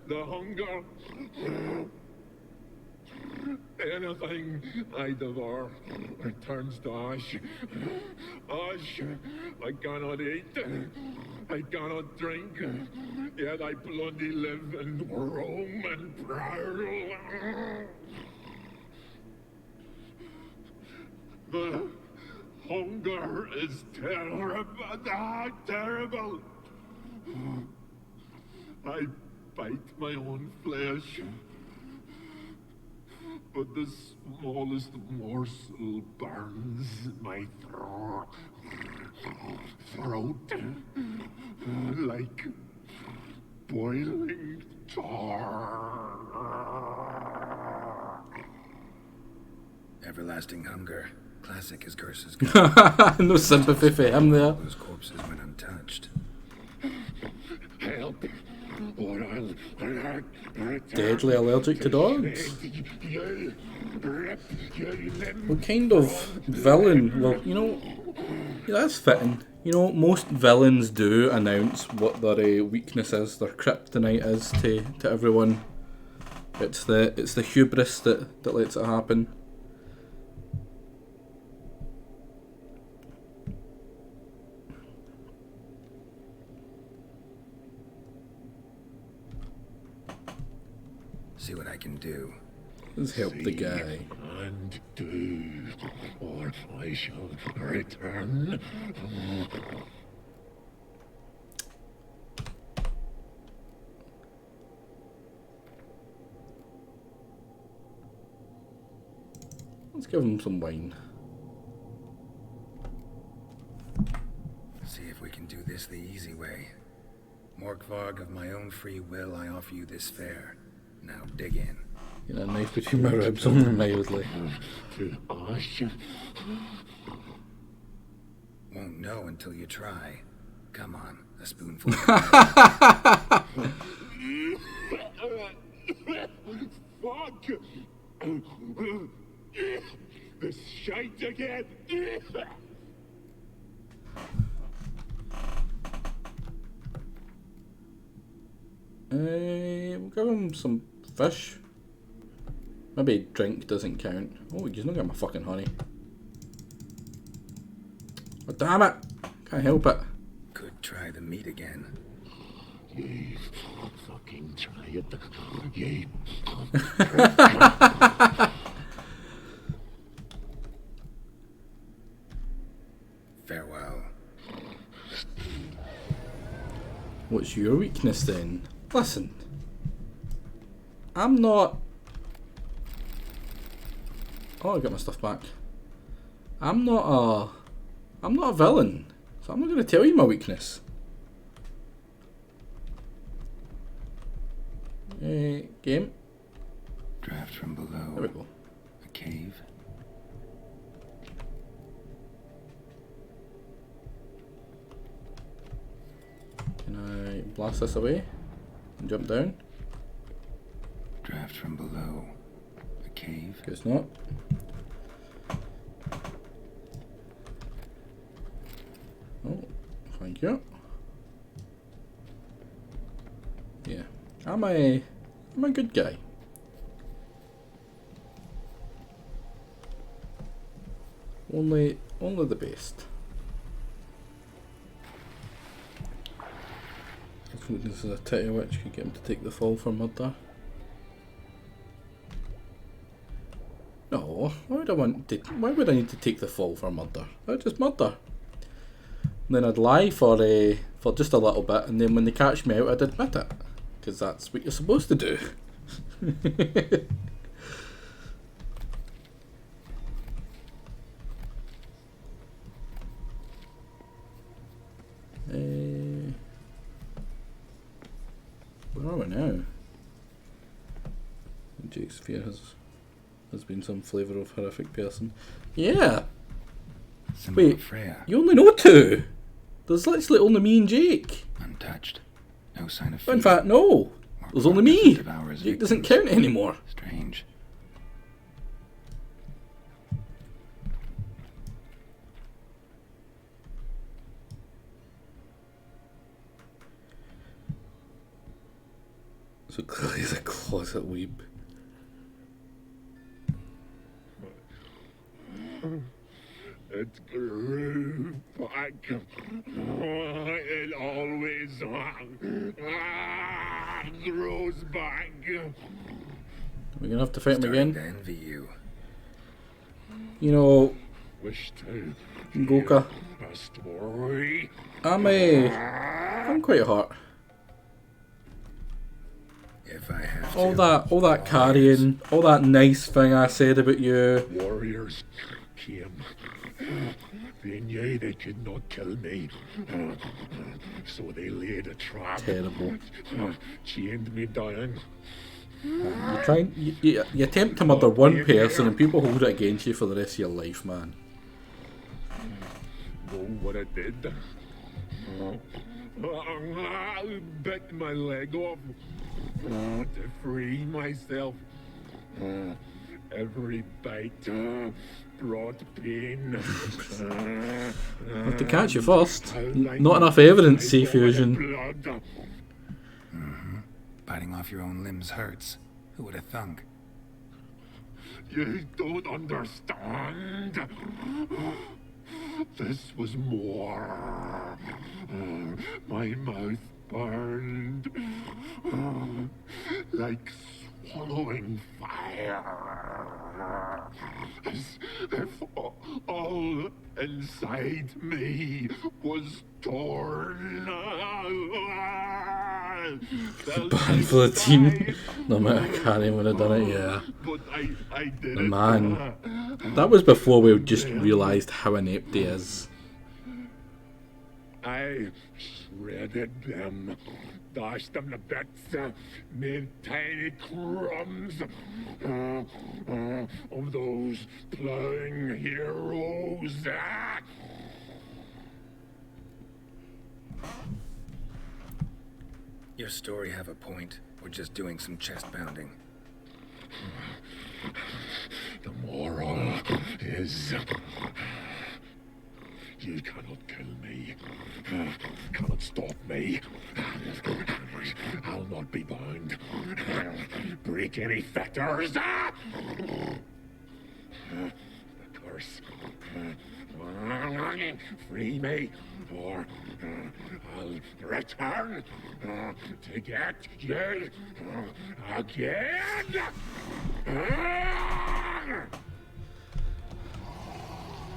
S15: the hunger. Anything I devour turns to ash. Ash I cannot eat. I cannot drink. Yet I bloody live and roam and prowl. The hunger is terrible. Terrible. I bite my own flesh. But the smallest morsel burns my throat like boiling tar.
S7: Everlasting hunger. Classic as Gersa's
S2: No sympathy for him there.
S7: Those corpses went untouched.
S15: Help. Or I'll
S2: Deadly allergic to dogs? What kind of villain? Well, you know, yeah, that's fitting. You know, most villains do announce what their weakness is, their kryptonite is to everyone. It's the hubris that lets it happen.
S7: See what I can do.
S2: Let's help the guy.
S15: And do, or I shall return.
S2: Let's give him some wine.
S7: See if we can do this the easy way. Morkvarg, of my own free will, I offer you this fare. Now dig in.
S2: You know, a knife between my ribs only mildly.
S7: Won't know until you try. Come on, a spoonful.
S15: Fuck! This shite again!
S2: We'll give him some fish. Maybe drink doesn't count. Oh, he's not got my fucking honey. Oh, damn it! Can't help it.
S7: Could try the meat again.
S15: You fucking try it. You.
S7: Farewell.
S2: What's your weakness then? Listen. I'm not... Oh, I got my stuff back. I'm not a villain. So I'm not going to tell you my weakness. Game.
S7: Draft from below.
S2: There we go.
S7: A cave.
S2: Can I blast this away and jump down?
S7: Draft from below. A cave.
S2: Guess not. Oh, thank you. I'm a good guy. Only the best. If this is a titty witch, could get him to take the fall for murder. No, why would I need to take the fall for murder? I'd just murder. And then I'd lie for just a little bit, and then when they catch me out, I'd admit it, because that's what you're supposed to do. Where are we now? Jake's fear has been some flavour of horrific person. Yeah. Wait, you only know two. There's literally only me and Jake.
S1: Untouched. No sign of
S2: In
S1: fever.
S2: fact, no. There's only me.
S1: Devour his
S2: Jake doesn't
S1: victims.
S2: count anymore.
S1: Strange.
S2: So clearly he's a closet weeb.
S15: It grew back. It always grows back.
S2: We're gonna have to fight him again.
S1: To envy you.
S2: You know,
S15: Wish to
S2: Goka.
S15: a story.
S2: I'm quite hot.
S1: If I have
S2: All that carrying, all that nice thing I said about you.
S15: Warriors came. They knew they could not kill me, so they laid a trap.
S2: Terrible.
S15: Chained me down.
S2: You attempt to murder one person and people hold it against you for the rest of your life, man.
S15: Know what I did? I bit my leg off to free myself. Every bite brought pain.
S2: Have to catch you first. Not enough evidence, C Fusion.
S1: Biting off your own limbs hurts. Who would have thunk?
S15: You don't understand. This was more. My mouth burned like swallowing fire. As if all inside me was torn.
S2: Bad for the team. No matter Carrie would have done it, yeah.
S15: But I did
S2: The
S15: it.
S2: man. That was before we just realised how inept he is.
S15: I shredded them, dashed them to bits, made tiny crumbs of those ploughing heroes.
S1: Your story have a point. We're just doing some chest pounding.
S15: The moral is you cannot kill me, cannot stop me. I'll not be bound. Break any fetters. The curse. Free me, or I'll return to get you again.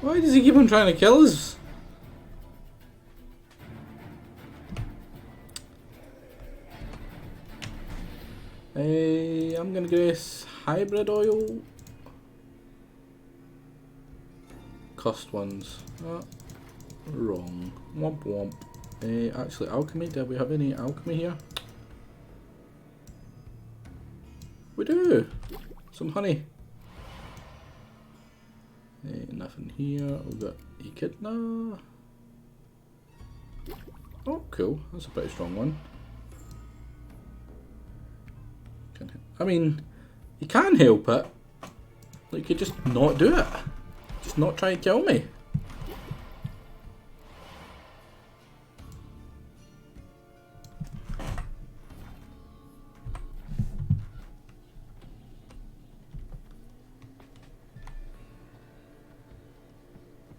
S2: Why does he keep on trying to kill us? I'm gonna guess hybrid oil. Cost ones. Wrong. Womp womp. Actually, alchemy. Do we have any alchemy here? We do. Some honey. Nothing here. We've got Echidna. Oh, cool. That's a pretty strong one. I mean, you can help it. Like, you could just not do it. Just not try and kill me.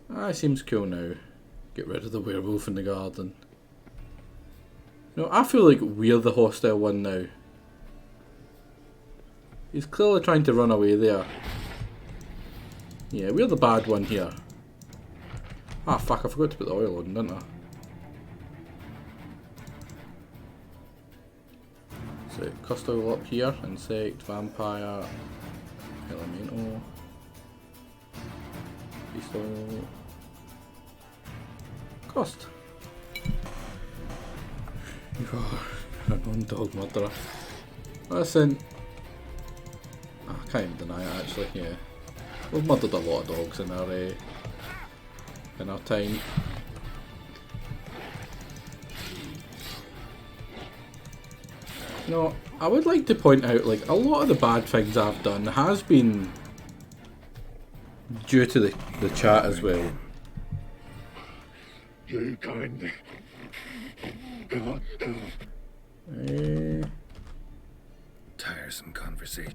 S2: That seems cool now. Get rid of the werewolf in the garden. No, I feel like we're the hostile one now. He's clearly trying to run away there. Yeah, we're the bad one here. Ah, fuck, I forgot to put the oil on, didn't I? So, cost oil up here. Insect, vampire, elemental, beast oil. Cost. You are a non-dog murderer. Listen. I can't even deny it actually, yeah. We've murdered a lot of dogs in our time. You know, I would like to point out, like, a lot of the bad things I've done has been due to the chat as well.
S15: You kind.
S7: Tiresome conversation.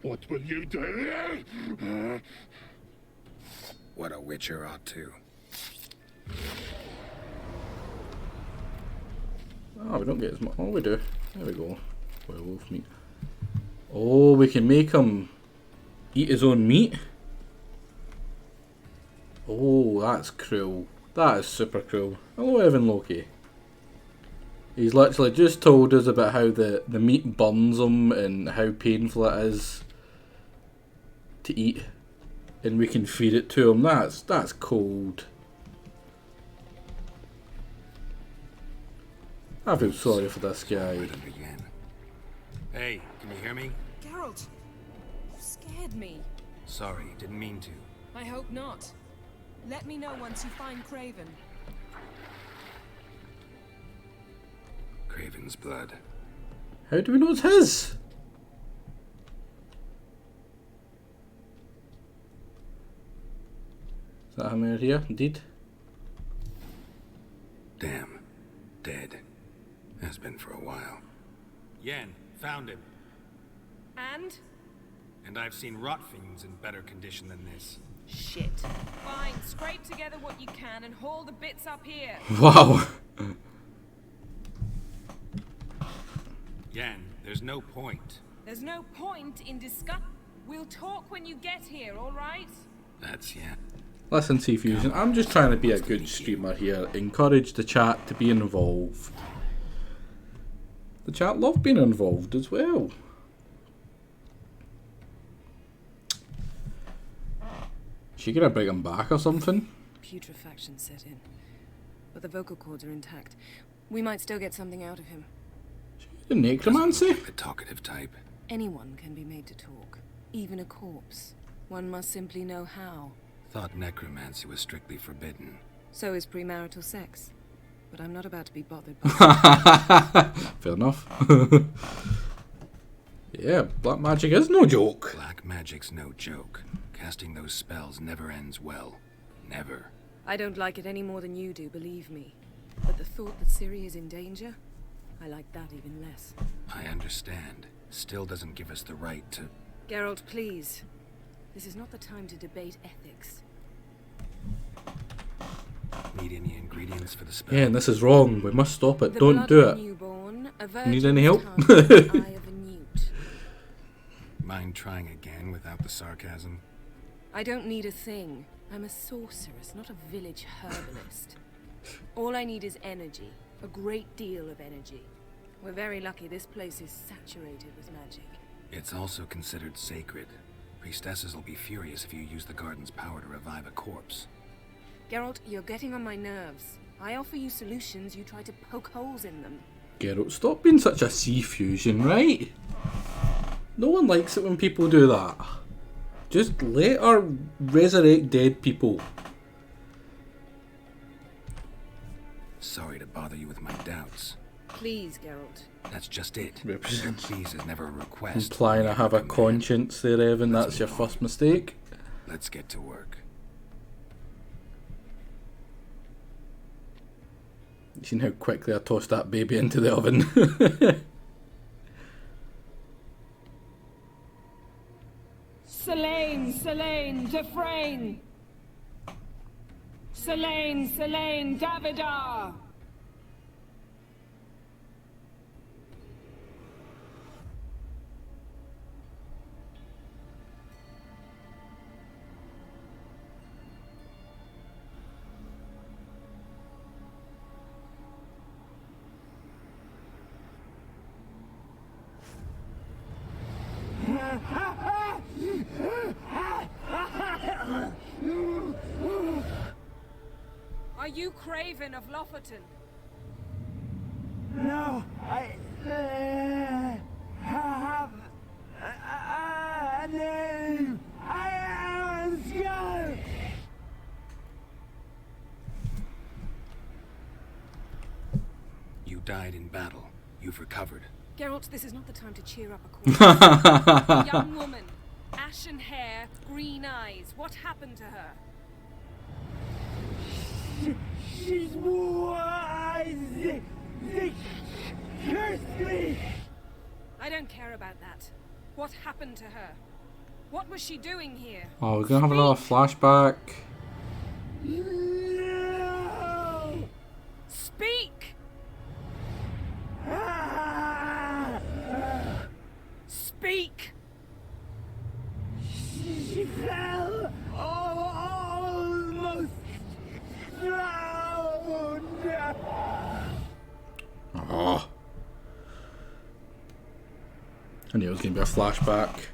S15: What will you do?
S7: What a witcher ought to.
S2: Oh, we don't get as much. Oh, we do. There we go. Werewolf meat. Oh, we can make him eat his own meat. Oh, that's cruel. That is super cruel. Hello, Evan Loki. He's literally just told us about how the meat burns him and how painful it is to eat, and we can feed it to him. That's cold. I feel sorry for this guy.
S7: Hey, can you hear me?
S17: Geralt, you scared me.
S7: Sorry, didn't mean to.
S17: I hope not. Let me know once you find Craven.
S7: Craven's blood.
S2: How do we know it's his? Is that him out here? Indeed.
S7: Damn. Dead. Has been for a while. Yen, found him.
S17: And?
S7: And I've seen rot fiends in better condition than this.
S17: Shit. Fine, scrape together what you can and haul the bits up here.
S2: Wow.
S7: Yen, there's no point.
S17: There's no point in discuss. We'll talk when you get here, alright?
S7: That's Yen.
S2: Listen, T-Fusion, I'm just trying to be a good streamer here. Encourage the chat to be involved. The chat love being involved as well. Is she gonna bring him back or something?
S17: Putrefaction set in. But the vocal cords are intact. We might still get something out of him.
S2: The necromancy?
S7: The talkative type.
S17: Anyone can be made to talk. Even a corpse. One must simply know how.
S7: Thought necromancy was strictly forbidden.
S17: So is premarital sex. But I'm not about to be bothered by
S2: Fair enough. Yeah, black magic is no joke.
S7: Black magic's no joke. Casting those spells never ends well. Never.
S17: I don't like it any more than you do, believe me. But the thought that Ciri is in danger, I like that even less.
S7: I understand. Still doesn't give us the right to...
S17: Geralt, please. This is not the time to debate ethics.
S7: Need any ingredients for the spell?
S2: Yeah, and this is wrong. We must stop it.
S17: The
S2: Don't
S17: blood
S2: do
S17: of
S2: it.
S17: a newborn, a
S2: Need
S17: virgin's
S2: any help?
S17: tongue, the eye of a newt.
S7: Mind trying again without the sarcasm?
S17: I don't need a thing. I'm a sorceress, not a village herbalist. All I need is energy. A great deal of energy. We're very lucky this place is saturated with magic.
S7: It's also considered sacred. Priestesses will be furious if you use the garden's power to revive a corpse.
S17: Geralt, you're getting on my nerves. I offer you solutions, you try to poke holes in them.
S2: Geralt, stop being such a C-Fusion, right? No one likes it when people do that. Just let her resurrect dead people.
S7: Sorry to bother you with my doubts.
S17: Please, Geralt.
S7: That's just it. Your please is never a request.
S2: Implying I have a conscience there, Evan. That's your first mistake.
S7: Let's get to work.
S2: You seen how quickly I tossed that baby into the oven?
S17: Selene, Dufresne! Selene, Selene, Davidar! Are you Craven of Lofferton?
S6: No, I have a name. I am Skull.
S7: You died in battle. You've recovered.
S17: Geralt, this is not the time to cheer up a corpse. Young woman, ashen hair, green eyes. What happened to her?
S6: She's wise. They cursed me.
S17: I don't care about that. What happened to her? What was she doing here?
S2: Oh, we're gonna have another flashback.
S6: No!
S17: Speak! Speak!
S6: She fell almost drowned.
S2: Oh. I knew it was going to be a flashback.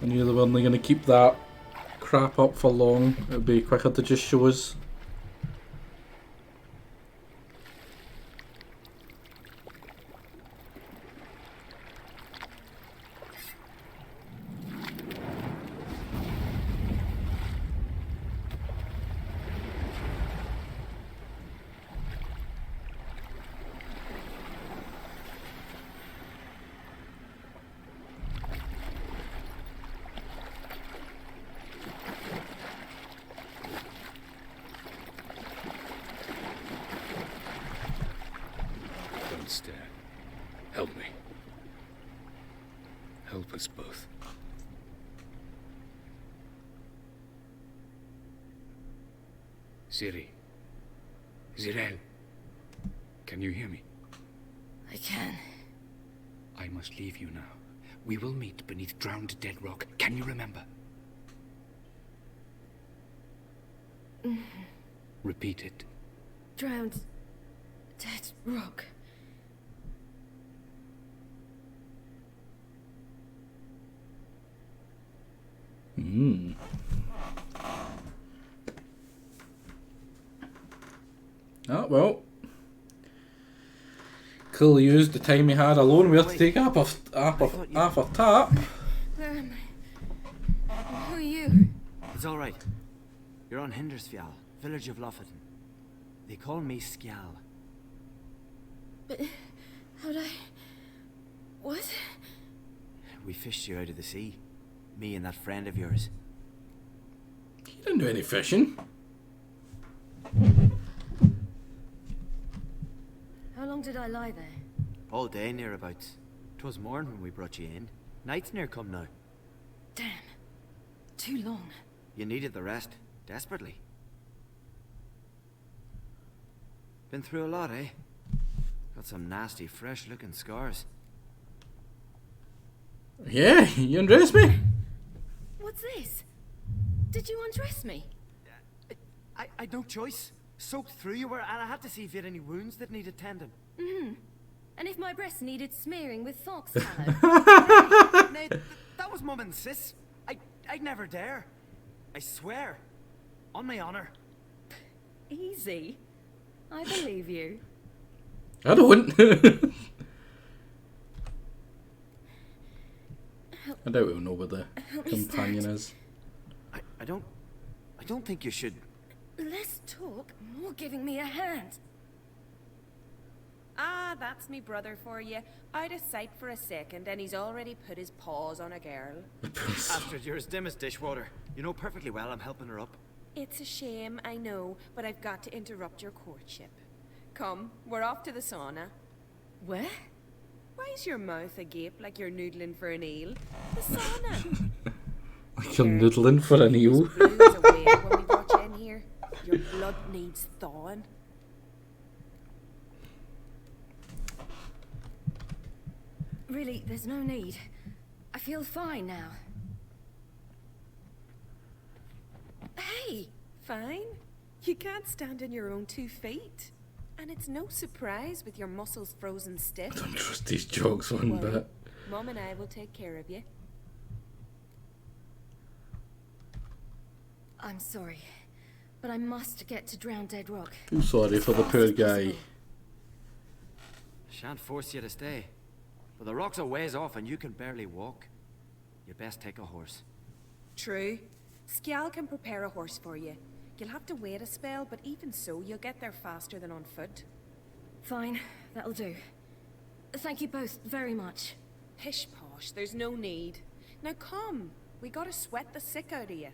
S2: I knew they weren't going to keep that crap up for long. It would be quicker to just show us.
S12: Don't stare. Help me. Help us both. Ciri. Zirael. Can you hear me?
S3: I can.
S7: I must leave you now. We will meet beneath drowned dead rock. Can you remember? Repeat it.
S3: Drowned. Dead rock.
S2: Hmm. Oh, well. Cool used the time he had alone. We have to take half a tap.
S16: Where am I? Who are you? It's all right. You're on Hindersfjall, village of Lofferton. They call me Skjal.
S3: But how'd I... What?
S16: We fished you out of the sea. Me and that friend of yours.
S2: You didn't do any fishing.
S3: How long did I lie there?
S16: All day nearabouts. 'Twas morn when we brought you in. Night's near come now.
S3: Damn. Too long.
S16: You needed the rest, desperately. Been through a lot, eh? Got some nasty, fresh-looking scars.
S2: Yeah, you undressed me.
S3: What's this? Did you undress me?
S16: I had no choice. Soaked through you were, and I had to see if you had any wounds that needed tending.
S3: Mm-hmm. And if my breasts needed smearing with fox tallow?
S16: Ned, that was Mum and Sis. I'd never dare. I swear. On my honor.
S3: Easy. I believe you.
S2: I don't. I doubt we'll know what the companion is.
S16: I don't think you should.
S3: Less talk, more giving me a hand.
S17: Ah, that's me brother for you. I'd a sight for a second, and he's already put his paws on a girl.
S16: Astrid, you're as dim as dishwater. You know perfectly well I'm helping her up.
S17: It's a shame, I know, but I've got to interrupt your courtship. Come, we're off to the sauna.
S3: Where?
S17: Why's your mouth agape like you're noodling for an eel? The sauna.
S2: Like you're noodling for an eel.
S17: Blew us away when we brought you in blood needs thawing.
S20: Really, there's no need. I feel fine now.
S17: Hey, fine. You can't stand on your own 2 feet. And it's no surprise with your muscles frozen stiff.
S2: Don't trust these jokes one
S17: Worry.
S2: bit.
S17: Mom and I will take care of you.
S20: I'm sorry, but I must get to Drowned Dead Rock.
S2: I'm sorry for the poor guy.
S16: Shan't force you to stay. But the rocks are ways off and you can barely walk. You best take a horse.
S17: True. Skjal can prepare a horse for you. You'll have to wait a spell, but even so, you'll get there faster than on foot.
S20: Fine, that'll do. Thank you both very much.
S17: Pish posh, there's no need. Now come, we gotta sweat the sick out of you.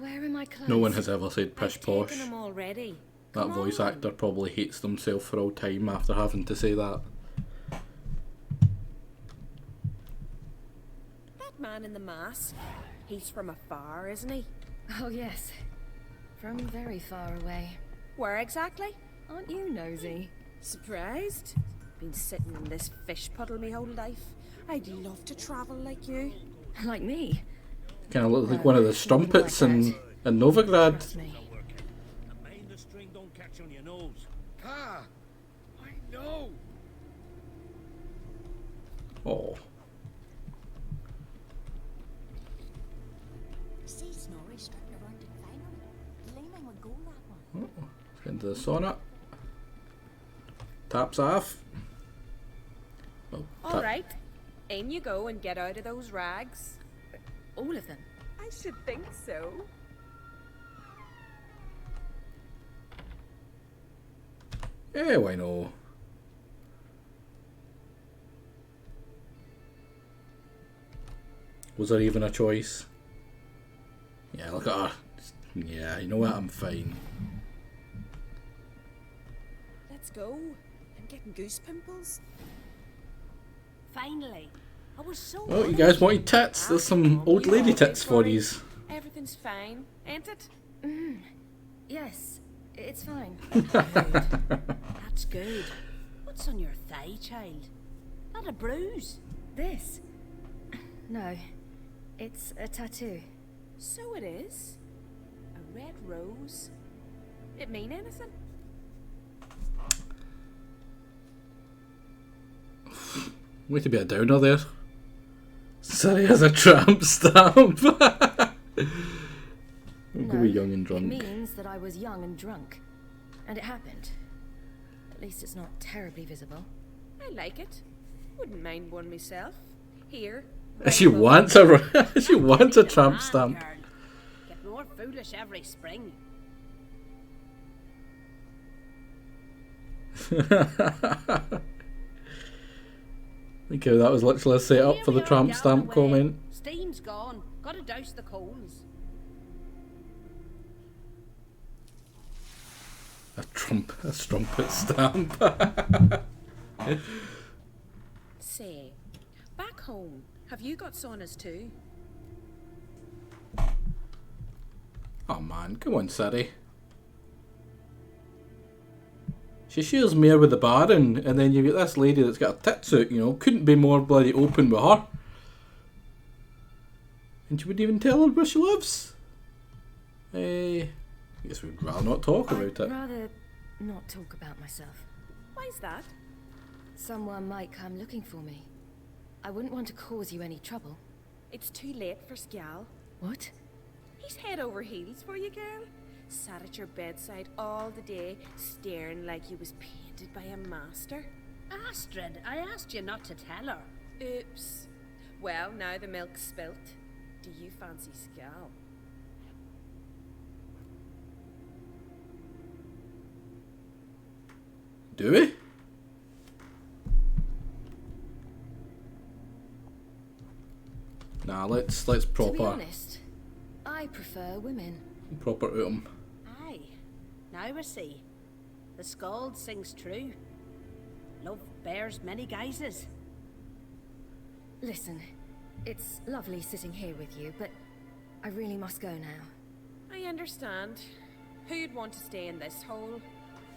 S20: Where are my clothes?
S2: No one has ever said pish posh.
S17: Taken them already.
S2: That voice actor probably hates themselves for all time after having to say that.
S17: That man in the mask, he's from afar, isn't he?
S20: Oh yes, from very far away.
S17: Where exactly?
S20: Aren't you nosy?
S17: Surprised? Been sitting in this fish puddle me whole life. I'd love to travel like you.
S20: Like me?
S2: Kind of look like one of the strumpets in Novigrad.
S10: Mind the string don't catch on your nose.
S12: Ah, I know.
S2: Oh.
S3: See Snorri strutting around in finery. Gleaming with gold, that one.
S2: Oh, let's get into the sauna. Taps off. Oh,
S17: All right, in you go and get out of those rags.
S20: All of them?
S17: I should think so.
S2: Yeah, why no? Was there even a choice? Yeah, look at her. Yeah, you know what? I'm fine.
S17: Let's go. I'm getting goose pimples.
S3: Finally. I was so
S2: Oh, you guys wanted tits? There's some old lady tits for yous.
S17: Everything's fine, ain't it?
S20: Yes, it's fine.
S3: That's good. What's on your thigh, child? Not a bruise.
S20: This? No, it's a tattoo.
S17: So it is. A red rose. It mean anything?
S2: Way to be a downer there. Sorry, has a tramp stamp. We'll go with young and drunk.
S20: It means that I was young and drunk. And it happened. At least it's not terribly visible.
S17: I like it. Wouldn't mind one myself. Here.
S2: She wants a she wants a tramp stamp.
S3: Get more foolish every spring.
S2: Okay, that was literally a set up for the tramp stamp comment.
S3: Steam's gone. Gotta douse the coals.
S2: A strumpet stamp.
S17: Say, back home, have you got saunas too?
S2: Oh man, come on, Sadie. She shares more with the Baron, and then you get this lady that's got her tits out, you know, couldn't be more bloody open with her. And she wouldn't even tell her where she lives. I guess we'd rather not talk about it.
S20: I'd rather not talk about myself.
S17: Why's that?
S20: Someone might come looking for me. I wouldn't want to cause you any trouble.
S17: It's too late for Skjal.
S20: What?
S17: He's head over heels for you, girl. Sat at your bedside all the day, staring like he was painted by a master.
S3: Astrid, I asked you not to tell her.
S17: Oops. Well, now the milk's spilt. Do you fancy Skjal?
S2: Do we? Nah, let's
S20: To be
S2: proper
S20: honest, I prefer women.
S2: out 'em.
S3: Aye. Now we see. The Skald sings true. Love bears many guises.
S20: Listen, it's lovely sitting here with you, but I really must go now.
S17: I understand. Who'd want to stay in this hole?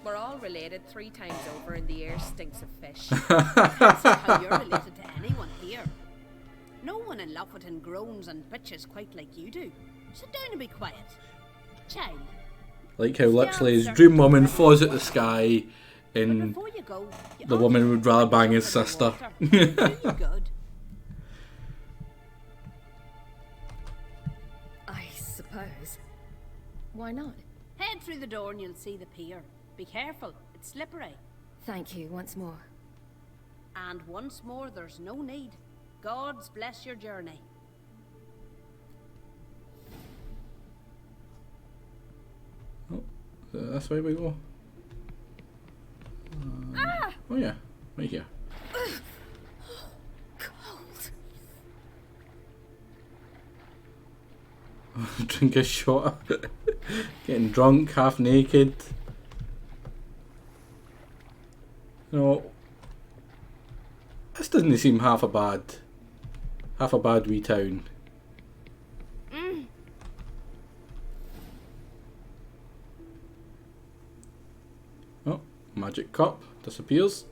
S17: We're all related 3 times over and the air stinks of fish.
S9: Depends on how you're related to anyone here. No one in Lockwoodton groans and bitches quite like you do. Sit down and be quiet. Child.
S2: Like how literally his dream woman falls at the sky and
S9: Before you go, you
S2: the
S9: ought
S2: woman
S9: to
S2: would rather bang his sister.
S9: good.
S3: I suppose. Why not?
S9: Head through the door and you'll see the pier. Be careful, it's slippery.
S3: Thank you once more.
S9: And once more, there's no need. God's bless your journey.
S2: That's where we go. Oh yeah, right here. Drink a shot. Getting drunk, half naked. You know, this doesn't seem half a bad wee town. Oh, magic cup disappears.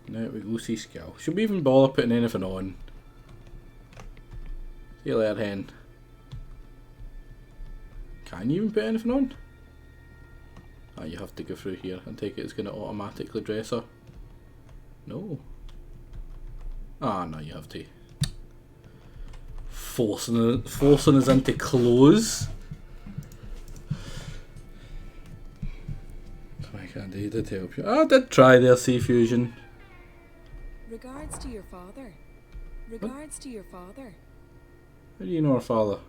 S2: Now we go see Skill. Should we even bother putting anything on? See you later, hen. Can you even put anything on? Ah, you have to go through here and take it. It's going to automatically dress her. No. Ah, no, you have to. Forcing us into clothes. I can't do that to help you. I did try their sea fusion.
S17: Regards to your father. Regards to your father.
S2: How do you know her father?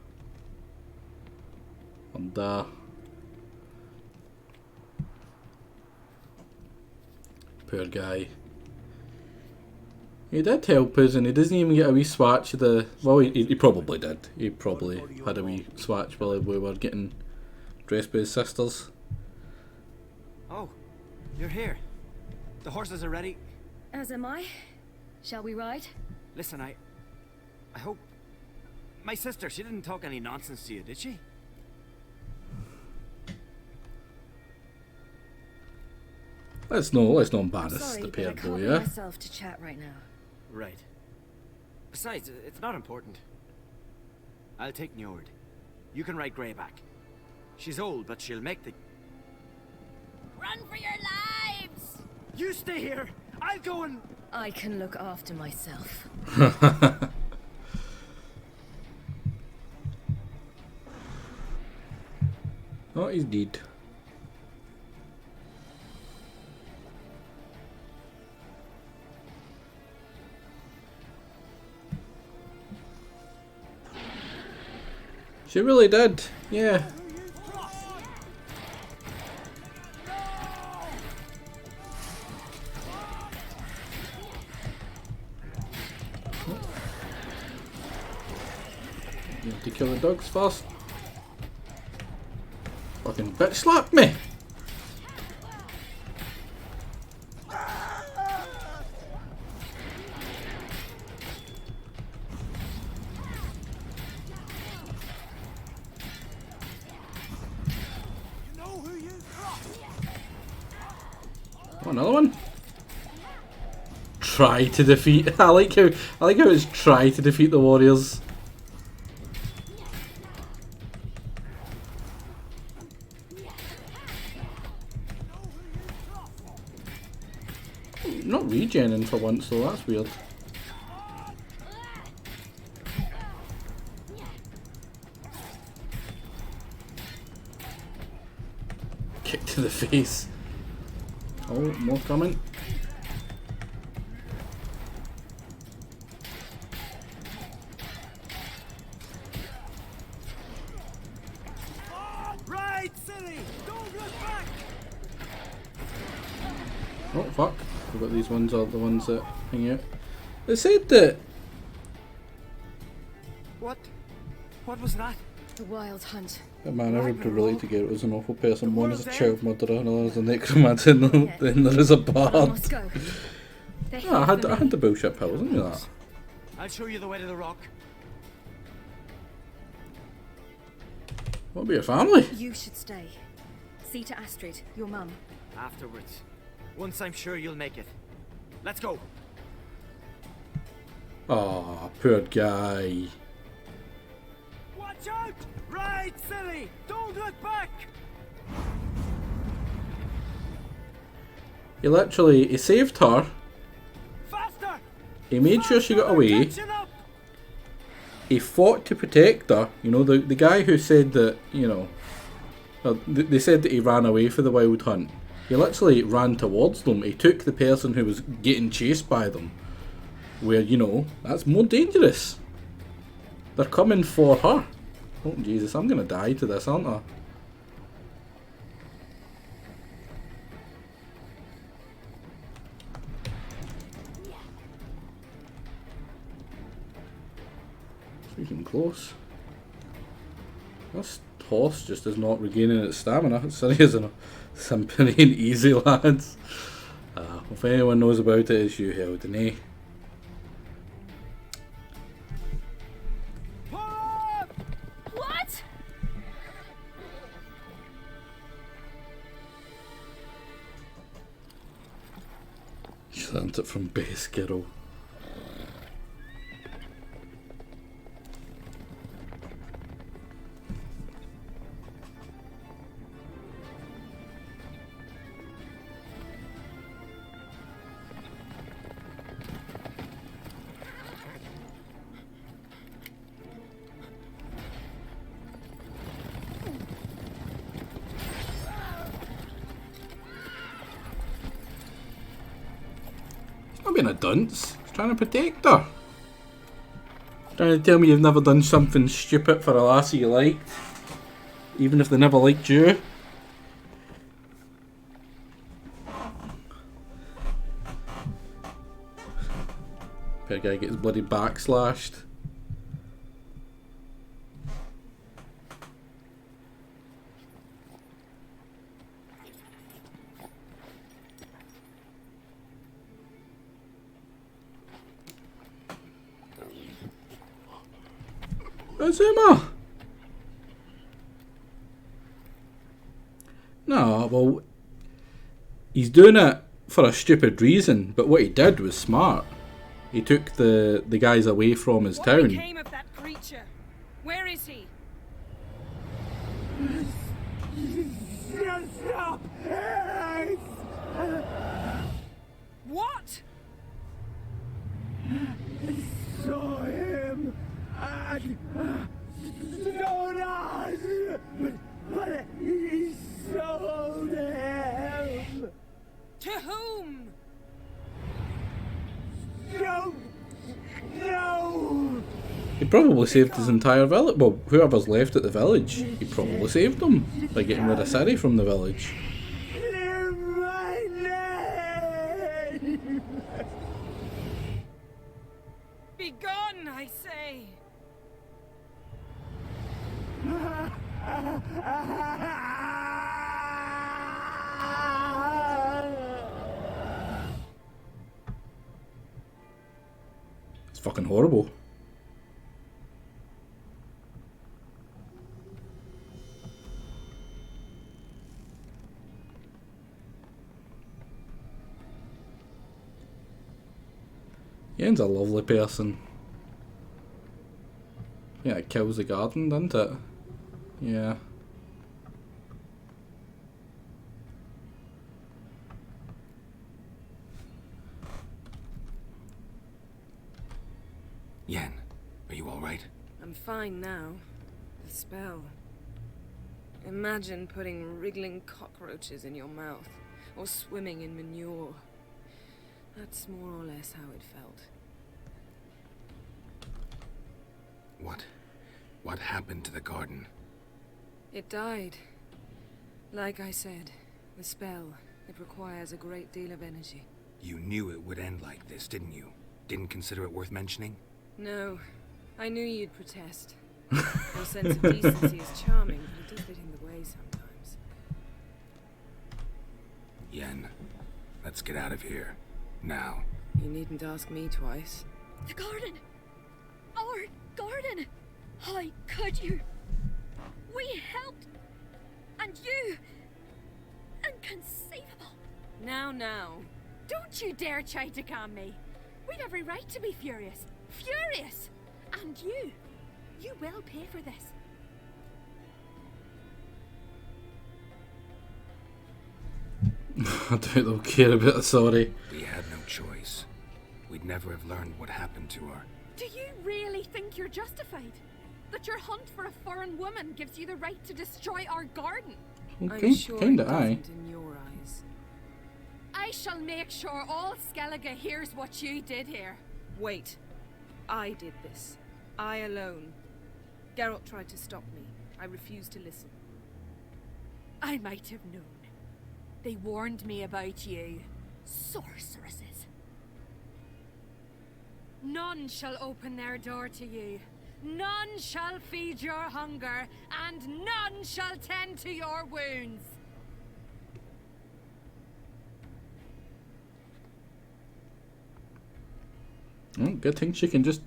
S2: And poor guy. He did help us, and he doesn't even get a wee swatch of the. Well, he probably did. He probably had a wee swatch while we were getting dressed by his sisters.
S16: Oh, you're here. The horses are ready.
S3: As am I. Shall we ride?
S16: Listen, I hope. My sister, she didn't talk any nonsense to you, did she?
S2: Let's not embarrass
S3: Sorry,
S2: the
S3: but
S2: pair,
S3: I
S2: though,
S3: can't bring
S2: yeah?
S3: myself to chat right now.
S16: Right. Besides, it's not important. I'll take Njord. You can ride Greyback. She's old, but she'll make the...
S9: Run for your lives!
S16: You stay here! I'll go and...
S3: I can look after myself.
S2: Oh, he's dead. She really did, yeah. You have to kill the dogs first. Fucking bitch slapped me! Oh, another one. Try to defeat. I like how it's try to defeat the warriors. Not regenning for once though, that's weird. Kick to the face. Oh, more coming.
S6: Right, silly! Don't look back!
S2: Oh fuck. We've got these ones are the ones that hang out. They said that...
S16: What was that?
S3: The wild hunt.
S2: Yeah, man, everyone could relate together. It was an awful person. One is a child murderer, another is a necromancer, and then there is a bard. I had the bullshit pills, didn't you that?
S16: I'll show you the way to the rock.
S2: What about your family?
S14: You should stay. See to Astrid, your mum.
S16: Afterwards. Once I'm sure you'll make it. Let's go.
S2: Oh, poor guy.
S6: Watch out! Right, silly! Don't look back!
S2: He saved her.
S6: Faster!
S2: He made sure she got away. He fought to protect her. You know, the guy who said that, you know, they said that he ran away for the wild hunt. He literally ran towards them. He took the person who was getting chased by them. Where, you know, that's more dangerous. They're coming for her. Oh, Jesus, I'm going to die to this, aren't I? Freaking close. This horse just is not regaining its stamina. It's seriously simply and easy, lads. If anyone knows about it, it's you, Haldane.
S8: What?
S2: She learnt it from base Girl. Being a dunce. He's trying to protect her. Trying to tell me you've never done something stupid for a lassie you liked, even if they never liked you. Poor guy gets bloody back slashed. Azuma! No, well, he's doing it for a stupid reason, but what he did was smart. He took the guys away from his town.
S17: What became of that creature? Where is he?
S6: Stop!
S17: What?
S6: Saw him and Jonas, but he sold him.
S17: To whom?
S6: No.
S2: He probably saved his entire village. Well, whoever's left at the village, he probably saved them by getting rid of Ciri from the village.
S17: Be gone, I say.
S2: It's fucking horrible. Yen's a lovely person. Yeah, it kills the garden, doesn't it? Yeah.
S7: Yen, are you alright?
S17: I'm fine now. The spell. Imagine putting wriggling cockroaches in your mouth, or swimming in manure. That's more or less how it felt.
S7: What happened to the garden?
S17: It died. Like I said, the spell, it requires a great deal of energy.
S7: You knew it would end like this, didn't you? Didn't consider it worth mentioning?
S17: No, I knew you'd protest. Your sense of decency is charming, but it does get in the way sometimes.
S7: Yen, let's get out of here. Now.
S17: You needn't ask me twice.
S3: The garden! Our garden! How could you?
S20: We helped. And you. Inconceivable.
S17: Now.
S8: Don't you dare try to calm me. We'd every right to be furious. Furious! And you will pay for this.
S2: I don't care about the sorry.
S7: We had no choice. We'd never have learned what happened to her.
S8: Do you really think you're justified? That your hunt for a foreign woman gives you the right to destroy our garden?
S2: Okay,
S17: I'm sure
S2: kinda
S17: it
S2: aye.
S17: doesn't in your eyes.
S8: I shall make sure all Skellige hears what you did here.
S17: Wait. I did this. I alone. Geralt tried to stop me. I refused to listen.
S8: I might have known. They warned me about you. Sorceresses. None shall open their door to you. None shall feed your hunger, and none shall tend to your wounds.
S2: Oh, good thing she can just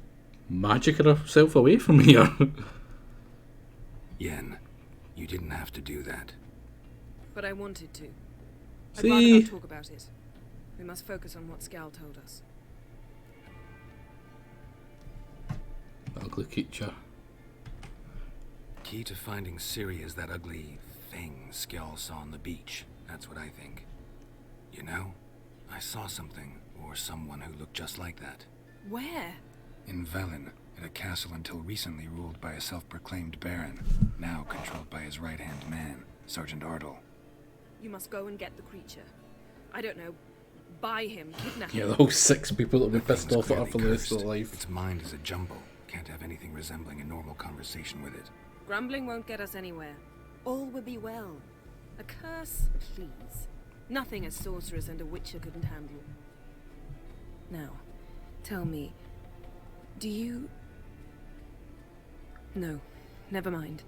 S2: magic herself away from here.
S7: Yen, you didn't have to do that.
S17: But I wanted to. I'd
S2: See?
S17: rather not talk about it. We must focus on what Scal told us.
S2: Ugly creature.
S7: Key to finding Ciri is that ugly thing Skjall saw on the beach. That's what I think. You know, I saw something, or someone who looked just like that.
S17: Where?
S7: In Velen, in a castle until recently ruled by a self-proclaimed baron, now controlled by his right-hand man, Sergeant Ardle.
S17: You must go and get the creature. I don't know. Buy him, kidnap
S2: Yeah,
S17: him.
S2: the whole 6 people that will be pissed off at her
S7: Clearly
S2: for the rest of
S7: cursed.
S2: their life.
S7: Its mind is a jumble. Can't have anything resembling a normal conversation with it.
S17: Grumbling won't get us anywhere. All will be well. A curse, please. Nothing a sorceress and a witcher couldn't handle. Now, tell me, do you... No, never mind.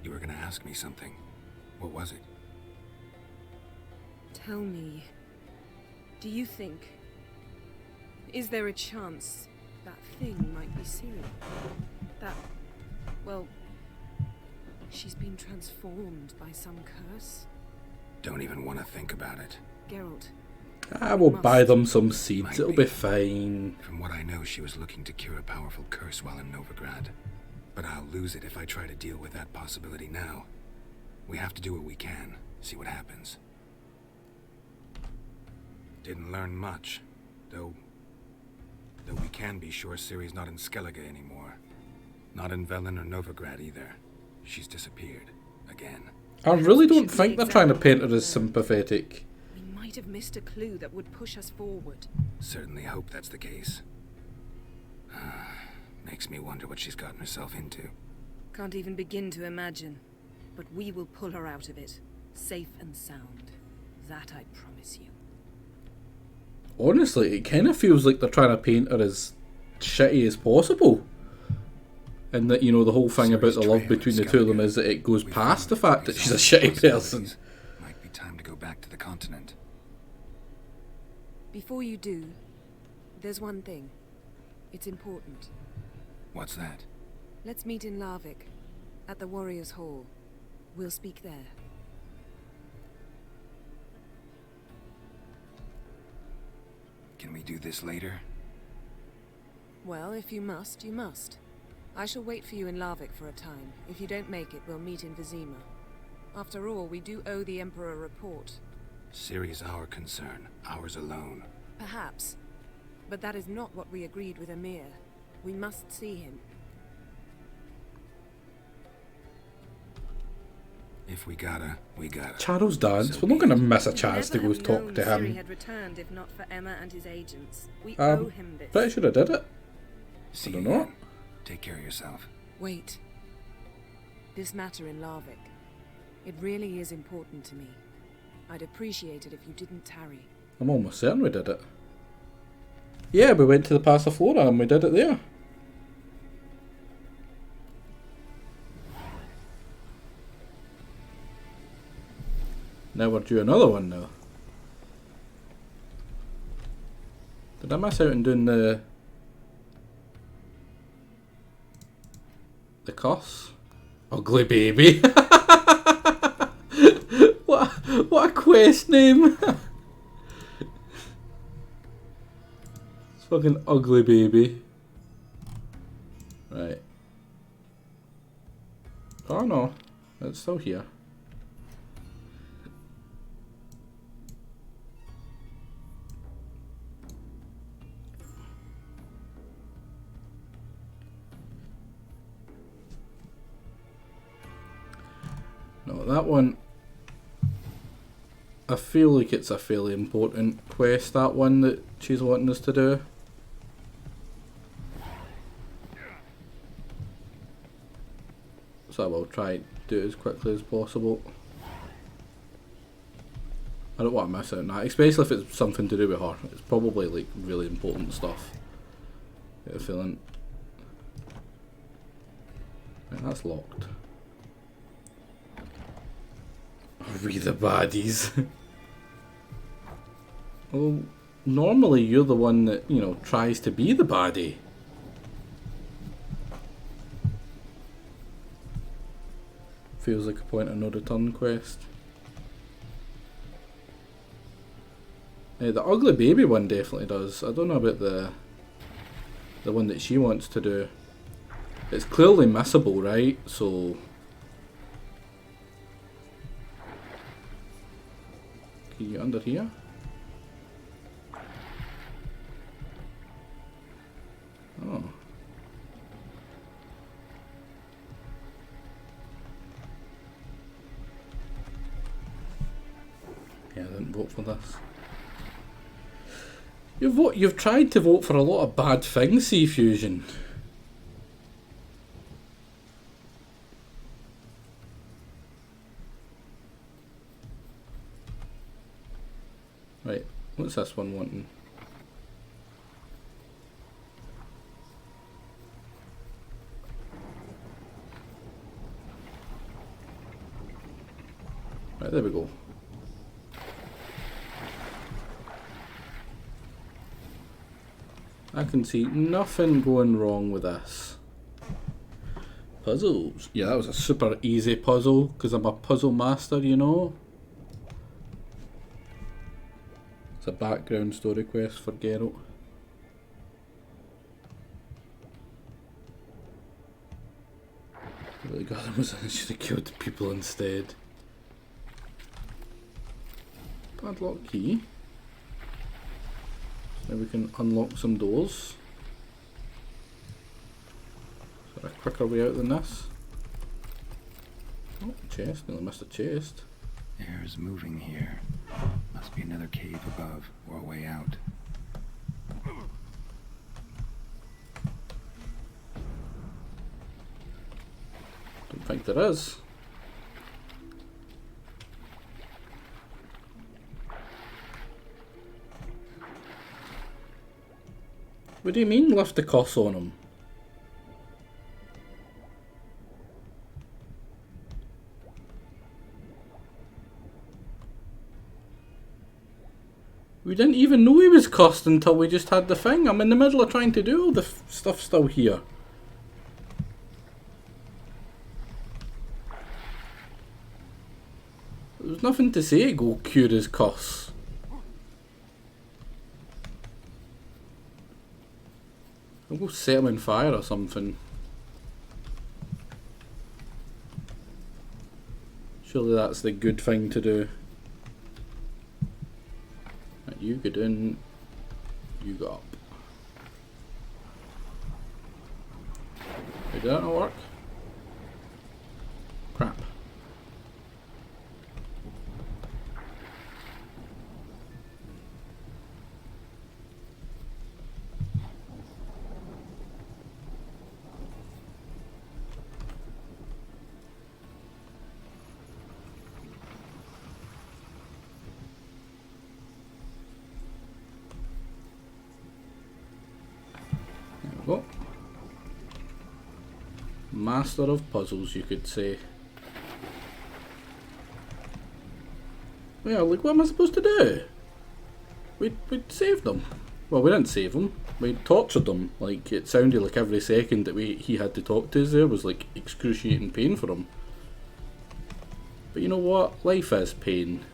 S7: You were gonna ask me something. What was it?
S17: Tell me, do you think... Is there a chance that thing might be Ciri? That... well... she's been transformed by some curse?
S7: Don't even want to think about it.
S17: Geralt,
S2: I will buy them some seeds, it'll be fine.
S7: From what I know, she was looking to cure a powerful curse while in Novigrad. But I'll lose it if I try to deal with that possibility now. We have to do what we can, see what happens. Didn't learn much, though we can be sure Ciri's not in Skellige anymore. Not in Velen or Novigrad either. She's disappeared. Again.
S2: I really don't think they're trying to paint her as sympathetic.
S17: we might have missed a clue that would push us forward.
S7: Certainly hope that's the case. Makes me wonder what she's gotten herself into.
S17: Can't even begin to imagine. But we will pull her out of it. Safe and sound. That I promise you.
S2: Honestly, it kind of feels like they're trying to paint her as shitty as possible. And that, you know, the whole thing about the love between the two of them is that it goes past the fact that she's a shitty person.
S7: Might be time to go back to the continent.
S17: Before you do, there's one thing. It's important.
S7: What's that?
S17: Let's meet in Larvik, at the Warriors' Hall. We'll speak there.
S7: Can we do this later?
S17: Well, if you must, you must. I shall wait for you in Larvik for a time. If you don't make it, we'll meet in Vizima. After all, we do owe the Emperor a report.
S7: Ciri's our concern, ours alone.
S17: Perhaps. But that is not what we agreed with Emir. We must see him.
S7: If we gotta, we gotta.
S2: Charles Dance, we're not going to miss a chance to
S17: Never
S2: go
S17: have
S2: talk
S17: known
S2: to
S17: Ciri
S2: him.
S17: had returned if not for Emma and his agents. We owe him this.
S2: Pretty sure I did it.
S7: See
S2: I don't
S7: you
S2: know.
S7: then. Take care of yourself.
S17: Wait. This matter in Larvik. It really is important to me. I'd appreciate it if you didn't tarry.
S2: I'm almost certain we did it. Yeah, we went to the Passiflora and we did it there. Now we're due another one now. Did I miss out on doing the the cuss. Ugly baby. what a quest name. It's fucking ugly baby. Right. Oh no, it's still here. No, that one, I feel like it's a fairly important quest, that one that she's wanting us to do. So I will try to do it as quickly as possible. I don't want to miss out on that, especially if it's something to do with her. It's probably like really important stuff. I get a feeling. Right, that's locked. We the baddies. Well, normally you're the one that, you know, tries to be the baddie. Feels like a point of no return quest. The ugly baby one definitely does. I don't know about the one that she wants to do. It's clearly missable, right? So can you get under here? Oh. Yeah, I didn't vote for this. You've tried to vote for a lot of bad things, Sea Fusion. Right, what's this one wanting? Right, there we go. I can see nothing going wrong with this. Puzzles. Yeah, that was a super easy puzzle because I'm a puzzle master, you know. It's a background story quest for Geralt. I really got him was I should have killed the people instead. Padlock key. So now we can unlock some doors. Is there a quicker way out than this? Oh, chest. Nearly missed a chest.
S1: Air is moving here. Must be another cave above, or a way out.
S2: Don't think there is. What do you mean lift the cuss on him? We didn't even know he was cussed until we just had the thing. I'm in the middle of trying to do all the stuff still here. There's nothing to say go cure his cuss. I'll go set him on fire or something. Surely that's the good thing to do. Right, you go down, you go up. Did that not work? Crap. Go. Master of puzzles, you could say. Well, like, what am I supposed to do? We saved them. Well, we didn't save them. we tortured him. Like, it sounded like every second that he had to talk to us there was like excruciating pain for him. But you know what? Life is pain.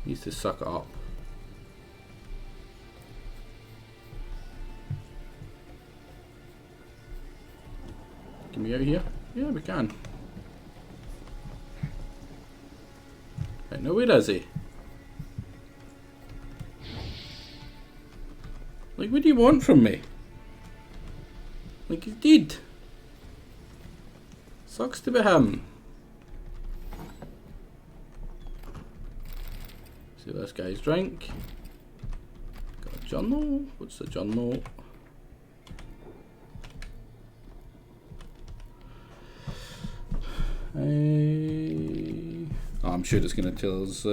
S2: He needs to suck it up. Can we out here? Yeah, we can. Right, now where is he? Like, what do you want from me? Like, he's dead. Sucks to be him. See what this guy's drink. Got a journal. What's the journal? I'm sure it's going to tell us.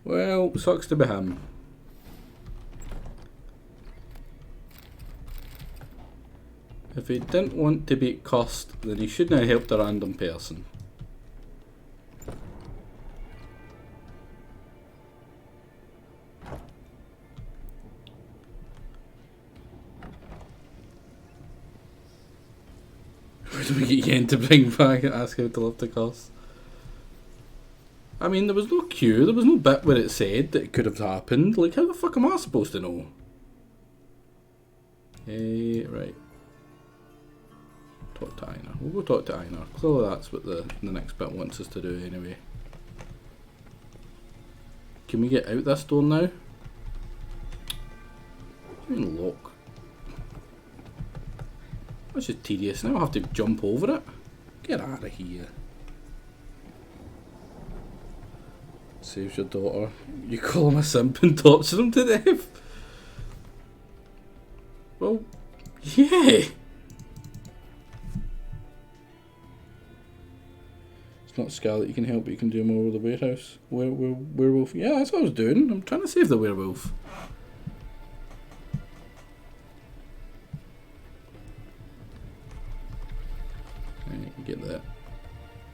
S2: Well, sucks to be him. If he didn't want to be cursed, then he shouldn't have helped a random person. Where do we get Yen to bring back and ask him to lift the curse? I mean, there was no cue, there was no bit where it said that it could have happened. Like, how the fuck am I supposed to know? Right. Talk to Einar. We'll go talk to Einar. Clearly that's what the next bit wants us to do anyway. Can we get out this door now? I mean, lock. That's just tedious. Now I have to jump over it. Get out of here. Saves your daughter. You call him a simp and torture him to death? Well, yeah. It's not Scarlet you can help, but you can do more with the warehouse. Werewolf. Yeah, that's what I was doing. I'm trying to save the werewolf. Right, get that.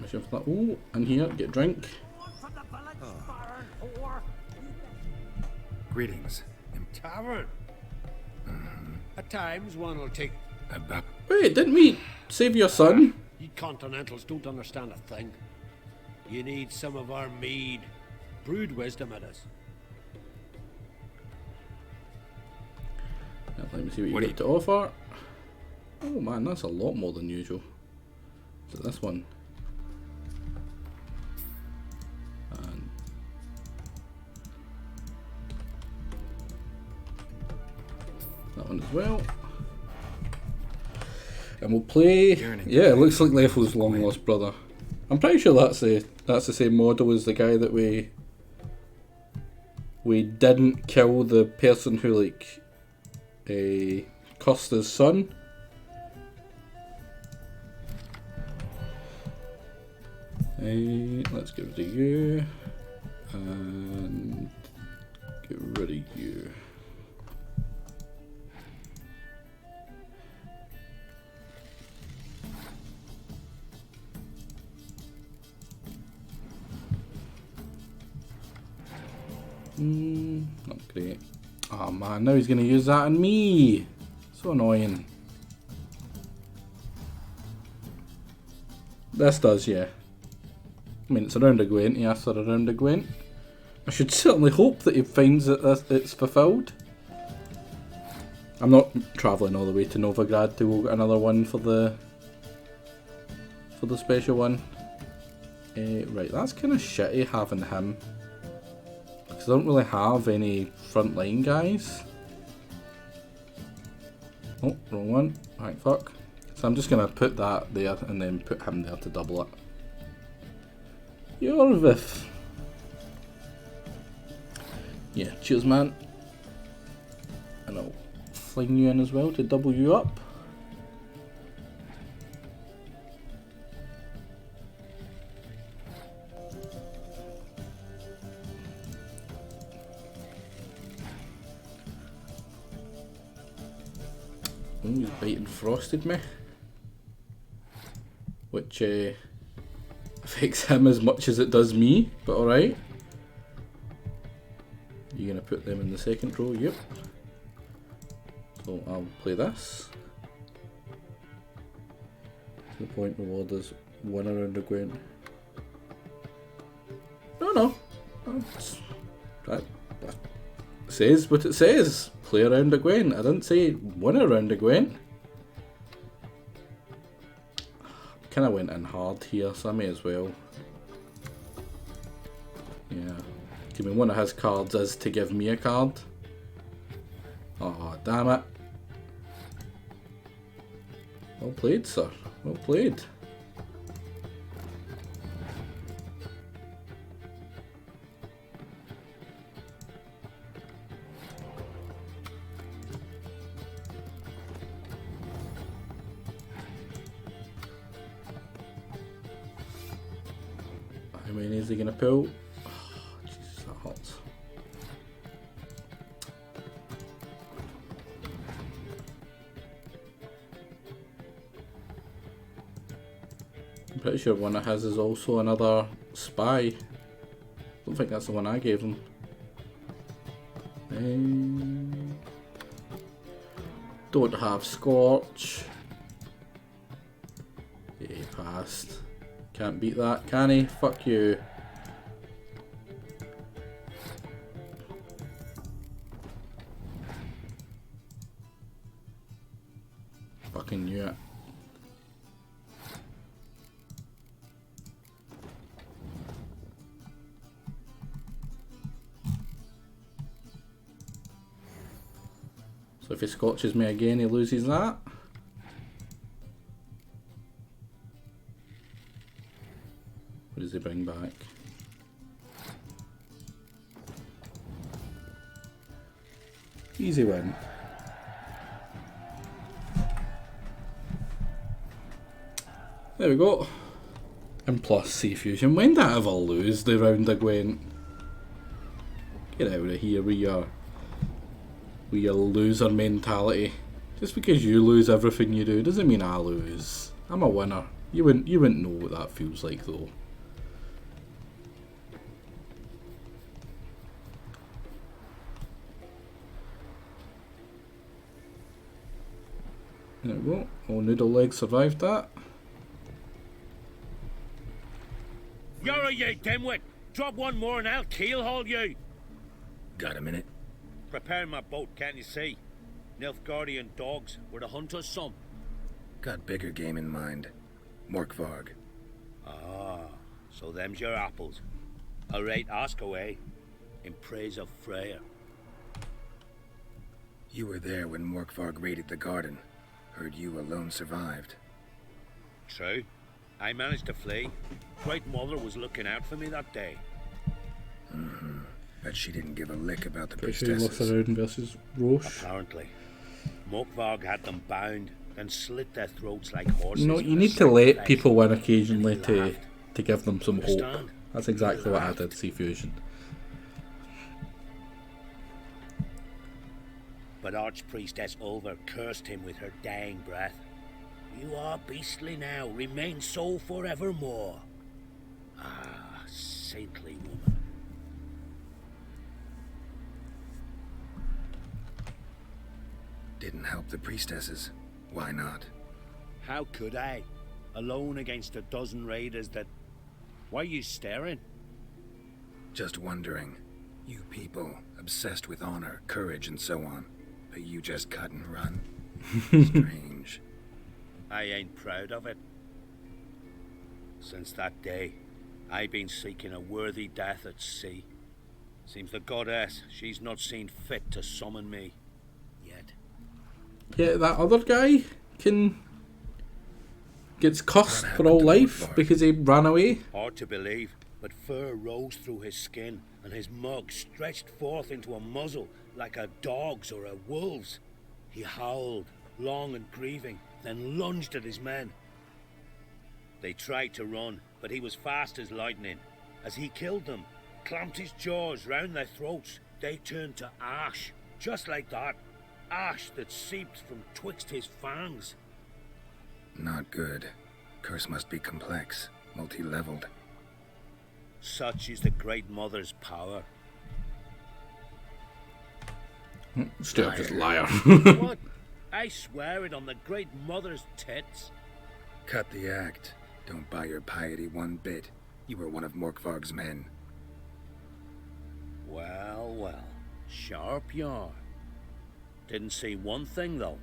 S2: Mission for that. Oh, and here, get a drink.
S7: Greetings.
S11: Tavern. At times one will take...
S2: Wait, didn't we save your son?
S11: You Continentals don't understand a thing. You need some of our mead. Brewed wisdom it is.
S2: Let me see what you got to offer. Oh man, that's a lot more than usual. Is it this one? And that one as well. And we'll play. Yeah, it looks like Lethel's long lost brother. I'm pretty sure that's the same model as the guy that we didn't kill, the person who like cursed his son. Let's get rid of you and get rid of you. Not great. Oh man, now he's gonna use that on me. So annoying. This does, yeah. I mean, it's a round of Gwent. He asked for a round of Gwent. I should certainly hope that he finds that it's fulfilled. I'm not travelling all the way to Novigrad to go get another one for the special one. Right, that's kind of shitty having him. Because I don't really have any frontline guys. Oh, wrong one. Right, fuck. So I'm just going to put that there and then put him there to double it. Jorvith. Yeah, cheers man. And I'll fling you in as well to double you up. Oh, he's bite and frosted me. Which, I affects him as much as it does me, but alright. You're gonna put them in the second row, yep. So I'll play this. The point reward is 1 around the Gwent. No. That says what it says. Play around the Gwent. I didn't say 1 around the Gwent. Kinda went in hard here, so I may as well. Yeah. I mean, one of his cards is to give me a card. Oh, damn it. Well played, sir. Well played. How many is he going to pull? Oh, Jesus, that hurts. I'm pretty sure one of his is also another spy. Don't think that's the one I gave him. Don't have Scorch. Yeah, he passed. Can't beat that, can he? Fuck you. Fucking knew it. So if he scotches me again, he loses that. What does he bring back? Easy win. There we go. And plus C Fusion. When did I ever lose the round I went? Get out of here with your loser mentality. Just because you lose everything you do doesn't mean I lose. I'm a winner. You wouldn't know what that feels like though. There we go. Oh, Noodle Leg survived that.
S10: You're a you dimwit! Drop one more and I'll keelhaul you!
S7: Got a minute?
S10: Prepare my boat, can't you see? Nilfgaardian dogs were to hunt us some.
S7: Got bigger game in mind. Morkvarg.
S10: Ah, so them's your apples. Alright, ask away. In praise of Freya.
S7: You were there when Morkvarg raided the garden. Heard you alone survived.
S10: True. I managed to flee. Great Mother was looking out for me that day.
S7: Mm-hmm. Bet she didn't give a lick about the
S2: Priestesses.
S7: priestesses.
S2: Versus Roche.
S10: Apparently. Morkvarg had them bound, then slit their throats like horses.
S2: No, you need to let people win occasionally to give them some hope.
S10: Understand?
S2: That's exactly what I did, C Fusion.
S10: But Archpriestess Ulver cursed him with her dying breath. You are beastly now, remain so forevermore. Ah, saintly woman.
S7: Didn't help the priestesses. Why not?
S10: How could I? Alone against a dozen raiders that... Why are you staring?
S7: Just wondering. You people, obsessed with honor, courage, and so on. But you just cut and run. Strange.
S10: I ain't proud of it. Since that day, I've been seeking a worthy death at sea. Seems the goddess, she's not seen fit to summon me. Yet.
S2: Yeah, that other guy gets cursed for all life because he ran away.
S10: Hard to believe, but fur rose through his skin, and his mug stretched forth into a muzzle like a dog's or a wolf's. He howled, long and grieving, then lunged at his men. They tried to run, but he was fast as lightning. As he killed them, clamped his jaws round their throats, they turned to ash, just like that. Ash that seeped from twixt his fangs.
S7: Not good. Curse must be complex, multi-leveled.
S10: Such is the Great Mother's power.
S2: Straight up just liar.
S10: What? I swear it on the Great Mother's tits.
S7: Cut the act. Don't buy your piety one bit. You were one of Morkvarg's men.
S10: Well, well. Sharp yarn. Didn't see one thing, though.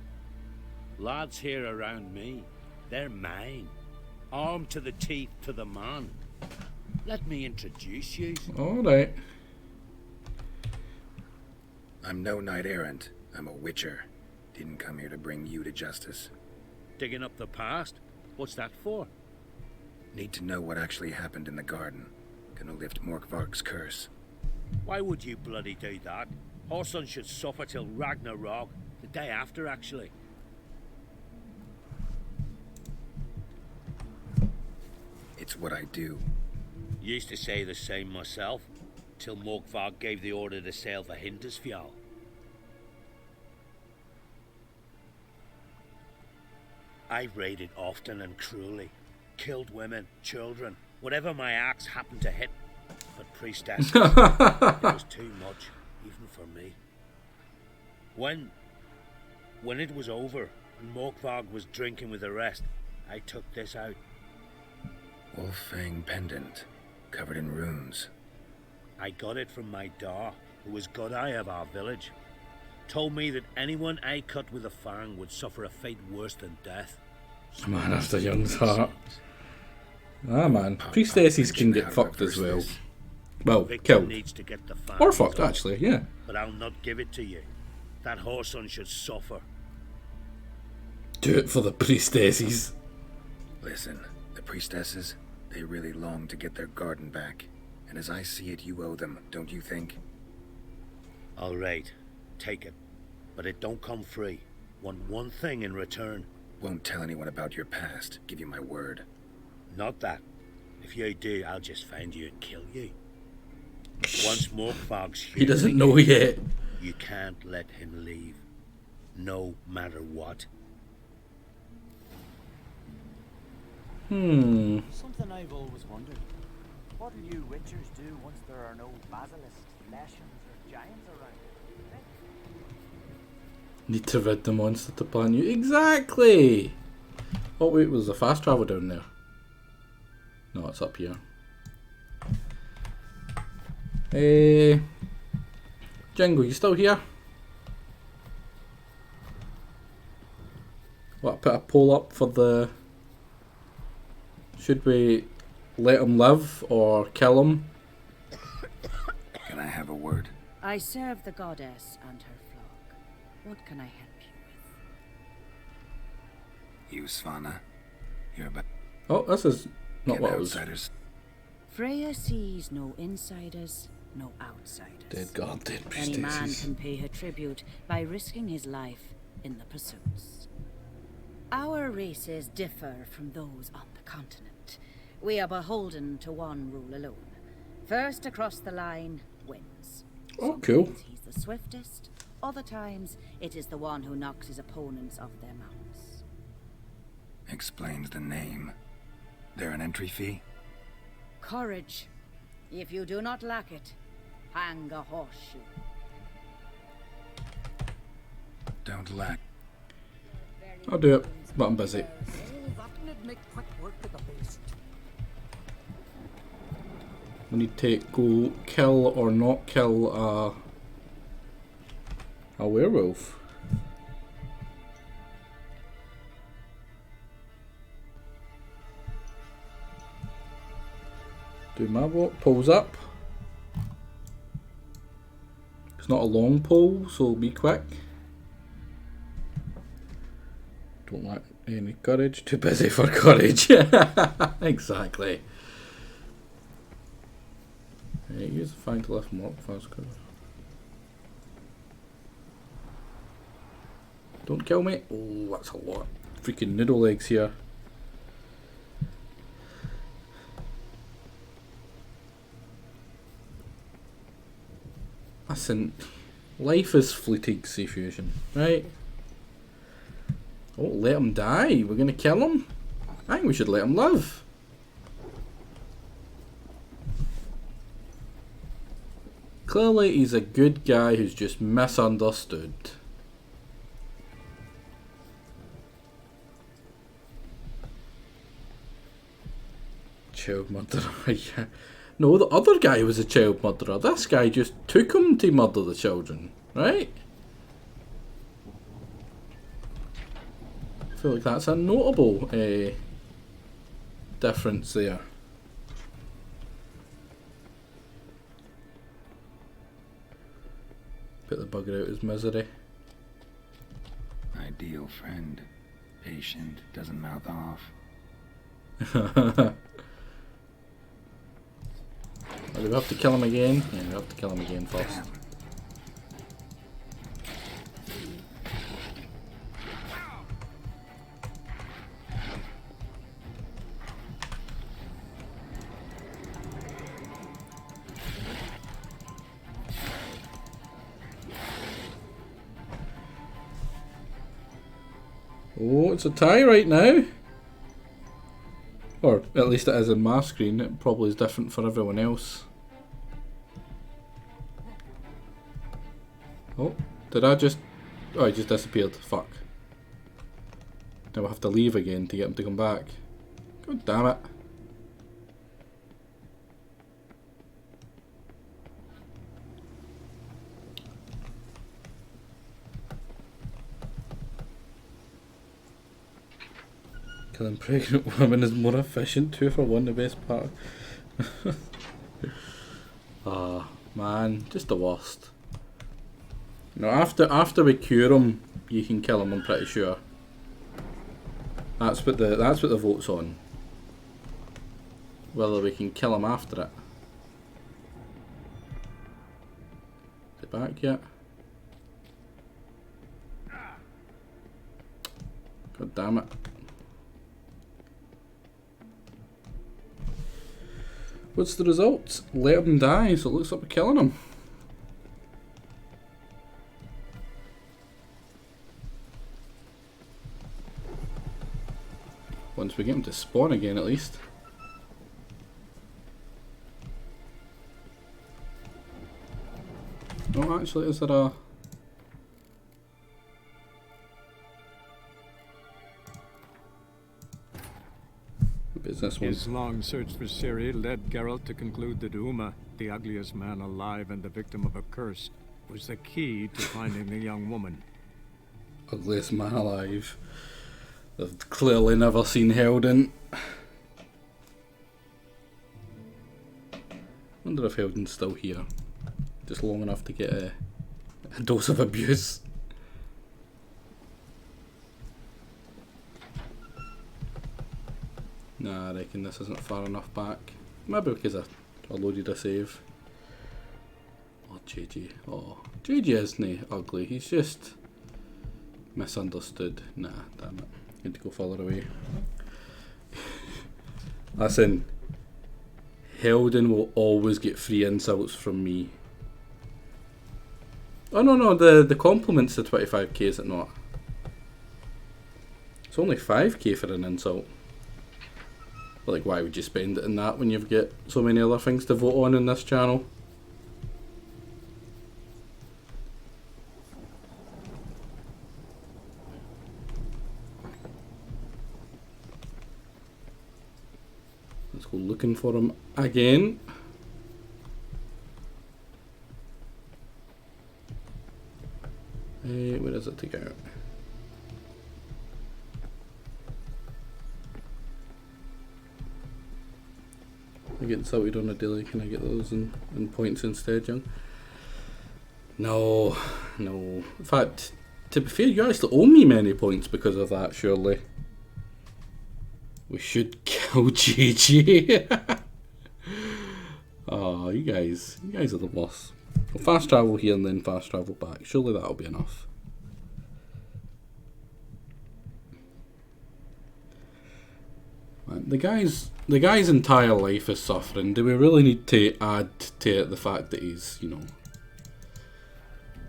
S10: Lads here around me, they're mine. Armed to the teeth to the man. Let me introduce you.
S2: Alright.
S7: I'm no knight-errant. I'm a witcher. Didn't come here to bring you to justice.
S10: Digging up the past? What's that for?
S7: Need to know what actually happened in the garden. Gonna lift Morkvarg's curse.
S10: Why would you bloody do that? Horson should suffer till Ragnarok. The day after, actually.
S7: It's what I do.
S10: Used to say the same myself, till Morkvarg gave the order to sail for Hindersfjall. I raided often and cruelly. Killed women, children, whatever my axe happened to hit. But priestesses, it was too much, even for me. When it was over, and Morkvarg was drinking with the rest, I took this out.
S7: Wolf-fang pendant, covered in runes.
S10: I got it from my da, who was godeye of our village. Told me that anyone I cut with a fang would suffer a fate worse than death.
S2: Man after Young's heart. Ah man, priestesses can get fucked as well. Well, killed.
S10: Needs to get the
S2: Or fucked, actually, yeah.
S10: But I'll not give it to you. That Horson should suffer.
S2: Do it for the priestesses.
S7: Listen, the priestesses, they really long to get their garden back. And as I see it, you owe them, don't you think?
S10: All right, take it. But it don't come free. Want one thing in return.
S7: Won't tell anyone about your past, give you my word.
S10: Not that. If you do, I'll just find you and kill you. Once Morkvarg's
S2: He doesn't know yet.
S10: You can't let him leave. No matter what.
S16: Something I've always wondered. What do you witchers do once there are no basilisks, leshens, or giants around?
S2: Need to rid the monster to plan you. Exactly! Oh wait, was the fast travel down there? No, it's up here. Jingle, you still here? What, put a poll up for the... Should we let him live or kill him?
S7: Can I have a word?
S9: I serve the goddess and her flock. What can I help you with?
S7: You, Svanna. You're about...
S2: Oh, this is not
S7: Get
S2: what I was...
S7: outsiders.
S9: Freya sees no insiders, no outsiders.
S2: Dead god, dead
S9: Any man
S2: priestesses.
S9: can pay her tribute by risking his life in the pursuits. Our races differ from those on the continent. We are beholden to one rule alone. First across the line wins.
S2: Oh, cool.
S9: Sometimes he's the swiftest. Other times, it is the one who knocks his opponents off their mounts.
S7: Explains the name. There an entry fee?
S9: Courage. If you do not lack it, hang a horseshoe.
S7: Don't lack.
S2: I'll do it, but I'm busy. We need to go kill or not kill a werewolf. Do my walk, pulls up. It's not a long pull, so be quick. Don't lack any courage. Too busy for courage. Exactly. Yeah, use the fang to lift him up fast. Don't kill me. Oh, that's a lot. Freaking noodle legs here. Listen, life is fleeting, Sea Fusion, right? Oh, let him die. We're gonna kill him? I think we should let him live. Clearly he's a good guy who's just misunderstood. Child murderer, yeah. No, the other guy was a child murderer. This guy just took him to murder the children, right? I feel like that's a notable difference there. Put the bugger out his misery.
S1: Ideal friend. Patient, doesn't mouth off.
S2: Do we have to kill him again? Yeah, we have to kill him again first. Oh, it's a tie right now. Or at least it is in my screen. It probably is different for everyone else. Oh, did I just... Oh, he just disappeared. Fuck. Now I have to leave again to get him to come back. God damn it. Killing pregnant women is more efficient. 2 for 1, the best part. Ah, man, just the worst. You know, after we cure him, you can kill him. I'm pretty sure. That's what the vote's on. Whether we can kill him after it. Is it back yet? God damn it. What's the result? Let him die, so it looks like we're killing him. Once we get him to spawn again, at least. Oh, actually, is there a...
S21: His long search for Ciri led Geralt to conclude that Uma, the ugliest man alive and the victim of a curse, was the key to finding the young woman.
S2: Ugliest man alive. They've clearly never seen Helden. Wonder if Helden's still here. Just long enough to get a dose of abuse. Nah, I reckon this isn't far enough back. Maybe because I loaded a save. Oh, JJ. Oh, JJ isn't ugly. He's just misunderstood. Nah, damn it. Need to go further away. Listen, Helden will always get free insults from me. Oh no, the compliments to 25k, is it not? It's only 5k for an insult. But like, why would you spend it in that when you've got so many other things to vote on in this channel? Let's go looking for him again. Where is it to go? I get insulted on a daily. Can I get those in points instead, young? No. In fact, to be fair, you actually owe me many points because of that, surely. We should kill JJ. Oh, you guys are the worst. We'll fast travel here and then fast travel back. Surely that'll be enough. The guy's entire life is suffering. Do we really need to add to it the fact that he's, you know,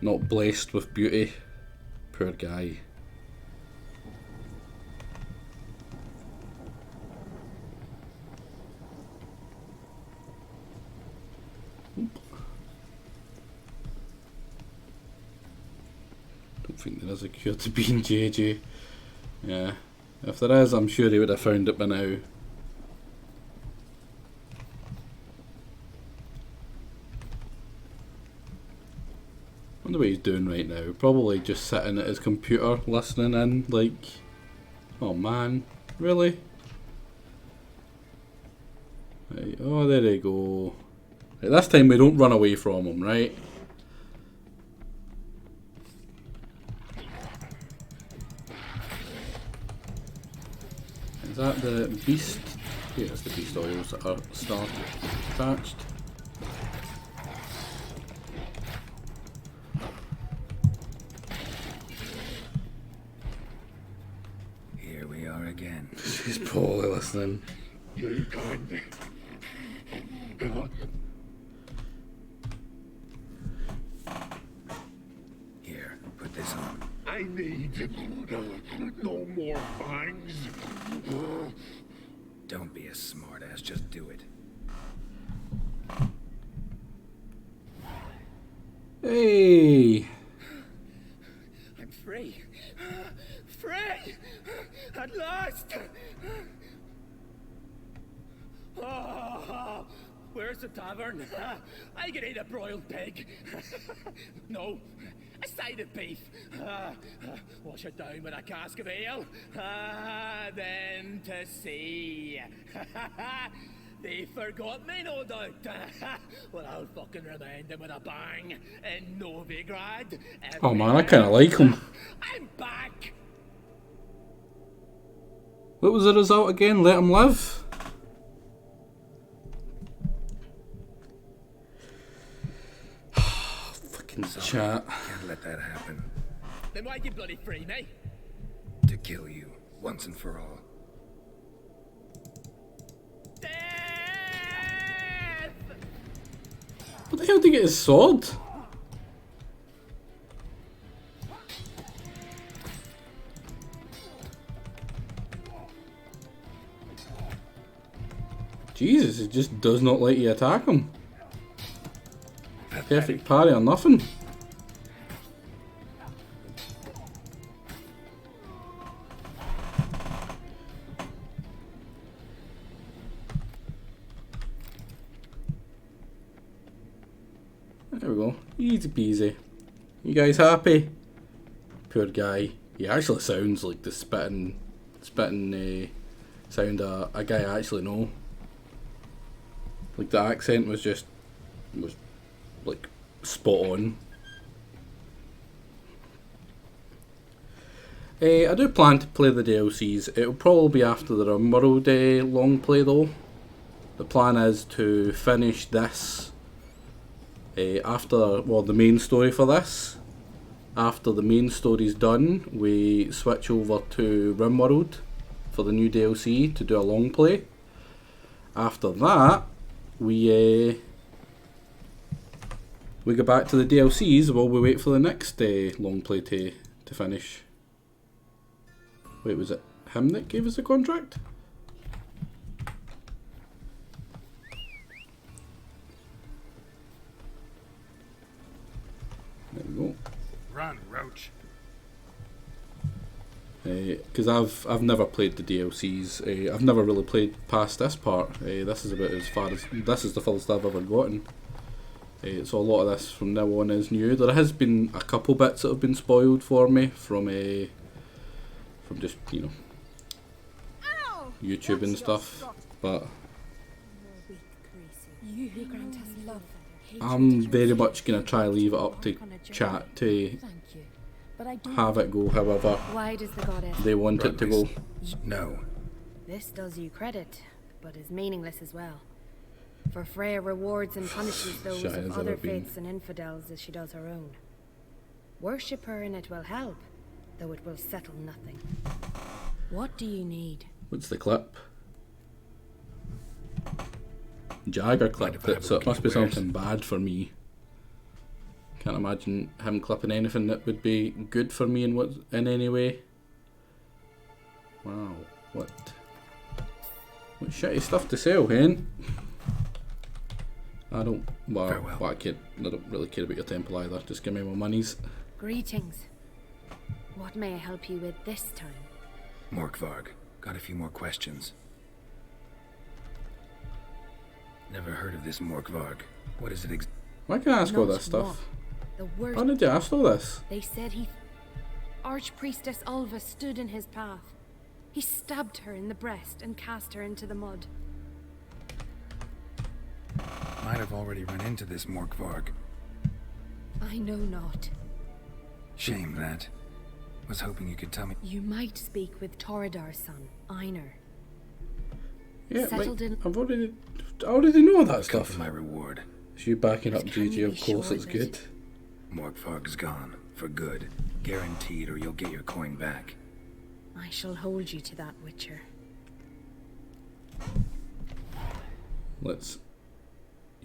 S2: not blessed with beauty? Poor guy. think there is a cure to being JJ. Yeah. If there is, I'm sure he would have found it by now. I wonder what he's doing right now. Probably just sitting at his computer listening in, like, oh man, really? Right, oh, there they go. Right, this time we don't run away from him, right? Is that the beast? Yeah, it's the beast oils that are attached.
S1: Here we are again.
S2: She's probably listening.
S15: You kind.
S1: Here, put this on.
S15: I need no more fangs.
S1: Don't be a smartass, just do it.
S2: Hey!
S4: I'm free. Free! At last! Oh, where's the tavern? I can eat a broiled pig. No, a side of beef. Wash it down with a cask of ale. Then to sea. They forgot me, no doubt. Well, I'll fucking remind them with a bang in Novigrad.
S2: Oh man, I kinda like him.
S4: I'm back!
S2: What was the result again? Let him live? Fucking chat.
S1: Can't let that happen.
S4: Then why'd you bloody free me?
S1: To kill you, once and for all.
S2: What the hell did he get his sword? Jesus, it just does not let you attack him. Perfect parry or nothing. There we go. Easy peasy. You guys happy? Poor guy. He actually sounds like the spitting sound of a guy I actually know. Like the accent was like spot on. I do plan to play the DLCs. It'll probably be after the RimWorld long play though. The plan is to finish this after, well, the main story for this. After the main story's done, we switch over to RimWorld for the new DLC to do a long play. After that, we go back to the DLCs while we wait for the next long play to finish. Wait, was it him that gave us the contract? There we go.
S11: Run, Roach.
S2: Because I've never played the DLCs. I've never really played past this part. This is about as far as this is the furthest I've ever gotten. So a lot of this from now on is new. There has been a couple bits that have been spoiled for me from just, you know, YouTube and stuff, but I'm very much gonna try to leave it up to chat to have it go however
S20: Why does the goddess
S2: they want it to go.
S1: No.
S20: This does you credit, but is meaningless as well. For Freya rewards and punishes those
S2: Shy
S20: of
S2: as
S20: other
S2: ever been.
S20: faiths and infidels as she does her own. Worship her and it will help, though it will settle nothing. What do you need?
S2: What's the clip? Jagger clipped it, so it must be something bad for me. Can't imagine him clipping anything that would be good for me in any way. Wow, what shitty stuff to sell, hen? I don't really care about your temple either. Just give me my monies.
S20: Greetings. What may I help you with this time?
S7: Morkvarg, got a few more questions. Never heard of this Morkvarg. What is it
S2: Why can't I ask all
S20: Not
S2: this stuff?
S20: what? The worst.
S2: Why did you ask all this?
S20: They said Archpriestess Ulva stood in his path. He stabbed her in the breast and cast her into the mud.
S7: Might have already run into this Morkvarg.
S20: I know not.
S7: Shame that. Was hoping you could tell me.
S20: You might speak with Toradar's son, Einar.
S2: Yeah,
S20: Settled
S2: like,
S20: in.
S2: I already know that
S7: Come
S2: stuff.
S7: for my reward.
S2: Is you backing up
S20: Can you
S2: GG?
S20: be
S2: Of course,
S20: sure
S2: it's
S20: that-
S2: good.
S7: Morkvarg's gone. For good. Guaranteed, or you'll get your coin back.
S20: I shall hold you to that, Witcher.
S2: Let's.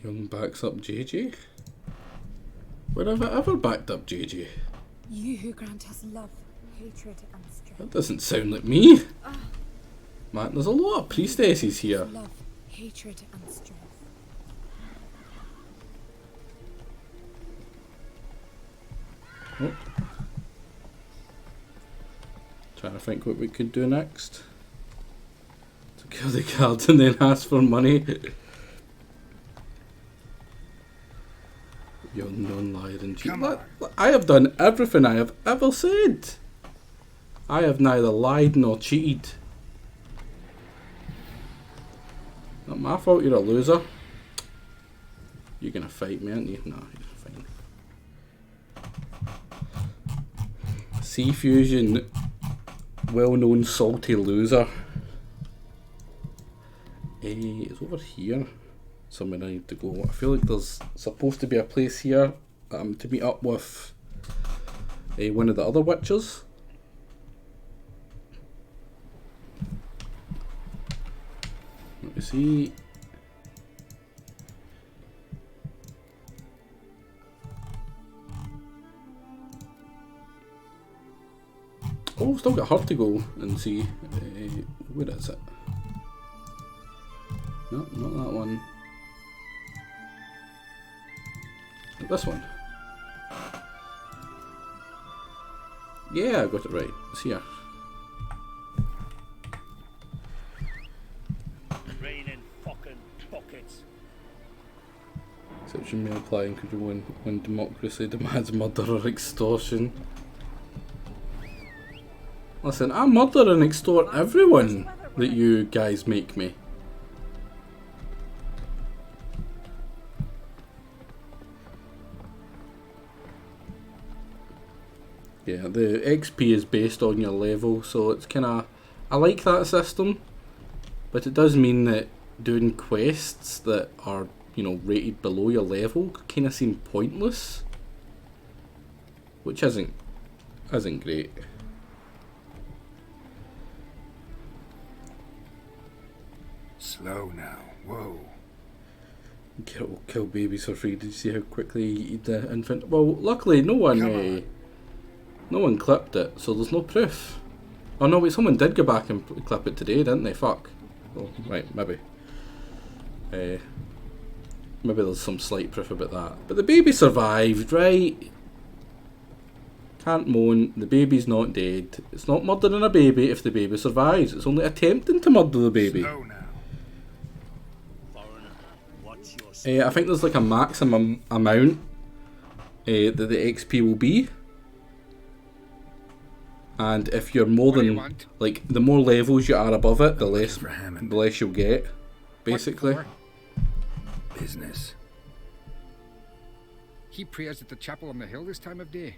S2: Young backs up JJ. Where have I ever backed up JJ?
S5: You who grant us love, hatred, and strength.
S2: That doesn't sound like me. Man, there's a lot of priestesses here.
S5: Love, hatred, and strength.
S2: Oh. Trying to think what we could do next. To kill the guards and then ask for money. Young non-liar and cheat. I have done everything I have ever said. I have neither lied nor cheated. Not my fault you're a loser. You're gonna fight me, aren't you? No, you're fine. Sea Fusion, well-known salty loser. It's over here. Somewhere I need to go. I feel like there's supposed to be a place here to meet up with one of the other witches. Let me see. Oh, still got her to go and see. Where is it? No, not that one. This one. Yeah, I got it right. It's here.
S10: Raining fucking buckets.
S2: Exception may apply in country when democracy demands murder or extortion. Listen, I murder and extort everyone that you guys make me. Yeah, the XP is based on your level, so it's kinda... I like that system, but it does mean that doing quests that are, you know, rated below your level kinda seem pointless. Which isn't great.
S7: Slow now. Whoa.
S2: Kill babies for free. Did you see how quickly he eated the infant? Well, luckily no one clipped it, so there's no proof. Oh no, wait, someone did go back and clip it today, didn't they? Fuck. Oh, right, maybe. Maybe there's some slight proof about that. But the baby survived, right? Can't moan, the baby's not dead. It's not murdering a baby if the baby survives. It's only attempting to murder the baby. I think there's like a maximum amount that the XP will be. And if you're more than, like, the more levels you are above it, the less you'll get, basically.
S7: Business.
S22: He prays at the chapel on the hill this time of day.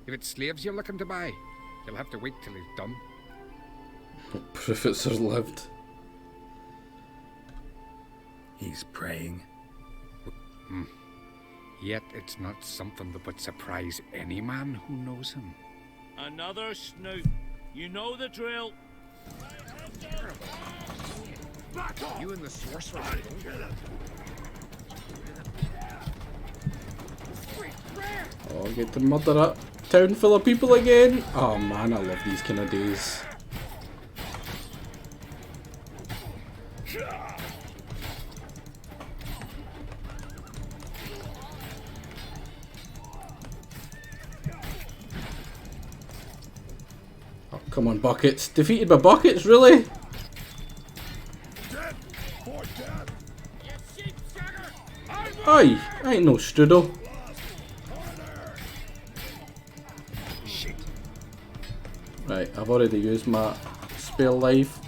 S22: If it's slaves you're looking to buy, you'll have to wait till he's done.
S2: What proof it's lived?
S7: He's praying.
S22: Yet it's not something that would surprise any man who knows him.
S10: Another snoot. You know the drill.
S22: You and the sorcerer.
S2: Oh, I get to murder a town full of people again. Oh man, I love these kind of days. Come on, buckets. Defeated by buckets, really? Aye, I ain't no strudel. Right, I've already used my spare life.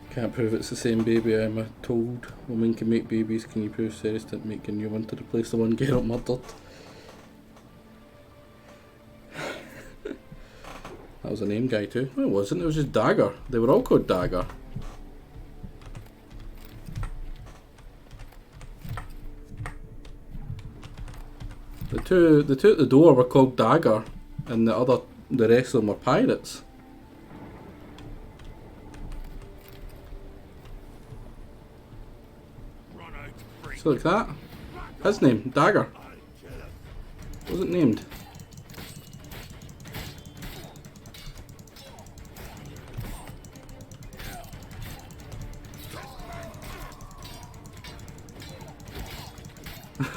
S2: Can't prove it's the same baby. I'm a told woman can make babies. Can you prove Ceres didn't make a new one to replace the one Geralt murdered? That was a name guy too. No, it wasn't. It was just Dagger. They were all called Dagger. The two at the door were called Dagger, and the rest of them were pirates. So like that. His name, Dagger. Wasn't named.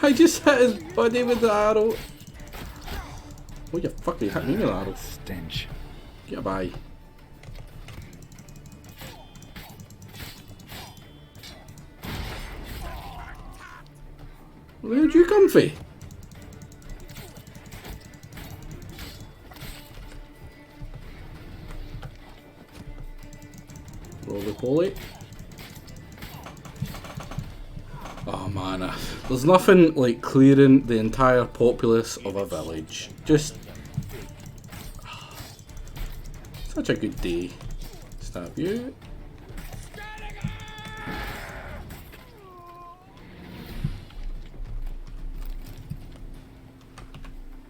S2: I just hit his body with the arrow. Oh, you fucking hit me with the arrow.
S1: Stench.
S2: Get by. Where'd you come from? Roly-poly. Oh man, there's nothing like clearing the entire populace of a village. Just such a good day. Stab you.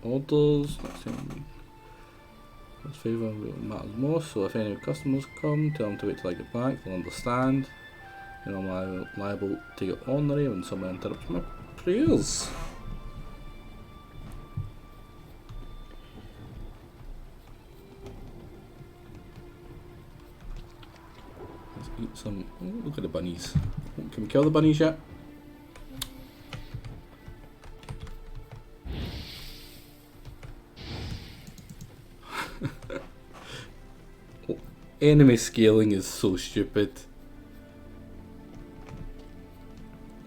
S2: Orders. Let's favour what matters most. So if any customers come, tell them to wait till I get back. They'll understand. You know, I'm liable to get ornery when someone interrupts my prayers. Let's eat some. Oh, look at the bunnies. Can we kill the bunnies yet? Oh, enemy scaling is so stupid.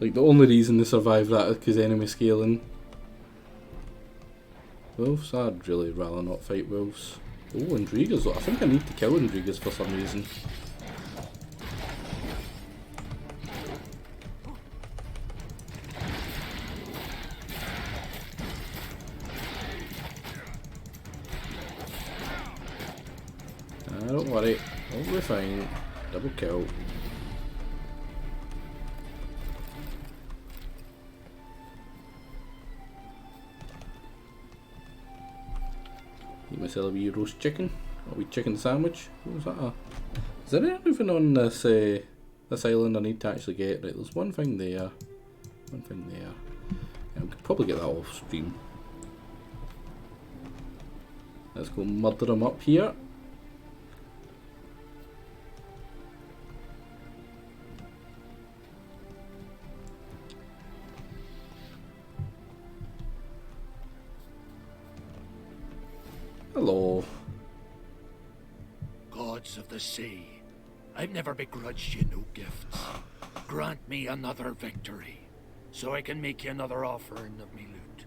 S2: Like, the only reason they survived that is because enemy scaling. Wolves? I'd really rather not fight wolves. Oh, Intriguers. I think I need to kill Intriguers for some reason. Don't worry. I'll be fine. Double kill. Eat myself a wee roast chicken, a wee chicken sandwich. What was that? Is there anything on this this island I need to actually get? Right, there's one thing there. One thing there. Yeah, we could probably get that off stream. Let's go murder them up here. Hello.
S15: Gods of the sea, I've never begrudged you no gifts. Grant me another victory, so I can make you another offering of me loot.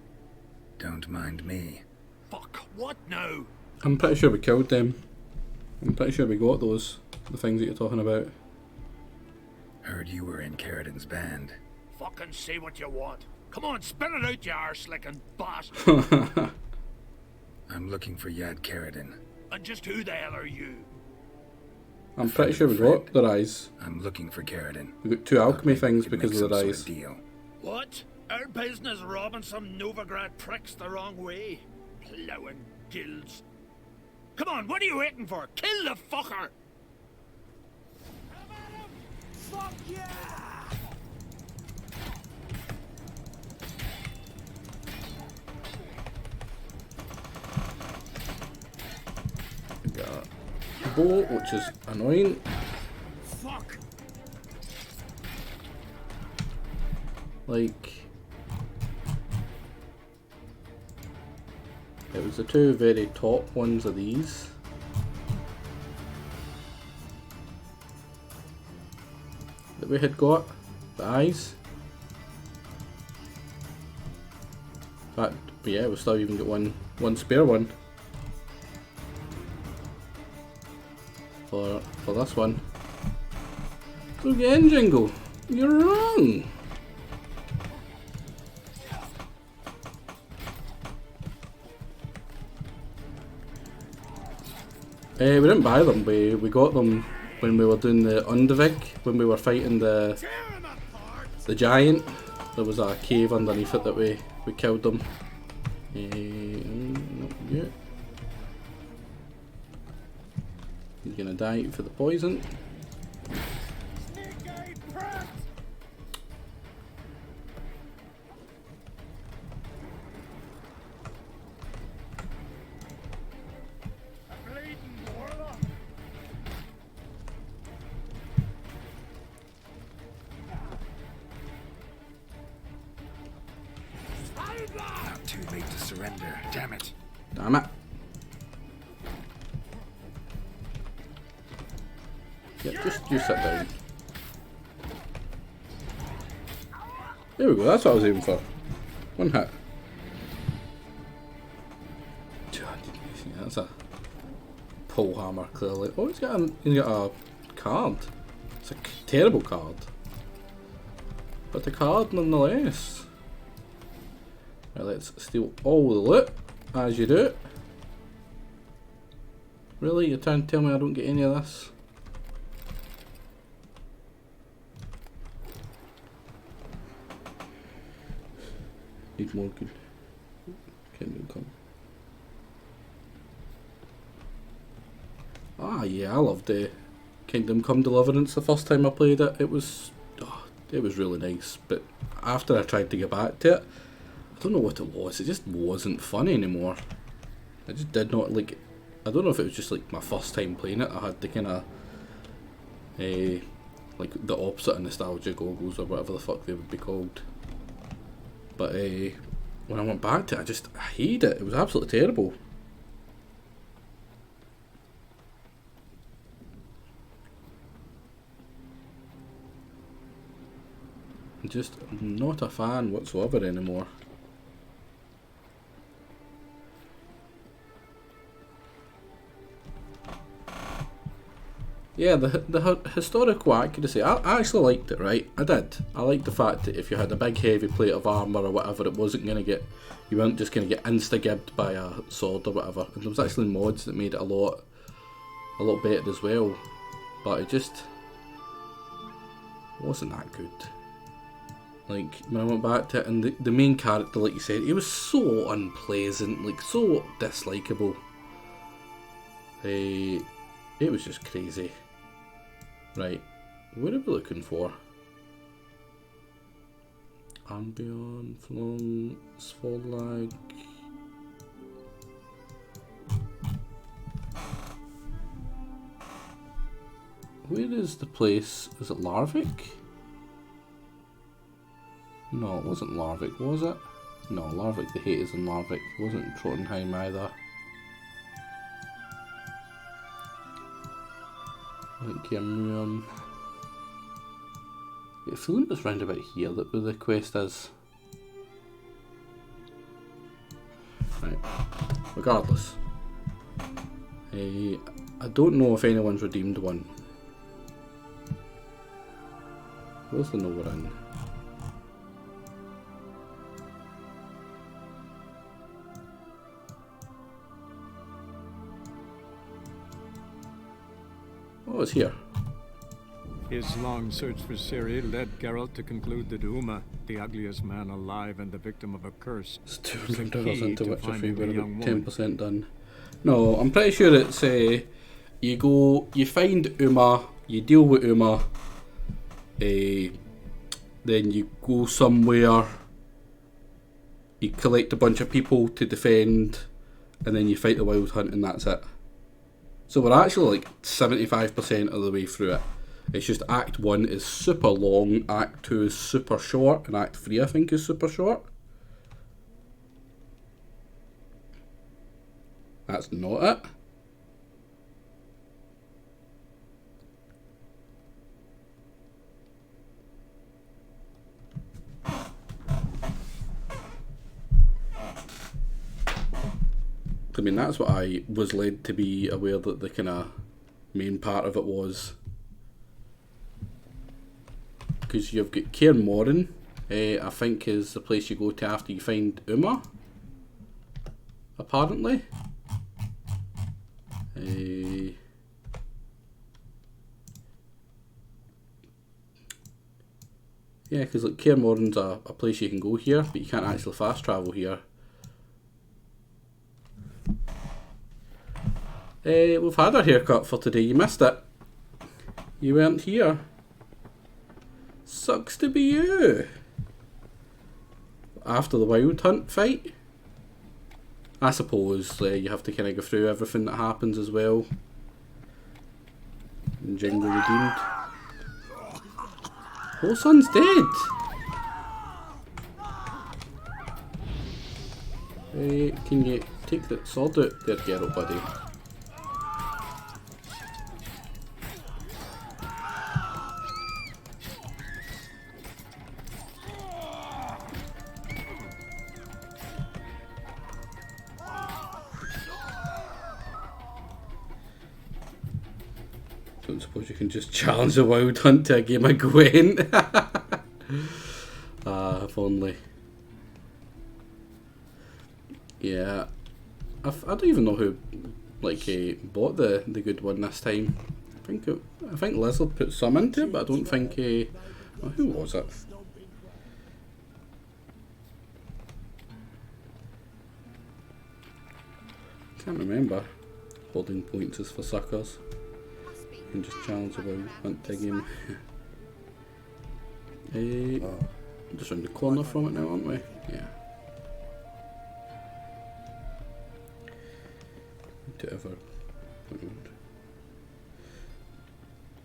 S1: Don't mind me.
S15: Fuck, what now?
S2: I'm pretty sure we killed them. I'm pretty sure we got those, the things that you're talking about.
S1: Heard you were in Caridin's band.
S15: Fucking say what you want. Come on, spit it out, you arse-licking bastard.
S1: I'm looking for Yad Caridin.
S15: And just who the hell are you?
S2: I'm pretty sure we got their eyes.
S1: I'm looking for Caridin.
S2: We got two alchemy things because of their eyes.
S1: Deal.
S15: What? Our business robbing some Novigrad pricks the wrong way? Plowing guilds. Come on, what are you waiting for? Kill the fucker!
S6: Fuck yeah!
S2: Got a bow, which is annoying.
S6: Fuck!
S2: Like, there we was the two very top ones of these. That we had got. The eyes. In fact, yeah, we've still even got one spare one. For this one. So again, Jingle, you're wrong. We didn't buy them. We got them when we were doing the Undervig, when we were fighting the giant. There was a cave underneath it that we killed them. Not yet. He's gonna die for the poison.
S7: Not too late to surrender. Damn it.
S2: Damn it. Yeah, just you sit down. There we go, that's what I was aiming for. One hit. Yeah, that's a pole hammer, clearly. Oh, he's got a card. It's a terrible card. But a card nonetheless. Right, let's steal all the loot, as you do. Really? You're trying to tell me I don't get any of this? Need more good. Kingdom Come. Ah, yeah, I loved Kingdom Come Deliverance the first time I played it. It was really nice, but after I tried to get back to it, I don't know what it was. It just wasn't fun anymore. I just did not like. I don't know if it was just like my first time playing it. I had the kind of like the opposite of nostalgia goggles or whatever the fuck they would be called. But when I went back to it, I hated it. It was absolutely terrible. I'm just not a fan whatsoever anymore. Yeah, the historical accuracy, I actually liked it, right? I did. I liked the fact that if you had a big heavy plate of armour or whatever, it wasn't going to get, you weren't just going to get insta-gibbed by a sword or whatever. And there was actually mods that made it a lot better as well. But it just wasn't that good. Like, when I went back to it, and the main character, like you said, he was so unpleasant, like, so dislikable. It was just crazy. Right, what are we looking for? Albion from Svollag. Where is the place? Is it Larvik? No, it wasn't Larvik, was it? No, Larvik, the hate is in Larvik. It wasn't in Trondheim either. Like Yamruam. I feel it's round about here that where the quest is. Right. Regardless. I don't know if anyone's redeemed one. Where's the Nova in? Oh, it's here.
S21: His long search for Ciri led Geralt to conclude that Uma, the ugliest man alive and the victim of a curse,
S2: it's $200 into Witcher 3, we're about 10% done. No, I'm pretty sure it's you find Uma, you deal with Uma, then you go somewhere, you collect a bunch of people to defend, and then you fight the Wild Hunt, and that's it. So we're actually like 75% of the way through it. It's just Act 1 is super long, Act 2 is super short, and Act 3 I think is super short. That's not it. I mean, that's what I was led to be aware that the kind of main part of it was. Because you've got Kaer Morhen, I think is the place you go to after you find Uma, apparently. Yeah, because like Kaer Morhen's a place you can go here, but you can't actually fast travel here. We've had our haircut for today. You missed it. You weren't here. Sucks to be you. After the Wild Hunt fight, I suppose you have to kind of go through everything that happens as well. And Jingle redeemed. Whole son's dead. Can you take that sword out there, Geralt, buddy? Don't suppose you can just challenge the Wild Hunt to a game of Gwent. If only. Yeah, I don't even know who bought the good one this time. I think Lizard put some into it, but I don't think who was it? Can't remember. Holding points is for suckers. You can just challenge the Wild Hunt to a game. Just round the corner from it now, aren't we? Yeah. To ever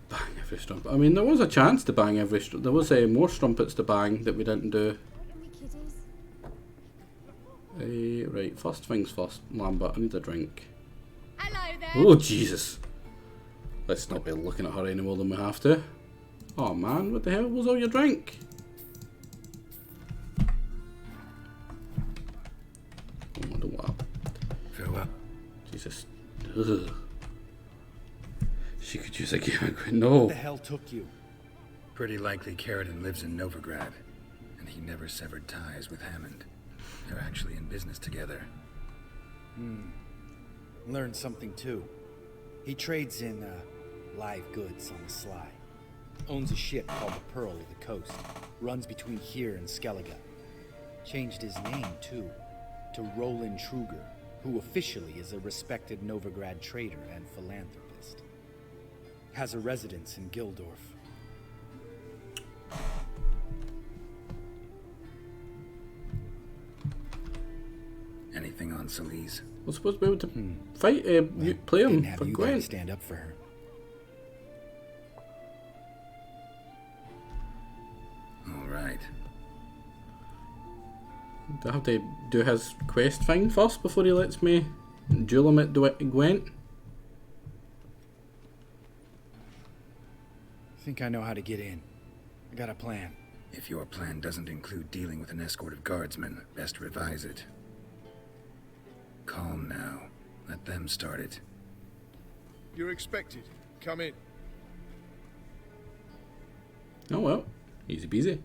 S2: bang every strumpet. I mean, there was a chance to bang every there was more strumpets to bang that we didn't do. Right, first things first, Lambert, I need a drink.
S8: Hello there.
S2: Oh, Jesus. Let's not be looking at her any more than we have to. Oh man, what the hell was all your drink? Oh, I don't want to.
S7: Farewell.
S2: Jesus. Ugh. She could use a game of Gwent. No.
S7: What the hell took you? Pretty likely Carradine lives in Novigrad, and he never severed ties with Hammond. They're actually in business together.
S18: Learned something too. He trades in live goods on the sly. Owns a ship called the Pearl of the Coast. Runs between here and Skellige. Changed his name too, to Roland Truger, who officially is a respected Novigrad trader and philanthropist. Has a residence in Gildorf.
S7: Anything on Celise?
S2: We're supposed to be able to fight, play him
S18: Have
S2: for
S18: you
S2: Gwent.
S18: guys stand up for her.
S7: All right.
S2: Do I have to do his quest thing first before he lets me duel him at Gwent?
S18: I think I know how to get in. I got a plan.
S7: If your plan doesn't include dealing with an escort of guardsmen, best revise it. Calm now. Let them start it.
S19: You're expected. Come in.
S2: Oh well, easy peasy.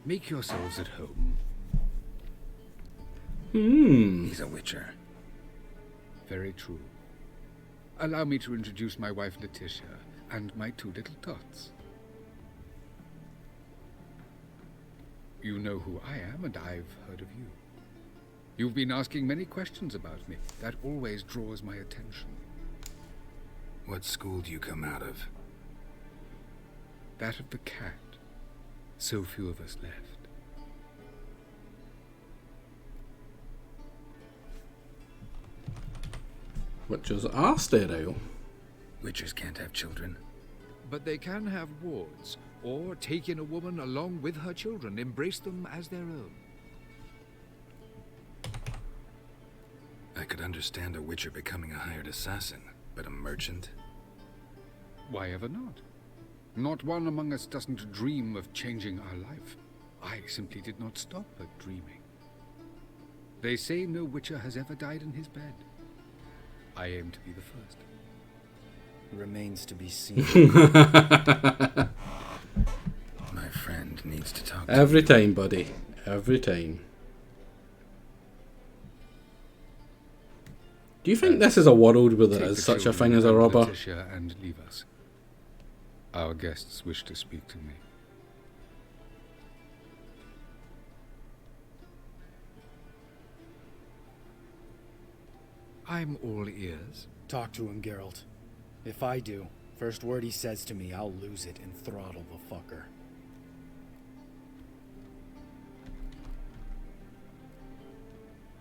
S12: Make yourselves at home.
S7: He's a witcher.
S12: Very true. Allow me to introduce my wife Letitia and my two little tots. You know who I am, and I've heard of you. You've been asking many questions about me. That always draws my attention.
S7: What school do you come out of?
S12: That of the cat. So few of us left.
S2: Witches are sterile.
S7: Witchers can't have children.
S22: But they can have wards, or take in a woman along with her children, embrace them as their own.
S7: I could understand a witcher becoming a hired assassin, but a merchant?
S22: Why ever not? Not one among us doesn't dream of changing our life. I simply did not stop at dreaming. They say no witcher has ever died in his bed. I aim to be the first.
S18: Remains to be seen.
S7: My friend needs to talk to
S2: Every
S7: you.
S2: time, buddy. Every time. Do you think this is a world where there
S22: Take
S2: is
S22: the
S2: such a
S22: children
S2: thing as a
S22: and
S2: robber?
S22: Letitia, and leave us. Our guests wish to speak to me. I'm all ears.
S18: Talk to him, Geralt. If I do, first word he says to me, I'll lose it and throttle the fucker.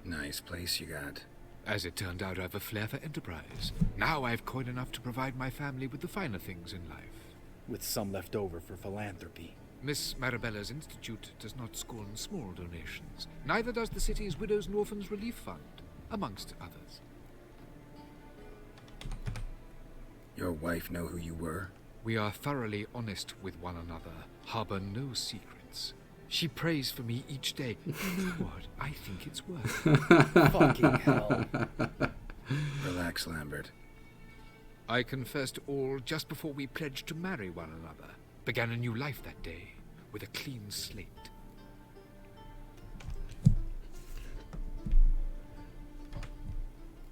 S7: Nice place you got.
S22: As it turned out, I've a flair for enterprise. Now I've coin enough to provide my family with the finer things in life.
S18: With some left over for philanthropy.
S22: Miss Marabella's institute does not scorn small donations. Neither does the city's Widows and Orphans Relief Fund, amongst others.
S7: Your wife know who you were?
S22: We are thoroughly honest with one another, harbor no secrets. She prays for me each day. You know what? I think it's worth.
S18: Fucking hell.
S7: Relax, Lambert.
S22: I confessed all just before we pledged to marry one another. Began a new life that day, with a clean slate.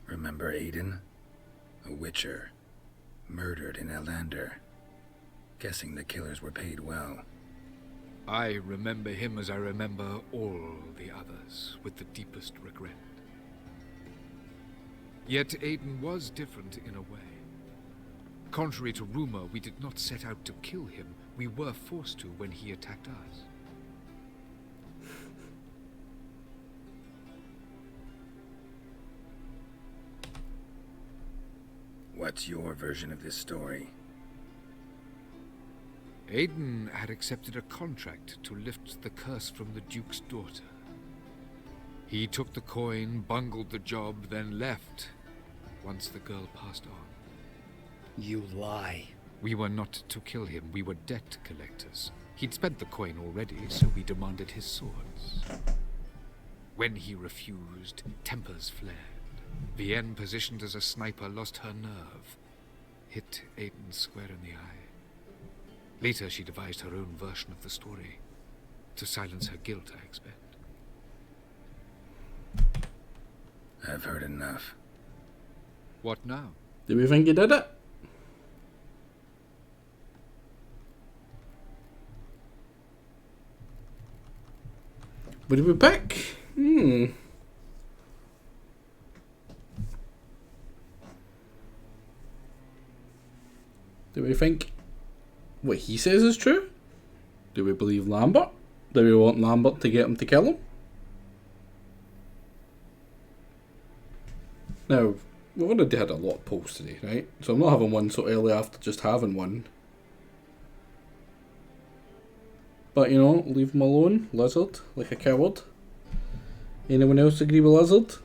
S7: Remember Aiden? A witcher. Murdered in Elander. Guessing the killers were paid well.
S22: I remember him as I remember all the others, with the deepest regret. Yet Aiden was different in a way. Contrary to rumor, we did not set out to kill him. We were forced to when he attacked us.
S7: What's your version of this story?
S22: Aiden had accepted a contract to lift the curse from the Duke's daughter. He took the coin, bungled the job, then left once the girl passed on.
S18: You lie.
S22: We were not to kill him. We were debt collectors. He'd spent the coin already, so we demanded his swords. When he refused, tempers flared. Vienne, positioned as a sniper, lost her nerve. Hit Aiden square in the eye. Later, she devised her own version of the story. To silence her guilt, I expect.
S7: I've heard enough.
S22: What now?
S2: Do we think you did it? What did we pick? Do we think what he says is true? Do we believe Lambert? Do we want Lambert to get him to kill him? Now, we've already had a lot of polls today, right? So I'm not having one so early after just having one. But, you know, leave him alone, Lizard, like a coward. Anyone else agree with Lizard?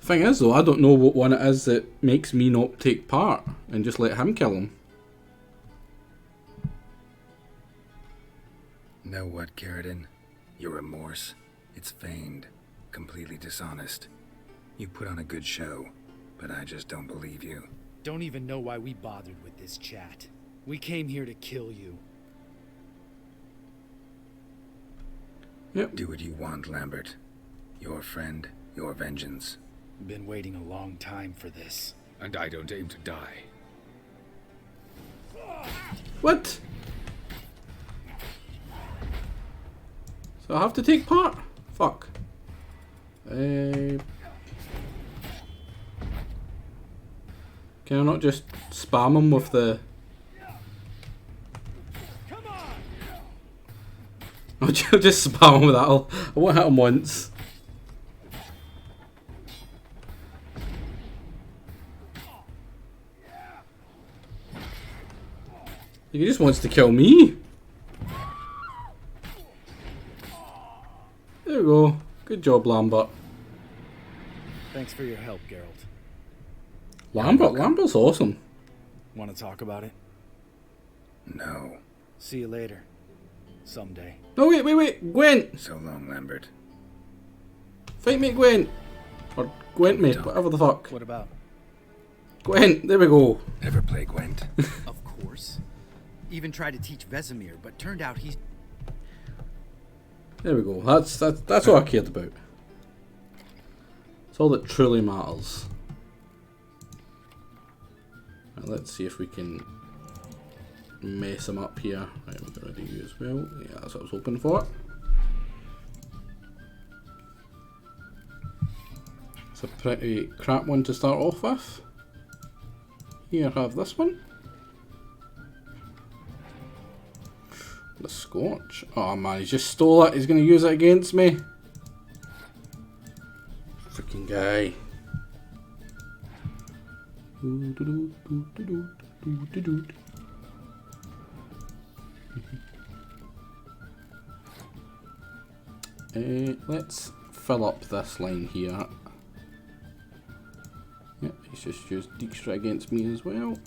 S2: Thing is though, I don't know what one it is that makes me not take part and just let him kill him.
S7: Know what, Carradine? Your remorse, it's feigned, completely dishonest. You put on a good show, but I just don't believe you.
S18: Don't even know why we bothered with this chat. We came here to kill you.
S2: Yep.
S7: Do what you want, Lambert. Your friend, your vengeance.
S18: Been waiting a long time for this.
S22: And I don't aim to die.
S2: What? So I have to take part? Fuck. Can I not just spam him with the... I'll just spam him with that. I won't hit him once. He just wants to kill me. There we go. Good job, Lambert.
S18: Thanks for your help, Geralt.
S2: Lambert's awesome.
S18: Want to talk about it?
S7: No.
S18: See you later. Someday.
S2: No, wait. Gwent!
S7: So long, Lambert.
S2: Fight me, Gwent. Or Gwent me, whatever the fuck.
S18: What about?
S2: Gwent, there we go.
S7: Ever play Gwent?
S18: Of course. Even tried to teach Vesemir, but turned out he's...
S2: There we go. That's all I cared about. It's all that truly matters. Right, let's see if we can mess him up here. Right, we've got rid of you as well. Yeah, that's what I was hoping for. It's a pretty crap one to start off with. Here, have this one. The Scorch. Oh man, he just stole it. He's going to use it against me. Freaking guy. Let's fill up this line here. Yep, he's just used Dijkstra against me as well.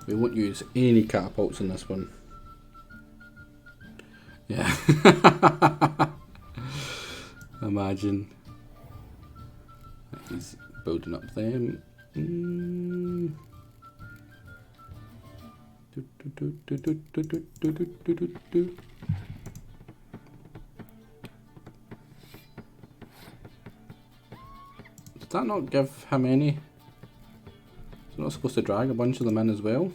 S2: We won't use any catapults in this one. Yeah. Imagine. He's building up them. Did that not give him any? Is he not supposed to drag a bunch of them in as well?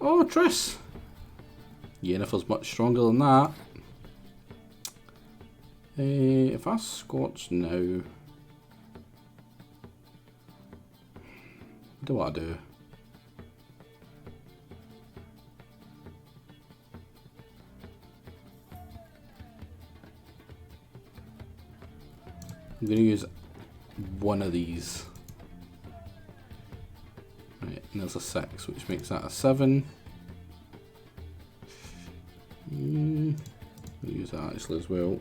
S2: Oh, Triss! Yennefer's much stronger than that. If I Scorch now... What do I do? I'm going to use one of these. Right, and there's a 6, which makes that a 7. I'll use that actually as well.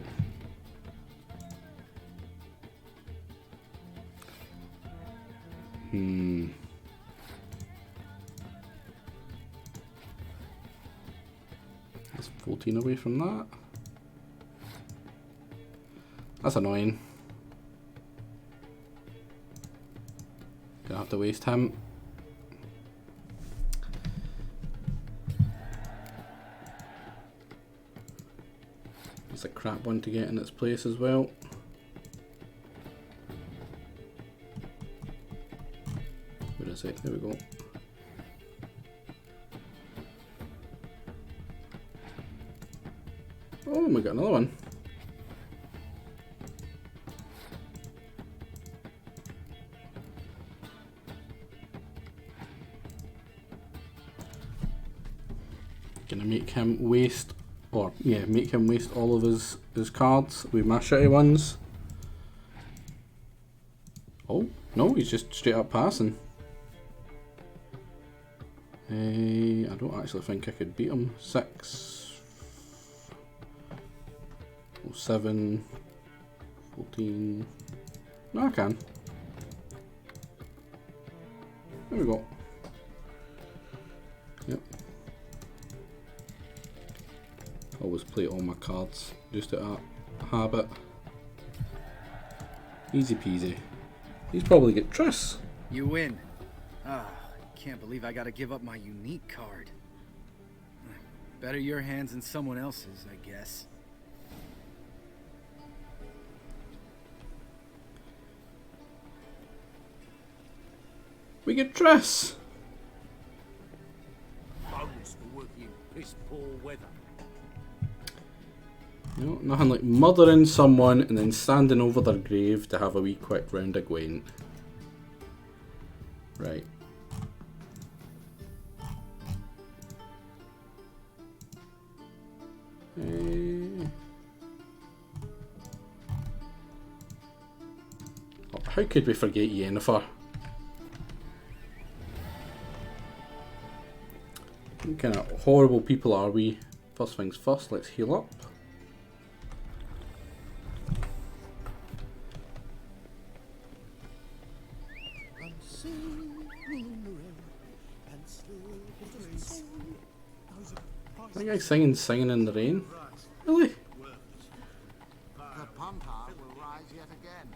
S2: That's 14 away from that. That's annoying. Gonna have to waste him. It's a crap one to get in its place as well. Where is it? There we go. Oh, we got another one. Gonna make him waste, or yeah, make him waste all of his cards with my shitty ones. Oh, no, he's just straight up passing. I don't actually think I could beat him. 6, 7, 14. No, I can. There we go. Yep. Always play all my cards just out of habit. Easy peasy. He's probably get Triss.
S18: You win. Ah, can't believe I gotta give up my unique card. Better your hands than someone else's, I guess.
S2: We get Triss.
S11: Bonus for working in piss poor weather.
S2: You know, nothing like murdering someone and then standing over their grave to have a wee quick round of Gwent. Right. How could we forget Yennefer? What kind of horrible people are we? First things first, let's heal up. That guy singing in the rain? Really?
S13: The Pampa will rise yet again.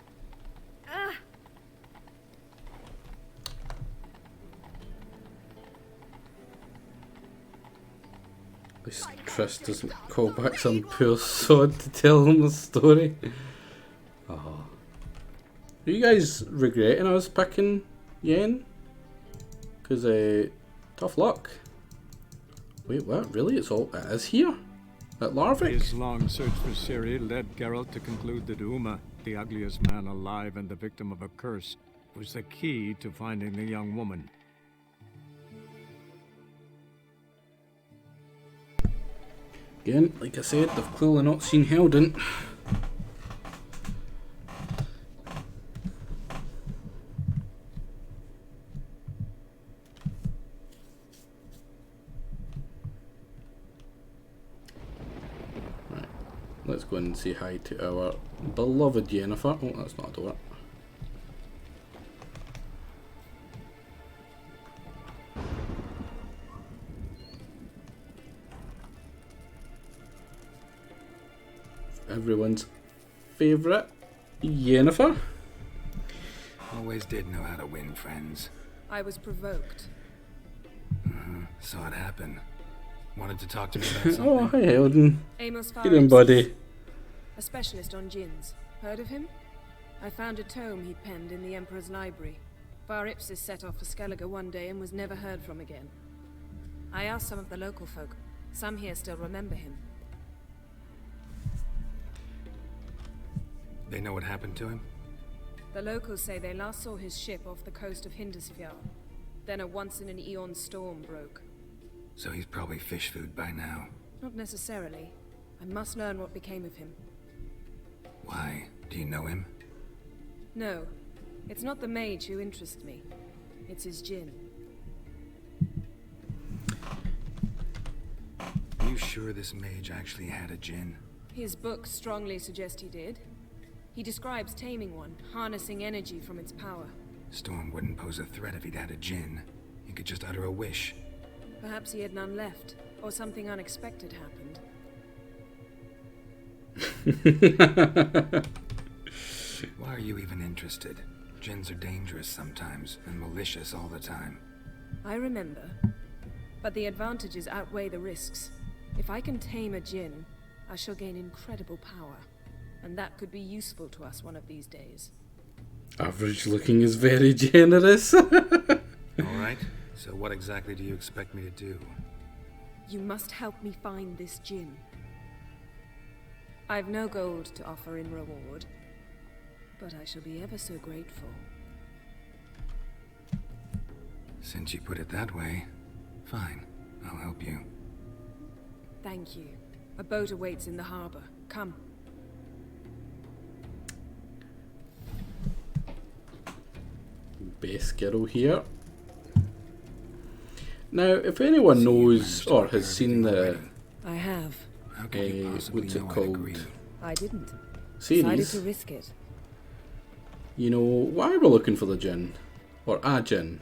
S2: At least Triss doesn't call back some poor sod to tell him the story. Oh. Are you guys regretting us picking Yen? Because, tough luck. Wait, what? Really? It is here? At Larvik?
S21: His long search for Ciri led Geralt to conclude that Uma, the ugliest man alive and the victim of a curse, was the key to finding the young woman.
S2: Again, like I said, they've clearly not seen Helden. Right, let's go and say hi to our beloved Yennefer. Oh, that's not a door. Everyone's favourite, Yennefer.
S7: Always did know how to win, friends.
S17: I was provoked.
S7: Saw it happen. Wanted to talk to me about something.
S2: Oh, hi Helden.
S17: Amos
S2: Get in, buddy.
S17: A specialist on djinns. Heard of him? I found a tome he penned in the Emperor's library. Var Ipsis set off for Skellige one day and was never heard from again. I asked some of the local folk. Some here still remember him.
S7: They know what happened to him?
S17: The locals say they last saw his ship off the coast of Hindersfjall. Then a once-in-an-eon storm broke.
S7: So he's probably fish food by now.
S17: Not necessarily. I must learn what became of him.
S7: Why? Do you know him?
S17: No. It's not the mage who interests me. It's his djinn.
S7: Are you sure this mage actually had a djinn?
S17: His books strongly suggest he did. He describes taming one, harnessing energy from its power.
S7: Storm wouldn't pose a threat if he'd had a djinn. He could just utter a wish.
S17: Perhaps he had none left, or something unexpected happened.
S7: Why are you even interested? Djinns are dangerous sometimes, and malicious all the time.
S17: I remember. But the advantages outweigh the risks. If I can tame a djinn, I shall gain incredible power. And that could be useful to us one of these days.
S2: Average looking is very generous.
S7: Alright, so what exactly do you expect me to do?
S17: You must help me find this djinn. I've no gold to offer in reward, but I shall be ever so grateful.
S7: Since you put it that way, fine, I'll help you.
S17: Thank you. A boat awaits in the harbor. Come.
S2: Base girl here. Now, if anyone knows or has seen the
S17: I have.
S2: what's it called?
S17: I didn't.
S2: Series.
S17: Decided to risk it.
S2: You know why we're looking for the djinn or a djinn,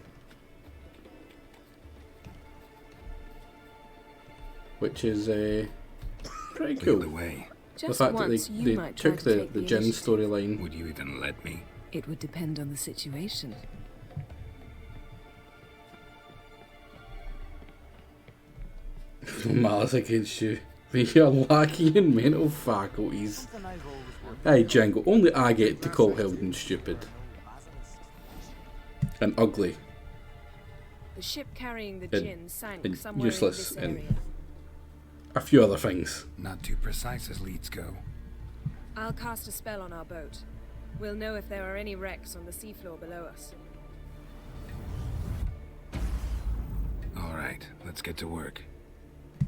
S2: which is pretty cool. The fact that they took the djinn storyline.
S7: Would you even let me?
S17: It would depend on the situation.
S2: No malice against you, but you're lacking in mental faculties. Hey Django, only I get to call Helden stupid. And ugly.
S17: The ship carrying the
S2: And-
S17: djinn sank
S2: and
S17: somewhere
S2: useless
S17: in
S2: and-
S17: this area.
S2: a few other things.
S7: Not too precise as leads go.
S17: I'll cast a spell on our boat. We'll know if there are any wrecks on the seafloor below us.
S7: All right, let's get to work.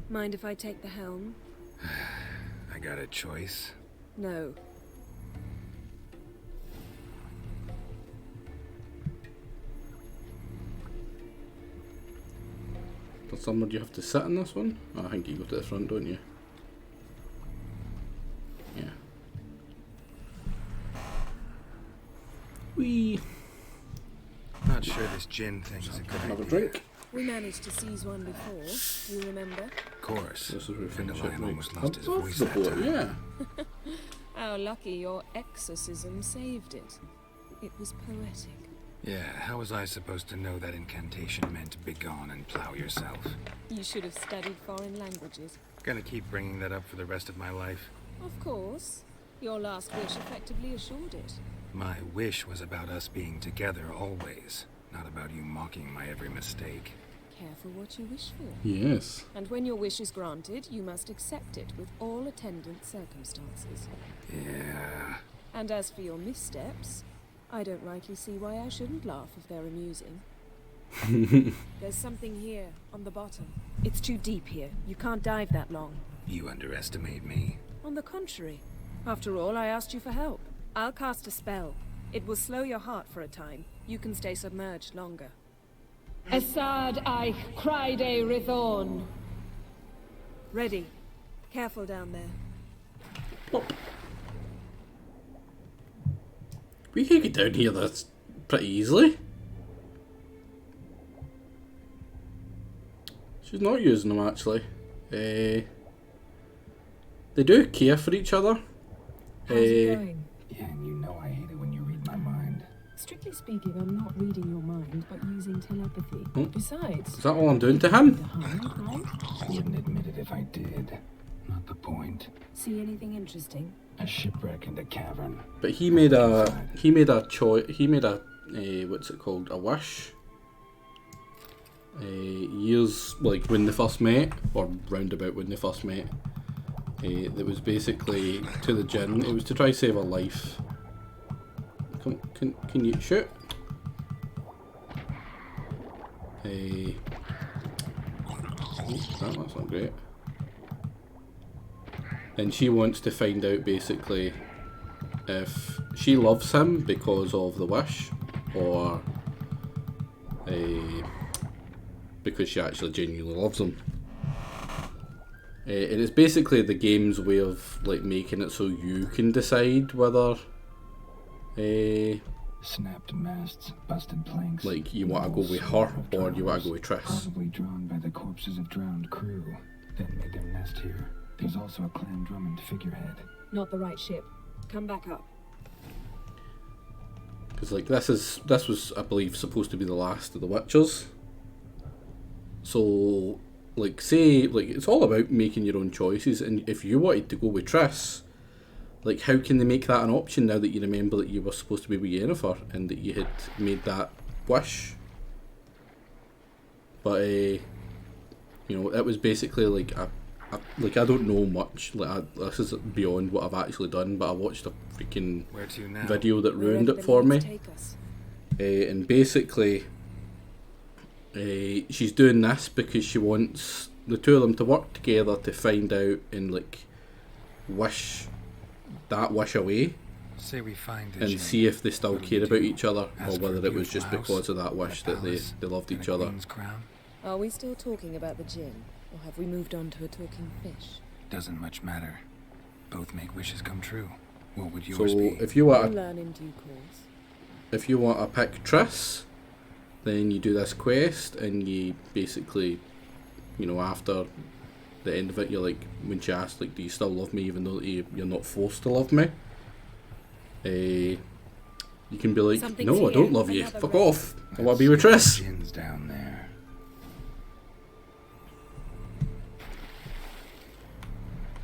S17: Mind if I take the helm?
S7: I got a choice.
S17: No.
S2: Does somebody have to sit in this one? Oh, I think you go to the front, don't you? Yeah. Wee.
S7: Not sure this gin thing is a good
S2: Another
S7: idea.
S2: drink.
S17: We managed to seize one before. Do you remember?
S7: Of course.
S2: This is where
S7: Findelion almost lost his
S2: above
S7: voice
S2: the
S7: that
S2: boat,
S7: time.
S2: yeah.
S17: How lucky your exorcism saved it. It was poetic.
S7: Yeah, how was I supposed to know that incantation meant begone and plow yourself?
S17: You should have studied foreign languages.
S7: Gonna keep bringing that up for the rest of my life.
S17: Of course. Your last wish effectively assured it.
S7: My wish was about us being together always, not about you mocking my every mistake.
S17: Careful what you wish for.
S2: Yes.
S17: And when your wish is granted, you must accept it with all attendant circumstances.
S7: Yeah.
S17: And as for your missteps, I don't rightly see why I shouldn't laugh if they're amusing. There's something here, on the bottom. It's too deep here. You can't dive that long.
S7: You underestimate me.
S17: On the contrary. After all, I asked you for help. I'll cast a spell. It will slow your heart for a time. You can stay submerged longer.
S3: Assad Eich Cryde Rithorn.
S17: Ready. Careful down there.
S2: We can get down here that's pretty easily. She's not using them actually. They do care for each other.
S5: How's it going?
S1: Yeah, and you know I hate it when you read my mind.
S5: Strictly speaking, I'm not reading your mind, but using telepathy.
S2: Oh.
S5: Besides,
S2: Is that all I'm doing to him?
S1: Wouldn't admit it if I did. Not the point.
S5: see anything interesting?
S1: A shipwreck in the cavern.
S2: But he made a choice. He made a what's it called? A wish. Years like when they first met, or roundabout when they first met. That was basically to the Jinn. It was to try save her life. Can you shoot? That's not great. And she wants to find out basically if she loves him because of the wish, or because she actually genuinely loves him. And it's basically the game's way of like making it so you can decide whether
S1: snapped masts, busted planks.
S2: Like you want to go with her or you want to go with Triss.
S1: Possibly drawn by the corpses of drowned crew that made their nest here. There's also a Clan Drummond figurehead.
S5: Not the right ship. Come back up.
S2: Because like this was I believe supposed to be the last of the Witchers. So like say like it's all about making your own choices, and if you wanted to go with Triss, like how can they make that an option now that you remember that you were supposed to be with Yennefer and that you had made that wish? But you know, it was basically like like I don't know much. Like this is beyond what I've actually done, but I watched a freaking
S7: Where to now?
S2: video that ruined it for me. And basically, she's doing this because she wants the two of them to work together to find out and like wish that wish away.
S7: Say we find
S2: and see if they still care about each other, or whether it was just because of that wish that they loved each other.
S17: Are we still talking about the gin, or have we moved on to a talking fish?
S7: Doesn't much matter. Both make wishes come true. What would yours
S2: So
S7: be?
S2: if you want,
S17: We'll learn in due course.
S2: if you want to pick Triss, then you do this quest, and you basically, you know, after the end of it, you're like, when she asks, like, do you still love me, even though you're not forced to love me? You can be like,
S17: Something's
S2: no, I
S17: here.
S2: don't love you.
S17: Another
S2: Fuck
S17: wreck.
S2: off. I want to be with Triss.
S1: Jin's down there.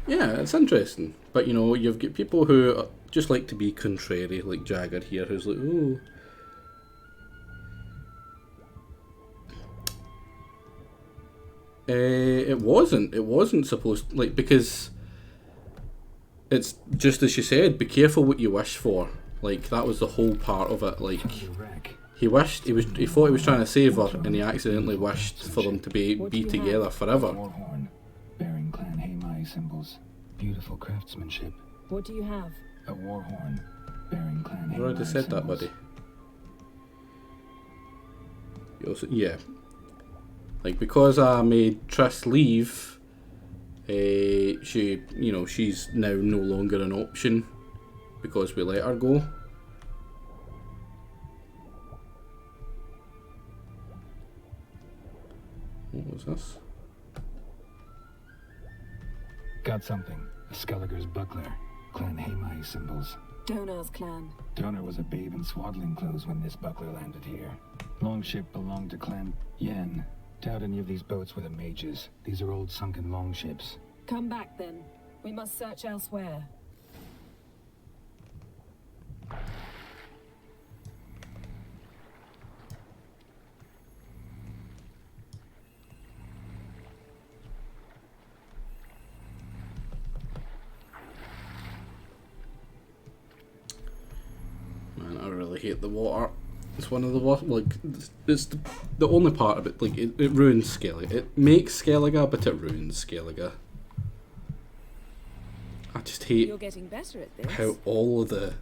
S2: Yeah, it's interesting. But, you know, you've got people who just like to be contrary, like Jagger here, who's like, oh. It wasn't. It wasn't supposed because it's just as you said. Be careful what you wish for. Like that was the whole part of it. Like he thought he was trying to save her, and he accidentally wished for them to be together forever.
S1: Warhorn, bearing Clan Hamai symbols. Beautiful craftsmanship.
S3: What do you have?
S1: A warhorn, bearing Clan Hamai
S2: You already said that,
S1: symbols.
S2: buddy. You also, yeah. Like because I made Triss leave, she's now no longer an option because we let her go. What was this?
S1: Got something. A Skelliger's buckler. Clan Hamai symbols.
S3: Donar's clan.
S1: Donor was a babe in swaddling clothes when this buckler landed here. Longship belonged to Clan Yen. Doubt any of these boats were the mages. These are old sunken longships.
S3: Come back then. We must search elsewhere.
S2: Man, I really hate the water. It's one of the worst. Like, it's the only part of it. Like, it ruins Skellige. It makes Skellige, but it ruins Skellige. I just hate
S17: You're getting better at this.
S2: how all of the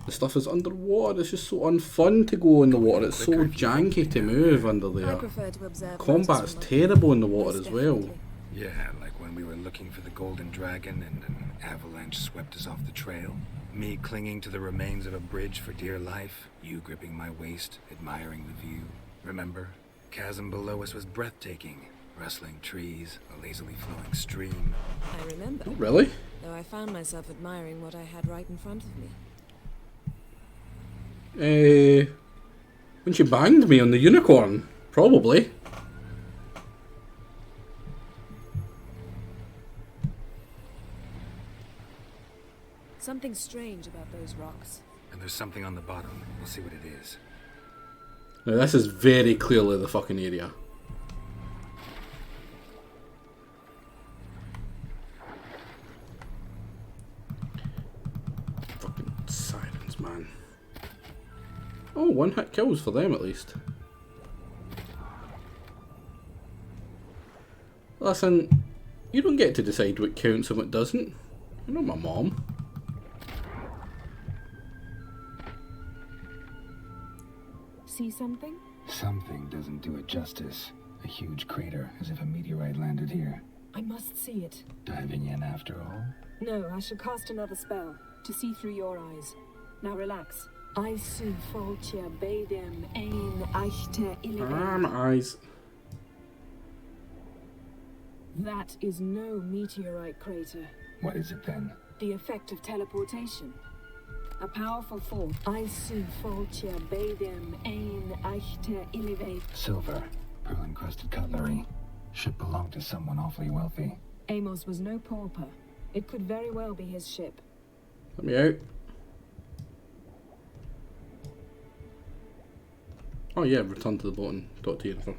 S2: stuff is underwater. It's just so unfun to go in the water. It's so janky to move under
S17: I
S2: there.
S17: prefer to observe
S2: Combat's
S17: matters from
S2: terrible in the water as well.
S7: Yeah, like when we were looking for the Golden Dragon and an avalanche swept us off the trail. Me clinging to the remains of a bridge for dear life, you gripping my waist, admiring the view. Remember? Chasm below us was breathtaking. Rustling trees, a lazily flowing stream.
S17: I remember.
S2: Oh, really?
S17: Though I found myself admiring what I had right in front of me.
S2: When she banged me on the unicorn, probably.
S17: Something strange about those rocks.
S7: And there's something on the bottom. We'll see what it is.
S2: Now this is very clearly the fucking area. Fucking sirens, man. Oh, one hit kills for them at least. Listen, you don't get to decide what counts and what doesn't. You're not my mom.
S17: See something?
S1: Something doesn't do it justice. A huge crater, as if a meteorite landed here.
S3: I must see it.
S1: Diving in after all?
S3: No, I shall cast another spell to see through your eyes. Now relax. I su foltia bedem ein eichte
S2: My eyes.
S3: That is no meteorite crater.
S1: What is it then?
S3: The effect of teleportation. A powerful force. I su foltia bedem ein eichte elevate.
S1: Silver, pearl-encrusted cutlery. Ship belonged to someone awfully wealthy.
S3: Amos was no pauper. It could very well be his ship.
S2: Let me out. Oh yeah, return to the boat and talk to Yennefer.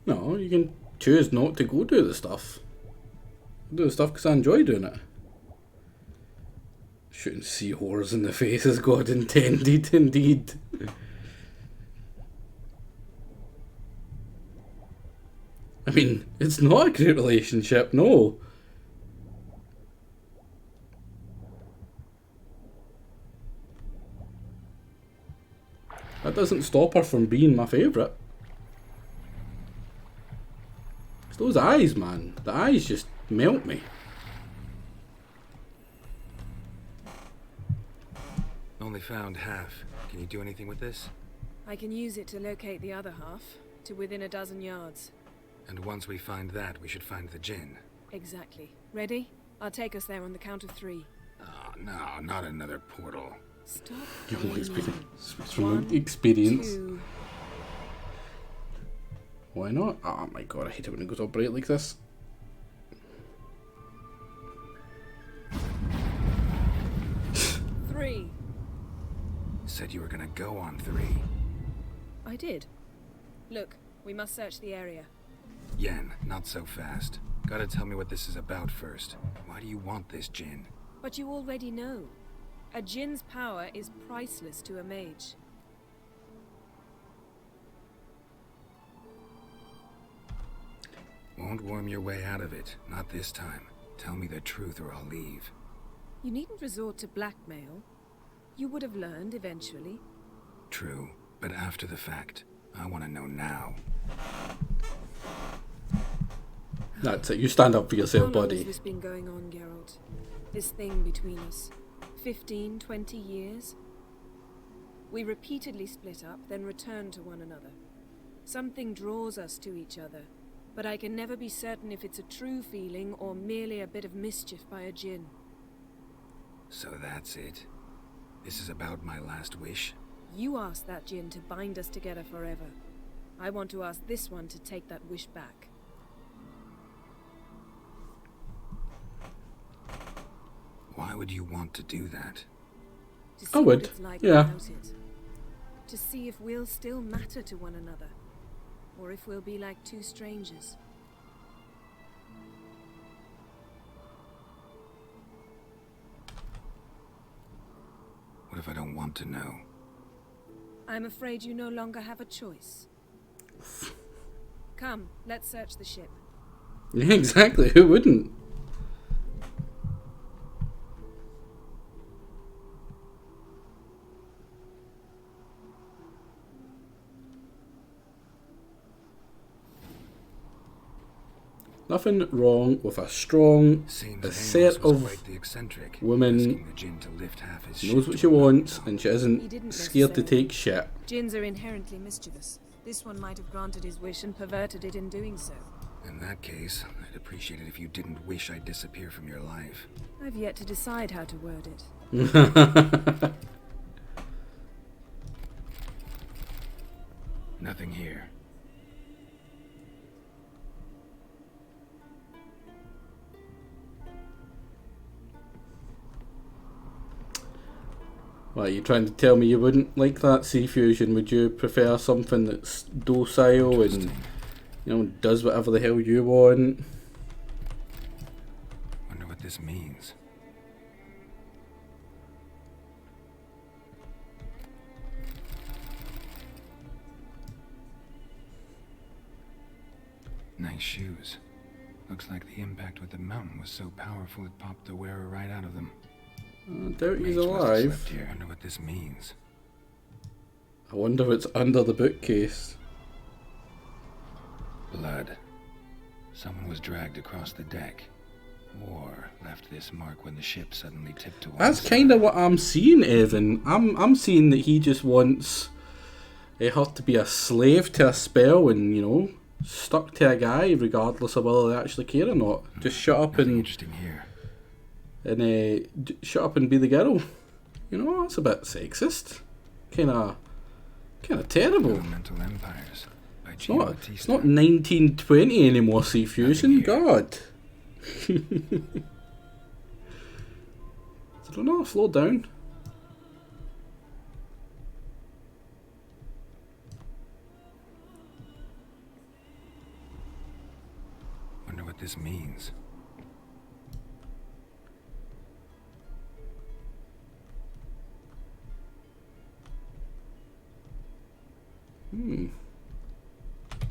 S2: No, you can choose not to go do the stuff. Do the stuff because I enjoy doing it. Shooting seahorse in the face as God intended, indeed. I mean, it's not a great relationship, no. That doesn't stop her from being my favourite. It's those eyes, man. The eyes just melt me.
S7: Only found half. Can you do anything with this?
S17: I can use it to locate the other half, to within a dozen yards.
S7: And once we find that, we should find the Jinn.
S17: Exactly. Ready? I'll take us there on the count of 3.
S7: Oh, no, not another portal.
S17: Stop.
S2: Your whole experience. From experience.
S17: 2.
S2: Why not? Oh my god, I hate it when it goes all bright like this.
S7: said you were gonna go on 3.
S17: I did. Look, we must search the area.
S7: Yen, not so fast. Gotta tell me what this is about first. Why do you want this Jinn?
S17: But you already know. A Jinn's power is priceless to a mage.
S7: Won't worm your way out of it. Not this time. Tell me the truth or I'll leave.
S17: You needn't resort to blackmail. You would have learned eventually.
S7: True, but after the fact. I want to know now.
S2: That's it. You stand up for yourself,
S17: How long
S2: buddy.
S17: has this been going on, Geralt? This thing between us? 15, 20 years? We repeatedly split up, then returned to one another. Something draws us to each other, but I can never be certain if it's a true feeling or merely a bit of mischief by a Jinn.
S7: So that's it. This is about my last wish?
S17: You asked that Jinn to bind us together forever. I want to ask this one to take that wish back.
S7: Why would you want to do that?
S17: To see
S2: I
S17: what
S2: would,
S17: it's like
S2: yeah.
S17: without it. To see if we'll still matter to one another, or if we'll be like two strangers.
S7: What if I don't want to know?
S17: I'm afraid you no longer have a choice. Come, let's search the ship.
S2: Yeah, exactly. Who wouldn't? Nothing wrong with a strong,
S7: Seems
S2: a
S7: Amos
S2: set
S7: was
S2: of
S7: quite the eccentric,
S2: women
S7: asking the Jinn to lift half his
S2: knows
S7: ship
S2: what
S7: to
S2: she
S7: a mountain
S2: wants
S7: top.
S2: and she
S17: He
S2: isn't
S17: didn't
S2: scared to
S17: necessarily.
S2: take shit.
S17: Jinns are inherently mischievous. This one might have granted his wish and perverted it in doing so.
S7: In that case, I'd appreciate it if you didn't wish I'd disappear from your life.
S17: I've yet to decide how to word it.
S7: Nothing here.
S2: What, are you trying to tell me you wouldn't like that sea fusion? Would you prefer something that's docile and, does whatever the hell you want?
S7: Wonder what this means. Nice shoes. Looks like the impact with the mountain was so powerful it popped the wearer right out of them.
S2: I doubt he's
S7: Mage must have
S2: alive.
S7: slept here. Wonder what this means.
S2: I wonder what's under the bookcase.
S7: Blood. Someone was dragged across the deck. War left this mark when the ship suddenly tipped to one
S2: That's
S7: side.
S2: kind of what I'm seeing, Evan. I'm seeing that he just wants her to be a slave to a spell and, stuck to a guy regardless of whether they actually care or not. Just shut up
S7: Nothing
S2: and
S7: interesting here.
S2: shut up and be the girl. That's a bit sexist. Kind of terrible.
S7: Elemental Empires. By
S2: It's
S7: Gio
S2: not
S7: Battista.
S2: 1920 anymore, Sea Fusion. God. Is there another floor down?
S7: Wonder what this means.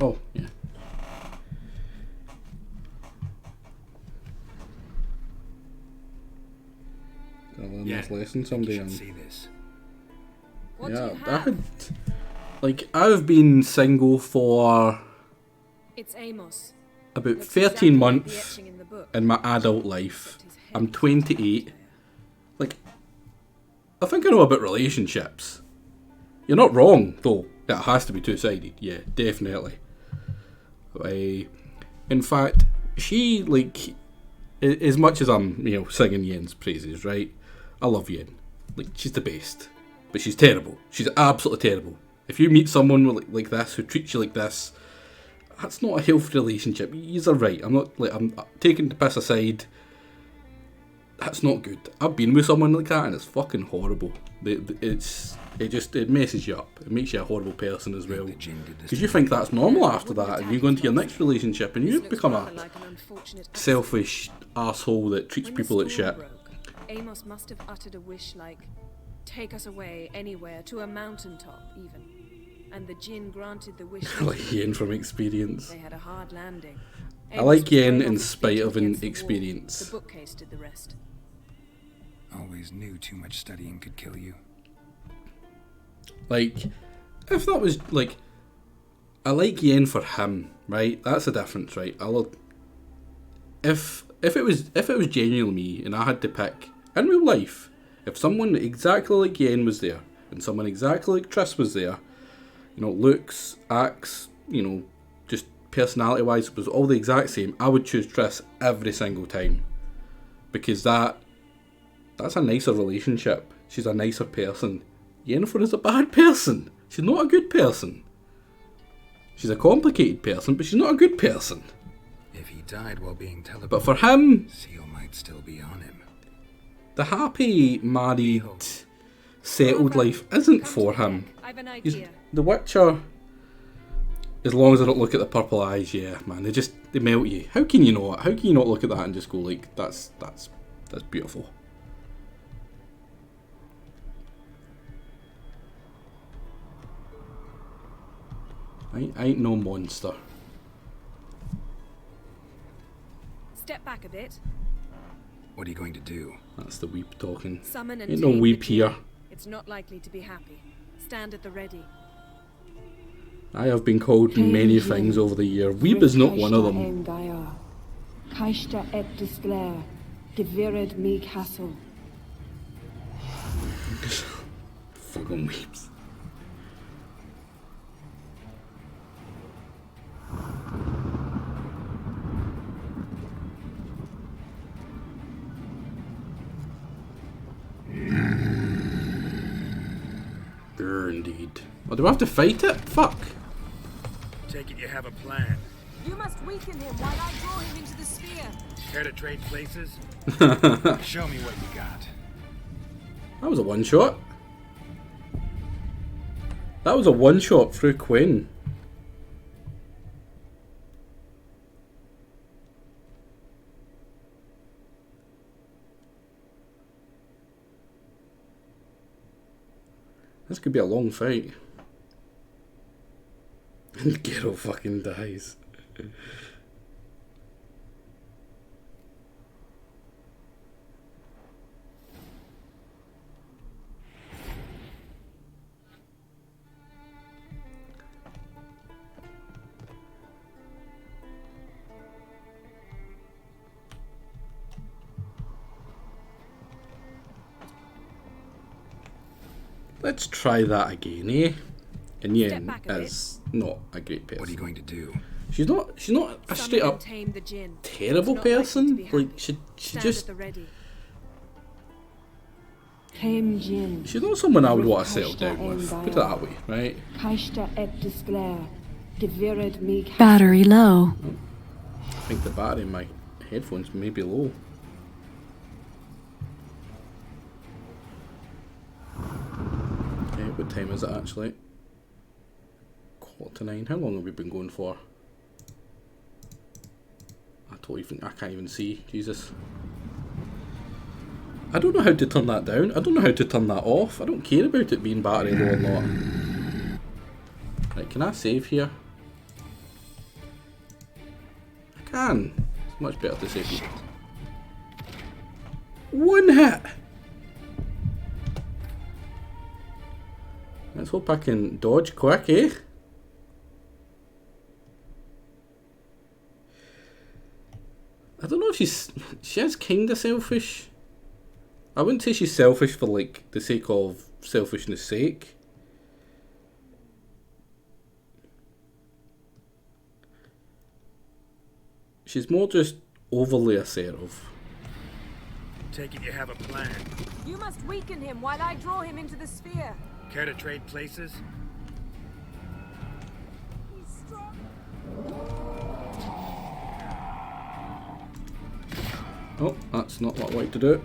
S2: Oh, yeah. Gotta learn this lesson someday.
S7: You should see this.
S17: What do
S2: Yeah,
S17: you have?
S2: I've been single for
S17: It's Amos.
S2: about
S17: Looks
S2: 13
S17: exactly like the
S2: months
S17: etching in the book.
S2: in my adult life. I'm 28. I think I know about relationships. You're not wrong, though. It has to be two-sided. Yeah, definitely. In fact, she, as much as I'm, singing Yen's praises, right? I love Yen. She's the best. But she's terrible. She's absolutely terrible. If you meet someone like this, who treats you like this, that's not a healthy relationship. You're right. I'm taking the piss aside. That's not good. I've been with someone like that and it's fucking horrible. It messes you up. It makes you a horrible person as well. Because you think that's normal after that, and you go into your next relationship and you become a selfish asshole that treats people like shit.
S17: Amos must have uttered a wish like, take us away anywhere, to a mountaintop even. And the Jinn granted the wish.
S2: Like Yen from experience.
S17: They had a hard landing.
S2: I like Yen in spite of an experience.
S17: The bookcase did the rest.
S1: Always knew too much studying could kill you.
S2: Like, if that was like, I like Yen for him, right? That's the difference, right? If it was genuinely me and I had to pick in real life, if someone exactly like Yen was there and someone exactly like Triss was there, you know, looks, acts, you know, just personality-wise was all the exact same, I would choose Triss every single time, because that's a nicer relationship. She's a nicer person. Yennefer is a bad person. She's not a good person. She's a complicated person, but she's not a good person.
S1: If he died while being teleported,
S2: but for him,
S1: Seal might still be on him.
S2: The happy, married, settled life isn't for him. The Witcher, as long as I don't look at the purple eyes, yeah, man, they melt you. How can you not? How can you not look at that and just go like, that's beautiful. I ain't no monster.
S17: Step back a bit.
S1: What are you going to do?
S2: That's the weep talking.
S17: Summon and
S2: ain't no weep here.
S17: It's not likely to be happy. Stand at the ready.
S2: I have been called many things over the year. Weep is not one of them. Fucking weeps. Indeed. Oh, do I have to fight it? Fuck.
S7: Take it you have a plan.
S5: You must weaken him while I draw him into the sphere.
S7: Care to trade places? Show me what you got.
S2: That was a one shot. That was a one shot through Quinn. This could be a long fight. And Geralt fucking dies. Let's try that again, eh? And Yen is not a great person.
S1: What are you going to do?
S2: She's not a straight up terrible person. Like she just she's not someone I would want to settle down with. Put it that way, right?
S8: Battery low.
S2: I think the battery in my headphones may be low. What time is it actually? 8:45. How long have we been going for? I can't even see. Jesus. I don't know how to turn that down. I don't know how to turn that off. I don't care about it being battery low or not. Right, can I save here? I can. It's much better to save. One hit! Let's hope I can dodge quick, eh? I don't know if she is kinda selfish. I wouldn't say she's selfish for like the sake of selfishness sake. She's more just overly assertive.
S7: Take it you have a plan.
S5: You must weaken him while I draw him into the sphere.
S7: Care to trade places?
S5: He's strong.
S2: Oh, that's not what I like to do.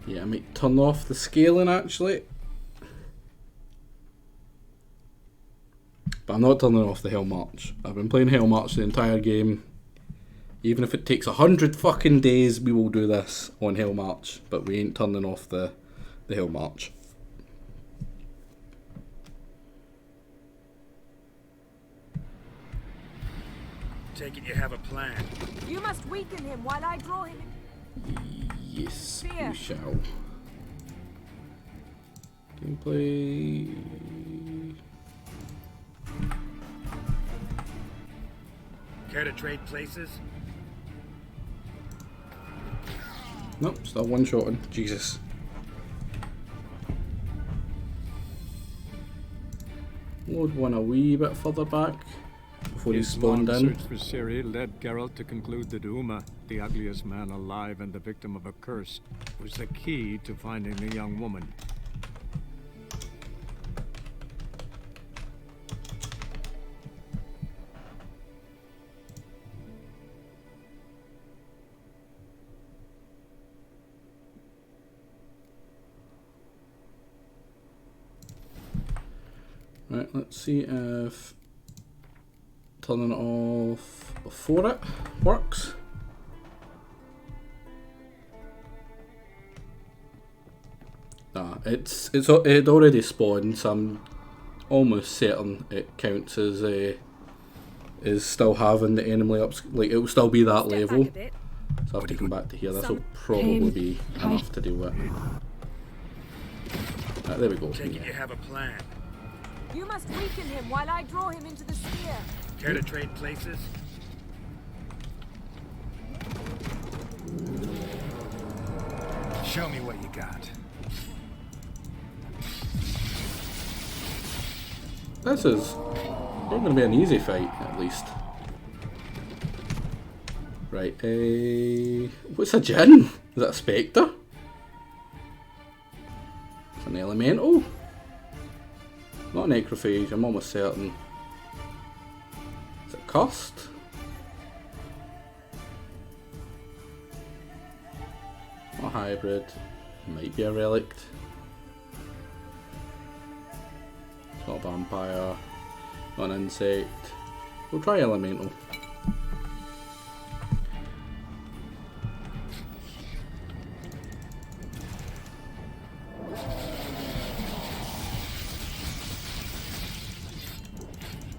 S2: Yeah, I might turn off the scaling actually. But I'm not turning off the Hell March. I've been playing Hell March the entire game. Even if it takes 100 fucking days, we will do this on Hell March. But we ain't turning off the Hell March.
S7: Take it you have a plan.
S17: You must weaken him while I draw him.
S2: Yes,
S17: Fear.
S2: we shall. Gameplay.
S7: Care to trade places?
S2: Nope, still one-shotting. Jesus. Load one a wee bit further back before he
S21: His
S2: spawned
S21: long
S2: in.
S21: search for Ciri led Geralt to conclude that Uma, the ugliest man alive and the victim of a curse, was the key to finding the young woman.
S2: Right, let's see if turning it off before it works. Nah, it already spawned, so I'm almost certain it counts as is still having the enemy ups. Like it will still be that level. So I have to come back to here. This will probably be enough to deal with. Right, there we go.
S7: Take it you have a plan.
S17: You must weaken him while I draw him into the sphere.
S7: Care to trade places? Show me what you got.
S2: This is not going to be an easy fight, at least. Right, what's a djinn? Is that a spectre? It's an elemental? Not an necrophage, I'm almost certain. Is it cursed? Not a hybrid. Might be a relic. It's not a vampire. Not an insect. We'll try elemental.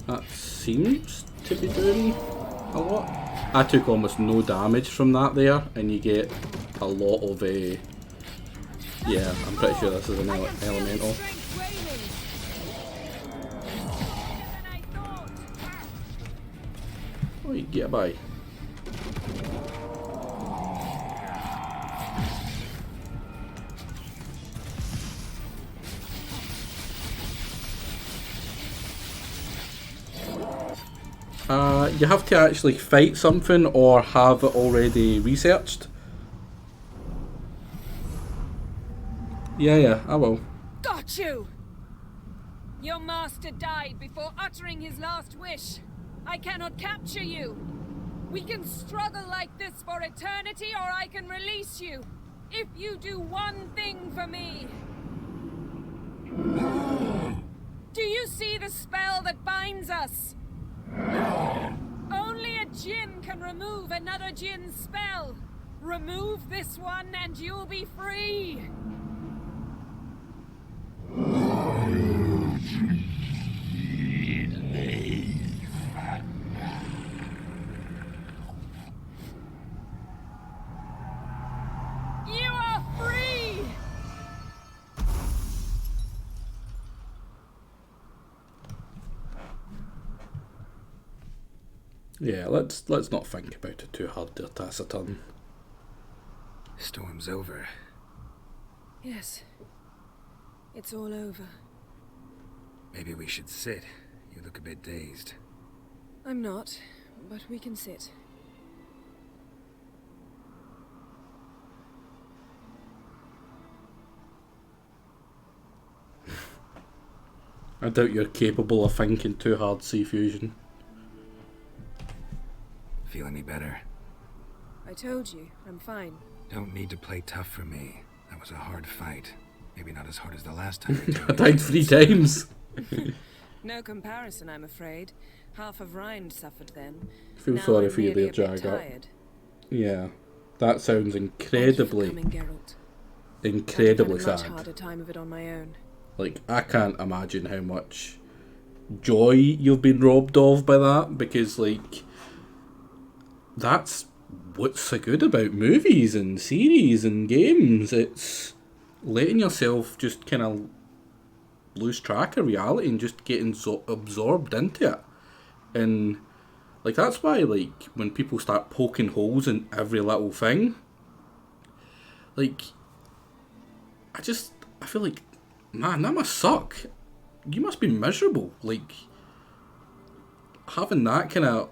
S2: That seems to be doing a lot. I took almost no damage from that there, and you get a lot of yeah, I'm pretty sure this is an elemental. Oh, you get by. You have to actually fight something or have it already researched. Yeah, I will.
S17: Got you! Your master died before uttering his last wish. I cannot capture you. We can struggle like this for eternity, or I can release you. If you do one thing for me. Do you see the spell that binds us? Only a djinn can remove another djinn's spell. Remove this one and you'll be free. You are free!
S2: Yeah, let's not think about it too hard there, Taciturn.
S7: Storm's over.
S17: Yes. It's all over.
S7: Maybe we should sit. You look a bit dazed.
S17: I'm not, but we can sit.
S2: I doubt you're capable of thinking too hard, Sea Fusion.
S7: any better?
S17: I told you, I'm fine.
S7: Don't need to play tough for me. That was a hard fight. Maybe not as hard as the last time.
S2: I died 3 times.
S17: No comparison, I'm afraid. Half of Rind suffered then.
S2: I feel
S17: Now
S2: sorry
S17: I'm
S2: for you
S17: merely
S2: there,
S17: a bit
S2: Jagger.
S17: tired.
S2: Yeah, that sounds incredibly,
S17: Thank you for coming, Geralt.
S2: incredibly
S17: I've had a
S2: sad.
S17: much harder time of it on my own.
S2: Like, I can't imagine how much joy you've been robbed of by that, because, like, that's what's so good about movies and series and games. It's letting yourself just kind of lose track of reality and just getting absorbed into it. And, like, that's why, like, when people start poking holes in every little thing, like, I feel like, man, that must suck. You must be miserable. Like, having that kind of,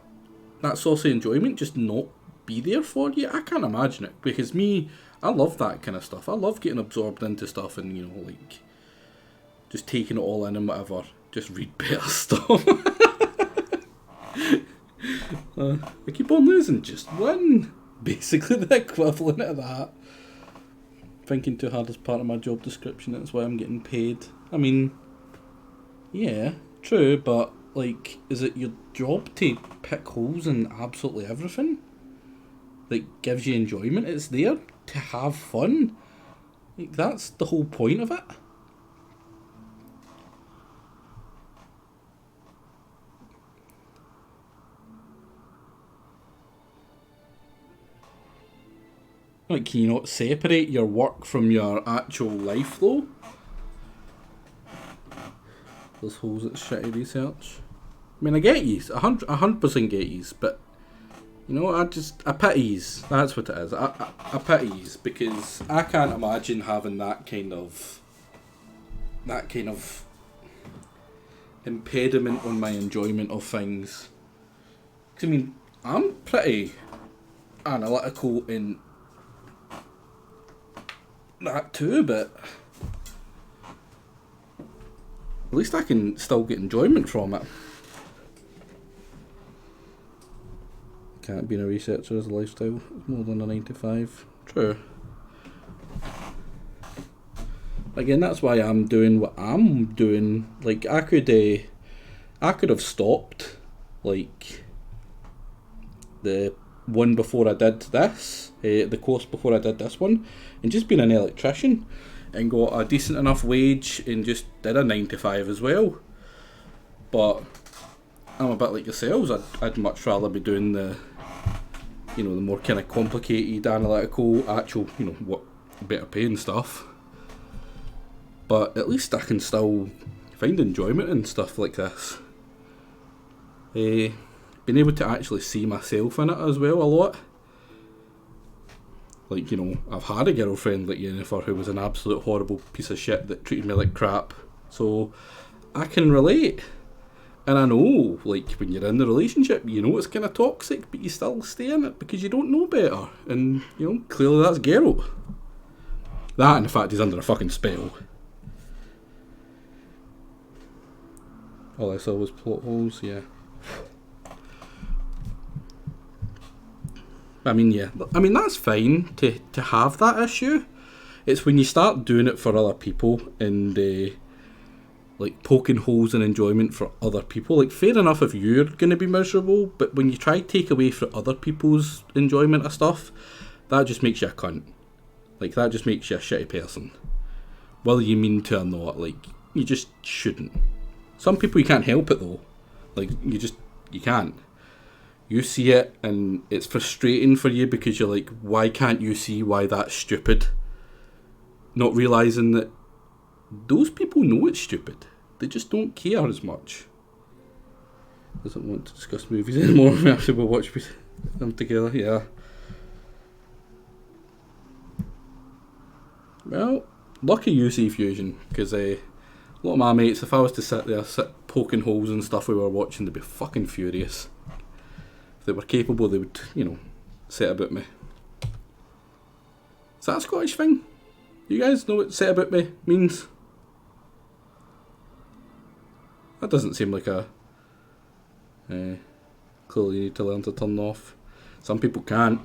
S2: that saucy enjoyment just not be there for you, I can't imagine it. Because me, I love that kind of stuff. I love getting absorbed into stuff and, you know, like, just taking it all in and whatever. Just read better stuff. I keep on losing, just win. Basically the equivalent of that. Thinking too hard is part of my job description, that's why I'm getting paid. I mean, yeah, true, but, like, is it your job to pick holes in absolutely everything? Like, gives you enjoyment? It's there to have fun. Like, that's the whole point of it. Like, can you not separate your work from your actual life, though? Those holes at shitty research. I mean, I get yous. 100% get yous, but, you know, I pity yous. That's what it is. I pity yous, because I can't imagine having that kind of impediment on my enjoyment of things. 'Cause, I mean, I'm pretty analytical in that too, but at least I can still get enjoyment from it. Can't be a researcher as a lifestyle. It's more than a 9 to 5. True. Again, that's why I'm doing what I'm doing. Like, I could have stopped, like, the one before I did this, the course before I did this one, and just been an electrician and got a decent enough wage and just did a 9 to 5 as well. But I'm a bit like yourselves. I'd much rather be doing the, you know, the more kind of complicated, analytical, actual, you know, what better paying stuff. But at least I can still find enjoyment in stuff like this. Being able to actually see myself in it as well a lot. Like, you know, I've had a girlfriend like Yennefer who was an absolute horrible piece of shit that treated me like crap. So I can relate. And I know, like, when you're in the relationship, you know it's kind of toxic, but you still stay in it because you don't know better. And, you know, clearly that's Geralt. That and the fact he's under a fucking spell. All I saw was plot holes, yeah. I mean, yeah. I mean, that's fine to have that issue. It's when you start doing it for other people and, like, poking holes in enjoyment for other people. Like, fair enough if you're going to be miserable, but when you try to take away from other people's enjoyment of stuff, that just makes you a cunt. Like, that just makes you a shitty person. Whether you mean to or not, like, you just shouldn't. Some people you can't help it, though. Like, you can't. You see it, and it's frustrating for you because you're like, why can't you see why that's stupid? Not realising that those people know it's stupid. They just don't care as much. Doesn't want to discuss movies anymore after we watch them together, yeah. Well, lucky you, see Fusion, because a lot of my mates, if I was to sit there, poking holes and stuff we were watching, they'd be fucking furious. If they were capable, they would, you know, set about me. Is that a Scottish thing? You guys know what set about me means? That doesn't seem like a... clearly you need to learn to turn off. Some people can't.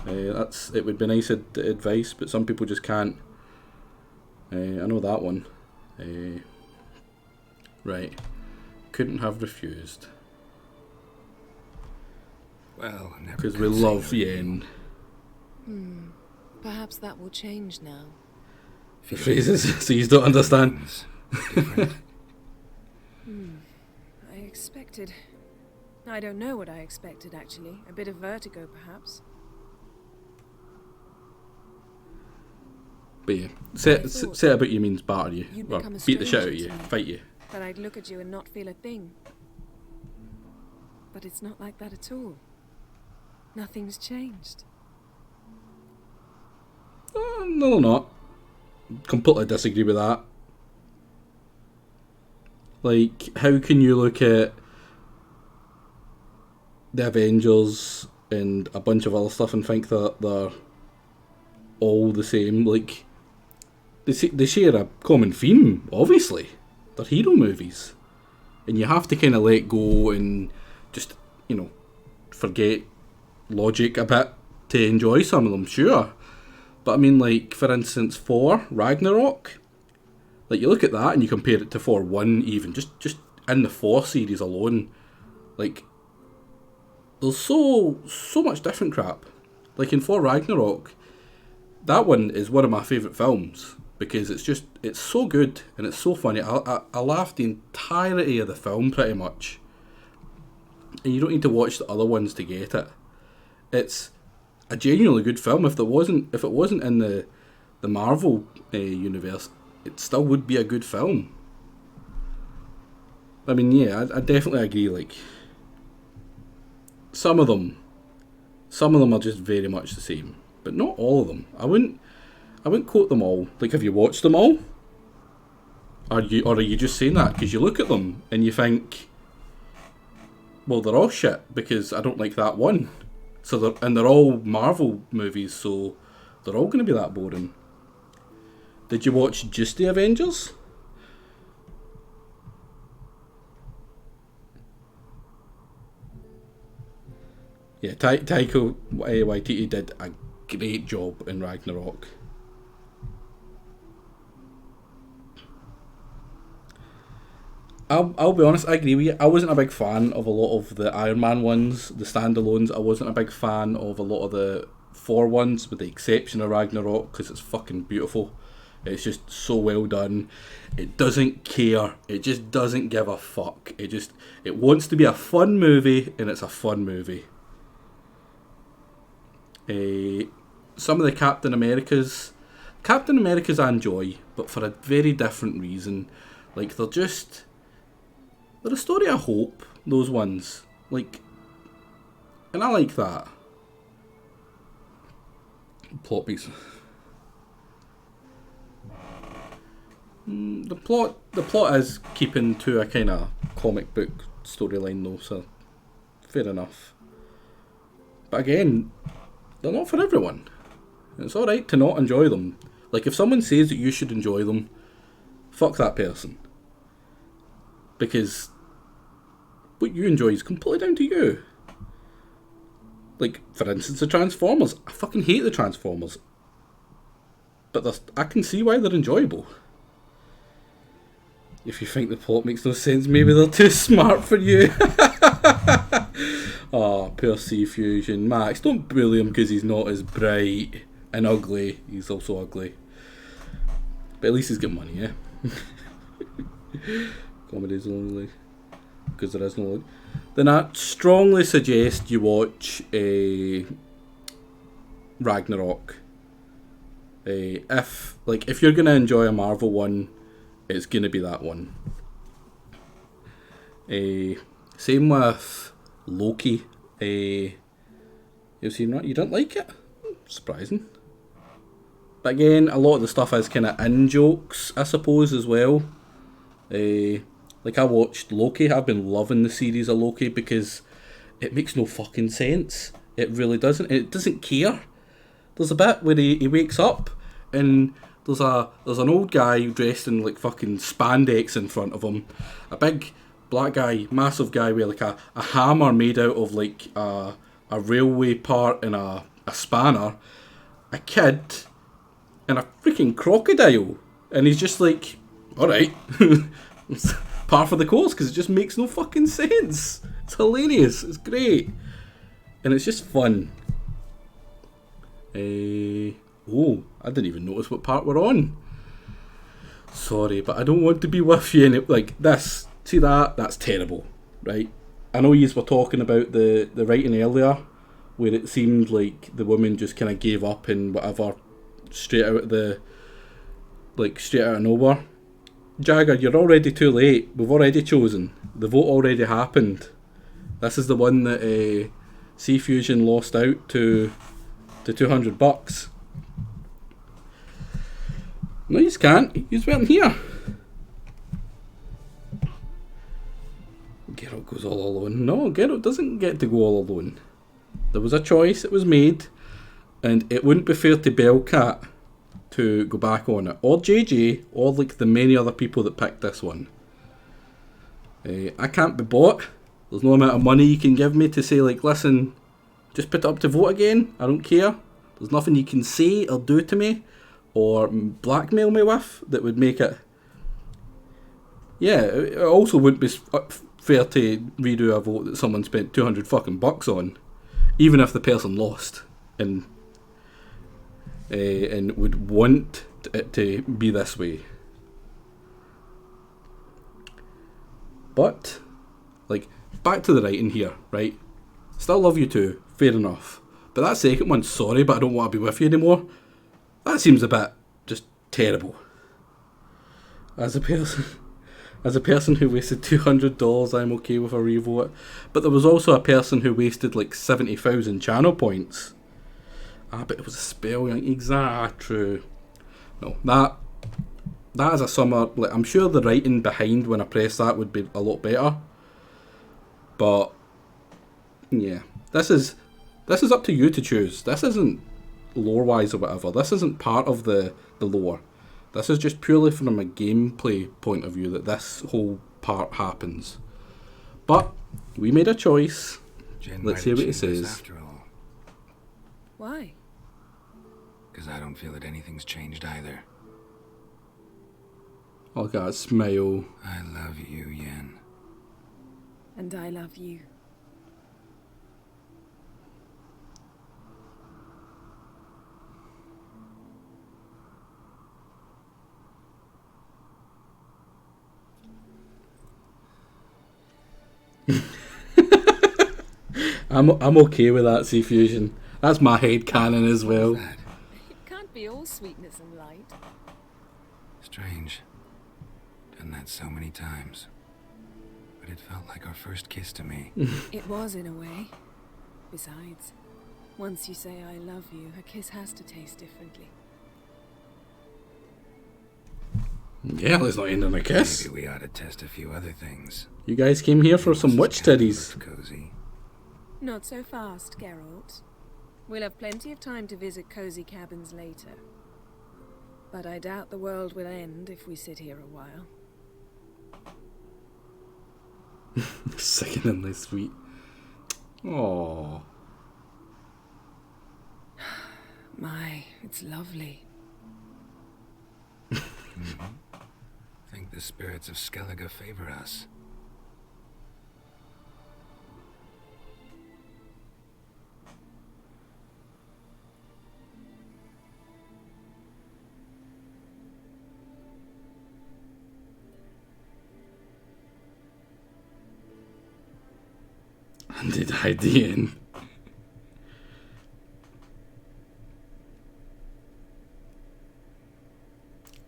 S2: It would be nice advice, but some people just can't. I know that one. Right. Couldn't have refused.
S7: Well,
S2: because we love Yen.
S17: Perhaps that will change now.
S2: The phrases, so you don't understand.
S17: I expected. I don't know what I expected, actually. A bit of vertigo, perhaps.
S2: But yeah, say about you means batter you, or beat the shit out of you, fight you.
S17: That I'd look at you and not feel a thing. But it's not like that at all. Nothing's changed.
S2: No, not. Completely disagree with that. Like, how can you look at the Avengers and a bunch of other stuff and think that they're all the same? Like, they share a common theme, obviously. They're hero movies. And you have to kind of let go and just, forget logic a bit to enjoy some of them, sure. But I mean, like, for instance, Thor, Ragnarok, like, you look at that and you compare it to Thor 1 even, just in the Thor series alone, like, there's so much different crap. Like, in Thor Ragnarok, that one is one of my favourite films, because it's so good and it's so funny. I laughed the entirety of the film, pretty much. And you don't need to watch the other ones to get it. It's a genuinely good film. If it wasn't in the Marvel universe, it still would be a good film. I mean, yeah, I definitely agree. Like, some of them are just very much the same, but not all of them. I wouldn't quote them all. Like, have you watched them all? Or are you just saying that because you look at them and you think, well, they're all shit because I don't like that one. So they're all Marvel movies, so they're all going to be that boring. Did you watch just the Avengers? Yeah, Taika Waititi did a great job in Ragnarok. I'll be honest, I agree with you. I wasn't a big fan of a lot of the Iron Man ones, the standalones. I wasn't a big fan of a lot of the Thor ones, with the exception of Ragnarok, because it's fucking beautiful. It's just so well done. It doesn't care. It just doesn't give a fuck. It wants to be a fun movie, and it's a fun movie. Some of the Captain Americas I enjoy, but for a very different reason. Like, they're a story of hope, those ones. Like, and I like that. Plot beats. The plot is keeping to a kind of comic book storyline though, so fair enough. But again, they're not for everyone. It's alright to not enjoy them. Like, if someone says that you should enjoy them, fuck that person. Because what you enjoy is completely down to you. Like, for instance, the Transformers. I fucking hate the Transformers. But I can see why they're enjoyable. If you think the plot makes no sense, maybe they're too smart for you. Oh, poor C-Fusion. Max, don't bully him because he's not as bright and ugly. He's also ugly. But at least he's got money, yeah? Comedy's only because there is no. Then I strongly suggest you watch Ragnarok. If you're gonna enjoy a Marvel one, it's gonna be that one. Same with Loki. You've seen that? You don't like it? Surprising. But again, a lot of the stuff is kind of in jokes, I suppose, as well. Like, I watched Loki. I've been loving the series of Loki because it makes no fucking sense. It really doesn't. It doesn't care. There's a bit where he wakes up and there's an old guy dressed in like fucking spandex in front of him. A big black guy, massive guy with like a hammer made out of like a railway part and a spanner, a kid, and a freaking crocodile. And he's just like, alright, it's par for the course, because it just makes no fucking sense. It's hilarious, it's great. And it's just fun. Oh, I didn't even notice what part we're on. Sorry, but I don't want to be with you. And like this, see that's terrible, right? I know you were talking about the writing earlier, where it seemed like the woman just kind of gave up and whatever, straight out of nowhere. Jagger, you're already too late. We've already chosen. The vote already happened. This is the one that Sea Fusion lost out to $200. No, you can't. You weren't here. Geralt goes all alone. No, Geralt doesn't get to go all alone. There was a choice, it was made, and it wouldn't be fair to Bellcat to go back on it, or JJ, or like the many other people that picked this one. I can't be bought. There's no amount of money you can give me to say like, listen, just put it up to vote again. I don't care. There's nothing you can say or do to me or blackmail me with that would make it. Yeah, it also wouldn't be fair to redo a vote that someone spent $200 on, even if the person lost and would want it to be this way. But, like, back to the writing here, right? Still love you too, fair enough. But that second one, sorry, but I don't want to be with you anymore. That seems a bit just terrible. As a person who wasted $200, I'm okay with a revote. But there was also a person who wasted like 70,000 channel points. But it was a spell. True. No, that is a summer. Like, I'm sure the writing behind when I press that would be a lot better. But yeah, this is up to you to choose. This isn't lore-wise or whatever. This isn't part of the lore. This is just purely from a gameplay point of view that this whole part happens. But we made a choice. Let's hear what he says.
S7: After all.
S17: Why?
S7: Because I don't feel that anything's changed either.
S2: Oh God, smile.
S7: I love you, Yen.
S17: And I love you.
S2: I'm okay with that, Sea Fusion. That's my head canon as well.
S17: It can't be all sweetness and light.
S7: Strange. Done that so many times. But it felt like our first kiss to me.
S17: It was in a way. Besides, once you say I love you, a kiss has to taste differently.
S2: Yeah, let's not end on a kiss.
S7: Maybe we ought to test a few other things.
S2: You guys came here for some witch titties.
S7: Cozy.
S17: Not so fast, Geralt. We'll have plenty of time to visit cozy cabins later. But I doubt the world will end if we sit here a while.
S2: Sickeningly sweet. Aww.
S17: My, it's lovely.
S7: I think the spirits of Skellige favor us.
S2: And did I in?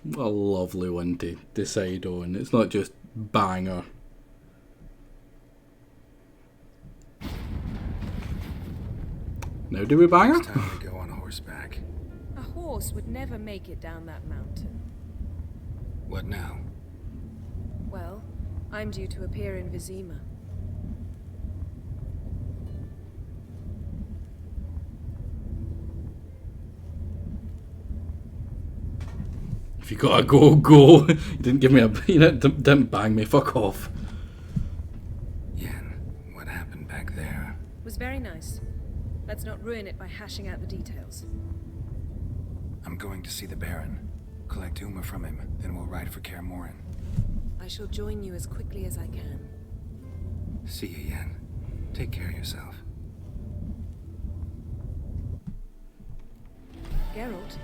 S2: What a lovely one to decide on. It's not just banger. Now do we bang her?
S7: It's time to go on horseback.
S17: A horse would never make it down that mountain.
S7: What now?
S17: Well, I'm due to appear in Vizima.
S2: If you gotta go, go. You didn't give me a... You didn't bang me. Fuck off.
S7: Yen, what happened back there?
S17: It was very nice. Let's not ruin it by hashing out the details.
S1: I'm going to see the Baron, collect Uma from him, then we'll ride for Kaer Morhen.
S17: I shall join you as quickly as I can.
S1: See you, Yen. Take care of yourself.
S17: Geralt?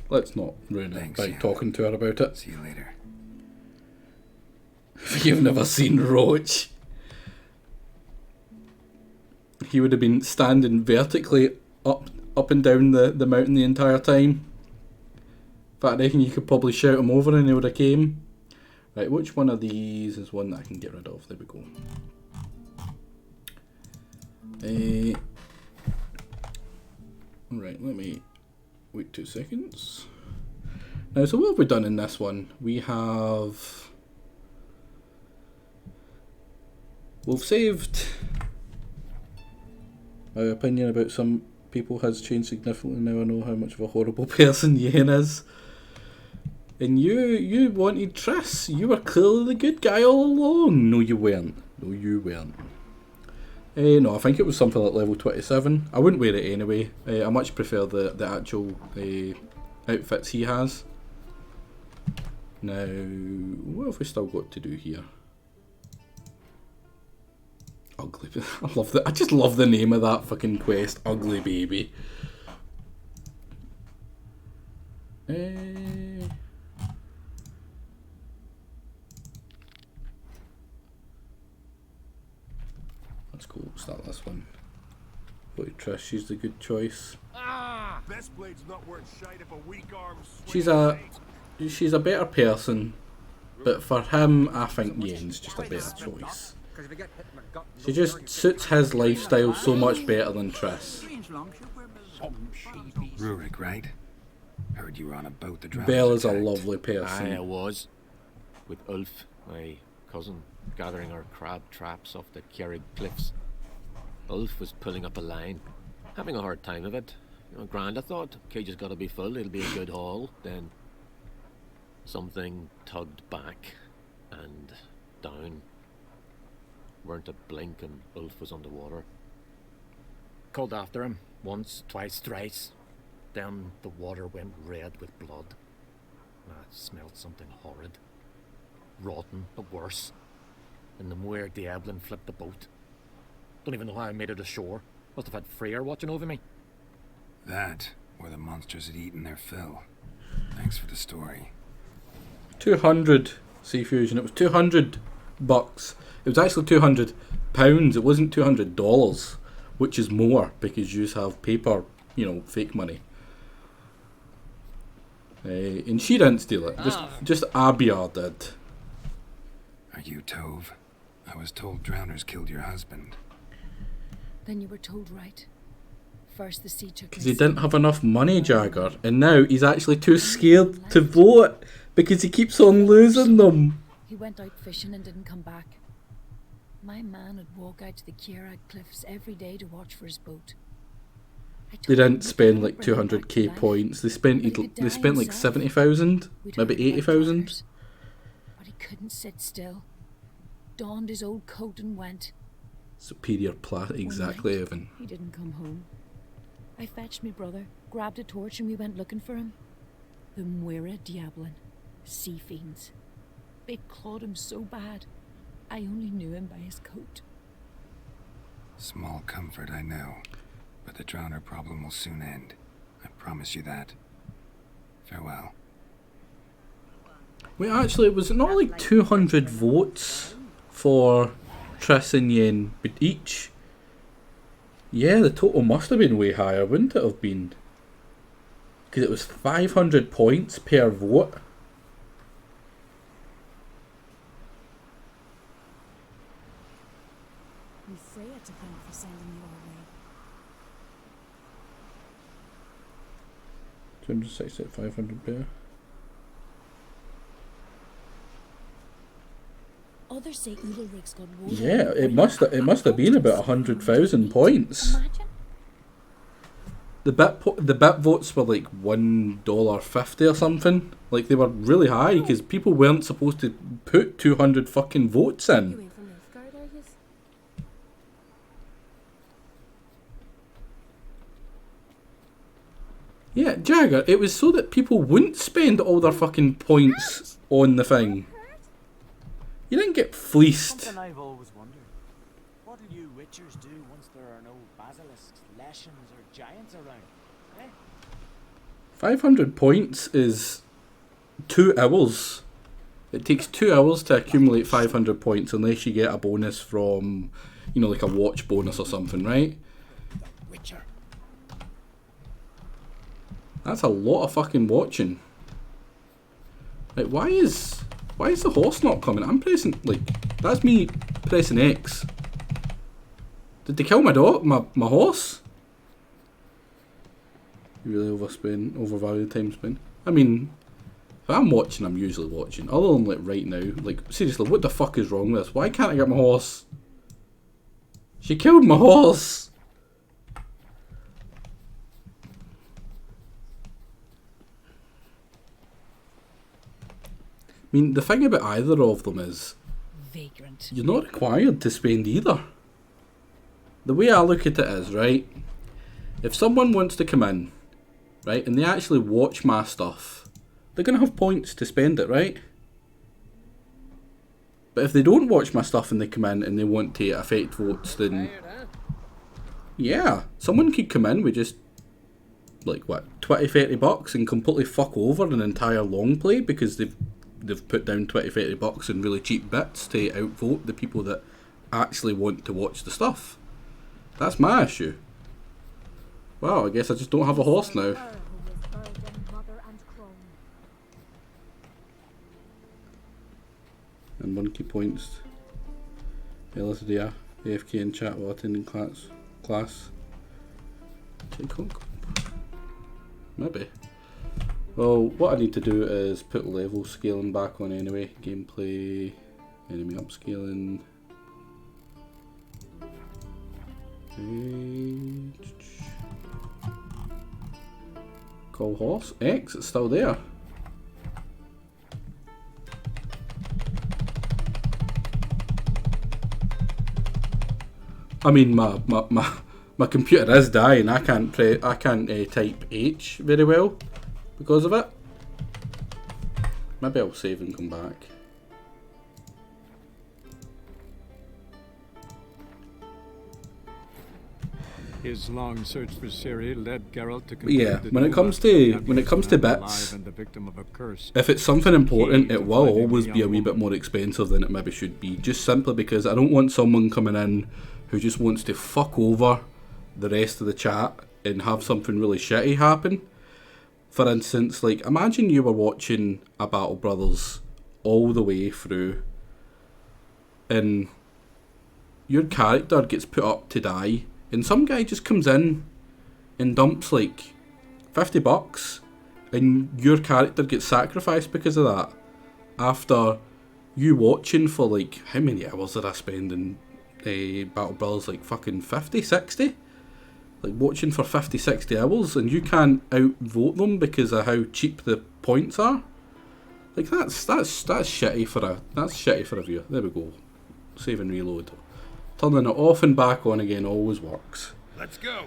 S2: Let's not ruin it by talking to her about it.
S1: See you later.
S2: If you've never seen Roach, he would have been standing vertically up and down the mountain the entire time. But I reckon you could probably shout him over and he would have came. Right, which one of these is one that I can get rid of? There we go. Right, let me wait 2 seconds. Now, so what have we done in this one? We've saved. My opinion about some people has changed significantly now. I know how much of a horrible person Yen is. And you wanted Triss. You were clearly the good guy all along. No, you weren't. No, you weren't. No, I think it was something like level 27. I wouldn't wear it anyway. I much prefer the actual outfits he has. Now, what have we still got to do here? Ugly. I love that. I just love the name of that fucking quest. Ugly Baby. That's cool. Start this one. But Trish, she's the good choice.
S6: Best blade's not worth shite if a weak arm
S2: She's a better person, but for him, I think Yen's just a better choice. She just suits his lifestyle so much better than Triss.
S1: Rurik, right? Heard you were on a boat. The
S2: Bella's a lovely person.
S14: I was. With Ulf, my cousin, gathering our crab traps off the Kierig cliffs. Ulf was pulling up a line, having a hard time of it. Grand, I thought. Cage has got to be full, it'll be a good haul. Then something tugged back and down. Weren't a blink and Ulf was underwater.
S16: Called after him once, twice, thrice. Then the water went red with blood. I smelled something horrid. Rotten, but worse. And the Muir Diablin flipped the boat. Don't even know how I made it ashore. Must have had Freyr watching over me.
S1: That, where the monsters had eaten their fill. Thanks for the story.
S2: 200 Sea Fusion. It was $200. It was actually £200. It wasn't $200, which is more because you have paper, fake money. And she didn't steal it. Just Abiar did.
S1: Are you Tove? I was told drowners killed your husband.
S5: Then you were told right. First the sea took
S2: Because he didn't have enough money, Jagger, and now he's actually too scared to vote because he keeps on losing them.
S5: He went out fishing and didn't come back. My man would walk out to the Kierig cliffs every day to watch for his boat.
S2: They didn't spend like 200k points. They spent like 70,000, maybe 80,000.
S5: But he couldn't sit still. Donned his old coat and went.
S2: Superior plat, exactly,
S5: night,
S2: Evan.
S5: He didn't come home. I fetched me brother, grabbed a torch, and we went looking for him. The Muira Diablin, sea fiends. They clawed him so bad, I only knew him by his coat.
S1: Small comfort, I know. But the drowner problem will soon end. I promise you that. Farewell.
S2: Wait, actually, was it not like 200 votes for Triss and Yen each? Yeah, the total must have been way higher, wouldn't it have been? Because it was 500 points per vote.
S5: We Freya to thank for sending you our way.
S2: 260 at 500 per.
S5: Others say Edelrig's got water.
S2: Yeah, it must have been about 100,000 points. The bit votes were like $1.50 or something. Like they were really high because people weren't supposed to put 200 fucking votes in. Yeah, Jagger, it was so that people wouldn't spend all their fucking points on the thing. You didn't get fleeced.
S4: Something I've always wondered. What'll you witchers do once there are no basilisks, leshens, or giants around? Eh?
S2: 500 points is 2 hours. It takes 2 hours to accumulate 500 points unless you get a bonus from, you know, like a watch bonus or something, right?
S4: Witcher.
S2: That's a lot of fucking watching. Like, why is the horse not coming? I'm pressing, like, that's me pressing X. Did they kill my dog? My horse? You really overvalue the time spent. I mean, if I'm watching, I'm usually watching. Other than, like, right now. Like, seriously, what the fuck is wrong with this? Why can't I get my horse? She killed my horse! I mean, the thing about either of them is
S5: Vagrant.
S2: you're not required to spend either. The way I look at it is, right, if someone wants to come in, right, and they actually watch my stuff, they're going to have points to spend it, right? But if they don't watch my stuff and they come in and they want to affect votes, then yeah, someone could come in with just, like, what, 20, 30 bucks and completely fuck over an entire long play because they've put down 20, 30 bucks in really cheap bits to outvote the people that actually want to watch the stuff. That's my issue. Wow, I guess I just don't have a horse now. And 1 key points. LSDA, AFK in chat while attending class. Maybe. Well, what I need to do is put level scaling back on anyway. Gameplay, enemy upscaling. Call horse. X, it's still there. I mean, my computer is dying. I can't type H very well because of it. Maybe I'll save and come back.
S21: His long search for Ciri led Geralt to
S2: when it comes to bits, if it's something important, it will always be a wee bit more expensive than it maybe should be. Just simply because I don't want someone coming in who just wants to fuck over the rest of the chat and have something really shitty happen. For instance, like, imagine you were watching a Battle Brothers all the way through and your character gets put up to die and some guy just comes in and dumps like 50 bucks and your character gets sacrificed because of that after you watching for like, how many hours did I spend in Battle Brothers? Like fucking 50, 60? Like watching for 50, 60 hours and you can't outvote them because of how cheap the points are. Like that's shitty for a viewer. There we go. Save and reload. Turning it off and back on again always works.
S6: Let's go.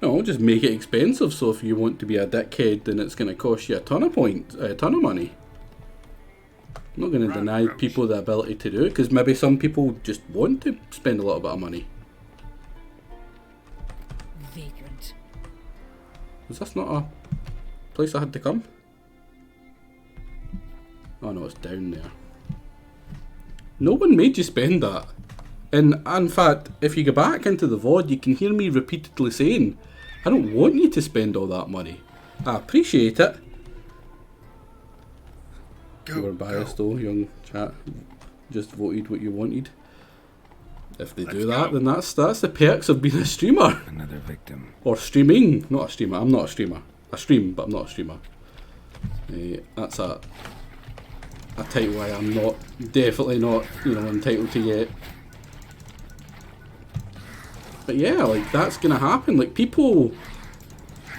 S2: No, just make it expensive so if you want to be a dickhead then it's going to cost you a ton of money. I'm not going to deny people the ability to do it because maybe some people just want to spend a little bit of money.
S5: Vagrant.
S2: Was this not a place I had to come? Oh no, it's down there. No one made you spend that. And in fact, if you go back into the VOD, you can hear me repeatedly saying, I don't want you to spend all that money. I appreciate it. You were biased though, young chat. Just voted what you wanted. If they do that, then that's the perks of being a streamer.
S1: Another victim.
S2: Or streaming. Not a streamer. I'm not a streamer. I stream, but I'm not a streamer. That's a title I am not, definitely not, entitled to yet. But yeah, like that's gonna happen. Like people,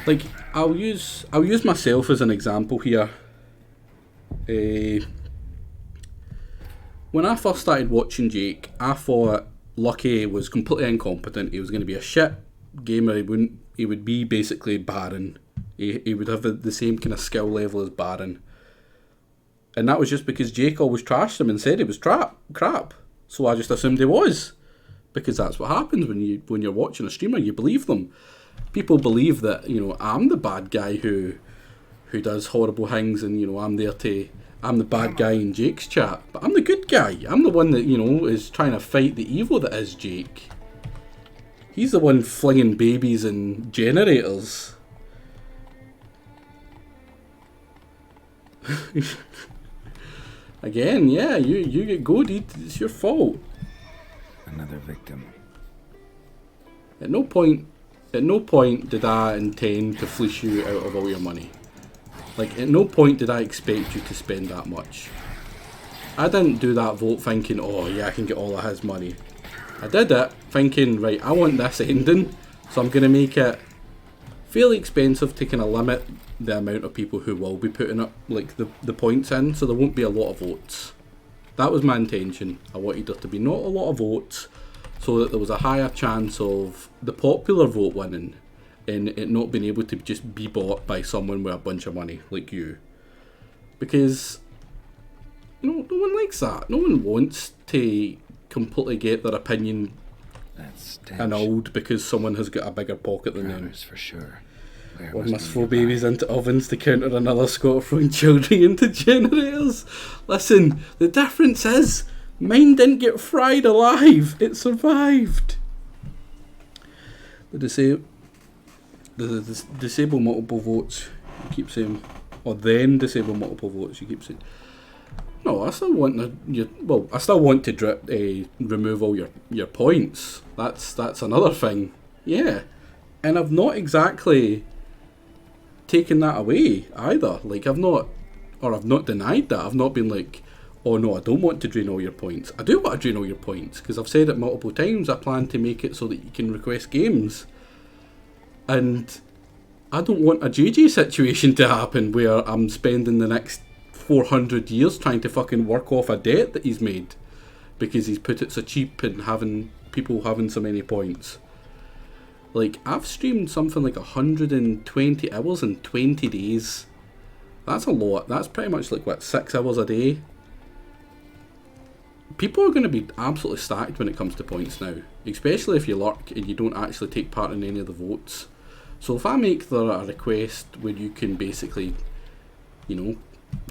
S2: like I'll use myself as an example here. When I first started watching Jake, I thought Lucky was completely incompetent. He was going to be a shit gamer, he would be basically Baron. He would have the same kind of skill level as Baron. And that was just because Jake always trashed him and said he was crap. So I just assumed he was. Because that's what happens when you're watching a streamer, you believe them. People believe that, I'm the bad guy who does horrible things, and I'm the bad guy in Jake's chat. But I'm the good guy. I'm the one that, is trying to fight the evil that is Jake. He's the one flinging babies and generators. Again, yeah, you get goaded. It's your fault.
S1: Another victim.
S2: At no point did I intend to fleece you out of all your money. Like, at no point did I expect you to spend that much. I didn't do that vote thinking, oh yeah, I can get all of his money. I did it thinking, right, I want this ending, so I'm going to make it fairly expensive to kind of limit the amount of people who will be putting up like the points in, so there won't be a lot of votes. That was my intention. I wanted there to be not a lot of votes, so that there was a higher chance of the popular vote winning and it not being able to just be bought by someone with a bunch of money like you. Because no one likes that. No one wants to completely get their opinion annulled because someone has got a bigger pocket than them.
S1: For sure.
S2: One must throw babies into ovens to counter another Scot throwing children into generators. Listen, the difference is mine didn't get fried alive. It survived. The disable multiple votes, you keep saying, or then disable multiple votes, you keep saying. No, I still want to remove all your points. That's another thing. Yeah, and I've not exactly taken that away either. Like I've not denied that. I've not been like, oh no, I don't want to drain all your points. I do want to drain all your points because I've said it multiple times. I plan to make it so that you can request games, and I don't want a JJ situation to happen where I'm spending the next 400 years trying to fucking work off a debt that he's made because he's put it so cheap and having people having so many points. Like, I've streamed something like 120 hours in 20 days. That's a lot. That's pretty much like, 6 hours a day? People are going to be absolutely stacked when it comes to points now. Especially if you lurk and you don't actually take part in any of the votes. So if I make there a request where you can basically,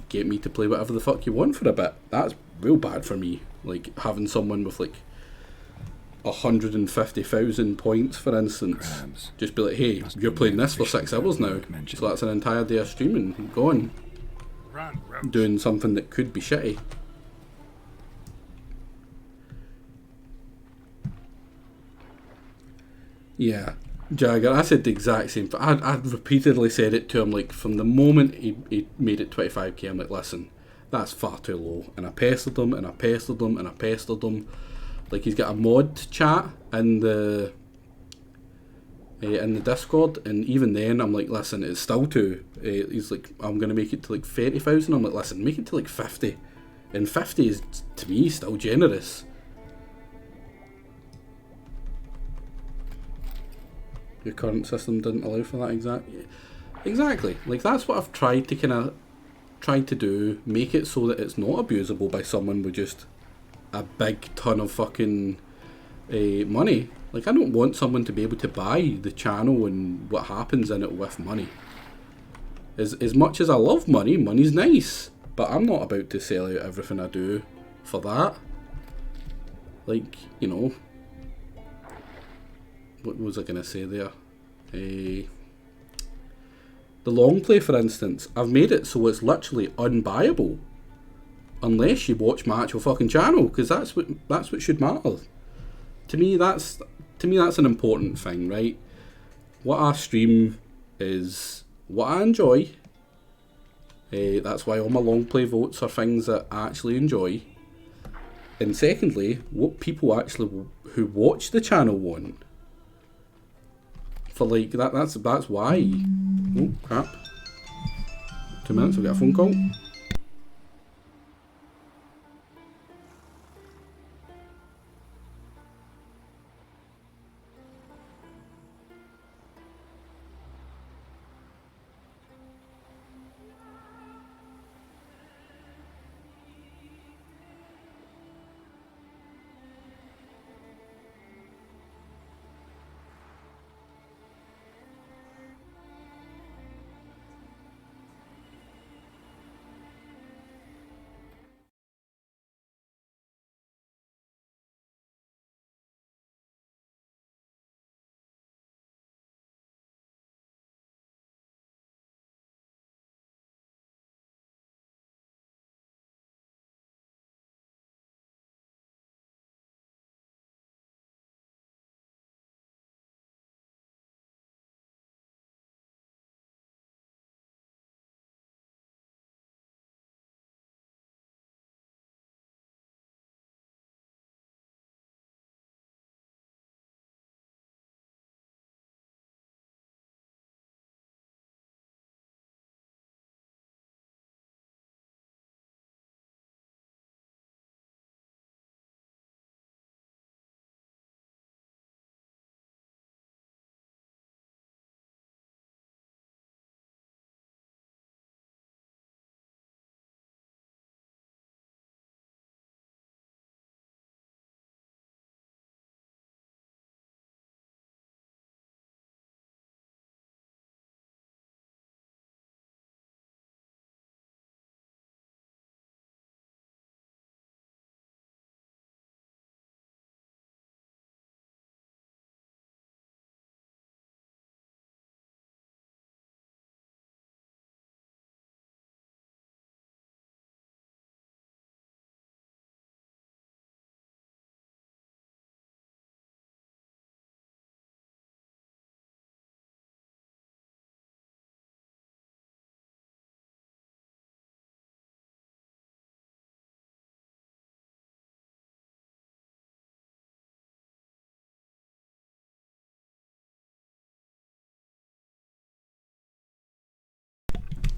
S2: get me to play whatever the fuck you want for a bit, that's real bad for me. Like, having someone with, 150,000 points, for instance, just be like, hey, you're playing this for 6 hours now, so that's an entire day of streaming gone, doing something that could be shitty. Yeah, Jagger, I said the exact same thing. I'd repeatedly said it to him, like, from the moment he made it 25k, I'm like, listen, that's far too low, and I pestered him, and I pestered him, and I pestered him. Like, he's got a mod chat in the Discord, and even then I'm like, listen, it's still too. He's like, I'm gonna make it to 30,000. I'm like, listen, make it to 50, and 50 is to me still generous. Your current system didn't allow for that exactly. Like, that's what I've tried to do, make it so that it's not abusable by someone with just a big ton of fucking money. Like, I don't want someone to be able to buy the channel and what happens in it with money. As much as I love money, money's nice, but I'm not about to sell out everything I do for that. Like, what was I going to say there? The long play, for instance, I've made it so it's literally unbuyable unless you watch my actual fucking channel, because that's what should matter. To me, that's an important thing, right? What I stream is what I enjoy. That's why all my long play votes are things that I actually enjoy. And secondly, what people actually who watch the channel want. For that's why. Oh crap! 2 minutes, I've got a phone call.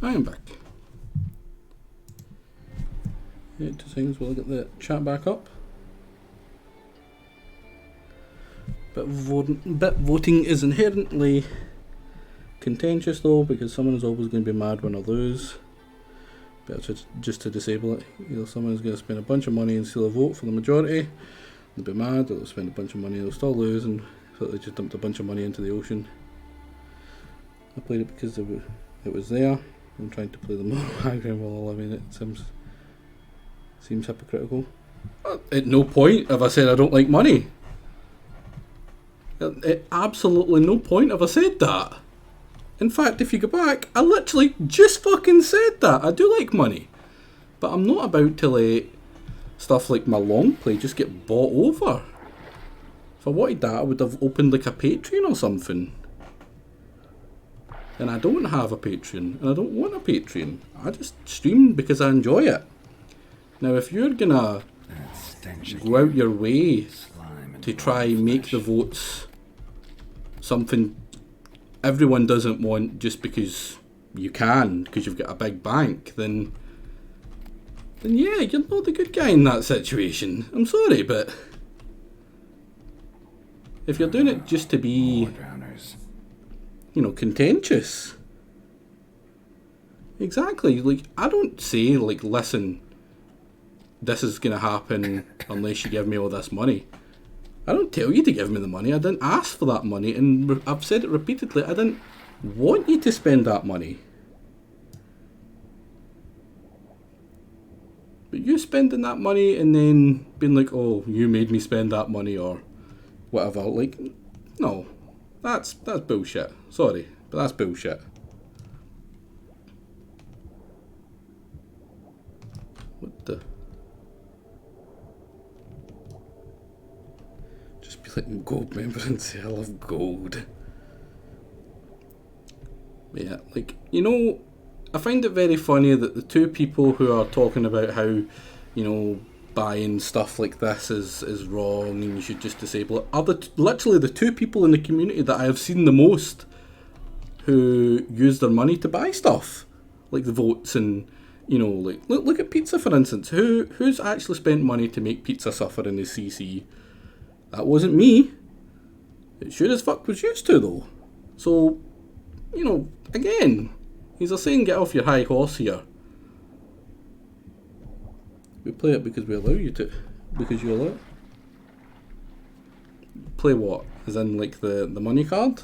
S2: I am back. 2 seconds, we'll get the chat back up. But voting is inherently contentious though, because someone is always going to be mad when I lose. Better just to disable it. Either someone's going to spend a bunch of money and steal a vote for the majority, they'll be mad, they'll spend a bunch of money, they'll still lose, and so they just dumped a bunch of money into the ocean. I played it because it was there. I'm trying to play the moral high ground while allowing it. Seems hypocritical. At no point have I said I don't like money. At absolutely no point have I said that. In fact, if you go back, I literally just fucking said that. I do like money. But I'm not about to let stuff like my long play just get bought over. If I wanted that, I would have opened like a Patreon or something. And I don't have a Patreon, and I don't want a Patreon. I just stream because I enjoy it. Now, if you're gonna go out your way to try and make the votes something everyone doesn't want just because you can, because you've got a big bank, then yeah, you're not the good guy in that situation. I'm sorry, but if you're doing it just to be, you know, contentious. Exactly, like, I don't say, like, listen, this is going to happen unless you give me all this money. I don't tell you to give me the money. I didn't ask for that money, and I've said it repeatedly. I didn't want you to spend that money. But you spending that money and then being like, oh, you made me spend that money or whatever. Like, no, that's bullshit. Sorry, but that's bullshit. What the? Like gold member and sale of gold. Yeah, like, you know, I find it very funny that the two people who are talking about how, you know, buying stuff like this is wrong and you should just disable it are literally the two people in the community that I have seen the most who use their money to buy stuff. Like the votes and, you know, like, look at pizza for instance. Who's actually spent money to make pizza suffer in the CC? That wasn't me. It sure as fuck was used to though. So, you know, again, he's a saying get off your high horse here. We play it because we allow you to. Because you allow it. Play what? As in like the money card?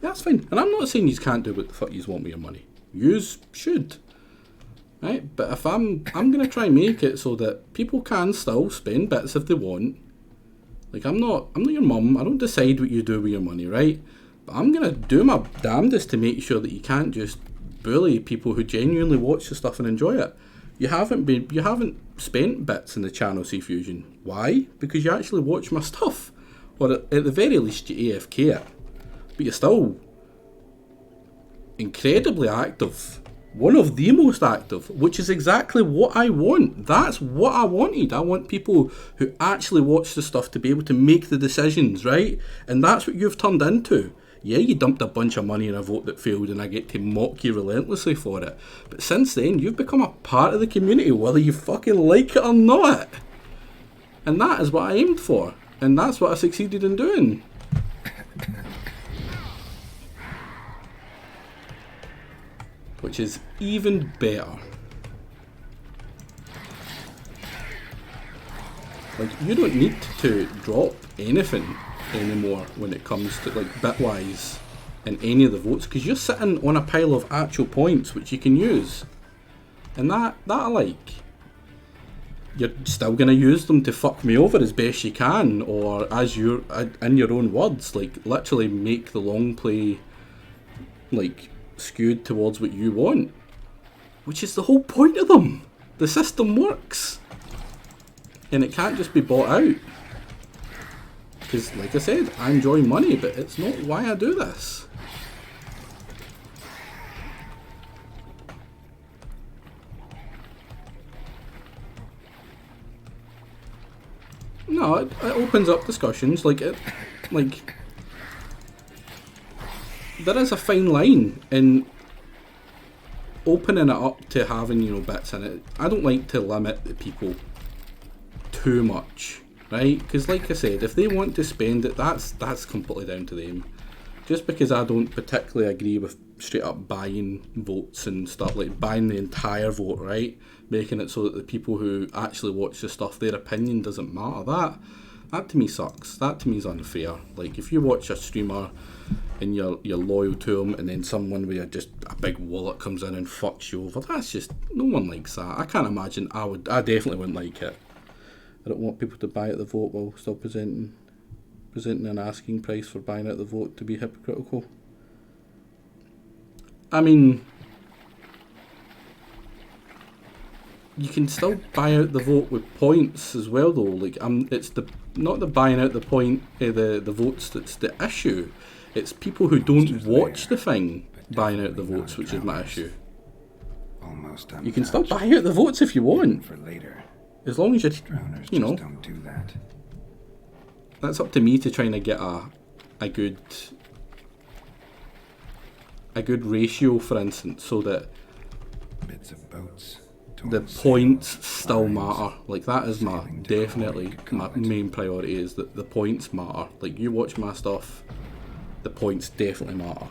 S2: Yeah, that's fine. And I'm not saying you can't do what the fuck you want with your money. Yous should. Right, but if I'm gonna try and make it so that people can still spend bits if they want. Like I'm not your mum. I don't decide what you do with your money, right? But I'm gonna do my damnedest to make sure that you can't just bully people who genuinely watch the stuff and enjoy it. You haven't spent bits in the channel C Fusion. Why? Because you actually watch my stuff, or at the very least you AFK it. But you're still incredibly active. One of the most active, which is exactly what I want. That's what I wanted. I want people who actually watch the stuff to be able to make the decisions, right? And that's what you've turned into. Yeah, you dumped a bunch of money in a vote that failed and I get to mock you relentlessly for it. But since then, you've become a part of the community, whether you fucking like it or not. And that is what I aimed for. And that's what I succeeded in doing. Which is even better. Like, you don't need to drop anything anymore when it comes to, like, bitwise in any of the votes, because you're sitting on a pile of actual points which you can use. And that I like. You're still going to use them to fuck me over as best you can, or as you're, in your own words, like, literally make the long play, like, skewed towards what you want, which is the whole point of them. The system works, and it can't just be bought out. Because, like I said, I enjoy money, but it's not why I do this. No, it opens up discussions, like there is a fine line in opening it up to having, you know, bits in it. I don't like to limit the people too much, right? Because like I said, if they want to spend it, that's completely down to them. Just because I don't particularly agree with straight up buying votes and stuff, like buying the entire vote, right? Making it so that the people who actually watch the stuff, their opinion doesn't matter. That to me sucks. That to me is unfair. Like, if you watch a streamer and you're loyal to them, and then someone with just a big wallet comes in and fucks you over, that's just, no one likes that. I can't imagine. I definitely wouldn't like it. I don't want people to buy at the vote while still presenting an asking price for buying at the vote to be hypocritical. I mean, you can still buy out the vote with points as well, though. Like, it's not the buying out the votes that's the issue. It's people who don't watch the thing buying out the votes, which is my issue. You can still buy out the votes if you want, as long as you know.
S1: Don't do that.
S2: That's up to me to try and get a good ratio, for instance, so that
S1: bits of boats,
S2: the points still matter. Like, that is definitely my main priority, is that the points matter. Like, you watch my stuff, the points definitely matter.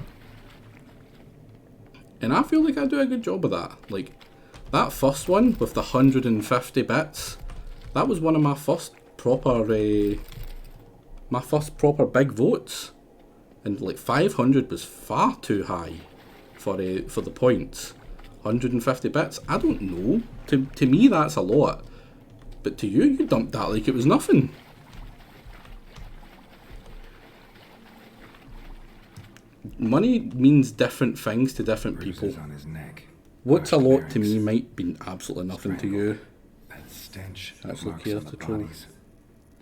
S2: And I feel like I do a good job of that. Like, that first one with the 150 bits, that was one of my first proper big votes, and like 500 was far too high for the points. 150 bits, I don't know. To me, that's a lot, but to you, you dumped that like it was nothing. Money means different things to different people.
S1: On his neck.
S2: What's a lot to me might be absolutely nothing to you.
S1: That stench.
S2: That's okay to troll.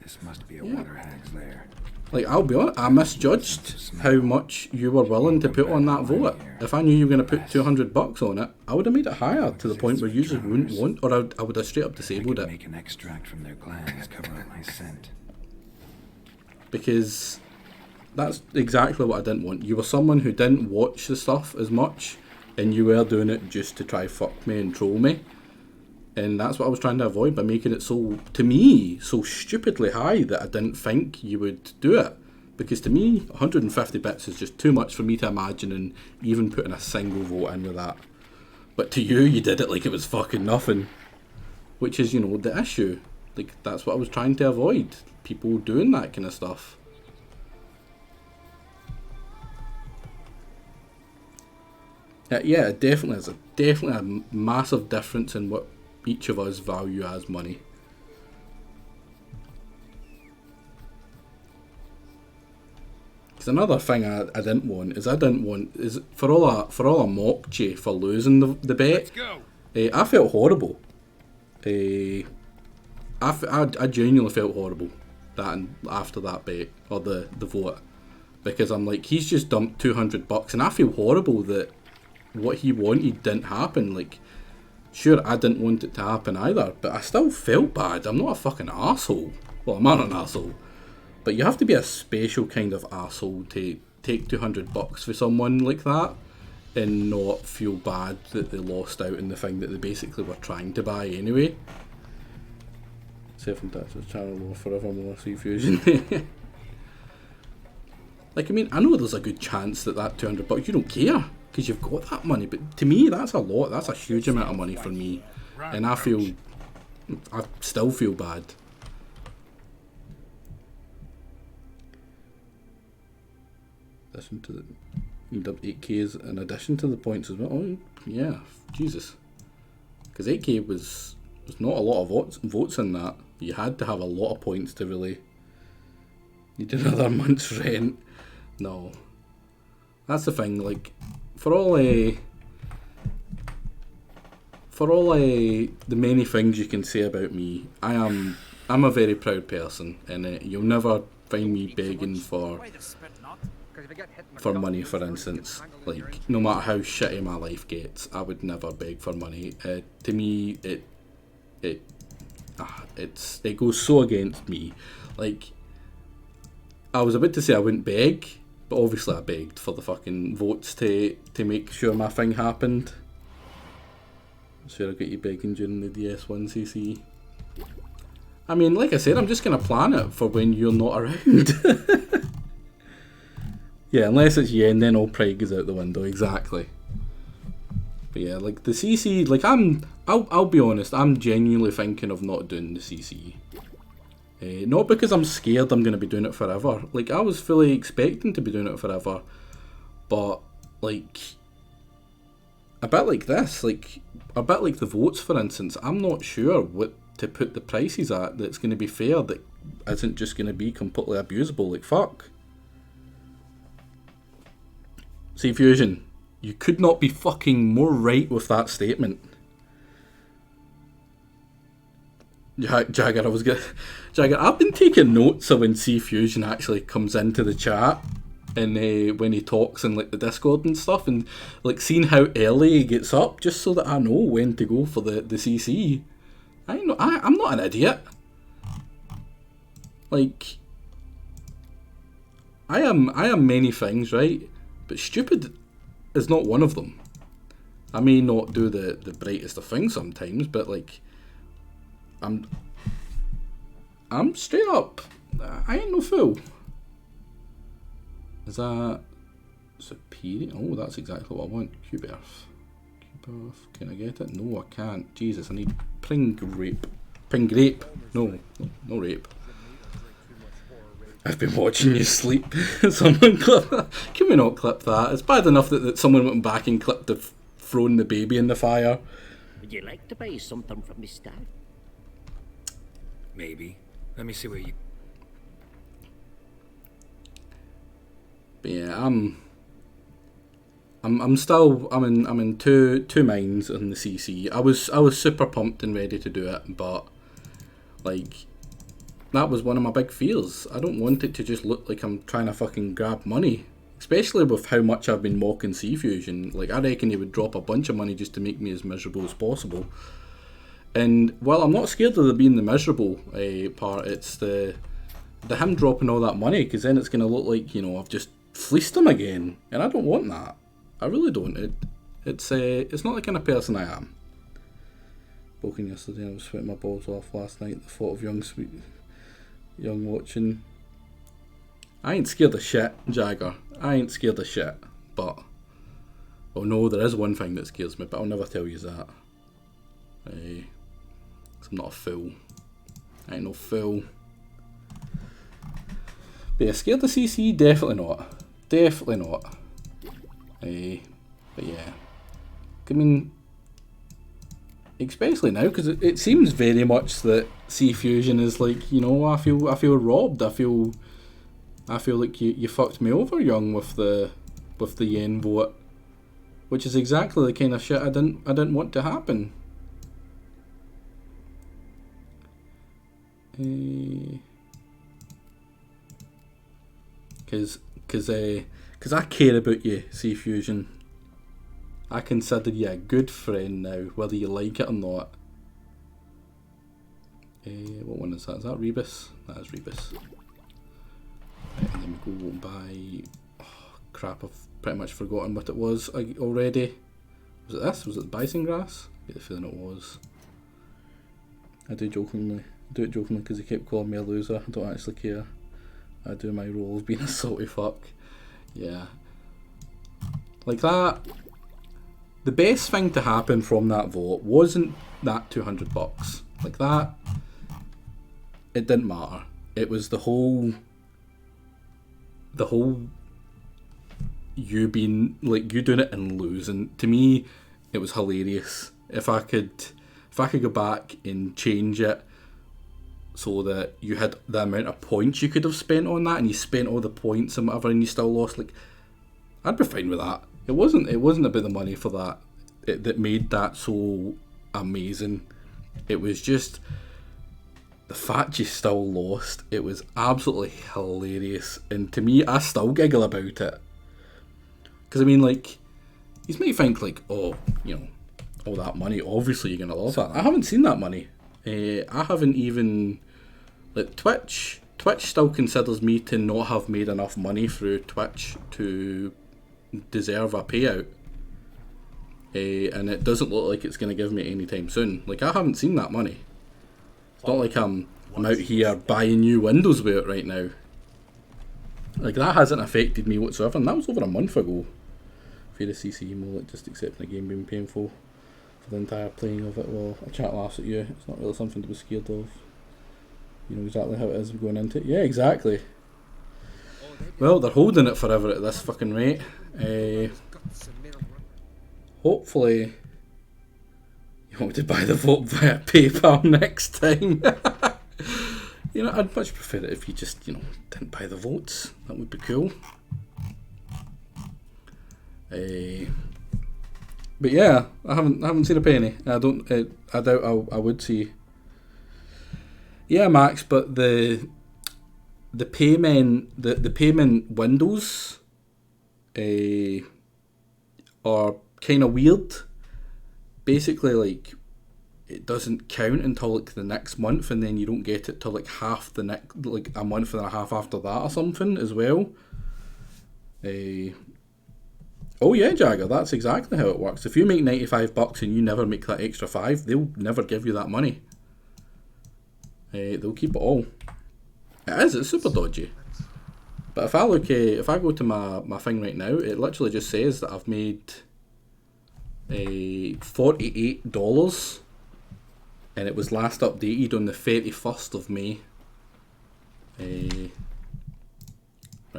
S1: This must be a water hag's lair.
S2: Like, I'll be honest, I misjudged how much you were willing to put on that vote. If I knew you were going to put $200 on it, I would have made it higher to the point where you just wouldn't want, or I would have straight up disabled it.
S1: Make an extract from their glands, cover up my scent.
S2: Because that's exactly what I didn't want. You were someone who didn't watch the stuff as much, and you were doing it just to try fuck me and troll me. And that's what I was trying to avoid by making it so, to me, so stupidly high that I didn't think you would do it. Because to me, 150 bits is just too much for me to imagine, and even putting a single vote in with that. But to you, you did it like it was fucking nothing. Which is, you know, the issue. Like, that's what I was trying to avoid. People doing that kind of stuff. Yeah, it definitely is. Definitely a massive difference in what each of us value as money. Because another thing I didn't want is for all I mocked you for losing the bet. I felt horrible. I genuinely felt horrible after that bet, or the vote, because I'm like, he's just dumped $200, and I feel horrible that what he wanted didn't happen. Like, sure, I didn't want it to happen either, but I still felt bad. I'm not a fucking arsehole. Well, I'm not an arsehole. But you have to be a special kind of arsehole to take $200 for someone like that and not feel bad that they lost out in the thing that they basically were trying to buy anyway. Safe and Texas channel war forevermore, Sea Fusion. Like, I mean, I know there's a good chance that $200, you don't care, because you've got that money, but to me, that's a lot. That's a huge amount of money for me, and I still feel bad. Addition to you dubbed 8Ks in addition to the points as well. Oh yeah, Jesus, because 8K was not a lot of votes in that. You had to have a lot of points to really need another month's rent. No, that's the thing. Like, for all the many things you can say about me, I'm a very proud person, and you'll never find me begging for money, for instance. Like, no matter how shitty my life gets, I would never beg for money. To me, it goes so against me. Like, I was about to say I wouldn't beg, But obviously I begged for the fucking votes to make sure my thing happened. Sure I got you begging during the DS1CC. I mean, like I said, I'm just going to plan it for when you're not around. Yeah, unless it's Yen, then all pride goes out the window, exactly. But yeah, like the CC, like I'll be honest, I'm genuinely thinking of not doing the CC. Not because I'm scared I'm going to be doing it forever. Like, I was fully expecting to be doing it forever. But, like, a bit like this, like, a bit like the votes, for instance, I'm not sure what to put the prices at that's going to be fair, that isn't just going to be completely abusable. Like, fuck. See, Fusion, you could not be fucking more right with that statement. Jagger, I've been taking notes of when C Fusion actually comes into the chat and when he talks in like the Discord and stuff, and like seeing how early he gets up just so that I know when to go for the CC. I'm not an idiot. Like, I am many things, right? But stupid is not one of them. I may not do the brightest of things sometimes, but like, I'm straight up. I ain't no fool. Is that superior? Oh, that's exactly what I want. Q-Birth. Q-Birth. Can I get it? No, I can't. Jesus, I need Pring Grape. No rape. I've been watching you sleep. Someone clip that. Can we not clip that? It's bad enough that someone went back and clipped throwing the baby in the fire.
S11: Would you like to buy something from me, Dad?
S7: Maybe. Let me see where you...
S2: But yeah, I'm in two minds on the CC. I was super pumped and ready to do it, but like, that was one of my big fears. I don't want it to just look like I'm trying to fucking grab money, especially with how much I've been mocking C Fusion. Like, I reckon he would drop a bunch of money just to make me as miserable as possible. And while I'm not scared of the being the miserable part, it's the him dropping all that money, because then it's going to look like, you know, I've just fleeced him again, and I don't want that. I really don't. It's not the kind of person I am. Spoken yesterday, I was sweating my balls off last night. The thought of young watching. I ain't scared of shit, Jagger. I ain't scared of shit. But, oh no, there is one thing that scares me, but I'll never tell you that. Cause I'm not a fool. I ain't no fool. But yeah, scared of CC? Definitely not. Definitely not. But yeah. I mean, especially now, because it seems very much that C Fusion is like, you know, I feel robbed. I feel like you fucked me over, young, with the Yen vote, which is exactly the kind of shit I didn't want to happen. Cause I care about you, C Fusion. I consider you a good friend now, whether you like it or not. What one is that? Is that Rebus? That is Rebus. Right, and then we go by... Oh, crap, I've pretty much forgotten what it was already. Was it this? Was it the Bison Grass? I get the feeling it was. I do it jokingly because he kept calling me a loser. I don't actually care. I do my role of being a salty fuck. Yeah. Like that... The best thing to happen from that vote wasn't that $200. Like that, it didn't matter. It was the whole you being, like, you doing it and losing. To me, it was hilarious. If I could go back and change it so that you had the amount of points you could have spent on that, and you spent all the points and whatever, and you still lost, like, I'd be fine with that. It wasn't about the money for that that made that so amazing. It was just the fact you still lost. It was absolutely hilarious, and to me, I still giggle about it. Because I mean, like, you might think like, oh, you know, all that money, obviously you're gonna love that. I haven't seen that money. I haven't even, like, Twitch Twitch still considers me to not have made enough money through Twitch to deserve a payout. And it doesn't look like it's going to give me anytime soon. Like, I haven't seen that money. It's not like I'm out here buying new windows with it right now. Like, that hasn't affected me whatsoever, and that was over a month ago. Fear of CC more like just accepting a game being painful for the entire playing of it while a chat laughs at you. It's not really something to be scared of. You know exactly how it is going into it. Yeah, exactly. Well, they're holding it forever at this fucking rate. Hopefully you want me to buy the vote via PayPal next time. You know, I'd much prefer it if you just, you know, didn't buy the votes. That would be cool. But yeah, I haven't seen a penny. I doubt I would see. Yeah, Max, but the payment windows are kind of weird. Basically, like, it doesn't count until like the next month, and then you don't get it till like like a month and a half after that or something as well. Oh yeah, Jagger, that's exactly how it works. If you make $95 and you never make that extra $5, they'll never give you that money. They'll keep it all. It's super dodgy. But if I go to my thing right now, it literally just says that I've made $48, and it was last updated on the 31st of May. Right,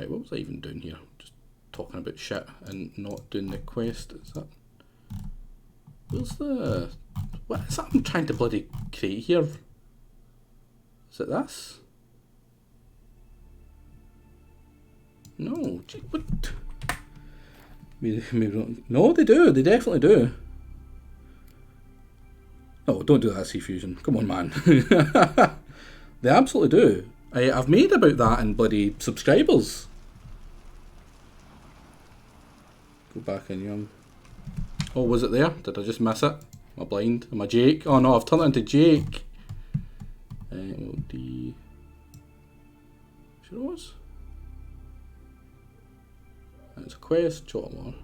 S2: what was I even doing here? Just talking about shit and not doing the quest. Is that? What is that I'm trying to bloody create here? Is it this? No, what? No, they do. They definitely do. No, don't do that, Sea Fusion. Come on, man. They absolutely do. I've made about that in bloody subscribers. Go back in, young. Oh, was it there? Did I just miss it? Am I blind? Am I Jake? Oh no, I've turned it into Jake. LD. Sure it was? It's a quest, Chotmore.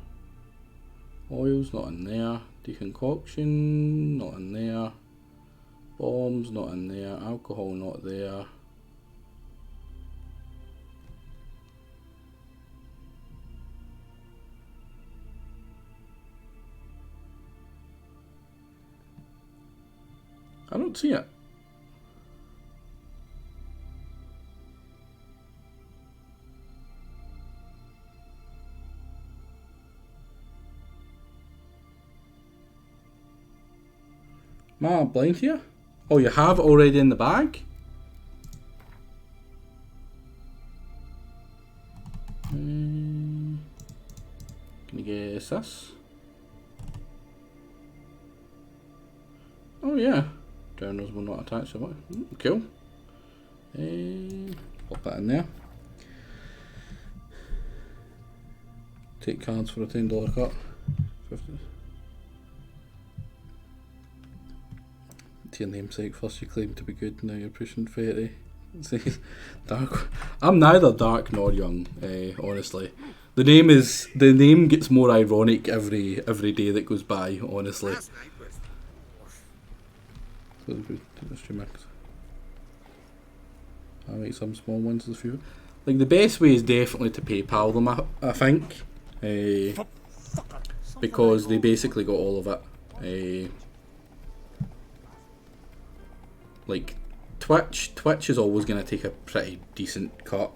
S2: Oils, not in there. Deconcoction, not in there. Bombs, not in there. Alcohol, not there. I don't see it. Am I blind here? Oh, you have it already in the bag? Can you guess this? Oh yeah. Journals will not attach to what? Cool. Pop that in there. Take cards for a $10 cut. 50. To your namesake, first you claim to be good, now you're pushing 30. Dark. I'm neither dark nor young, honestly. The name gets more ironic every day that goes by, honestly. I make some small ones as few. Like, the best way is definitely to PayPal them, I think. Because they basically got all of it. Like, Twitch is always going to take a pretty decent cut.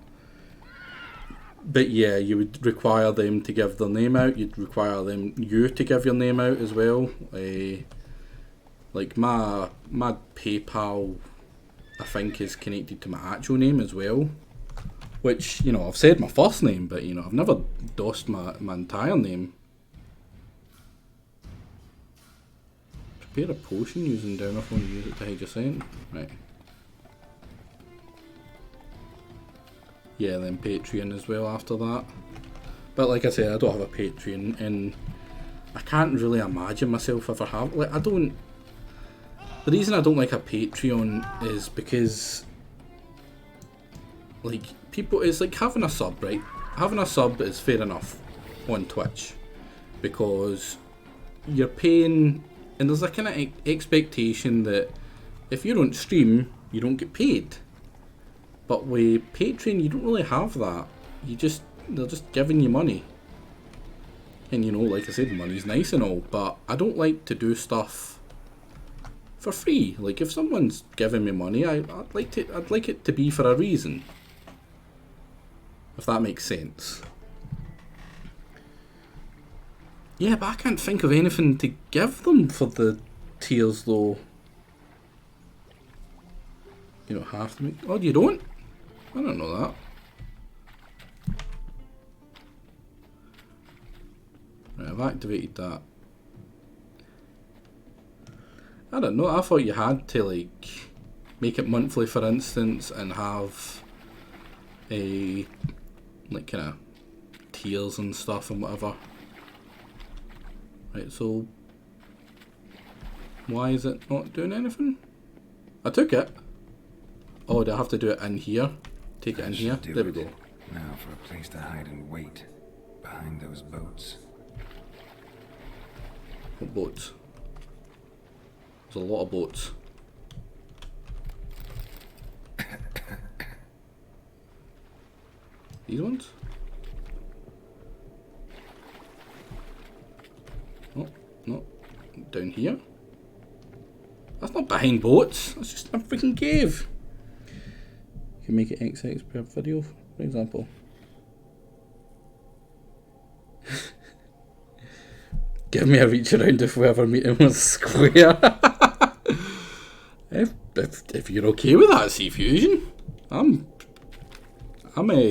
S2: But yeah, you would require them to give their name out. You'd require you to give your name out as well. Like, my PayPal, I think, is connected to my actual name as well. Which, you know, I've said my first name, but, you know, I've never dossed my entire name. Prepare a potion using down if I want to use it to hide your scent. Right. Yeah, then Patreon as well after that. But like I said, I don't have a Patreon, and I can't really imagine myself ever have. Like, I don't. The reason I don't like a Patreon is because like, people, it's like having a sub, right? Having a sub is fair enough on Twitch, because you're paying, and there's a kind of expectation that if you don't stream, you don't get paid. But with Patreon, you don't really have that. They're just giving you money. And you know, like I said, money's nice and all, but I don't like to do stuff for free. Like, if someone's giving me money, I'd like it to be for a reason. If that makes sense. Yeah, but I can't think of anything to give them for the tiers though. You don't have to make... Oh, you don't? I don't know that. Right, I've activated that. I don't know, I thought you had to, like, make it monthly, for instance, and have a, like, kind of tiers and stuff and whatever. Right, so why is it not doing anything? I took it. Oh, do I have to do it in here? Take it in here? There we go.
S1: Now for a place to hide and wait behind those boats.
S2: What boats? There's a lot of boats. These ones? Oh, no. Down here? That's not behind boats. That's just a freaking cave. You can make it XX per video, for example. Give me a reach around if we ever meet him was square. if you're okay with that, Sea Fusion, I'm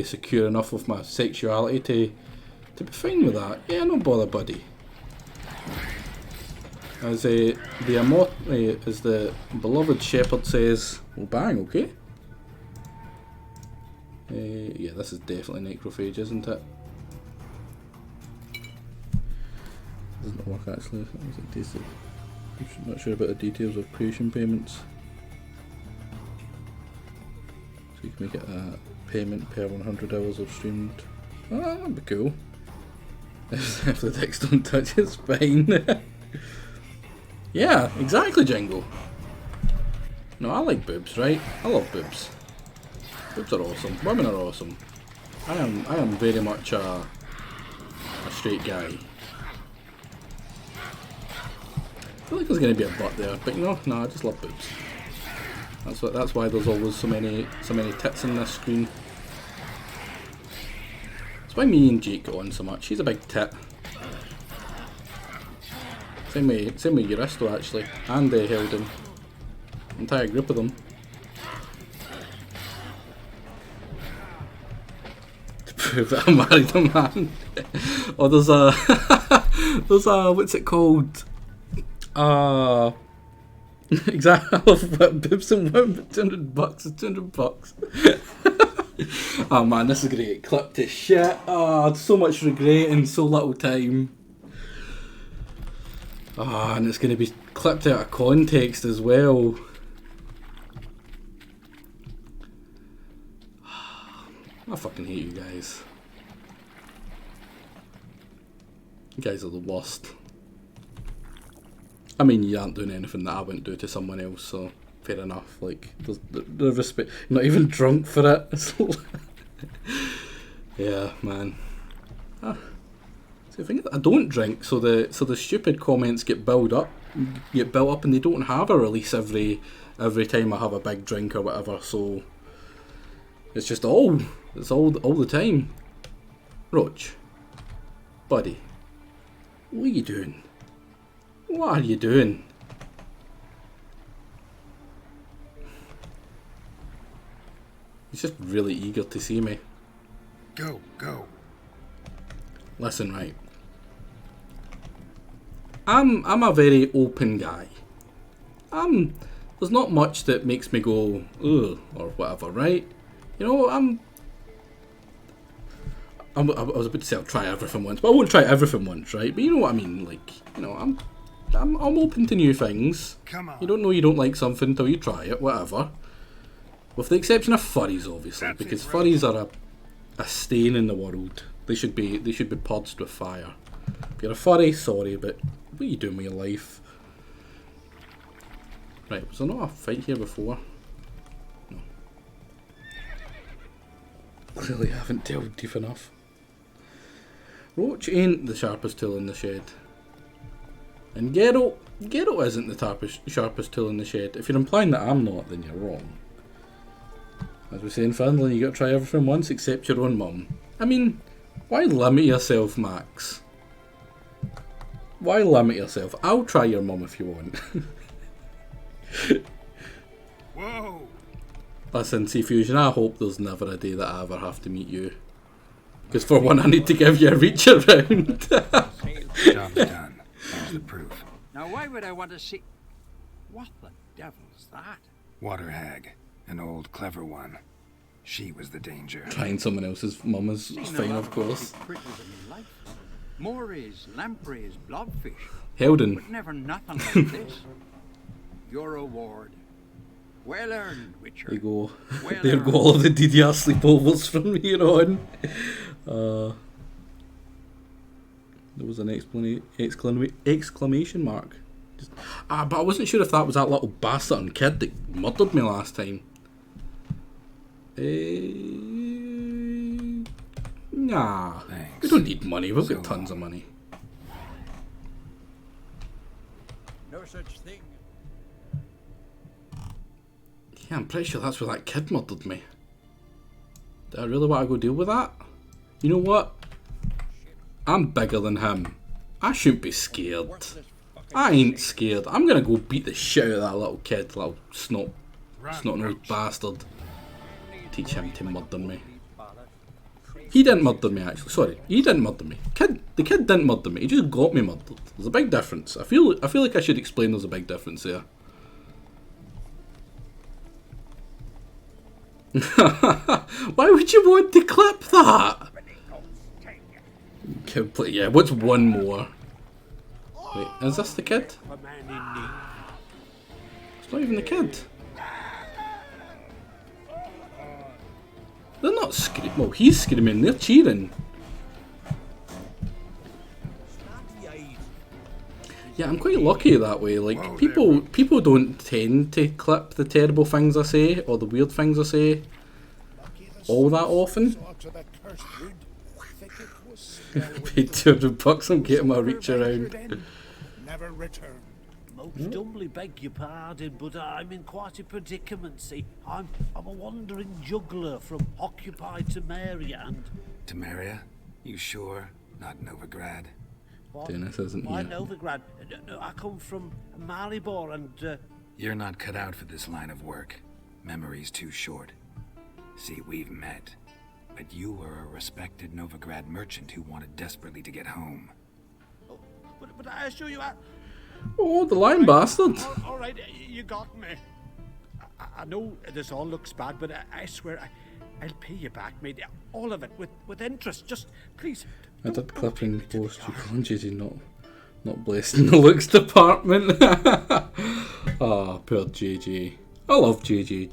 S2: secure enough with my sexuality to be fine with that. Yeah, no bother, buddy. As the beloved shepherd says, well, bang, okay. Yeah, this is definitely necrophage, isn't it? Doesn't work actually. I'm not sure about the details of creation payments. So you can make it a payment per 100 hours of streamed. Oh, that'd be cool. If the dicks don't touch, it's fine. Yeah, exactly, Jingle. No, I like boobs, right? I love boobs. Boobs are awesome. Women are awesome. I am very much a straight guy. I feel like there's going to be a butt there, but no, I just love boobs. That's why there's always so many tits in this screen. That's why me and Jake go on so much. He's a big tit. Same with Uristo actually, and Helden. Entire group of them. To prove that I married a man. Oh, there's a what's it called? Exactly. I love boobs and women. $200 is $200. Oh man, this is gonna get clipped to shit. Oh, so much regret in so little time. Oh, and it's gonna be clipped out of context as well. I fucking hate you guys. You guys are the worst. I mean, you aren't doing anything that I wouldn't do to someone else, so fair enough. Like, there's the respect. You're not even drunk for it. Yeah, man. See, the thing is, I don't drink, so the stupid comments get built up, and they don't have a release every time I have a big drink or whatever. So it's just all the time. Roach, buddy, what are you doing? What are you doing? He's just really eager to see me.
S6: Go.
S2: Listen, right. I'm a very open guy. There's not much that makes me go ugh or whatever, right? You know, I was about to say I'll try everything once, but I won't try everything once, right? But you know what I mean, like, you know, I'm open to new things.
S6: Come on.
S2: You don't know you don't like something until you try it, whatever. With the exception of furries, obviously, because furries are a stain in the world. They should be purged with fire. If you're a furry, sorry, but what are you doing with your life? Right, was there not a fight here before? No. Clearly I haven't delved deep enough. Roach ain't the sharpest tool in the shed. And Geralt isn't the sharpest tool in the shed. If you're implying that I'm not, then you're wrong. As we say in Finland, you got to try everything once except your own mum. I mean, why limit yourself, Max? Why limit yourself? I'll try your mum if you want.
S6: Whoa!
S2: Listen, C-Fusion, I hope there's never a day that I ever have to meet you. Because for one, I need to give you a reach around.
S7: Job's done. Here's the proof.
S9: Now why would I want to see... What the devil's that?
S7: Water hag. An old, clever one. She was the danger.
S2: Trying someone else's mum is fine, of course.
S9: Morays, lampreys, blobfish.
S2: Helden.
S9: But never nothing like this. Your reward. Well earned, Witcher.
S2: There you go.
S9: Well
S2: There go all of the DDR sleepovers from here on. There was an exclamation mark. But I wasn't sure if that was that little bastard kid that murdered me last time. Nah. Thanks. We don't need money. We've got tons of money.
S9: No such thing.
S2: Yeah, I'm pretty sure that's where that kid murdered me. Do I really want to go deal with that? You know what? I'm bigger than him. I shouldn't be scared. I ain't scared. I'm gonna go beat the shit out of that little kid, little snot-nosed bastard. Teach him to murder me. He didn't murder me, actually. Sorry, he didn't murder me. The kid didn't murder me. He just got me murdered. There's a big difference. I feel like I should explain there's a big difference there. Why would you want to clip that? Yeah, what's one more? Wait, is this the kid? It's not even the kid. They're not screaming. Well, he's screaming. They're cheering. Yeah, I'm quite lucky that way. Like, people don't tend to clip the terrible things I say or the weird things I say all that often. Paid $200, I'm getting my reach around.
S11: Never return. Most humbly beg your pardon, but I'm in quite a predicament. See, I'm a wandering juggler from occupied Temeria and...
S7: Temeria? You sure? Not Novigrad?
S11: What?
S2: Dennis isn't
S11: Why
S2: here.
S11: Novigrad? No, I come from Maribor and...
S7: You're not cut out for this line of work. Memory's too short. See, we've met. But you were a respected Novigrad merchant who wanted desperately to get home.
S11: But I assure you,
S2: Oh, the lying bastard.
S11: All right, you got me. I know this all looks bad, but I swear I'll pay you back, mate. All of it, with interest. Just, please.
S2: I did clip and post you calling JJ not blessed in the looks department. Ah, poor JJ. I love JJ.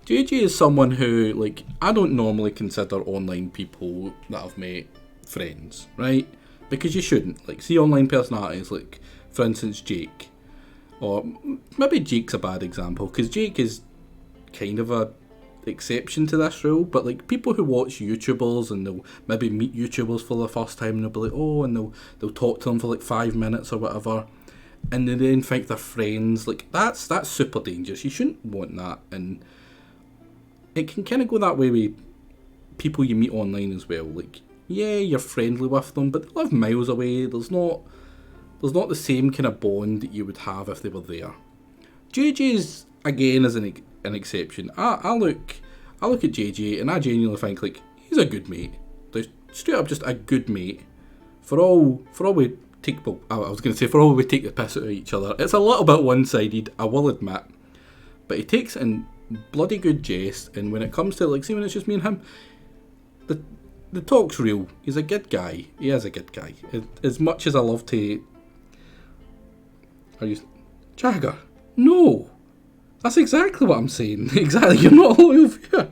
S2: JJ is someone who, like, I don't normally consider online people that I've met friends, right? Because you shouldn't. Like, see online personalities, like, for instance, Jake. Or maybe Jake's a bad example, because Jake is kind of a exception to this rule, but, like, people who watch YouTubers and they'll maybe meet YouTubers for the first time and they'll be like, oh, and they'll talk to them for, like, 5 minutes or whatever, and they then think they're friends. Like, that's super dangerous. You shouldn't want that, and it can kind of go that way with people you meet online as well. Like, yeah, you're friendly with them, but they live miles away. There's not the same kind of bond that you would have if they were there. JJ's, again, is an exception. I look at JJ and I genuinely think, like, he's a good mate. Like, straight up just a good mate. For all we take, well, I was going to say, for all we take the piss out of each other. It's a little bit one-sided, I will admit. But he takes it in bloody good jest, and when it comes to, like, see, when it's just me and him, the talk's real. He's a good guy. He is a good guy. As much as I love to... Are you... Jagger? No! That's exactly what I'm saying. Exactly, you're not a loyal viewer.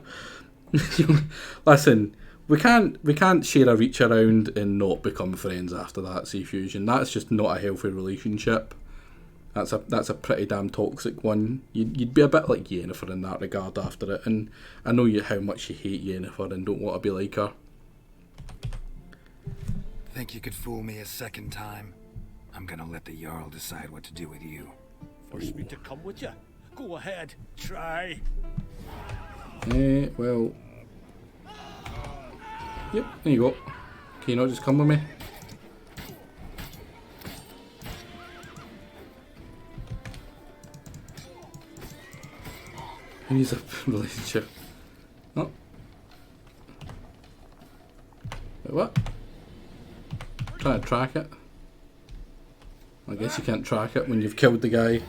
S2: Listen, we can't share a reach around and not become friends after that, Sea Fusion. That's just not a healthy relationship. That's a pretty damn toxic one. You'd be a bit like Yennefer in that regard after it, and I know how much you hate Yennefer and don't want to be like her.
S7: Think you could fool me a second time? I'm gonna let the Jarl decide what to do with you.
S11: Force me to come with you? Go ahead, try.
S2: Well... Yep, there you go. Can you not just come with me? Who needs a relationship? Oh. Wait, what? Trying to track it? I guess you can't track it when you've killed the guy.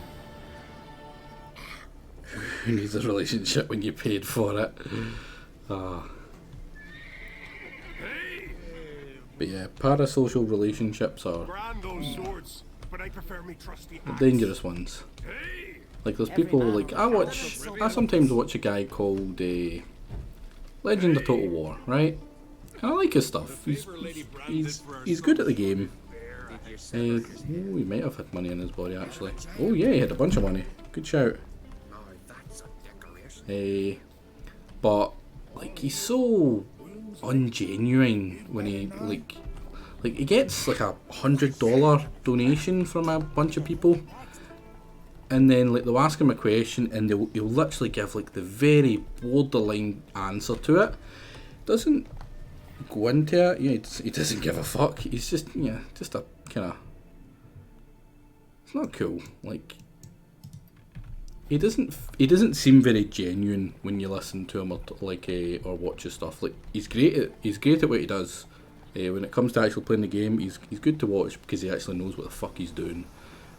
S2: Who needs a relationship when you paid for it? But yeah, parasocial relationships are the dangerous ones. Like there's people like I sometimes watch a guy called Legend of Total War, right? And I like his stuff. He's good at the game. Oh, he might have had money in his body actually. Oh yeah, he had a bunch of money. Good shout. But like he's so ungenuine when he like he gets like $100 donation from a bunch of people, and then like they'll ask him a question and he'll literally give like the very borderline answer to it. Doesn't go into it. Yeah, he doesn't give a fuck. He's just just a kind of. It's not cool. Like he doesn't seem very genuine when you listen to him or watch his stuff. Like he's great at what he does. When it comes to actually playing the game, he's good to watch because he actually knows what the fuck he's doing.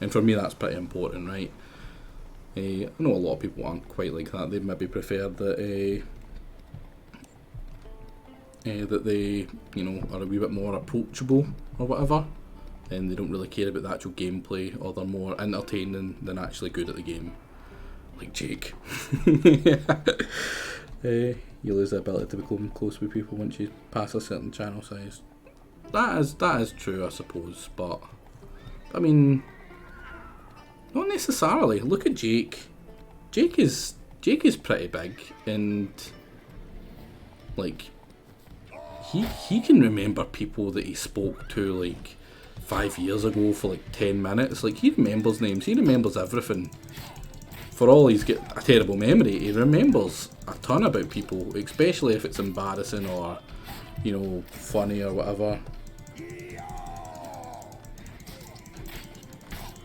S2: And for me, that's pretty important, right? I know a lot of people aren't quite like that. They maybe prefer that that they are a wee bit more approachable or whatever, and they don't really care about the actual gameplay, or they're more entertaining than actually good at the game. Like Jake. You lose the ability to become close with people once you pass a certain channel size. That is true, I suppose, but I mean, not necessarily. Look at Jake. Jake is pretty big, and like he can remember people that he spoke to like 5 years ago for like 10 minutes. Like he remembers names. He remembers everything. For all he's got a terrible memory, he remembers a ton about people, especially if it's embarrassing or, funny or whatever.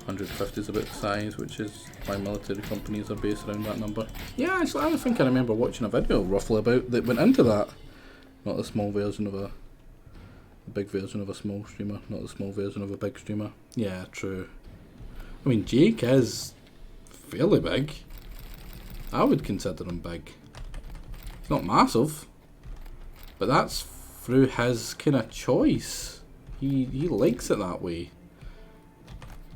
S2: 150 is about the size, which is why military companies are based around that number. Yeah, actually, I think I remember watching a video roughly about that went into that. Not a small version of a big version of a small streamer, not the small version of a big streamer. Yeah, true. I mean, Jake is fairly big. I would consider him big. He's not massive, but that's through his kind of choice. He likes it that way.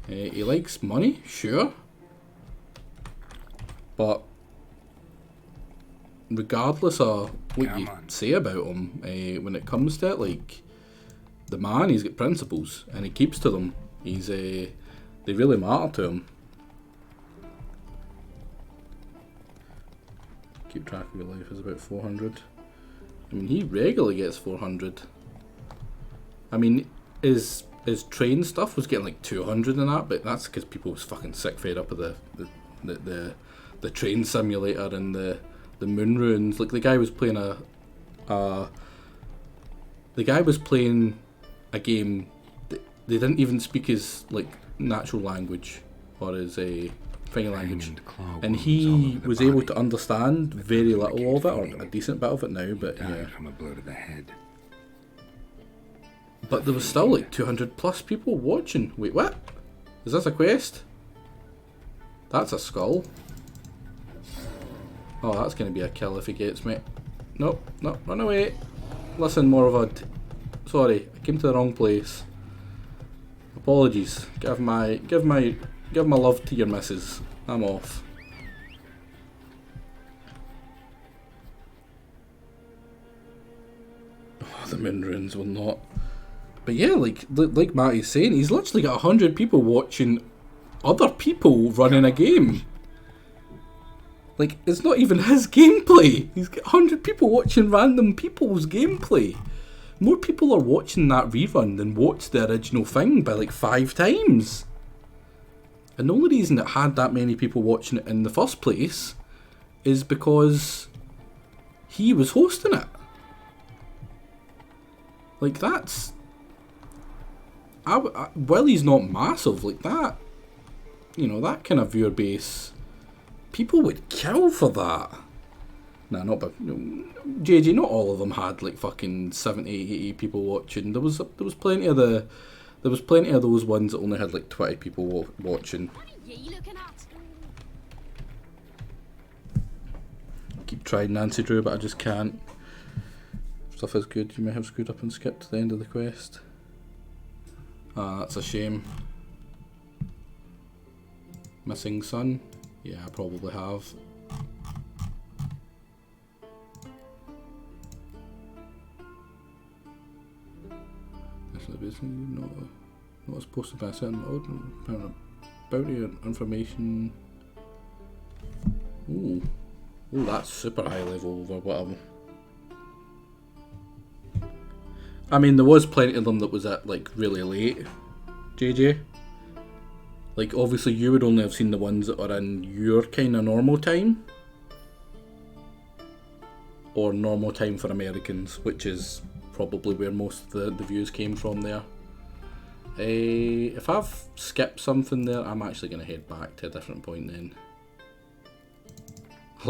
S2: He likes money, sure, but regardless of what you say about him, when it comes to it, like the man, he's got principles and he keeps to them. They really matter to him. Keep track of your life is about 400. I mean, he regularly gets 400. I mean, his train stuff was getting like 200 and that, but that's because people was fucking sick fed up of the train simulator and the moon ruins. Like the guy was playing a game that they didn't even speak his like natural language or his final language, and he was able to understand very little of it, or a decent bit of it now, but yeah.
S7: From a blow to the head.
S2: But there was still like 200 plus people watching. Wait, what? Is this a quest? That's a skull. Oh, that's going to be a kill if he gets me. Nope, run away. Listen, Morvad. Sorry, I came to the wrong place. Apologies. Give my love to your missus. I'm off. the moon runes will not. But yeah, like Matty's saying, he's literally got 100 people watching other people running a game. Like, it's not even his gameplay. He's got 100 people watching random people's gameplay. More people are watching that rerun than watched the original thing by like 5 times. And the only reason it had that many people watching it in the first place is because he was hosting it. Like, that's... well, he's not massive like that. You know, that kind of viewer base... People would kill for that. Nah, not but JJ. Not all of them had like fucking 70, 80 people watching. There was plenty of those ones that only had like 20 people watching.
S8: What are you looking at?
S2: I keep trying Nancy Drew, but I just can't. Stuff is good. You may have screwed up and skipped to the end of the quest. Ah, that's a shame. Missing son. Yeah, I probably have. This is basically not supposed to be a certain bounty information. Ooh, that's super high level or whatever. I mean, there was plenty of them that was at like really late, JJ. Like, obviously you would only have seen the ones that are in your kind of normal time. Or normal time for Americans, which is probably where most of the views came from there. If I've skipped something there, I'm actually going to head back to a different point then. I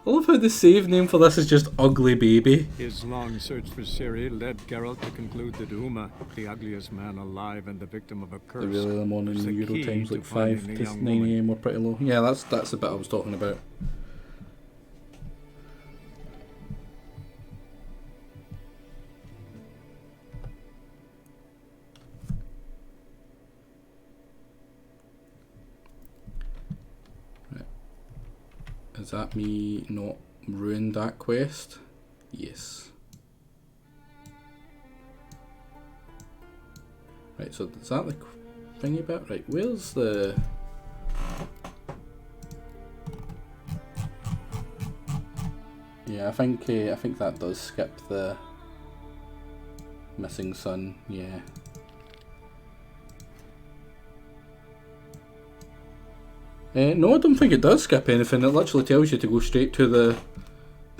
S2: love how the save name for this is just Ugly Baby.
S21: His long search for Ciri led Geralt to conclude that Uma, the ugliest man alive and the victim of a curse,
S2: The really early morning
S21: was the
S2: Euro
S21: key
S2: times
S21: to
S2: like 5
S21: finding the
S2: to
S21: young
S2: 9
S21: woman.
S2: AM were pretty low. Yeah, that's the bit I was talking about. Is that me not ruined that quest? Yes. Right, so is that the thingy bit? Right, where's the... Yeah, I think that does skip the missing son, yeah. No, I don't think it does skip anything. It literally tells you to go straight to the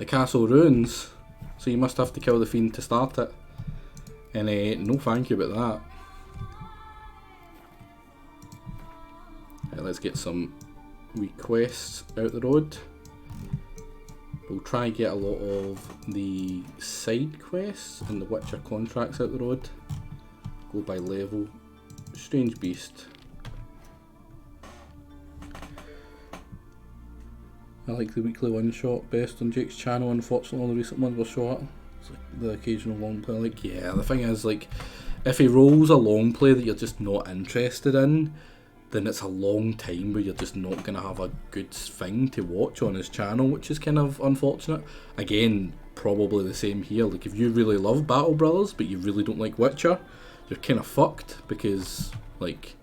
S2: castle ruins. So you must have to kill the fiend to start it. And no thank you about that. Right, let's get some requests out the road. We'll try and get a lot of the side quests and the Witcher contracts out the road. Go by level. Strange Beast. I like the weekly one shot best on Jake's channel. Unfortunately, all the recent ones were short. It's like the occasional long play. Like, yeah, the thing is, like, if he rolls a long play that you're just not interested in, then it's a long time where you're just not going to have a good thing to watch on his channel, which is kind of unfortunate. Again, probably the same here. Like, if you really love Battle Brothers, but you really don't like Witcher, you're kind of fucked because, like,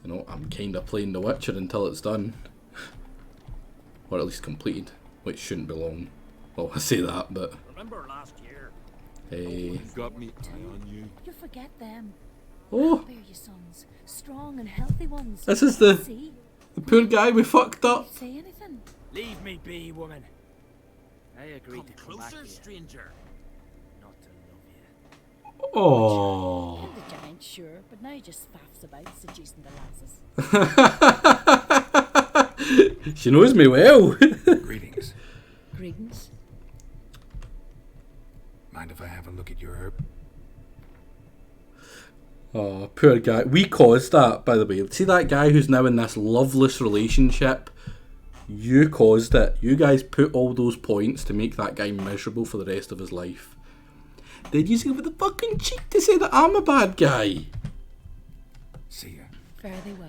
S2: you know, I'm kind of playing The Witcher until it's done. Or at least completed, which shouldn't be long. Well, I say that, but...
S4: Remember last year?
S2: Hey...
S6: Got me eye on you.
S5: You forget them.
S2: Oh!
S5: Happy are your sons, strong and healthy ones.
S2: This is the
S5: See?
S2: the poor guy we fucked up.
S5: Say anything?
S4: Leave me be, woman. I agreed to come back
S13: Closer,
S4: here,
S13: stranger.
S4: not to love you.
S2: Oh.
S5: Killed the giant, sure, but now he just faffs about seducing the lasses.
S2: She knows me well.
S1: Greetings.
S5: Greetings.
S1: Mind if I have a look at your herb?
S2: Oh, poor guy. We caused that, by the way. See that guy who's now in this loveless relationship? You caused it. You guys put all those points to make that guy miserable for the rest of his life. Then you have the fucking cheek to say that I'm a bad guy.
S1: See ya.
S5: Fare thee well.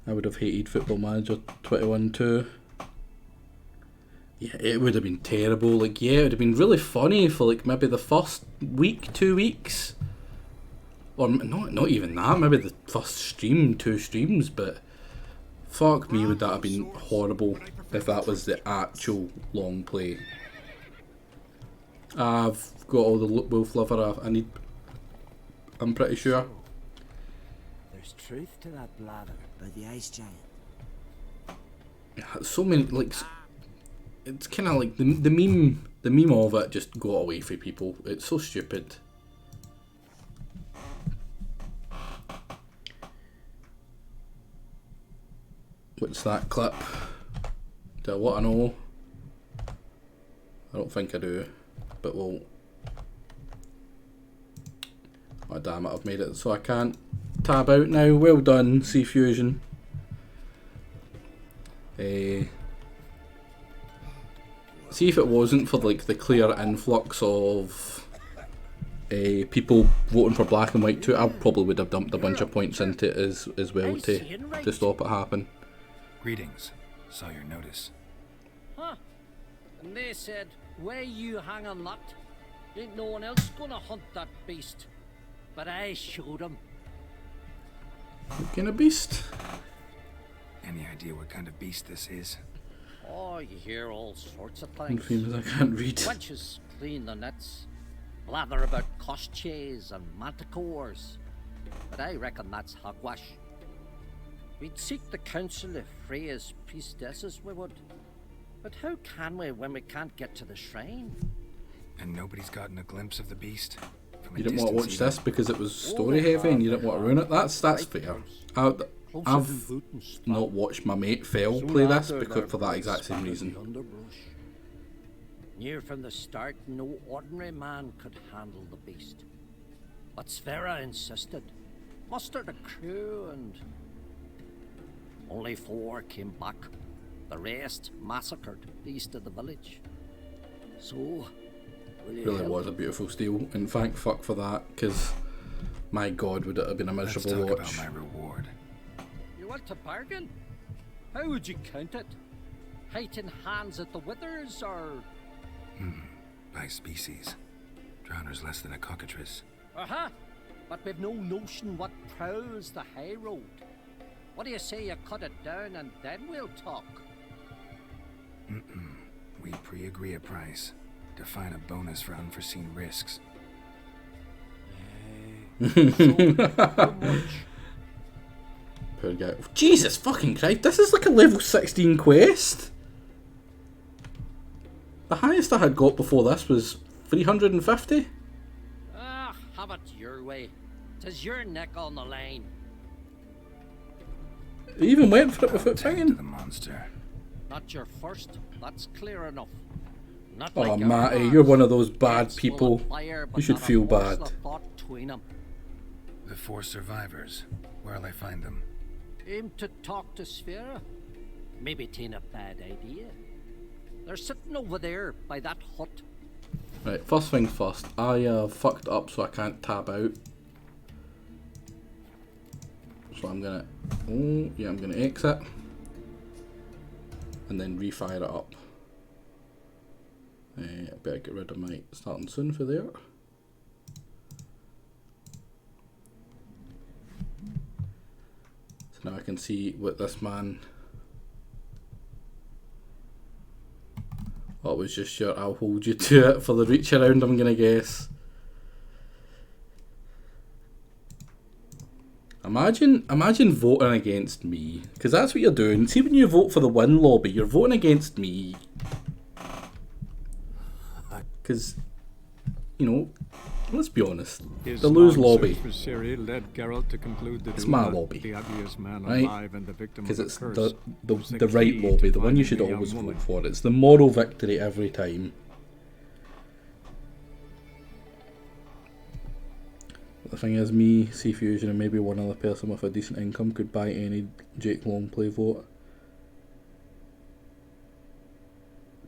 S2: I would have hated Football Manager 21 too. Yeah, it would have been terrible. Like, yeah, it would have been really funny for like maybe the first week, 2 weeks, or not even that. Maybe the first stream, 2 streams. But fuck me, would that have been horrible if that was the actual long play. I've got all the wolf liver I need. I'm pretty sure.
S4: There's truth to that blather by the ice giant.
S2: Yeah, so many, like, it's kind of like the meme of it just got away from people. It's so stupid. What's that clip? Do I want to know? I don't think I do, but we'll. Oh damn it! I've made it so I can't tab out now. Well done, Sea Fusion. See if it wasn't for like the clear influx of people voting for Black and White 2, I probably would have dumped a bunch of points into it as well to stop it happen.
S7: Greetings. Saw your notice.
S10: Huh. And they said, where you hang on that? Ain't no one else gonna hunt that beast. But I showed him.
S2: What kind of beast?
S7: Any idea what kind of beast this is?
S10: Oh, you hear all sorts of things.
S2: Famous, I can't read.
S10: Wenches clean the nets, blather about koshches and manticores. But I reckon that's hogwash. We'd seek the counsel of Freya's priestesses, we would. But how can we when we can't get to the shrine?
S7: And nobody's gotten a glimpse of the beast?
S2: You didn't want to watch this because it was story heavy and you didn't want to ruin it? That's fair. I've not watched my mate Fel play this because for that exact same reason.
S10: Near from the start, no ordinary man could handle the beast. But Sverre insisted, mustered a crew, and only 4 came back. The rest massacred east of the village. So,
S2: really was a beautiful steal, and thank fuck for that, because my god, would it have been a miserable watch.
S7: Let's talk about my reward.
S10: You want to bargain? How would you count it? Height in hands at the withers, or?
S7: By species. Drowner's less than a cockatrice.
S10: Aha! But we've no notion what prowls the high road. What do you say you cut it down and then we'll talk?
S7: We pre-agree a price. Define a bonus for unforeseen risks.
S2: Poor guy. Jesus fucking Christ, this is like a level 16 quest. The highest I had got before this was 350.
S10: Ah, have it your way. 'Tis your neck on the line.
S2: He even went for it without singing.
S7: The monster.
S10: Not your first, that's clear enough. Not
S2: Oh,
S10: like
S2: Matty, you're one of those bad people. You should feel bad.
S7: The 4 survivors. Where'll I find them?
S10: Aim to talk to Sverre. Maybe 'tain't a bad idea. They're sitting over there by that hut.
S2: Right, first things first. I fucked up so I can't tab out. So I'm gonna... Oh, yeah, I'm gonna exit. And then refire it up. I better get rid of my starting soon for there. So now I can see what this man... Oh, it was just your I'll hold you to it for the reach around, I'm gonna guess. Imagine voting against me, because that's what you're doing. See, when you vote for the win lobby, you're voting against me. Because, you know, let's be honest, the lose lobby.
S21: For Ciri led Geralt to conclude that
S2: it's my lobby,
S21: the ugliest man
S2: right?
S21: alive and the victim
S2: because
S21: of
S2: it's
S21: a curse,
S2: the right lobby, the one you should always vote for. It's the moral victory every time. The thing is, me, Sea Fusion, and maybe one other person with a decent income could buy any Jake Longplay vote.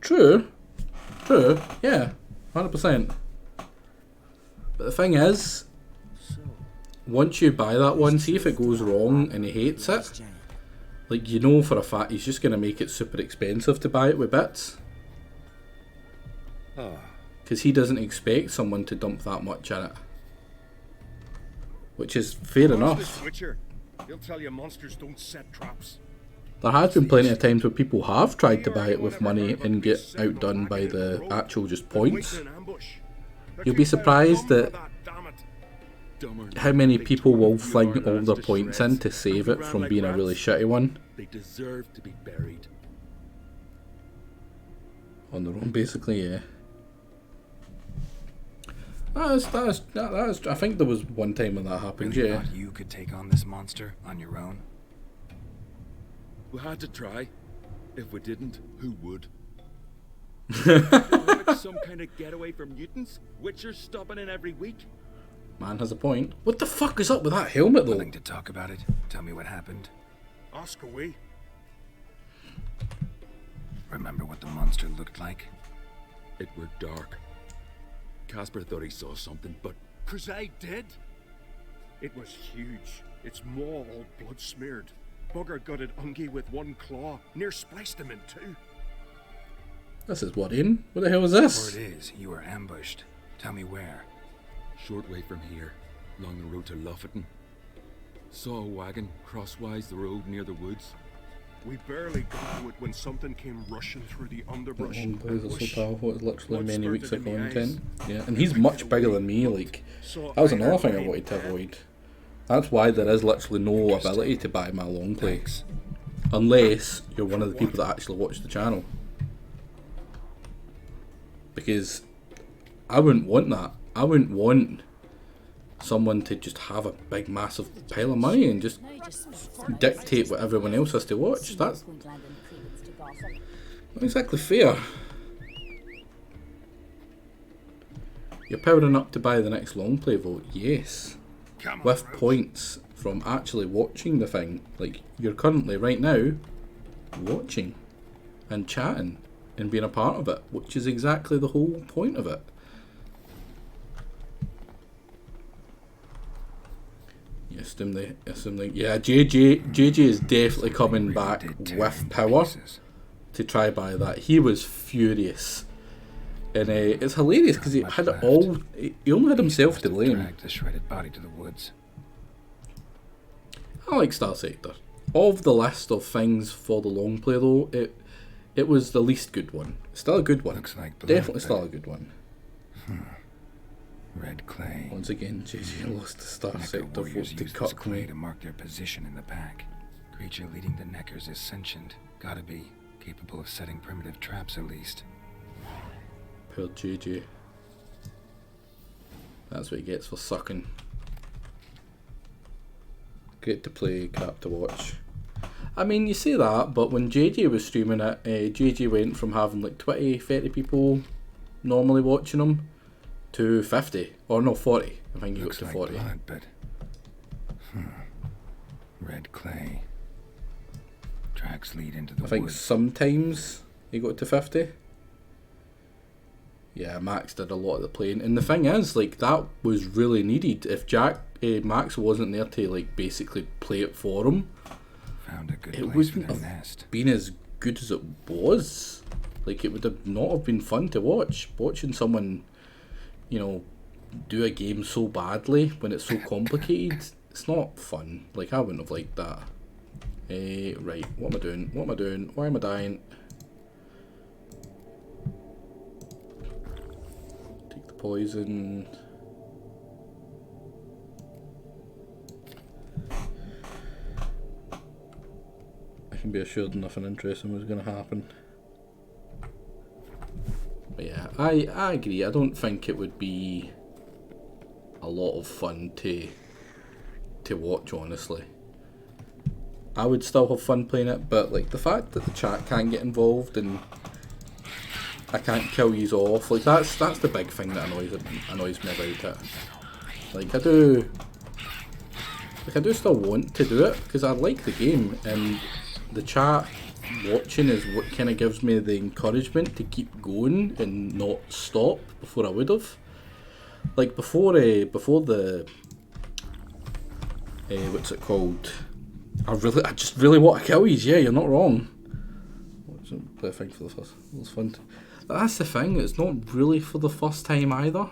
S2: True, yeah, 100%. But the thing is, once you buy that one, see if it goes wrong and he hates it, like, you know for a fact he's just going to make it super expensive to buy it with bits. Because he doesn't expect someone to dump that much in it. Which is fair enough.
S6: Witcher. He'll tell you monsters don't set traps.
S2: There has been plenty of times where people have tried to buy it with money and get outdone by the actual just points. You'll be surprised at how many people will fling all their points in to save it from being a really shitty one.
S15: They deserve to be buried.
S2: On their own, basically, yeah. That is, I think there was one time when that happened,
S7: Really
S2: yeah.
S7: thought you could take on this monster on your own?
S15: We had to try. If we didn't, who would? Some kind of getaway from mutants? Witchers stopping in every week?
S2: Man has a point. What the fuck is up with that helmet, though?
S7: Willing to talk about it? Tell me what happened.
S6: Ask away.
S7: Remember what the monster looked like?
S15: It were dark. Casper thought he saw something, but
S6: Crusade did. It was huge. Its maw all blood smeared. Bugger gutted Ungi with one claw. Near spliced him in two.
S2: This is worrying. What the hell is this?
S7: Word is, you were ambushed. Tell me where.
S15: short way from here, along the road to Lofferton. Saw a wagon crosswise the road near the woods.
S6: We barely got to it when something came rushing through the underbrush.
S2: Boys are so powerful, it's literally many weeks ago in 10. Yeah, and he's much bigger than me, like, that was another thing I wanted to avoid. That's why there is literally no ability to buy my long play. Unless you're one of the people that actually watch the channel. Because I wouldn't want that. I wouldn't want someone to just have a big massive pile of money and just dictate what everyone else has to watch. That's not exactly fair. You're powering up to buy the next long play vote, yes. With points from actually watching the thing. Like, you're currently, right now, watching and chatting and being a part of it, which is exactly the whole point of it. You assume yeah, JJ is definitely coming back with power to try buy that. He was furious. And it's hilarious because he had it all. He only had himself to blame.
S7: Dragged the shredded body to the woods.
S2: I like Star Sector. Of the list of things for the long play, though, it was the least good one. Still a good one.
S7: Looks like blood,
S2: definitely still a good one.
S7: Red clay.
S2: Once again, JJ lost the Star Sector vote to
S7: cut clay
S2: me.
S7: to mark their position in the pack. Creature leading the Neckers is sentient. Gotta be capable of setting primitive traps at least.
S2: Poor JJ. That's what he gets for sucking. Great to play, crap to watch. I mean, you say that, but when JJ was streaming it, JJ went from having like 20, 30 people normally watching him to 50. Or no, 40. I think he got to 40.
S7: Blood, but red clay. Tracks lead into the
S2: I think
S7: woods.
S2: sometimes he got to 50. Yeah, Max did a lot of the playing, and the thing is, like, that was really needed. If Max wasn't there to like basically play it for him,
S7: found a good
S2: it
S7: place for
S2: wouldn't
S7: their
S2: have
S7: nest.
S2: been as good as it was. Like, it would have not have been fun to watch. Watching someone, you know, do a game so badly when it's so complicated, it's not fun. Like, I wouldn't have liked that. Right, what am I doing? What am I doing? Why am I dying? Take the poison. I can be assured nothing interesting was going to happen. But yeah, I agree. I don't think it would be a lot of fun to watch, honestly. I would still have fun playing it, but like the fact that the chat can't get involved and I can't kill yous off, like that's the big thing that annoys me about it. Like I do still want to do it because I like the game, and the chat watching is what kind of gives me the encouragement to keep going and not stop before I would have. Like before the what's it called? I just really want to kill you. Yeah, you're not wrong. Play a thing for the first. It was fun. That's the thing, it's not really for the first time either.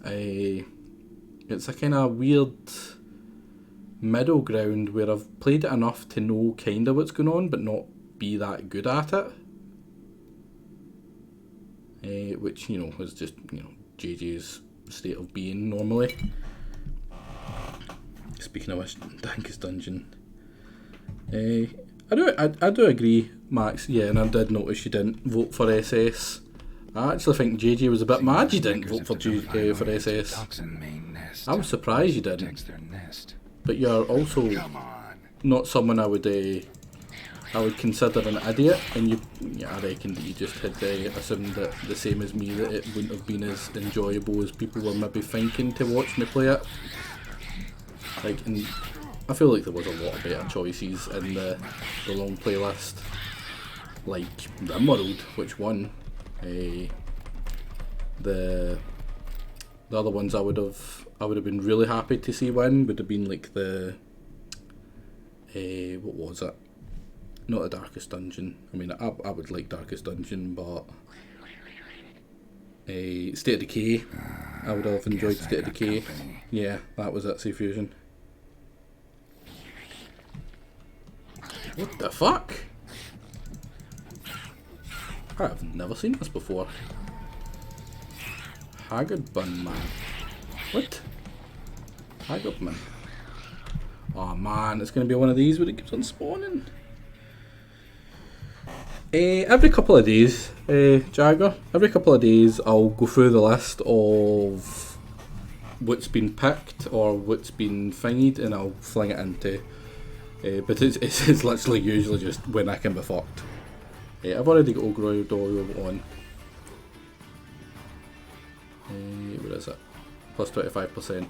S2: It's a kind of weird middle ground where I've played it enough to know kind of what's going on, but not be that good at it. Which, you know, is just, you know, JJ's state of being normally. Speaking of which, Dankest Dungeon. I do agree, Max, yeah, and I did notice you didn't vote for SS. I actually think JJ was a bit mad you didn't vote for SS. I was surprised you didn't. But you're also not someone I would consider an idiot, and I reckon that you just had assumed that the same as me, that it wouldn't have been as enjoyable as people were maybe thinking to watch me play it. Like, and I feel like there was a lot of better choices in the long playlist, like Rimworld, which won. The other ones I would have been really happy to see win would have been like the what was it? Not the Darkest Dungeon. I mean, I would like Darkest Dungeon, but State of Decay. I would have enjoyed State of Decay. Company. Yeah, that was it. Sea Fusion. What the fuck? I have never seen this before. Haggardbun man. What? Haggardman. Oh man, it's going to be one of these where it keeps on spawning. Every couple of days, Jagger, every couple of days I'll go through the list of what's been picked or what's been thingied, and I'll fling it into. But it's literally usually just when I can be fucked. I've already got Ogre Doyle on. Where is it? Plus 25%.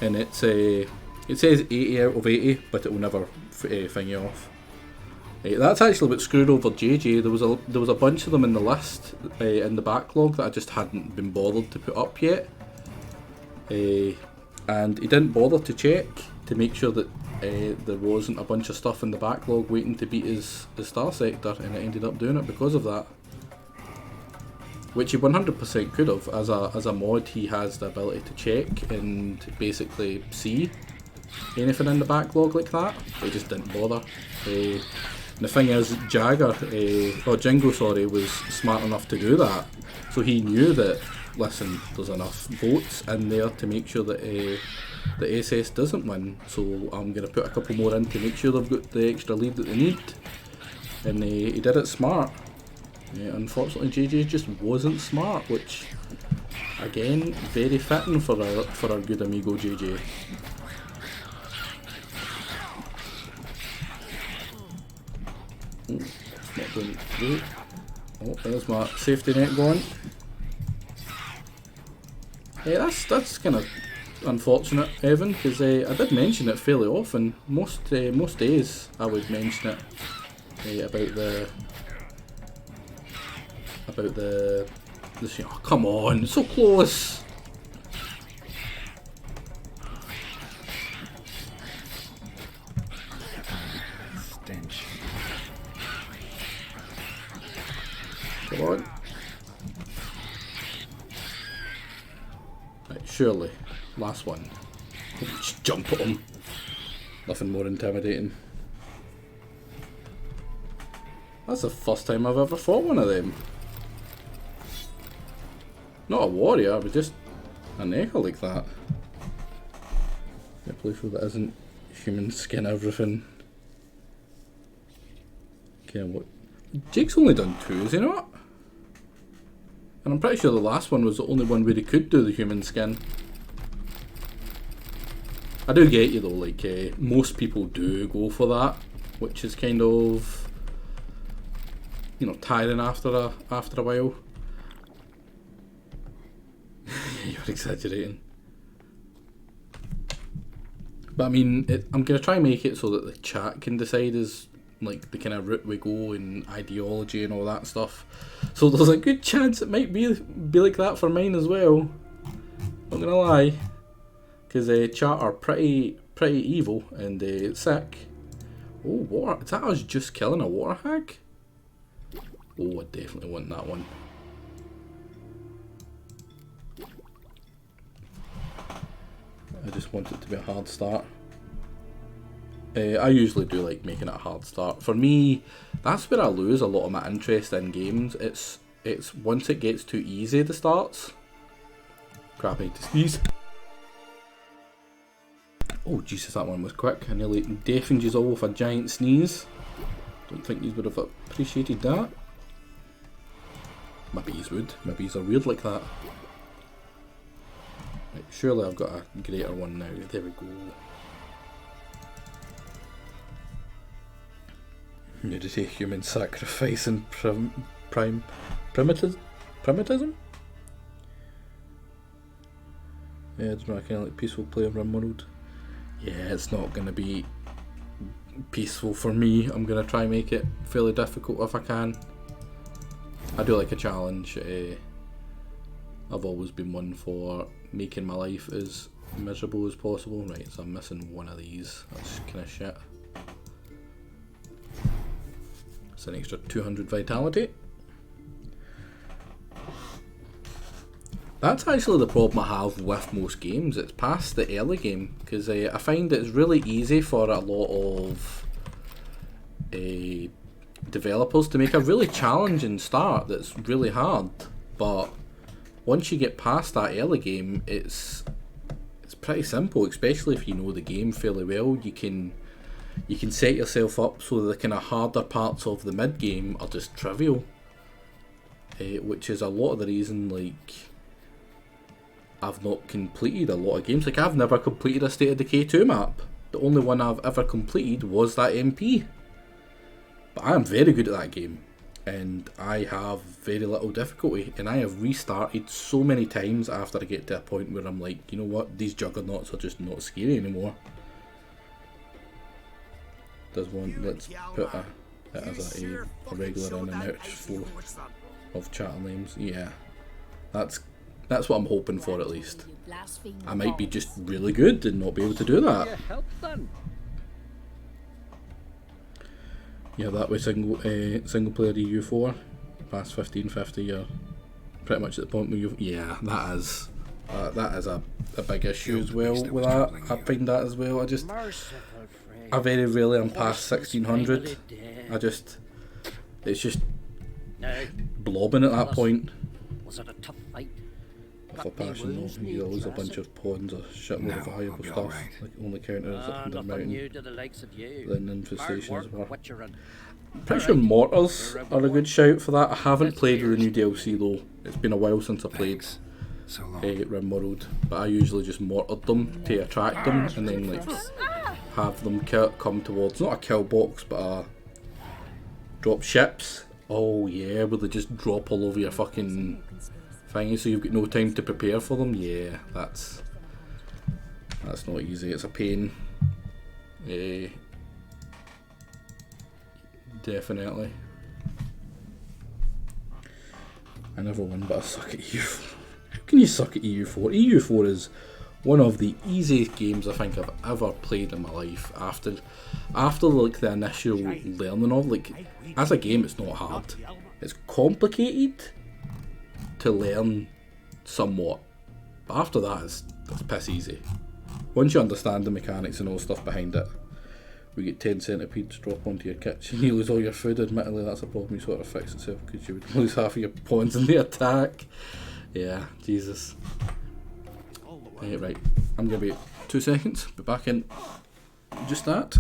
S2: And it says 80 out of 80, but it will never thing you off. That's actually what screwed over JJ. There was a bunch of them in the list, in the backlog, that I just hadn't been bothered to put up yet. And he didn't bother to check to make sure that there wasn't a bunch of stuff in the backlog waiting to beat his Star Sector, and it ended up doing it because of that. Which he 100% could have. As a mod, he has the ability to check and basically see anything in the backlog like that. He just didn't bother. The thing is, Jingo, was smart enough to do that. So he knew that, listen, there's enough votes in there to make sure that the SS doesn't win. So I'm going to put a couple more in to make sure they've got the extra lead that they need. And he did it smart. Unfortunately, JJ just wasn't smart, which, again, very fitting for our good amigo JJ. Not going through. Oh, there's my safety net going. That's kind of unfortunate, Evan, because I did mention it fairly often. Most days I would mention it about the oh, come on, so close.
S1: Stench.
S2: Come on. Right, surely. Last one. Just jump at him. Nothing more intimidating. That's the first time I've ever fought one of them. Not a warrior, but just a necker like that. A playthrough that isn't human skin everything. Okay, what? Jake's only done 2, is he not? And I'm pretty sure the last one was the only one where he could do the human skin. I do get you though, like, most people do go for that, which is kind of, you know, tiring after a while. You're exaggerating. But I mean, I'm going to try and make it so that the chat can decide is like the kind of route we go and ideology and all that stuff. So there's a good chance it might be like that for mine as well. Not going to lie. Because chat are pretty evil and sick. Oh, water. Is that us just killing a water hag? Oh, I definitely want that one. I just want it to be a hard start. I usually do like making it a hard start. For me, that's where I lose a lot of my interest in games. It's once it gets too easy, the starts. Crap, I need to sneeze. Oh Jesus, that one was quick. I nearly deafened you all with a giant sneeze. Don't think you would have appreciated that. My bees would. My bees are weird like that. Right, surely I've got a greater one now. There we go. Need to say human sacrifice and primitism? Yeah, it's kind of like peaceful play of RimWorld. Yeah, it's not going to be peaceful for me. I'm going to try and make it fairly difficult if I can. I do like a challenge. I've always been one for making my life as miserable as possible. Right, so I'm missing one of these. That's kind of shit. It's an extra 200 vitality. That's actually the problem I have with most games. It's past the early game, because I find it's really easy for a lot of developers to make a really challenging start that's really hard. But once you get past that early game, it's pretty simple, especially if you know the game fairly well. You can set yourself up so the kind of harder parts of the mid game are just trivial, which is a lot of the reason like I've not completed a lot of games. Like I've never completed a State of Decay 2 map. The only one I've ever completed was that MP. But I am very good at that game, and I have very little difficulty, and I have restarted so many times after I get to a point where I'm like, you know what, these juggernauts are just not scary anymore. Does one, let's put it as a regular in and out flow of channel names. Yeah, that's what I'm hoping for at least. I might be just really good and not be able to do that. Yeah, that way single player EU4 past 1550, you're pretty much at the point where you. Yeah, that is a big issue as well with that. I find that as well. I very rarely am past 1600. It's just blobbing at that point.
S10: Was it a tough fight?
S2: If I pass you know, you lose a bunch of pawns or shitload of valuable stuff. Like only counters under mountain. Then infestations were. Pretty sure mortars are a good shout for that. I haven't played the new DLC though. It's been a while since I played RimWorld, but I usually just mortared them to attract them and then like have them come towards, not a kill box, but a drop ships. Oh yeah, where they just drop all over your fucking thingy, so you've got no time to prepare for them. Yeah, that's not easy. It's a pain. Definitely. I never win, but I suck at EU4. How can you suck at EU4? EU4 is one of the easiest games I think I've ever played in my life. After like the initial learning of, like, as a game it's not hard. It's complicated to learn somewhat, but after that it's piss easy. Once you understand the mechanics and all stuff behind it. We get 10 centipedes drop onto your kitchen, you lose all your food. Admittedly that's a problem you sort of fix itself, because you would lose half of your pawns in the attack. Yeah, Jesus. Right, I'm going to be 2 seconds, be back in just that.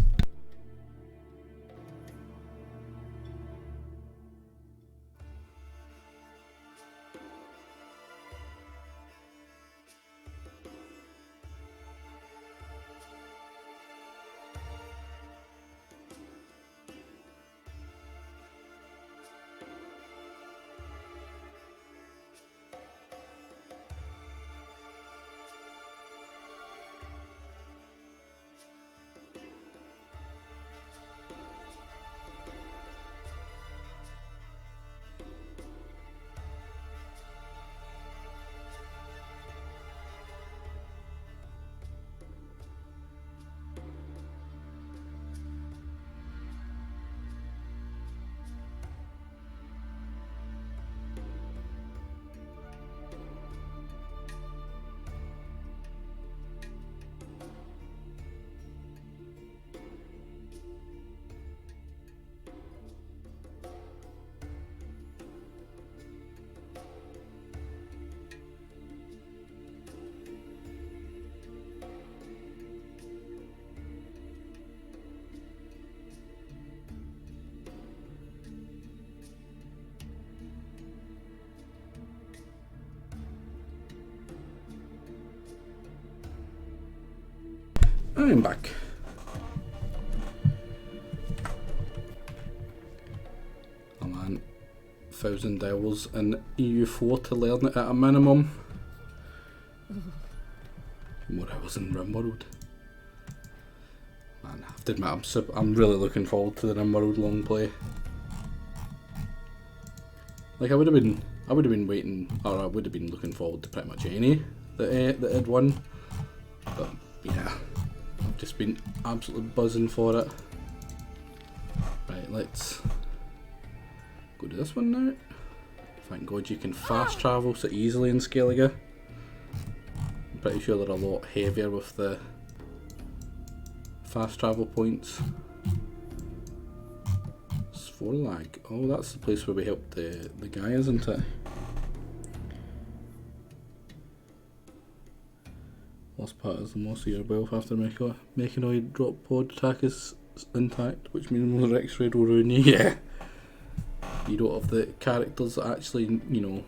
S2: I'm back. Oh man, 1,000 hours in EU4 to learn it at a minimum. More hours in RimWorld. Man, I have to admit, I'm really looking forward to the RimWorld long play. Like I would have been waiting, or I would have been looking forward to pretty much any that had won. But yeah, I've just been absolutely buzzing for it. Right, let's go to this one now. Thank God you can fast travel so easily in Skellige. I'm pretty sure they're a lot heavier with the fast travel points. Svorlag. Oh, that's the place where we helped the guy, isn't it? Last part is the most of your wealth after Mechanoid drop pod attack is intact, which means more X-Raid will ruin you. Yeah. You don't have the characters that actually, you know,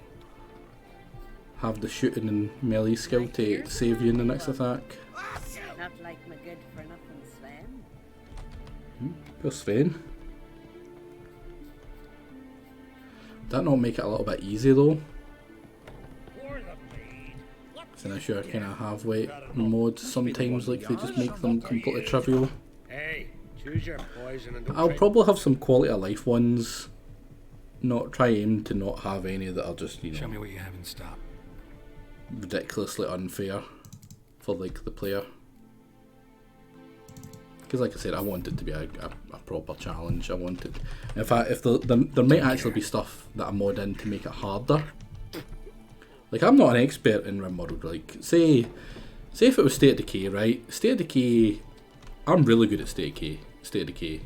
S2: have the shooting and melee skill to save you in the next attack.
S19: Not like my good for nothing Sven.
S2: Poor Sven. That not make it a little bit easy though? And I sure kind of halfway mods sometimes, like they just make them completely trivial.
S11: Hey, choose your poison and don't
S2: I'll
S11: try-
S2: probably have some quality of life ones. Not try aim to not have any that are just, you know,
S7: Show me what you have in stock.
S2: ridiculously unfair for like the player. Because like I said, I want it to be a proper challenge. I want it. In fact, if there might actually be stuff that I mod in to make it harder. Like I'm not an expert in RimWorld. Like say if it was State of Decay, right? State of Decay, I'm really good at State of Decay,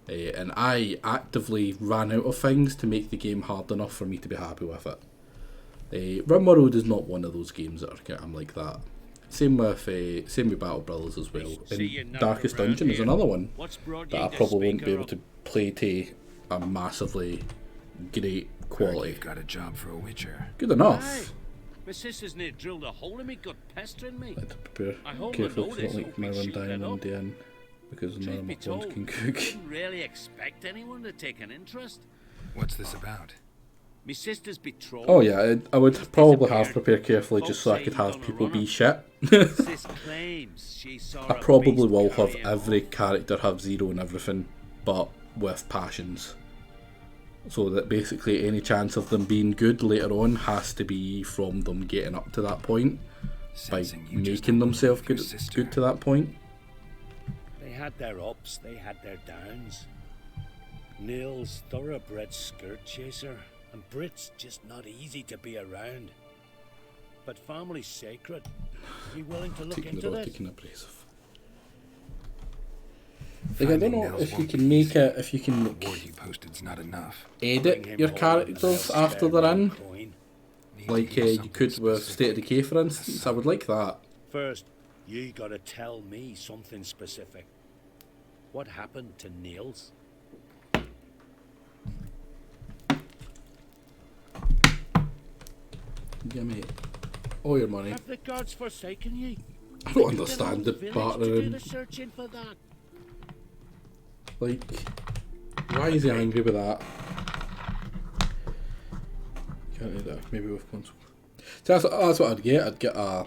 S2: and I actively ran out of things to make the game hard enough for me to be happy with it. RimWorld is not one of those games that I'm like that. Same with Battle Brothers as well. And Darkest Dungeon is another one that I probably wouldn't be able to play to a massively great quality.
S7: You've got a job for a witcher.
S2: Good enough.
S11: Aye. My sister's near drilled a hole in me gut, pestering me.
S2: Prepare
S11: I hold
S2: careful
S11: my
S2: because I don't
S11: notice,
S2: like my
S11: hoping
S2: run
S11: she'll
S2: down
S11: let
S2: and
S11: up.
S2: down because
S11: Truth
S2: none of
S11: be
S2: my pawns
S11: told,
S2: can cook.
S11: didn't really expect anyone to take an interest.
S7: What's this about?
S11: My sister's betrothed.
S2: Oh yeah, I would probably have prepared carefully just so I could have people be shit.
S11: Sis claims she saw
S2: I
S11: a
S2: probably
S11: beast
S2: will have
S11: carrying
S2: every character have zero and everything, but with passions. So that basically any chance of them being good later on has to be from them getting up to that point by making themselves good to that point.
S11: They had their ups, they had their downs. Neil's thoroughbred skirt chaser, and Brit's just not easy to be around. But family's sacred. Be willing to look into this?
S2: Taking abrasive. Like I don't know if you can make it, if you can like,
S7: posted's not enough.
S2: edit your characters after they're in, like you could with State of Decay for instance. I would like that.
S11: First, you gotta tell me something specific. What happened to Niels?
S2: Give me all your money.
S11: Have the gods forsaken ye?
S2: I don't understand the
S11: To do
S2: bartering.
S11: the searching for that.
S2: Like, why is he angry with that? Can't do that. Maybe with console. So that's what I'd get. I'd get a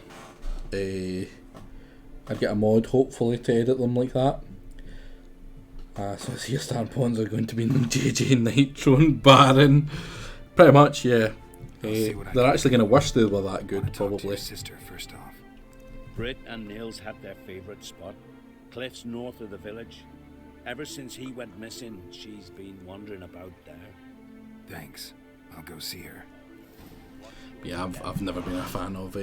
S2: mod, hopefully, to edit them like that. So your star pawns are going to be JJ, Nitro, and Baron. Pretty much, yeah. They're actually going to wish they were that good, probably.
S7: Sister first off.
S11: Brit and Niels had their favourite spot, cliffs north of the village. Ever since he went missing, she's been wandering about there.
S7: Thanks. I'll go see her.
S2: Yeah, I've never been a fan of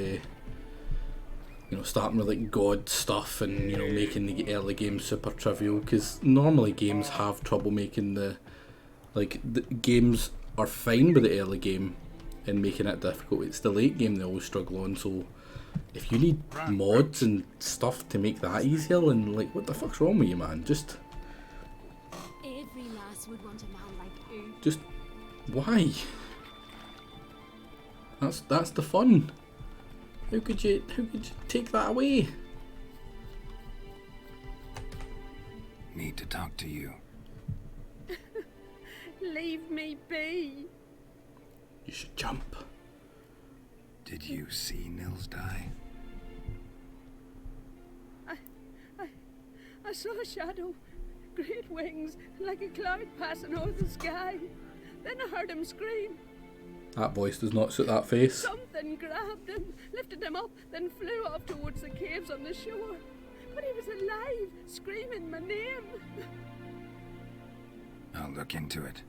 S2: starting with like god stuff and making the early game super trivial, because normally games have trouble making the games are fine with the early game and making it difficult. It's the late game they always struggle on. So if you need mods and stuff to make that easier, and like, what the fuck's wrong with you, man? Just
S8: Every lass would want a man like you.
S2: Just why? That's the fun. How could you take that away?
S1: need to talk to you.
S19: Leave me be.
S2: You should jump.
S1: Did you see Nils die?
S19: I saw a shadow, great wings, like a cloud passing over the sky. Then I heard him scream.
S2: That voice does not suit that face.
S19: Something grabbed him, lifted him up, then flew off towards the caves on the shore. But he was alive, screaming my name.
S1: I'll look into it.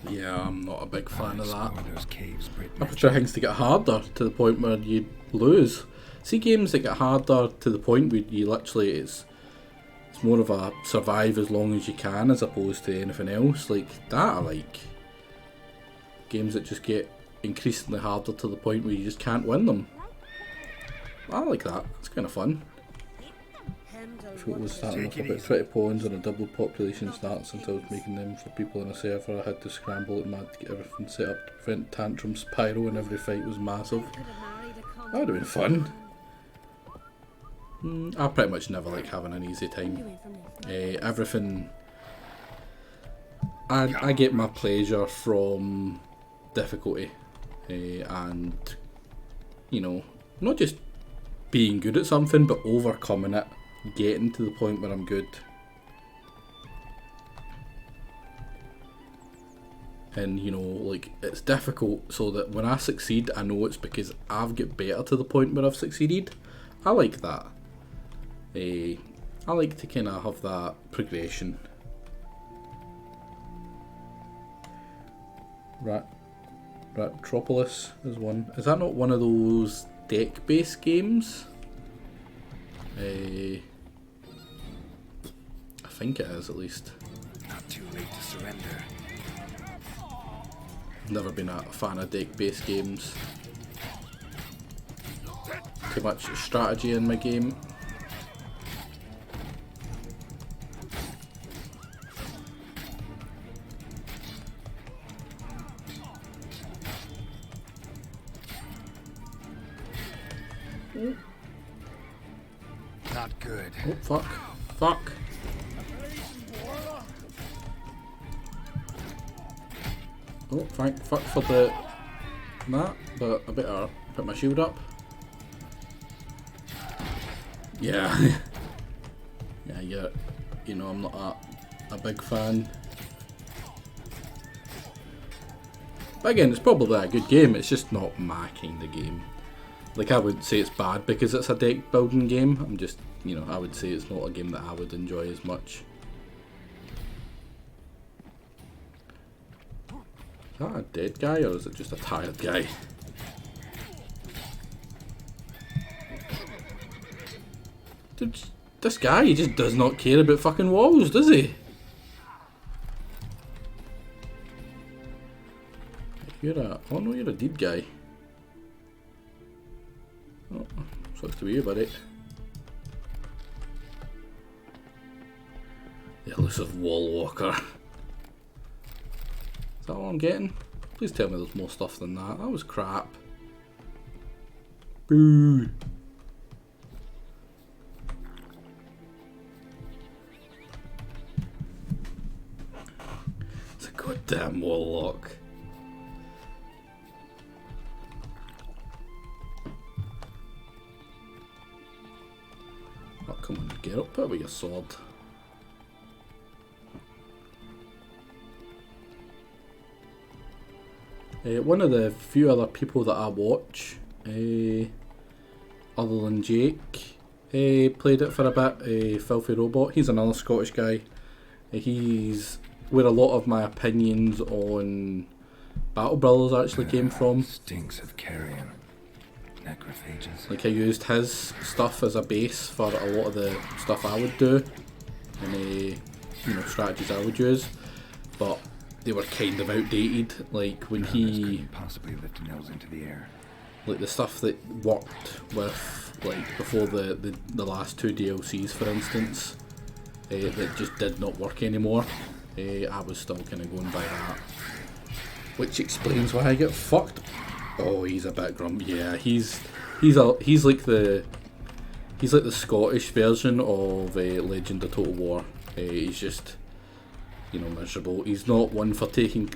S2: Yeah, I'm not a big fan of that.
S1: Those caves,
S2: I prefer things to get harder to the point where you lose. See games that get harder to the point where you literally it's more of a survive as long as you can as opposed to anything else. Like that I like. Games that just get increasingly harder to the point where you just can't win them. I like that. It's kind of fun. What was starting off about 20 pawns on a double population start since I was making them for people in a server. I had to scramble it mad to get everything set up to prevent tantrums. Pyro and every fight was massive. That would have been fun. I pretty much never like having an easy time. Everything... I get my pleasure from difficulty. And, you know, not just being good at something, but overcoming it. Getting to the point where I'm good. And, you know, like, it's difficult so that when I succeed, I know it's because I've got better to the point where I've succeeded. I like that. I like to kind of have that progression. Ratropolis is one. Is that not one of those deck-based games? I think it is, at least.
S1: Not too late to surrender.
S2: Never been a fan of deck-based games. Too much strategy in my game.
S1: Not good.
S2: Oh, fuck. Fuck. Oh, fuck for the... that, but I better put my shield up. Yeah. Yeah, you know, I'm not a big fan. But again, it's probably a good game, it's just not my kind of game. Like, I wouldn't say it's bad because it's a deck building game. I'm just, you know, I would say it's not a game that I would enjoy as much. Is that a dead guy or is it just a tired guy? Dude, this guy, he just does not care about fucking walls, does he? Oh no, you're a dead guy. Oh, sucks to be you, buddy. The elusive wall walker. Is that all I'm getting? Please tell me there's more stuff than that. That was crap. Boo. It's a goddamn wall lock. Oh, come on, get up there with your sword. One of the few other people that I watch, other than Jake, played it for a bit, Filthy Robot. He's another Scottish guy. He's where a lot of my opinions on Battle Brothers actually came from.
S1: Stinks of carrion. Necrophages.
S2: Like, I used his stuff as a base for a lot of the stuff I would do, and you know, strategies I would use, but they were kind of outdated. Like when he
S1: possibly lift nails into the air.
S2: Like the stuff that worked with, like before the last two DLCs, for instance, that just did not work anymore. I was still kind of going by that, which explains why I get fucked. Oh, he's a bit grumpy. Yeah, he's like the Scottish version of Legend of Total War. He's just, miserable. He's not one for taking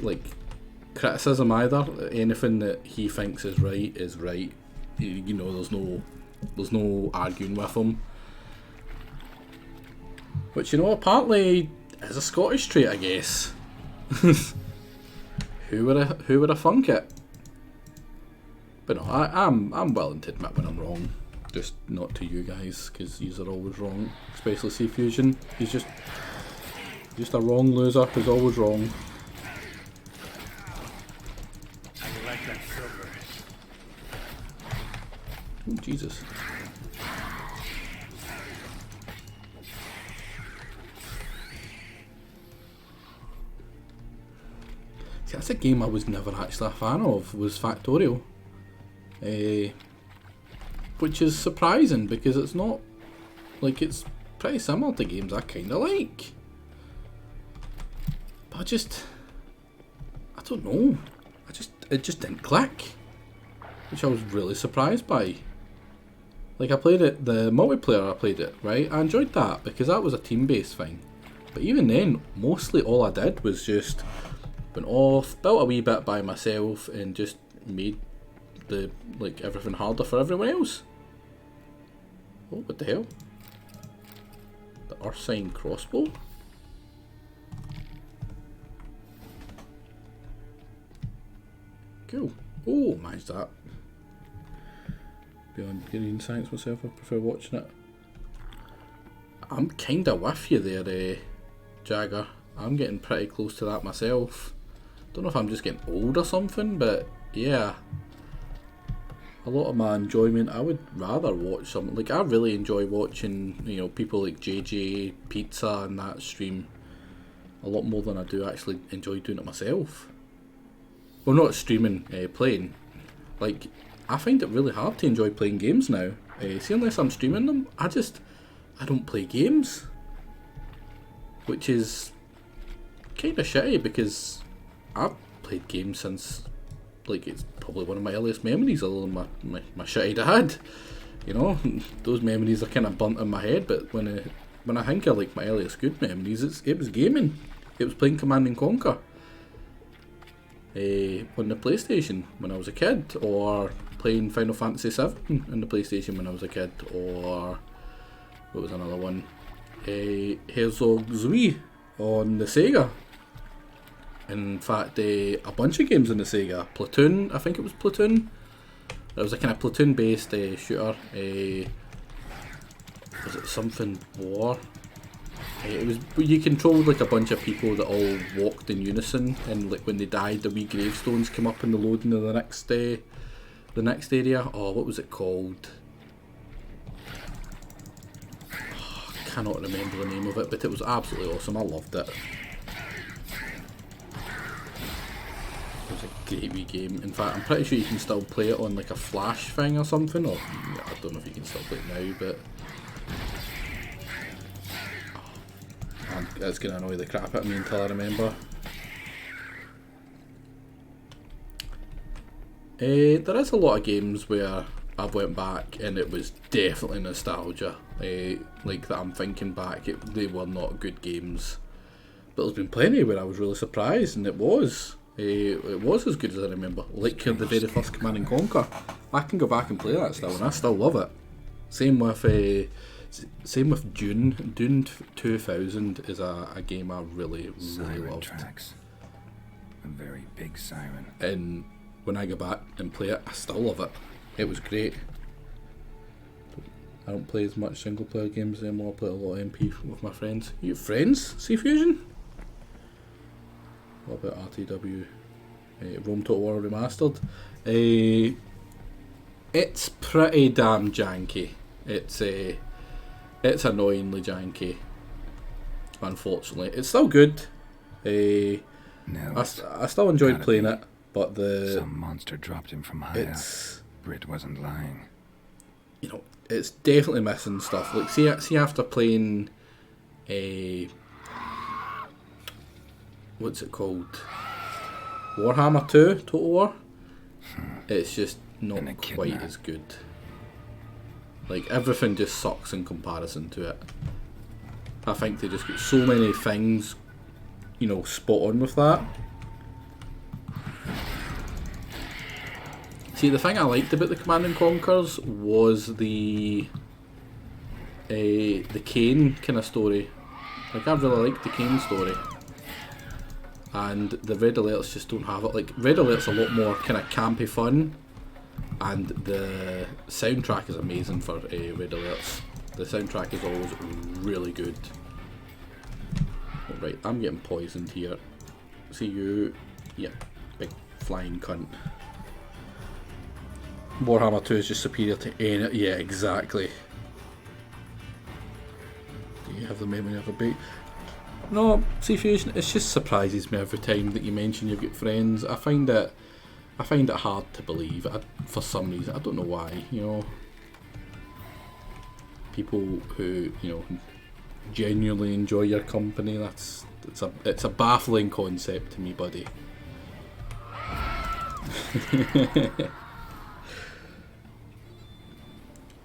S2: criticism either. Anything that he thinks is right is right. There's no arguing with him. Which apparently is a Scottish trait, I guess. Who would have thunk it? But no, I'm willing to admit when I'm wrong. Just not to you guys, because yous are always wrong. Especially C-Fusion. He's just a wrong loser who's always wrong.
S11: I like that silver.
S2: Oh, Jesus. See, that's a game I was never actually a fan of, was Factorial. Which is surprising, because it's not, it's pretty similar to games I kind of like. But I don't know, it just didn't click. Which I was really surprised by. I played it, the multiplayer I played it, right? I enjoyed that, because that was a team-based thing. But even then, mostly all I did was just went off, built a wee bit by myself, and just made the everything harder for everyone else. Oh, what the hell? The Earthsign crossbow? Cool. Oh, managed that. Beyond getting science myself, I prefer watching it. I'm kinda with you there, Jagger. I'm getting pretty close to that myself. Don't know if I'm just getting old or something, but yeah. A lot of my enjoyment, I would rather watch something. I really enjoy watching, people like JJ, Pizza and that stream a lot more than I do actually enjoy doing it myself. Well, not streaming, playing. I find it really hard to enjoy playing games now. See, unless I'm streaming them, I don't play games. Which is kind of shitty, because I've played games since, it's probably one of my earliest memories, other than my shitty dad. Those memories are kind of burnt in my head, but when I think of my earliest good memories, it was gaming. It was playing Command & Conquer. On the PlayStation when I was a kid, or playing Final Fantasy VII on the PlayStation when I was a kid, or what was another one? Herzog Zwei on the Sega. In fact, a bunch of games on the Sega. Platoon, I think it was Platoon. It was a kind of Platoon based shooter. Was it something War? It was, you controlled a bunch of people that all walked in unison, and when they died, the wee gravestones came up in the loading of the next area. Oh, what was it called? Oh, I cannot remember the name of it, but it was absolutely awesome. I loved it. It was a great wee game. In fact, I'm pretty sure you can still play it on a flash thing or something, or I don't know if you can still play it now, but that's going to annoy the crap out of me until I remember. There is a lot of games where I've went back and it was definitely nostalgia. That I'm thinking back, they were not good games. But there's been plenty where I was really surprised, and it was as good as I remember. The very first Command & Conquer. I can go back and play that still, and I still love it. Same with Dune. Dune 2000 is a game I really loved.
S1: Tracks. A very big siren.
S2: And when I go back and play it, I still love it. It was great. I don't play as much single player games anymore. I play a lot of MP with my friends. You have friends? C-Fusion? What about RTW? Rome Total War Remastered? It's pretty damn janky. It's annoyingly janky, unfortunately. It's still good. I still enjoyed playing it, but
S1: some monster dropped him from high up. Brit wasn't lying.
S2: It's definitely missing stuff. See after playing what's it called? Warhammer 2 Total War. It's just not quite as good. Everything just sucks in comparison to it. I think they just get so many things, you know, spot on with that. See, the thing I liked about the Command & Conquers was the Kane kind of story. Like, I really liked the Kane story. And the Red Alerts just don't have it. Like, Red Alert's a lot more kind of campy fun, and the soundtrack is amazing for Red Alerts. The soundtrack is always really good. Right, I'm getting poisoned here. See you. Yeah, big flying cunt. Warhammer 2 is just superior to any. Yeah, exactly. Do you have the memory of a beat? No, see, Fusion, it just surprises me every time that you mention you've got friends. I find it hard to believe. For some reason, I don't know why. You know, people who, you know, genuinely enjoy your company. It's a baffling concept to me, buddy.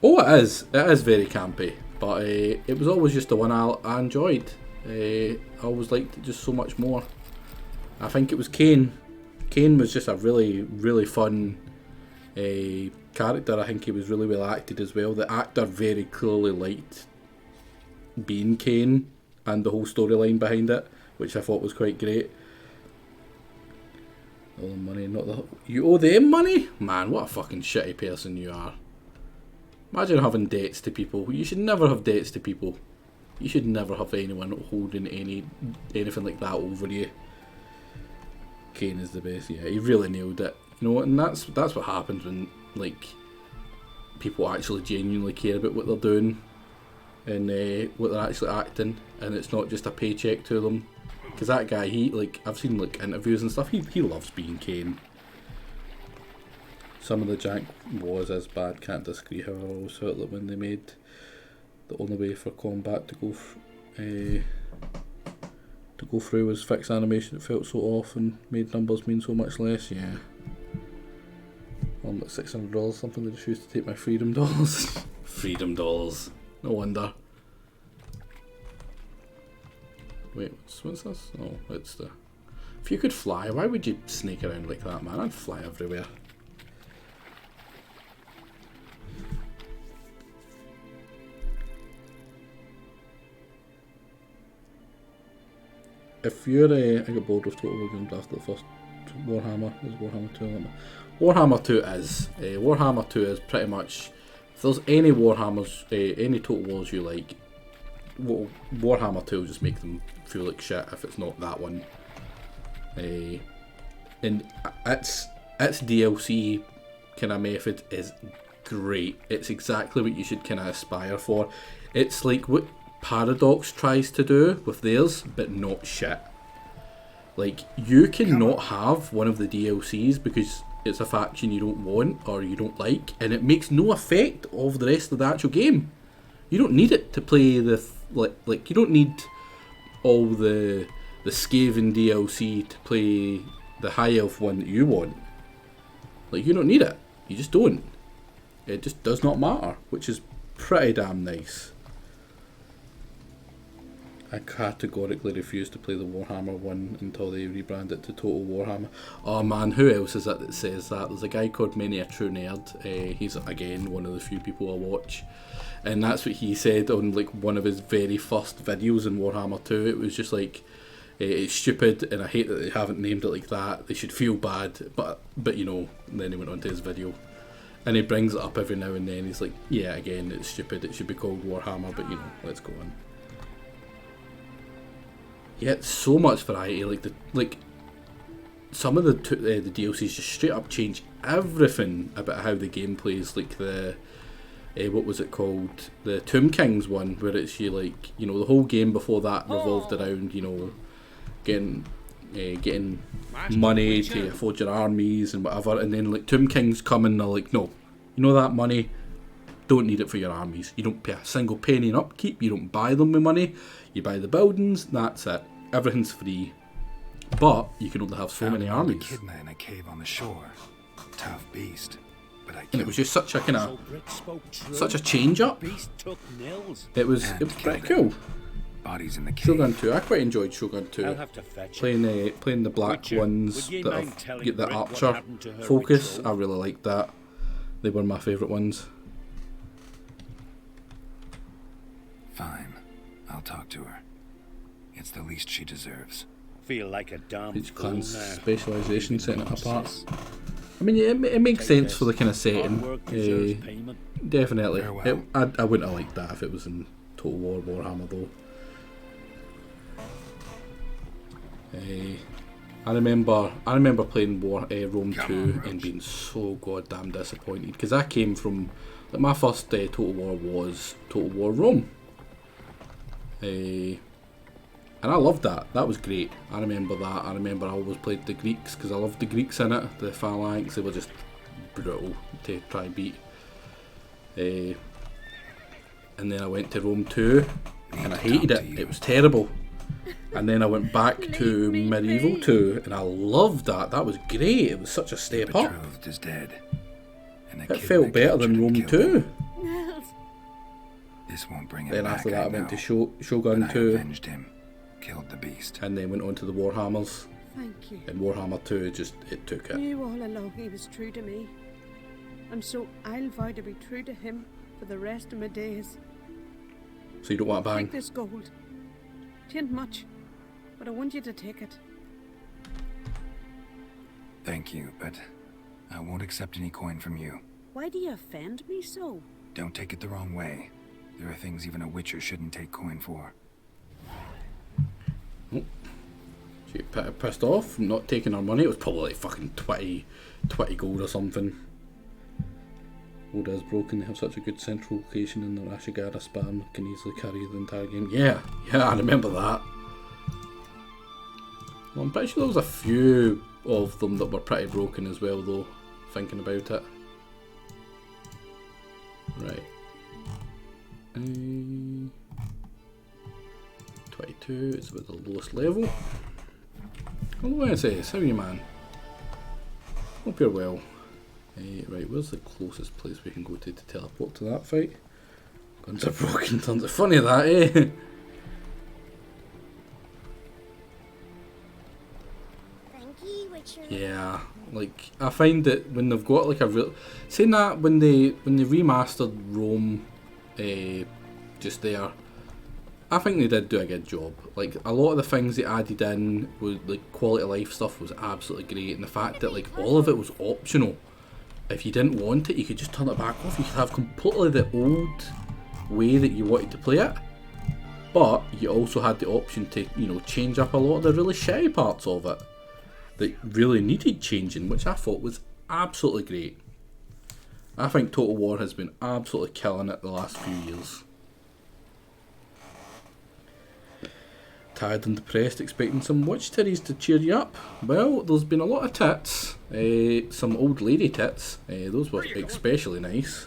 S2: Oh, it is very campy, but it was always just the one I enjoyed. I always liked it just so much more. I think it was Kane. Kane was just a really, really fun character. I think he was really well acted as well. The actor very clearly liked being Kane and the whole storyline behind it, which I thought was quite great. All the money, not the... You owe them money? Man, what a fucking shitty person you are. Imagine having debts to people. You should never have debts to people. You should never have anyone holding anything like that over you. Kane is the best. Yeah, he really nailed it. You know, and that's what happens when, like, people actually genuinely care about what they're doing and what they're actually acting, and it's not just a paycheck to them. Because that guy, I've seen like interviews and stuff. He loves being Kane. Some of the jank was as bad, can't disagree. However, I always felt that when they made the only way for combat to go through was fixed animation, it felt so off and made numbers mean so much less. Yeah. I'm at $600, something they just used to take my freedom dollars. Freedom dollars. No wonder. Wait, what's this? Oh, it's the... If you could fly, why would you snake around like that, man? I'd fly everywhere. If you're I got bored with Total War Games after the first Warhammer. Is Warhammer 2 on it? Warhammer 2 is. Warhammer 2 is pretty much... If there's any Warhammers, any Total Wars you like, Warhammer 2 will just make them feel like shit if it's not that one. And its DLC kind of method is great. It's exactly what you should kind of aspire for. It's like what Paradox tries to do with theirs, but not shit. Like, you can not have one of the DLCs because it's a faction you don't want or you don't like, and it makes no effect of the rest of the actual game. You don't need it to play the like you don't need all the Skaven DLC to play the high elf one that you want. Like, you don't need it. You just don't. It just does not matter, which is pretty damn nice. I categorically refuse to play the Warhammer one until they rebrand it to Total Warhammer. Oh man, who else is that says that? There's a guy called Many a True Nerd. He's again one of the few people I watch, and that's what he said on like one of his very first videos in Warhammer 2. It was just like, it's stupid and I hate that they haven't named it like that. They should feel bad, but you know. And then he went on to his video, and he brings it up every now and then. He's like, yeah, again, it's stupid. It should be called Warhammer, but you know, let's go on. Yeah, so much variety. Like some of the DLCs just straight up change everything about how the game plays. Like the what was it called? The Tomb Kings one, where it's you like, you know, the whole game before that revolved around, you know, getting money to afford your armies and whatever, and then like Tomb Kings come and they're like, no, you know that money, don't need it for your armies. You don't pay a single penny in upkeep. You don't buy them with money. You buy the buildings. That's it. Everything's free. But you can only have so many armies.
S1: Echidna in a cave on the shore. Tough beast. But
S2: and it was just such a kind of such a change up. It was pretty cool.
S1: Bodies in the cave.
S2: Shogun 2. I quite enjoyed Shogun 2.
S11: I'll have to fetch
S2: playing the black
S11: Witcher,
S2: ones
S11: would ye
S2: that
S11: mind
S2: have
S11: telling
S2: get the
S11: Brit what
S2: archer
S11: happened to her
S2: focus.
S11: ritual?
S2: I really liked that. They were my favourite ones.
S1: Fine. I'll talk to her. It's the least she deserves.
S11: Feel like a damn
S2: Each
S11: fool
S2: clan's
S11: now.
S2: specialisation, setting it apart. I mean, yeah, it makes sense for the kind of setting.
S11: Work deserves payment.
S2: Definitely.
S1: Farewell.
S2: I wouldn't have liked that if it was in Total War Warhammer though. I remember playing Rome 2 and being so goddamn disappointed because I came from, like, my first Total War was Total War Rome, and I loved that. That was great. I remember that. I remember I always played the Greeks because I loved the Greeks in it. The Phalanx, they were just brutal to try and beat. And then I went to Rome 2 and I hated it. It was terrible. And then I went back to Medieval 2 and I loved that. That was great. It was such a step up.
S1: Betrothed is dead. And the
S2: It
S1: kid
S2: felt
S1: they
S2: better than
S1: captured and
S2: Rome
S1: killed
S2: 2.
S8: Nels.
S1: This won't bring him
S2: Then
S1: back.
S2: after that I went to Shogun
S1: But I
S2: 2.
S1: avenged him. Killed the beast.
S2: And then went on to the Warhammers.
S19: Thank you.
S2: And Warhammer 2 it took it.
S19: Knew all along he was true to me. And so I'll vow to be true to him for the rest of my days.
S2: So you don't want to bang?
S19: Take this gold. 'Tain't much, but I want you to take it.
S1: Thank you, but I won't accept any coin from you.
S19: Why do you offend me so?
S1: Don't take it the wrong way. There are things even a Witcher shouldn't take coin for.
S2: She pissed off from not taking our money. It was probably like fucking 20 gold or something. Oda is broken. They have such a good central location in the Ashigara spam. Can easily carry the entire game. Yeah, I remember that. Well, I'm pretty sure there was a few of them that were pretty broken as well, though. Thinking about it. Right. 22 is about the lowest level. Hello SS, how are you, man? Hope you're well. Right, where's the closest place we can go to teleport to that fight? Guns are broken, tons of funny that, eh? Yeah, like I find that when they've got like a real, saying that when they remastered Rome, just there, I think they did do a good job. Like a lot of the things they added in was like quality of life stuff was absolutely great, and the fact that like all of it was optional. If you didn't want it, you could just turn it back off. You could have completely the old way that you wanted to play it, but you also had the option to, you know, change up a lot of the really shitty parts of it that really needed changing, which I thought was absolutely great. I think Total War has been absolutely killing it the last few years. Tired and depressed, expecting some witch titties to cheer you up? Well, there's been a lot of tits, some old lady tits, those were especially nice.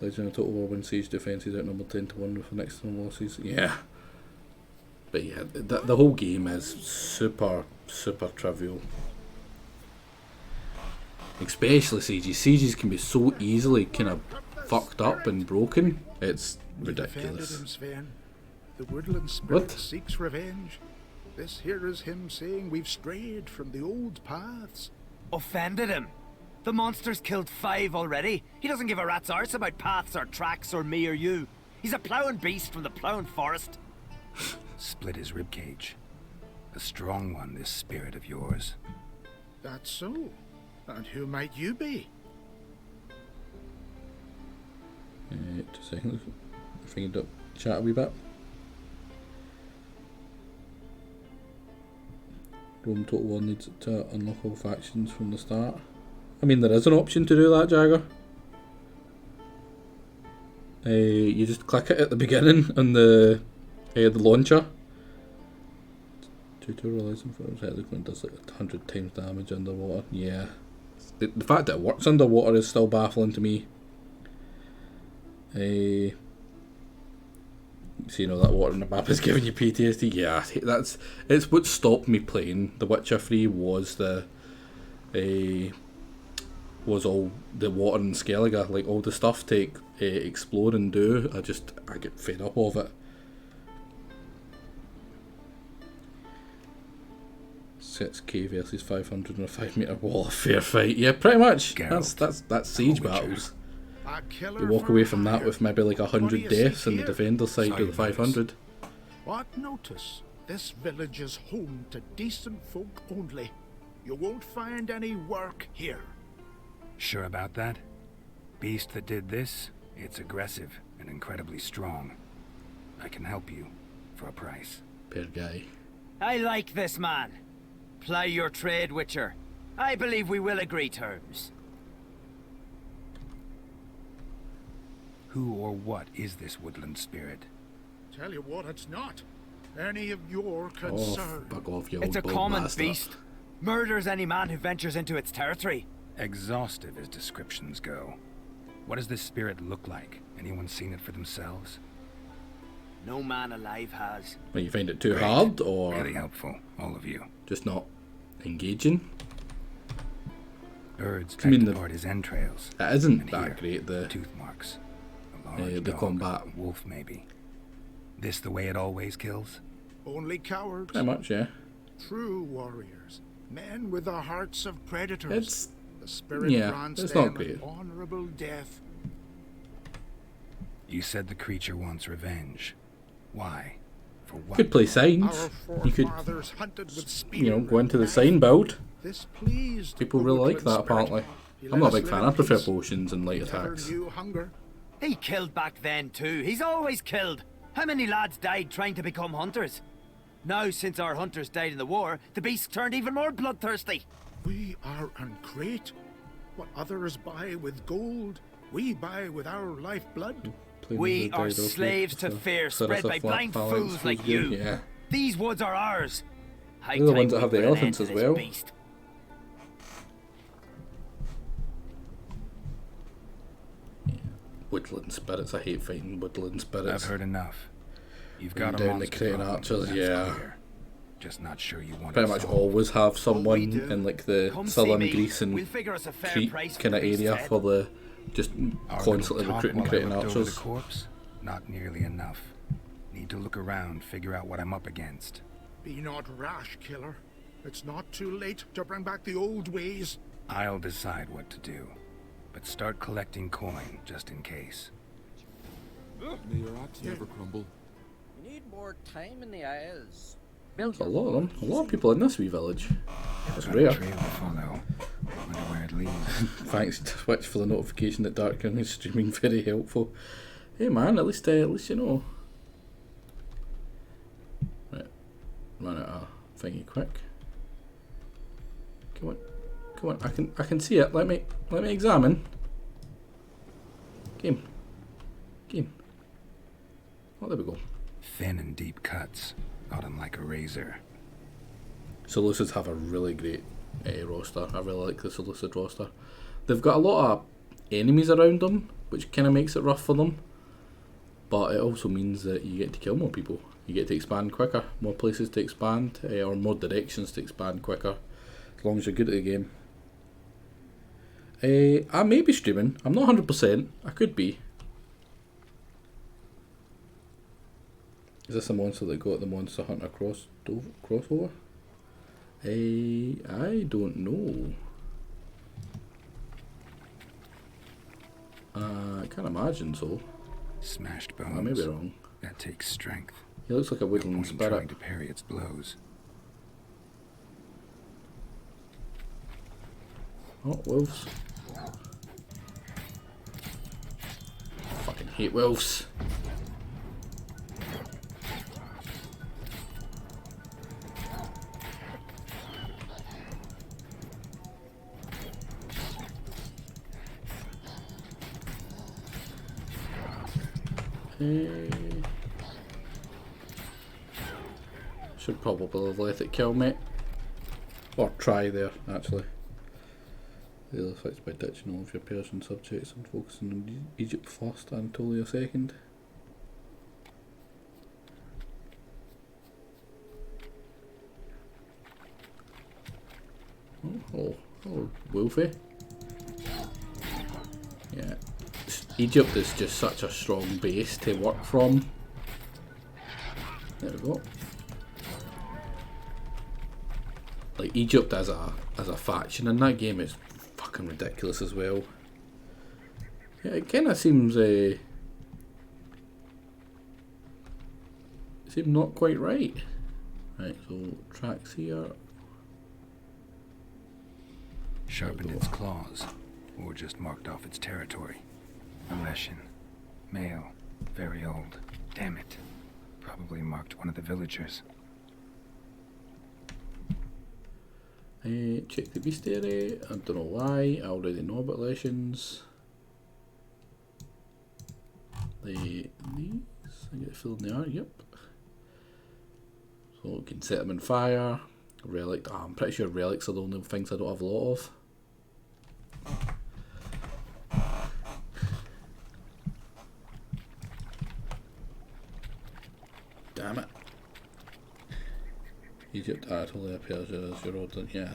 S2: Legend of Total War when siege defences outnumbered 10-1 with next to no losses. Yeah. But yeah, the whole game is super trivial. Especially sieges. Sieges can be so easily kind of fucked up and broken. It's ridiculous.
S12: Him, Sven. The woodland spirit
S2: What?
S12: seeks revenge. This here is him saying we've strayed from the old paths.
S20: Offended him? The monster's killed 5 already. He doesn't give a rat's arse about paths or tracks or me or you. He's a ploughing beast from the ploughing forest.
S1: Split his ribcage. A strong one, this spirit of yours.
S12: That's so. And who might you be?
S2: Just a second. I think I'd chat a wee bit. Rome Total War needs to unlock all factions from the start. I mean, there is an option to do that, Jagger. You just click it at the beginning on the launcher. Tutorializing for it does like 100 times damage underwater. Yeah. The fact that it works underwater is still baffling to me. So you know that water in the map is giving you PTSD. Yeah, it's what stopped me playing The Witcher 3 was the was all the water in Skellige, like all the stuff to explore and do. I get fed up of it. 6k versus 500 on a 5-metre wall, fair fight. Yeah, pretty much.
S12: Geralt,
S2: That's siege battles.
S12: A killer
S2: You walk
S12: for
S2: away from that
S12: hire.
S2: with maybe like
S12: What do
S2: 100
S12: you see
S2: deaths and the
S12: here?
S2: defender side to the 500.
S12: What notice? This village is home to decent folk only. You won't find any work here.
S7: Sure about that? Beast that did this, it's aggressive and incredibly strong. I can help you for a price.
S2: Per guy.
S20: I like this man. Ply your trade, Witcher. I believe we will agree terms.
S7: Who or what is this woodland spirit?
S12: Tell you what, it's not any of your concern.
S2: Fuck off, you
S20: It's a
S2: old
S20: common
S2: bastard.
S20: beast. Murders any man who ventures into its territory.
S7: Exhaustive as descriptions go. What does this spirit look like? Anyone seen it for themselves?
S20: No man alive has.
S2: Well, you find it too
S7: Great.
S2: hard, or
S7: Really helpful, all of you.
S2: just not engaging?
S7: Birds
S2: I mean,
S7: pecked apart his entrails.
S2: It isn't
S7: And
S2: that
S7: here,
S2: great. The
S7: tooth marks. A large
S2: the
S7: dog,
S2: combat.
S7: a wolf maybe. This the way it always kills?
S12: Only cowards.
S2: Pretty much, yeah.
S12: True warriors. Men with the hearts of predators.
S2: It's
S12: the spirit
S2: yeah,
S12: grants
S2: it's
S12: them
S2: not great.
S12: an honorable death.
S7: You said the creature wants revenge. Why? For what?
S2: You could play signs.
S12: Our
S2: You could,
S12: forefathers hunted with spear
S2: you know, go
S12: and
S2: into the
S12: knife.
S2: sign build.
S12: This pleased
S2: People
S12: the
S2: really like
S12: woodland
S2: that,
S12: spirit.
S2: apparently.
S12: He
S2: I'm
S12: let
S2: not a
S12: us
S2: big
S12: live
S2: fan.
S12: in
S2: I prefer
S12: peace.
S2: potions and light
S12: Never
S2: attacks.
S12: knew hunger.
S20: He killed back then too. He's always killed. How many lads died trying to become hunters? Now, since our hunters died in the war, the beast turned even more bloodthirsty.
S12: We are great. What others buy with gold, we buy with our lifeblood.
S20: We are slaves to fear spread by blind fools like you.
S2: Yeah.
S20: These woods are ours. High
S2: They're the
S20: time
S2: ones that
S20: we
S2: have the
S20: put an end
S2: elephants
S20: to
S2: as
S20: this
S2: well.
S20: beast.
S2: Woodland spirits. I hate fighting woodland spirits.
S7: I've heard enough. You've
S2: Bring
S7: got a
S2: down the
S7: monster
S2: Crane
S7: problem,
S2: archers,
S7: that's
S2: yeah.
S7: clear. Just not sure you want
S2: Pretty
S7: it
S2: much
S7: solved.
S2: always have someone
S12: do.
S2: in like the
S20: Come see
S2: southern
S20: me.
S2: Greece and
S20: We'll figure us a fair
S2: Crete
S20: price for
S2: kind of
S20: the beast's
S2: area
S20: head.
S2: for the just
S7: Our
S2: constantly
S7: little talk
S2: recruiting
S7: while I
S2: Cretan
S7: looked over the
S2: archers.
S7: corpse? Not nearly enough. Need to look around, figure out what I'm up against.
S12: Be not rash, killer. It's not too late to bring back the old ways.
S7: I'll decide what to do. But start collecting coin, just in case.
S15: May your axe never crumble.
S10: You need more time in the Isles.
S2: There's a lot of them. A lot of people in this wee village. It's
S7: Got a
S2: rare.
S7: trail to follow. Wonder where it leads.
S2: Thanks to Twitch for the notification that Dark King is streaming. Very helpful. Hey man, at least you know. Right, run out of thingy quick. Come on. I can see it. Let me examine. Game. Oh, there we go.
S7: Thin and deep cuts. Got him like a razor.
S2: Seleucids have a really great roster. I really like the Seleucid roster. They've got a lot of enemies around them, which kind of makes it rough for them. But it also means that you get to kill more people. You get to expand quicker. More places to expand, or more directions to expand quicker. As long as you're good at the game. I may be streaming. I'm not 100%. I could be. Is this a monster that got the Monster Hunter crossover? I don't know. I can't imagine so.
S7: Smashed bones.
S2: I may be wrong.
S7: That takes strength.
S2: He looks like a woodland
S7: No point in
S2: spirit.
S7: trying to parry its blows.
S2: Oh, wolves. Fucking hate wolves. Should probably have let it kill me. Or try there, actually. The other effects by ditching all of your Persian subjects and focusing on Egypt first, Anatolia second. Oh, Wolfie. Yeah, Egypt is just such a strong base to work from. There we go. Like Egypt as a faction in that game is fucking ridiculous as well. Yeah, it kind of seems seems not quite right. Right, so tracks here.
S1: Sharpened its claws, or just marked off its territory. A Leshen. Male. Very old. Damn it. Probably marked one of the villagers.
S2: Check the bestiary. I don't know why. I already know about Leshens. These. I get filled in the art. Yep. So we can set them in fire. Relic. Oh, I'm pretty sure relics are the only things I don't have a lot of. Damn it. Egypt, Anatolia, Persia, Jordan, yeah.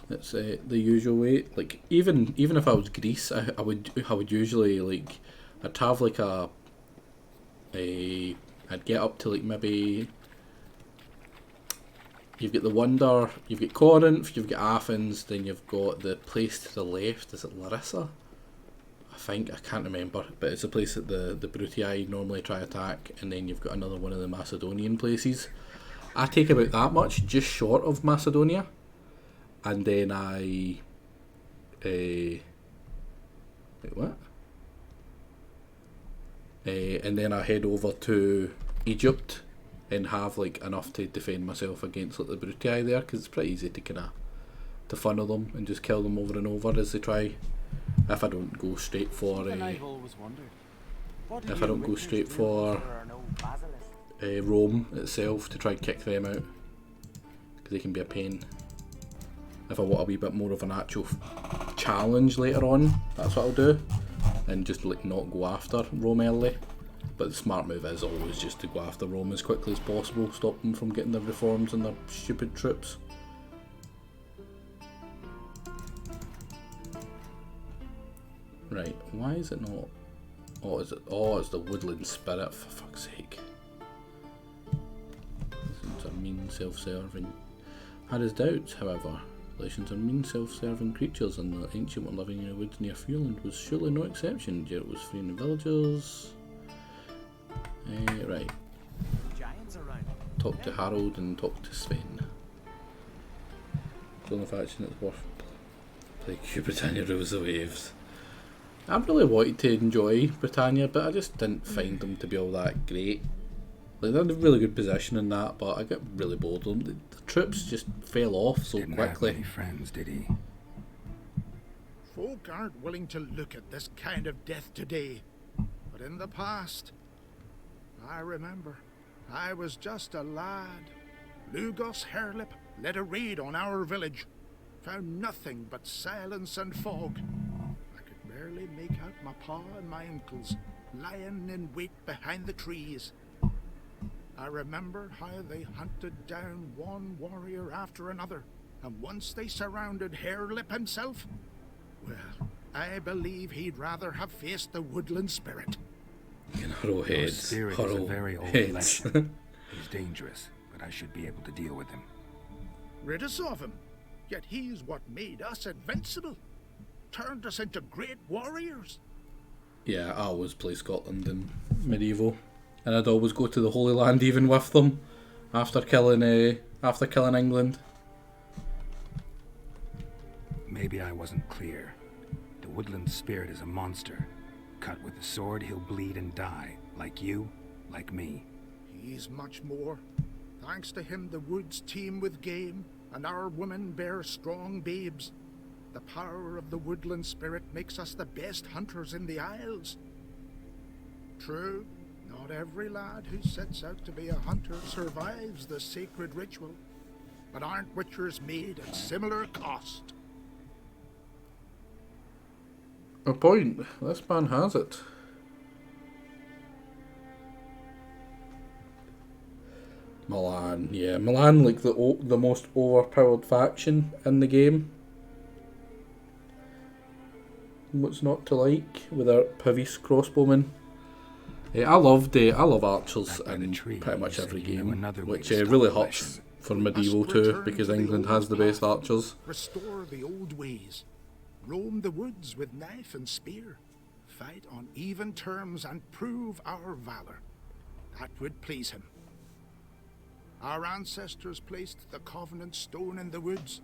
S2: It's the usual way. Like even if I was Greece, I would usually like I'd have like I'd get up to like maybe you've got the Wonder, you've got Corinth, you've got Athens, then you've got the place to the left. Is it Larissa? I think, I can't remember, but it's a place that the Brutii normally try attack, and then you've got another one of the Macedonian places. I take about that much, just short of Macedonia, and then I wait, what? And then I head over to Egypt and have like enough to defend myself against like the Brutii there, because it's pretty easy to kind of to funnel them and just kill them over and over as they try. If I don't go straight for Rome itself to try and kick them out, because they can be a pain. If I want a wee bit more of an actual challenge later on, that's what I'll do, and just like not go after Rome early. But the smart move is always just to go after Rome as quickly as possible, stop them from getting their reforms and their stupid troops. Right, why is it not? Oh, is it? Oh, it's the woodland spirit, for fuck's sake. Leshens are mean, self-serving. Had his doubts, however. Leshens are mean, self-serving creatures, and the ancient one living in the woods near Fueland was surely no exception. Yet it was freeing the villagers. Right. Talk to Harold and talk to Sven. It's the only faction that's worth playing. Britannia rules the waves. I really wanted to enjoy Britannia, but I just didn't find them to be all that great. Like, they're in a really good position in that, but I got really bored of them. The troops just fell off so
S1: Didn't
S2: quickly.
S1: Have many friends, did he?
S12: Folk aren't willing to look at this kind of death today, but in the past, I remember, I was just a lad. Lugos Hairlip led a raid on our village, found nothing but silence and fog. Barely make out my pa and my uncles lying in wait behind the trees. I remember how they hunted down one warrior after another, and once they surrounded Hairlip himself, well, I believe he'd rather have faced the woodland spirit.
S1: Your spirit is a very old Leshen. He's dangerous, but I should be able to deal with him.
S12: Rid us of him, yet he's what made us invincible. Turned us into great warriors.
S2: Yeah, I always play Scotland and medieval, and I'd always go to the Holy Land even with them after killing England.
S1: Maybe I wasn't clear. The woodland spirit is a monster. Cut with a sword, he'll bleed and die, like you, like me.
S12: He's much more. Thanks to him, the woods teem with game, and our women bear strong babes. The power of the woodland spirit makes us the best hunters in the Isles. True, not every lad who sets out to be a hunter survives the sacred ritual, but aren't witchers made at similar cost?
S2: A point. This man has it. Milan, yeah, Milan, like the most overpowered faction in the game. What's not to like with our Pavis crossbowmen? I love archers in pretty much every game, which really hurts for medieval too, because England has the best archers.
S12: Restore the old ways. Roam the woods with knife and spear. Fight on even terms and prove our valor. That would please him. Our ancestors placed the Covenant Stone in the woods,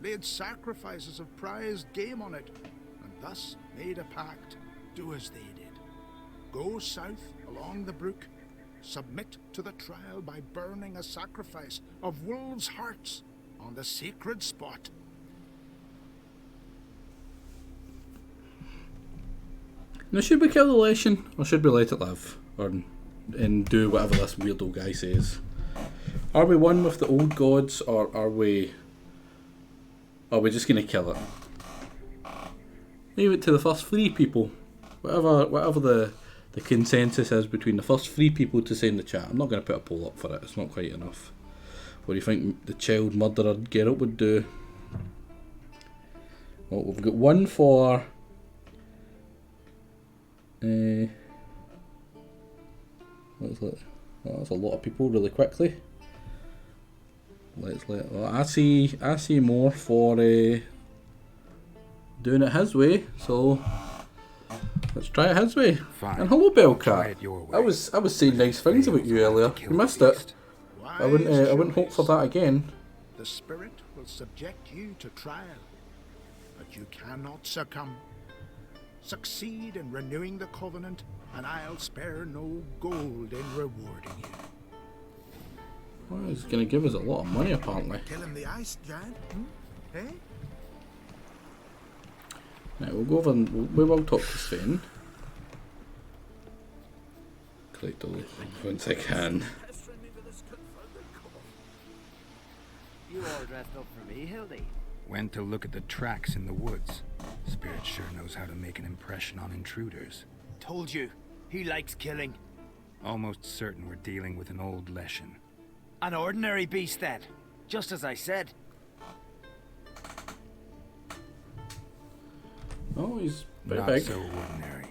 S12: laid sacrifices of prized game on it, and thus made a pact. Do as they did. Go south along the brook, submit to the trial by burning a sacrifice of wolves' hearts on the sacred spot.
S2: Now, should we kill the Leshen, or should we let it live, and do whatever this weirdo guy says? Are we one with the old gods, or are we just going to kill it? Leave it to the first 3 people. Whatever the consensus is between the first 3 people to say in the chat. I'm not going to put a poll up for it, it's not quite enough. What do you think the child murderer Geralt would do? Well, we've got one for... that's a lot of people really quickly. I see more for doing it his way, so let's try it his way.
S7: Fine.
S2: And hello, Bellcat.
S7: Your way.
S2: I was saying nice things about you earlier. You missed it. I wouldn't hope for that again.
S12: The spirit will subject you to trial, but you cannot succumb. Succeed in renewing the covenant, and I'll spare no gold in rewarding you.
S2: Well, he's going to give us a lot of money, apparently.
S12: Killing the ice giant, eh?
S2: Right, we'll go over and we will talk to Sven. Clayton, once I can.
S20: You all dressed up for me, Hildy.
S7: Went to look at the tracks in the woods. Spirit sure knows how to make an impression on intruders.
S20: Told you, he likes killing.
S7: Almost certain we're dealing with an old Leshen.
S20: An ordinary beast then, just as I said.
S2: Oh, he's very
S7: Not
S2: big.
S7: so ordinary.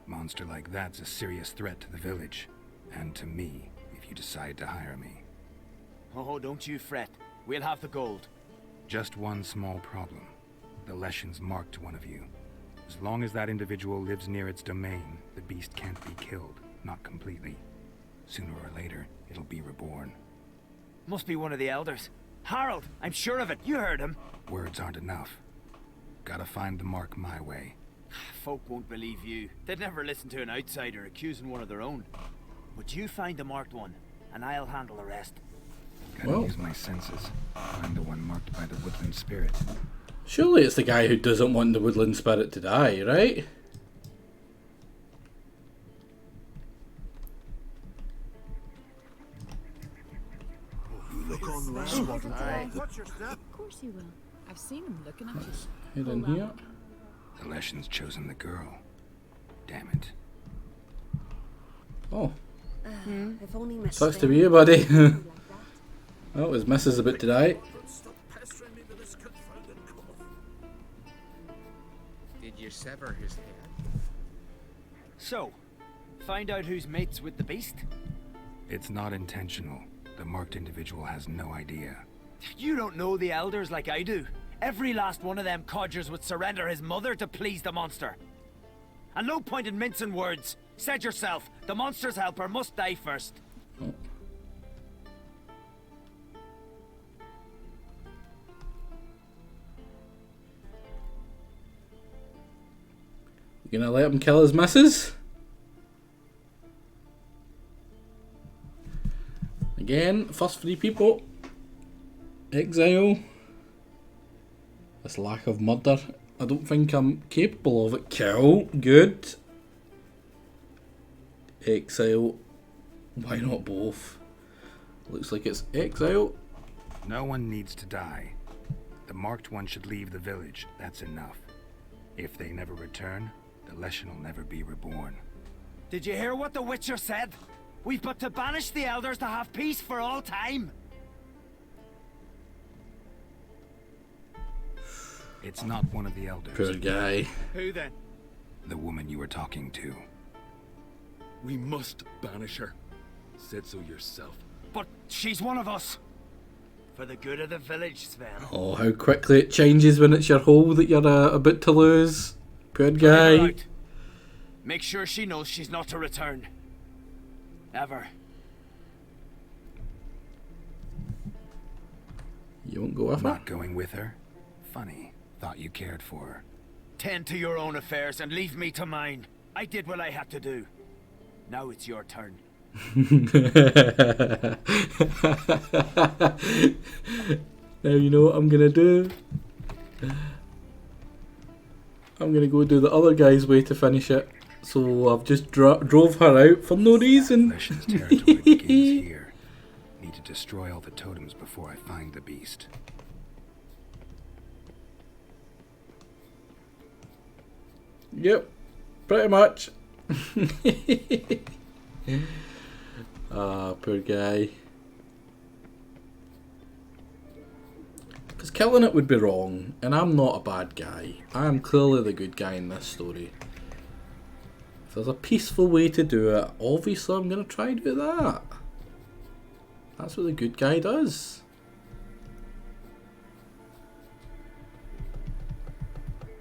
S7: Monster like that's a serious threat to the village. And to me, if you decide to hire me.
S20: Oh, don't you fret. We'll have the gold.
S7: Just one small problem. The Leshen's marked one of you. As long as that individual lives near its domain, the beast can't be killed. Not completely. Sooner or later, it'll be reborn.
S20: Must be one of the elders. Harold, I'm sure of it. You heard him.
S7: Words aren't enough. Gotta find the mark my way.
S20: Folk won't believe you. They'd never listen to an outsider accusing one of their own. But you find the marked one, and I'll handle the rest.
S7: Gotta use my senses. Find the one marked by the woodland spirit.
S2: Surely it's the guy who doesn't want the woodland spirit to die, right?
S13: Look on the rest
S3: Watch
S13: your step.
S3: Of course he will. I've seen him looking at you.
S2: Head in here.
S7: The Leshen's chosen the girl. Damn it.
S2: Oh.
S18: If only Miss
S2: Sucks to
S18: Sven
S2: be you, buddy. Oh, his missus about to die.
S13: Did you sever his head?
S20: So, find out who's mates with the beast?
S7: It's not intentional. The marked individual has no idea.
S20: You don't know the elders like I do. Every last one of them codgers would surrender his mother to please the monster. And no point in mincing words. Said yourself, the monster's helper must die first.
S2: Oh. You gonna let him kill his missus? Again, first 3 people. Exile. This lack of murder. I don't think I'm capable of it. Kill. Good. Exile. Why not both? Looks like it's exile.
S7: No one needs to die. The marked one should leave the village. That's enough. If they never return, the Leshen will never be reborn.
S20: Did you hear what the Witcher said? We've but to banish the elders to have peace for all time.
S7: It's not one of the elders.
S2: Poor guy.
S12: Who then?
S7: The woman you were talking to.
S15: We must banish her. Said so yourself.
S20: But she's one of us. For the good of the village, Sven.
S2: Oh, how quickly it changes when it's your hole that you're about to lose. Poor guy.
S20: Right. Make sure she knows she's not to return. Ever.
S2: You won't go with her?
S7: Not going with her? Funny. Thought you cared for her.
S20: Tend to your own affairs and leave me to mine. I did what I had to do. Now it's your turn.
S2: Now you know what I'm gonna do. I'm gonna go do the other guy's way to finish it. So I've just drove her out for no reason.
S7: Leshen's territory begins here. Need to destroy all the totems before I find the beast.
S2: Yep, pretty much. Ah, poor guy. Because killing it would be wrong, and I'm not a bad guy. I am clearly the good guy in this story. If there's a peaceful way to do it, obviously I'm going to try and do that. That's what the good guy does.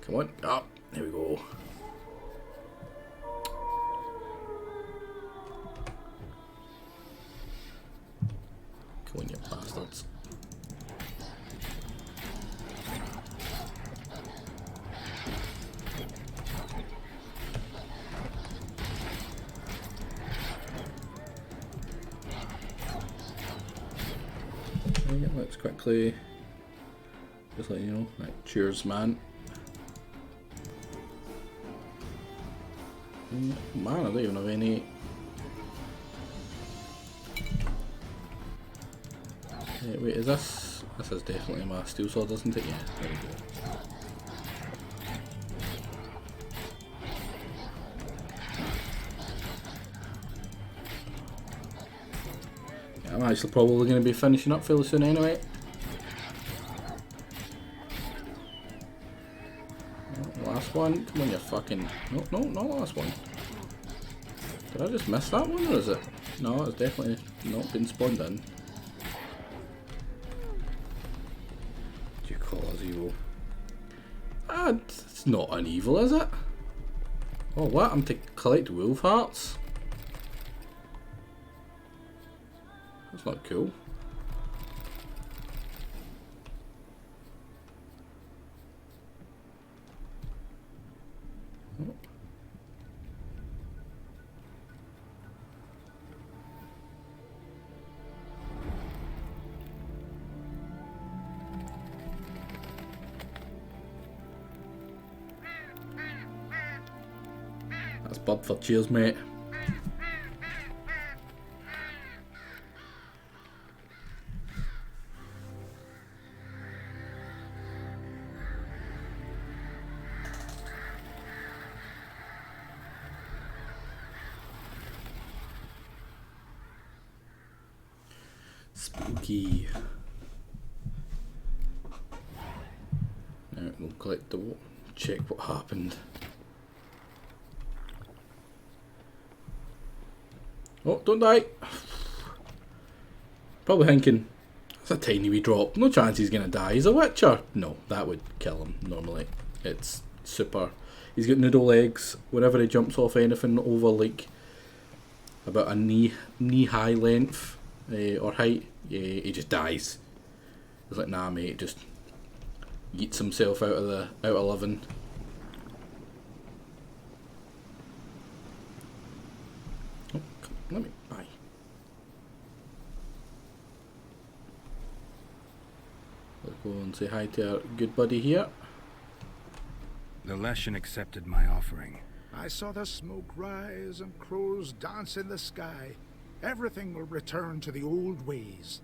S2: Come on, up. There we go. Come on, you bastards. Yeah, let's quickly just let you know. Right, cheers, man. Man, I don't even have any. Wait, is this? This is definitely my steel sword, isn't it? Yeah, there we go. Yeah, I'm actually probably going to be finishing up fairly soon anyway. Oh, last one. Come on, you fucking. No, not last one. Did I just miss that one, or is it? No, it's definitely not been spawned in. You call us evil? Ah, it's not an evil, is it? Oh, what? I'm to collect wolf hearts? That's not cool. Oh. That's Bob for cheers, mate. Spooky. Now we'll collect the check what happened. Oh, don't die! Probably thinking, that's a tiny wee drop. No chance he's gonna die. He's a witcher. No, that would kill him normally. It's super. He's got noodle legs. Whenever he jumps off anything over like about a knee high length or height, he just dies. It's like, nah, mate, just yeets himself out of living. Oh, come on, let me bye. Let's go and say hi to our good buddy here.
S7: The Leshen accepted my offering.
S12: I saw the smoke rise and crows dance in the sky. Everything will return to the old ways.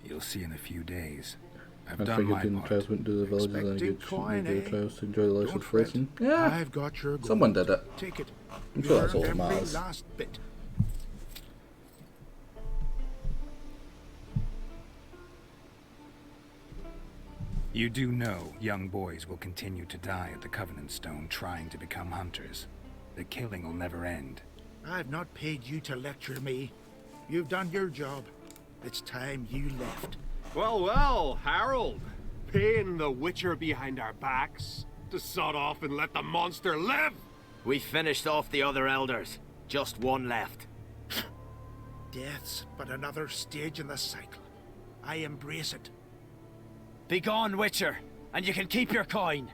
S7: You'll see in a few days. I've
S2: I
S7: done
S2: figured
S7: my
S2: doing
S7: part.
S2: trials wouldn't do the villages any
S12: Expecting
S2: good.
S12: coin,
S2: Shouldn't do
S12: eh?
S2: trials to enjoy the life
S12: Don't
S2: of
S12: fret.
S2: racing. Yeah,
S12: I've got your gold.
S2: someone did it.
S12: Take it.
S2: I'm
S12: You
S2: sure that's all
S12: earned
S2: that
S12: every
S2: matters.
S12: last bit.
S7: You do know young boys will continue to die at the Covenant Stone trying to become hunters. The killing will never end.
S12: I've not paid you to lecture me. You've done your job. It's time you left.
S6: Well, well, Harold. Paying the Witcher behind our backs to sod off and let the monster live.
S20: We finished off the other elders. Just one left.
S12: Death's but another stage in the cycle. I embrace it.
S20: Be gone, Witcher, and you can keep your coin.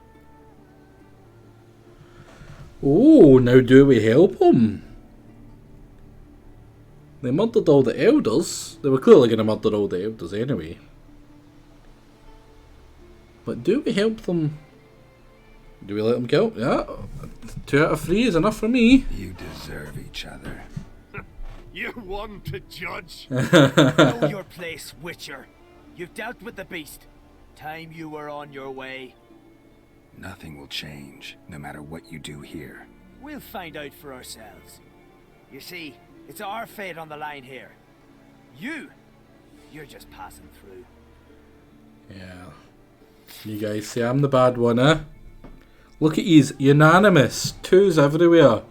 S2: Oh, now do we help them? They murdered all the elders. They were clearly going to murder all the elders anyway. But do we help them? Do we let them kill? Yeah. 2 out of 3 is enough for me.
S7: You deserve each other.
S6: You one to judge.
S20: Know your place, Witcher. You've dealt with the beast. Time you were on your way.
S7: Nothing will change, no matter what you do here.
S20: We'll find out for ourselves. You see, it's our fate on the line here. You're just passing through.
S2: Yeah. You guys say I'm the bad one, eh? Look at he's unanimous. 2s everywhere.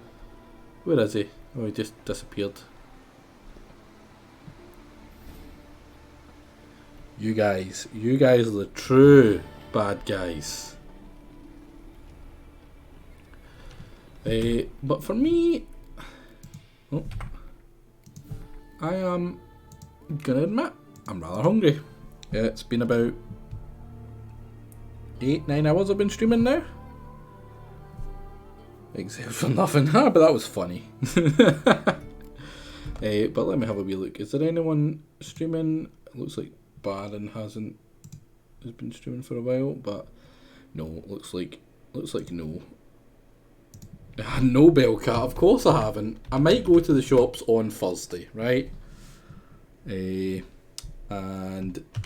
S2: Where is he? Oh, he just disappeared. You guys are the true bad guys. But for me, I am gonna admit I'm rather hungry. It's been about 8-9 hours I've been streaming now. Except for nothing. But that was funny. But let me have a wee look. Is there anyone streaming? It looks like Baron has been streaming for a while, but no, looks like no. No Bellcat, of course I haven't. I might go to the shops on Thursday, right? And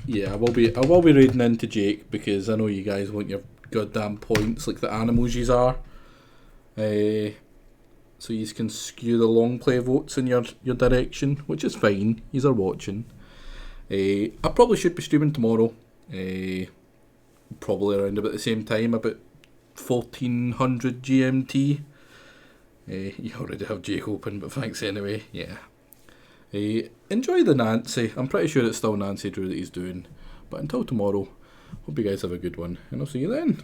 S2: yeah, I will be raiding into Jake because I know you guys want your goddamn points like the animals yous are. So you can skew the long play votes in your direction, which is fine. Yous are watching. I probably should be streaming tomorrow. Probably around about the same time, about 1400 GMT. You already have Jake open, but thanks anyway. Yeah. Enjoy the Nancy. I'm pretty sure it's still Nancy Drew that he's doing. But until tomorrow, hope you guys have a good one, and I'll see you then.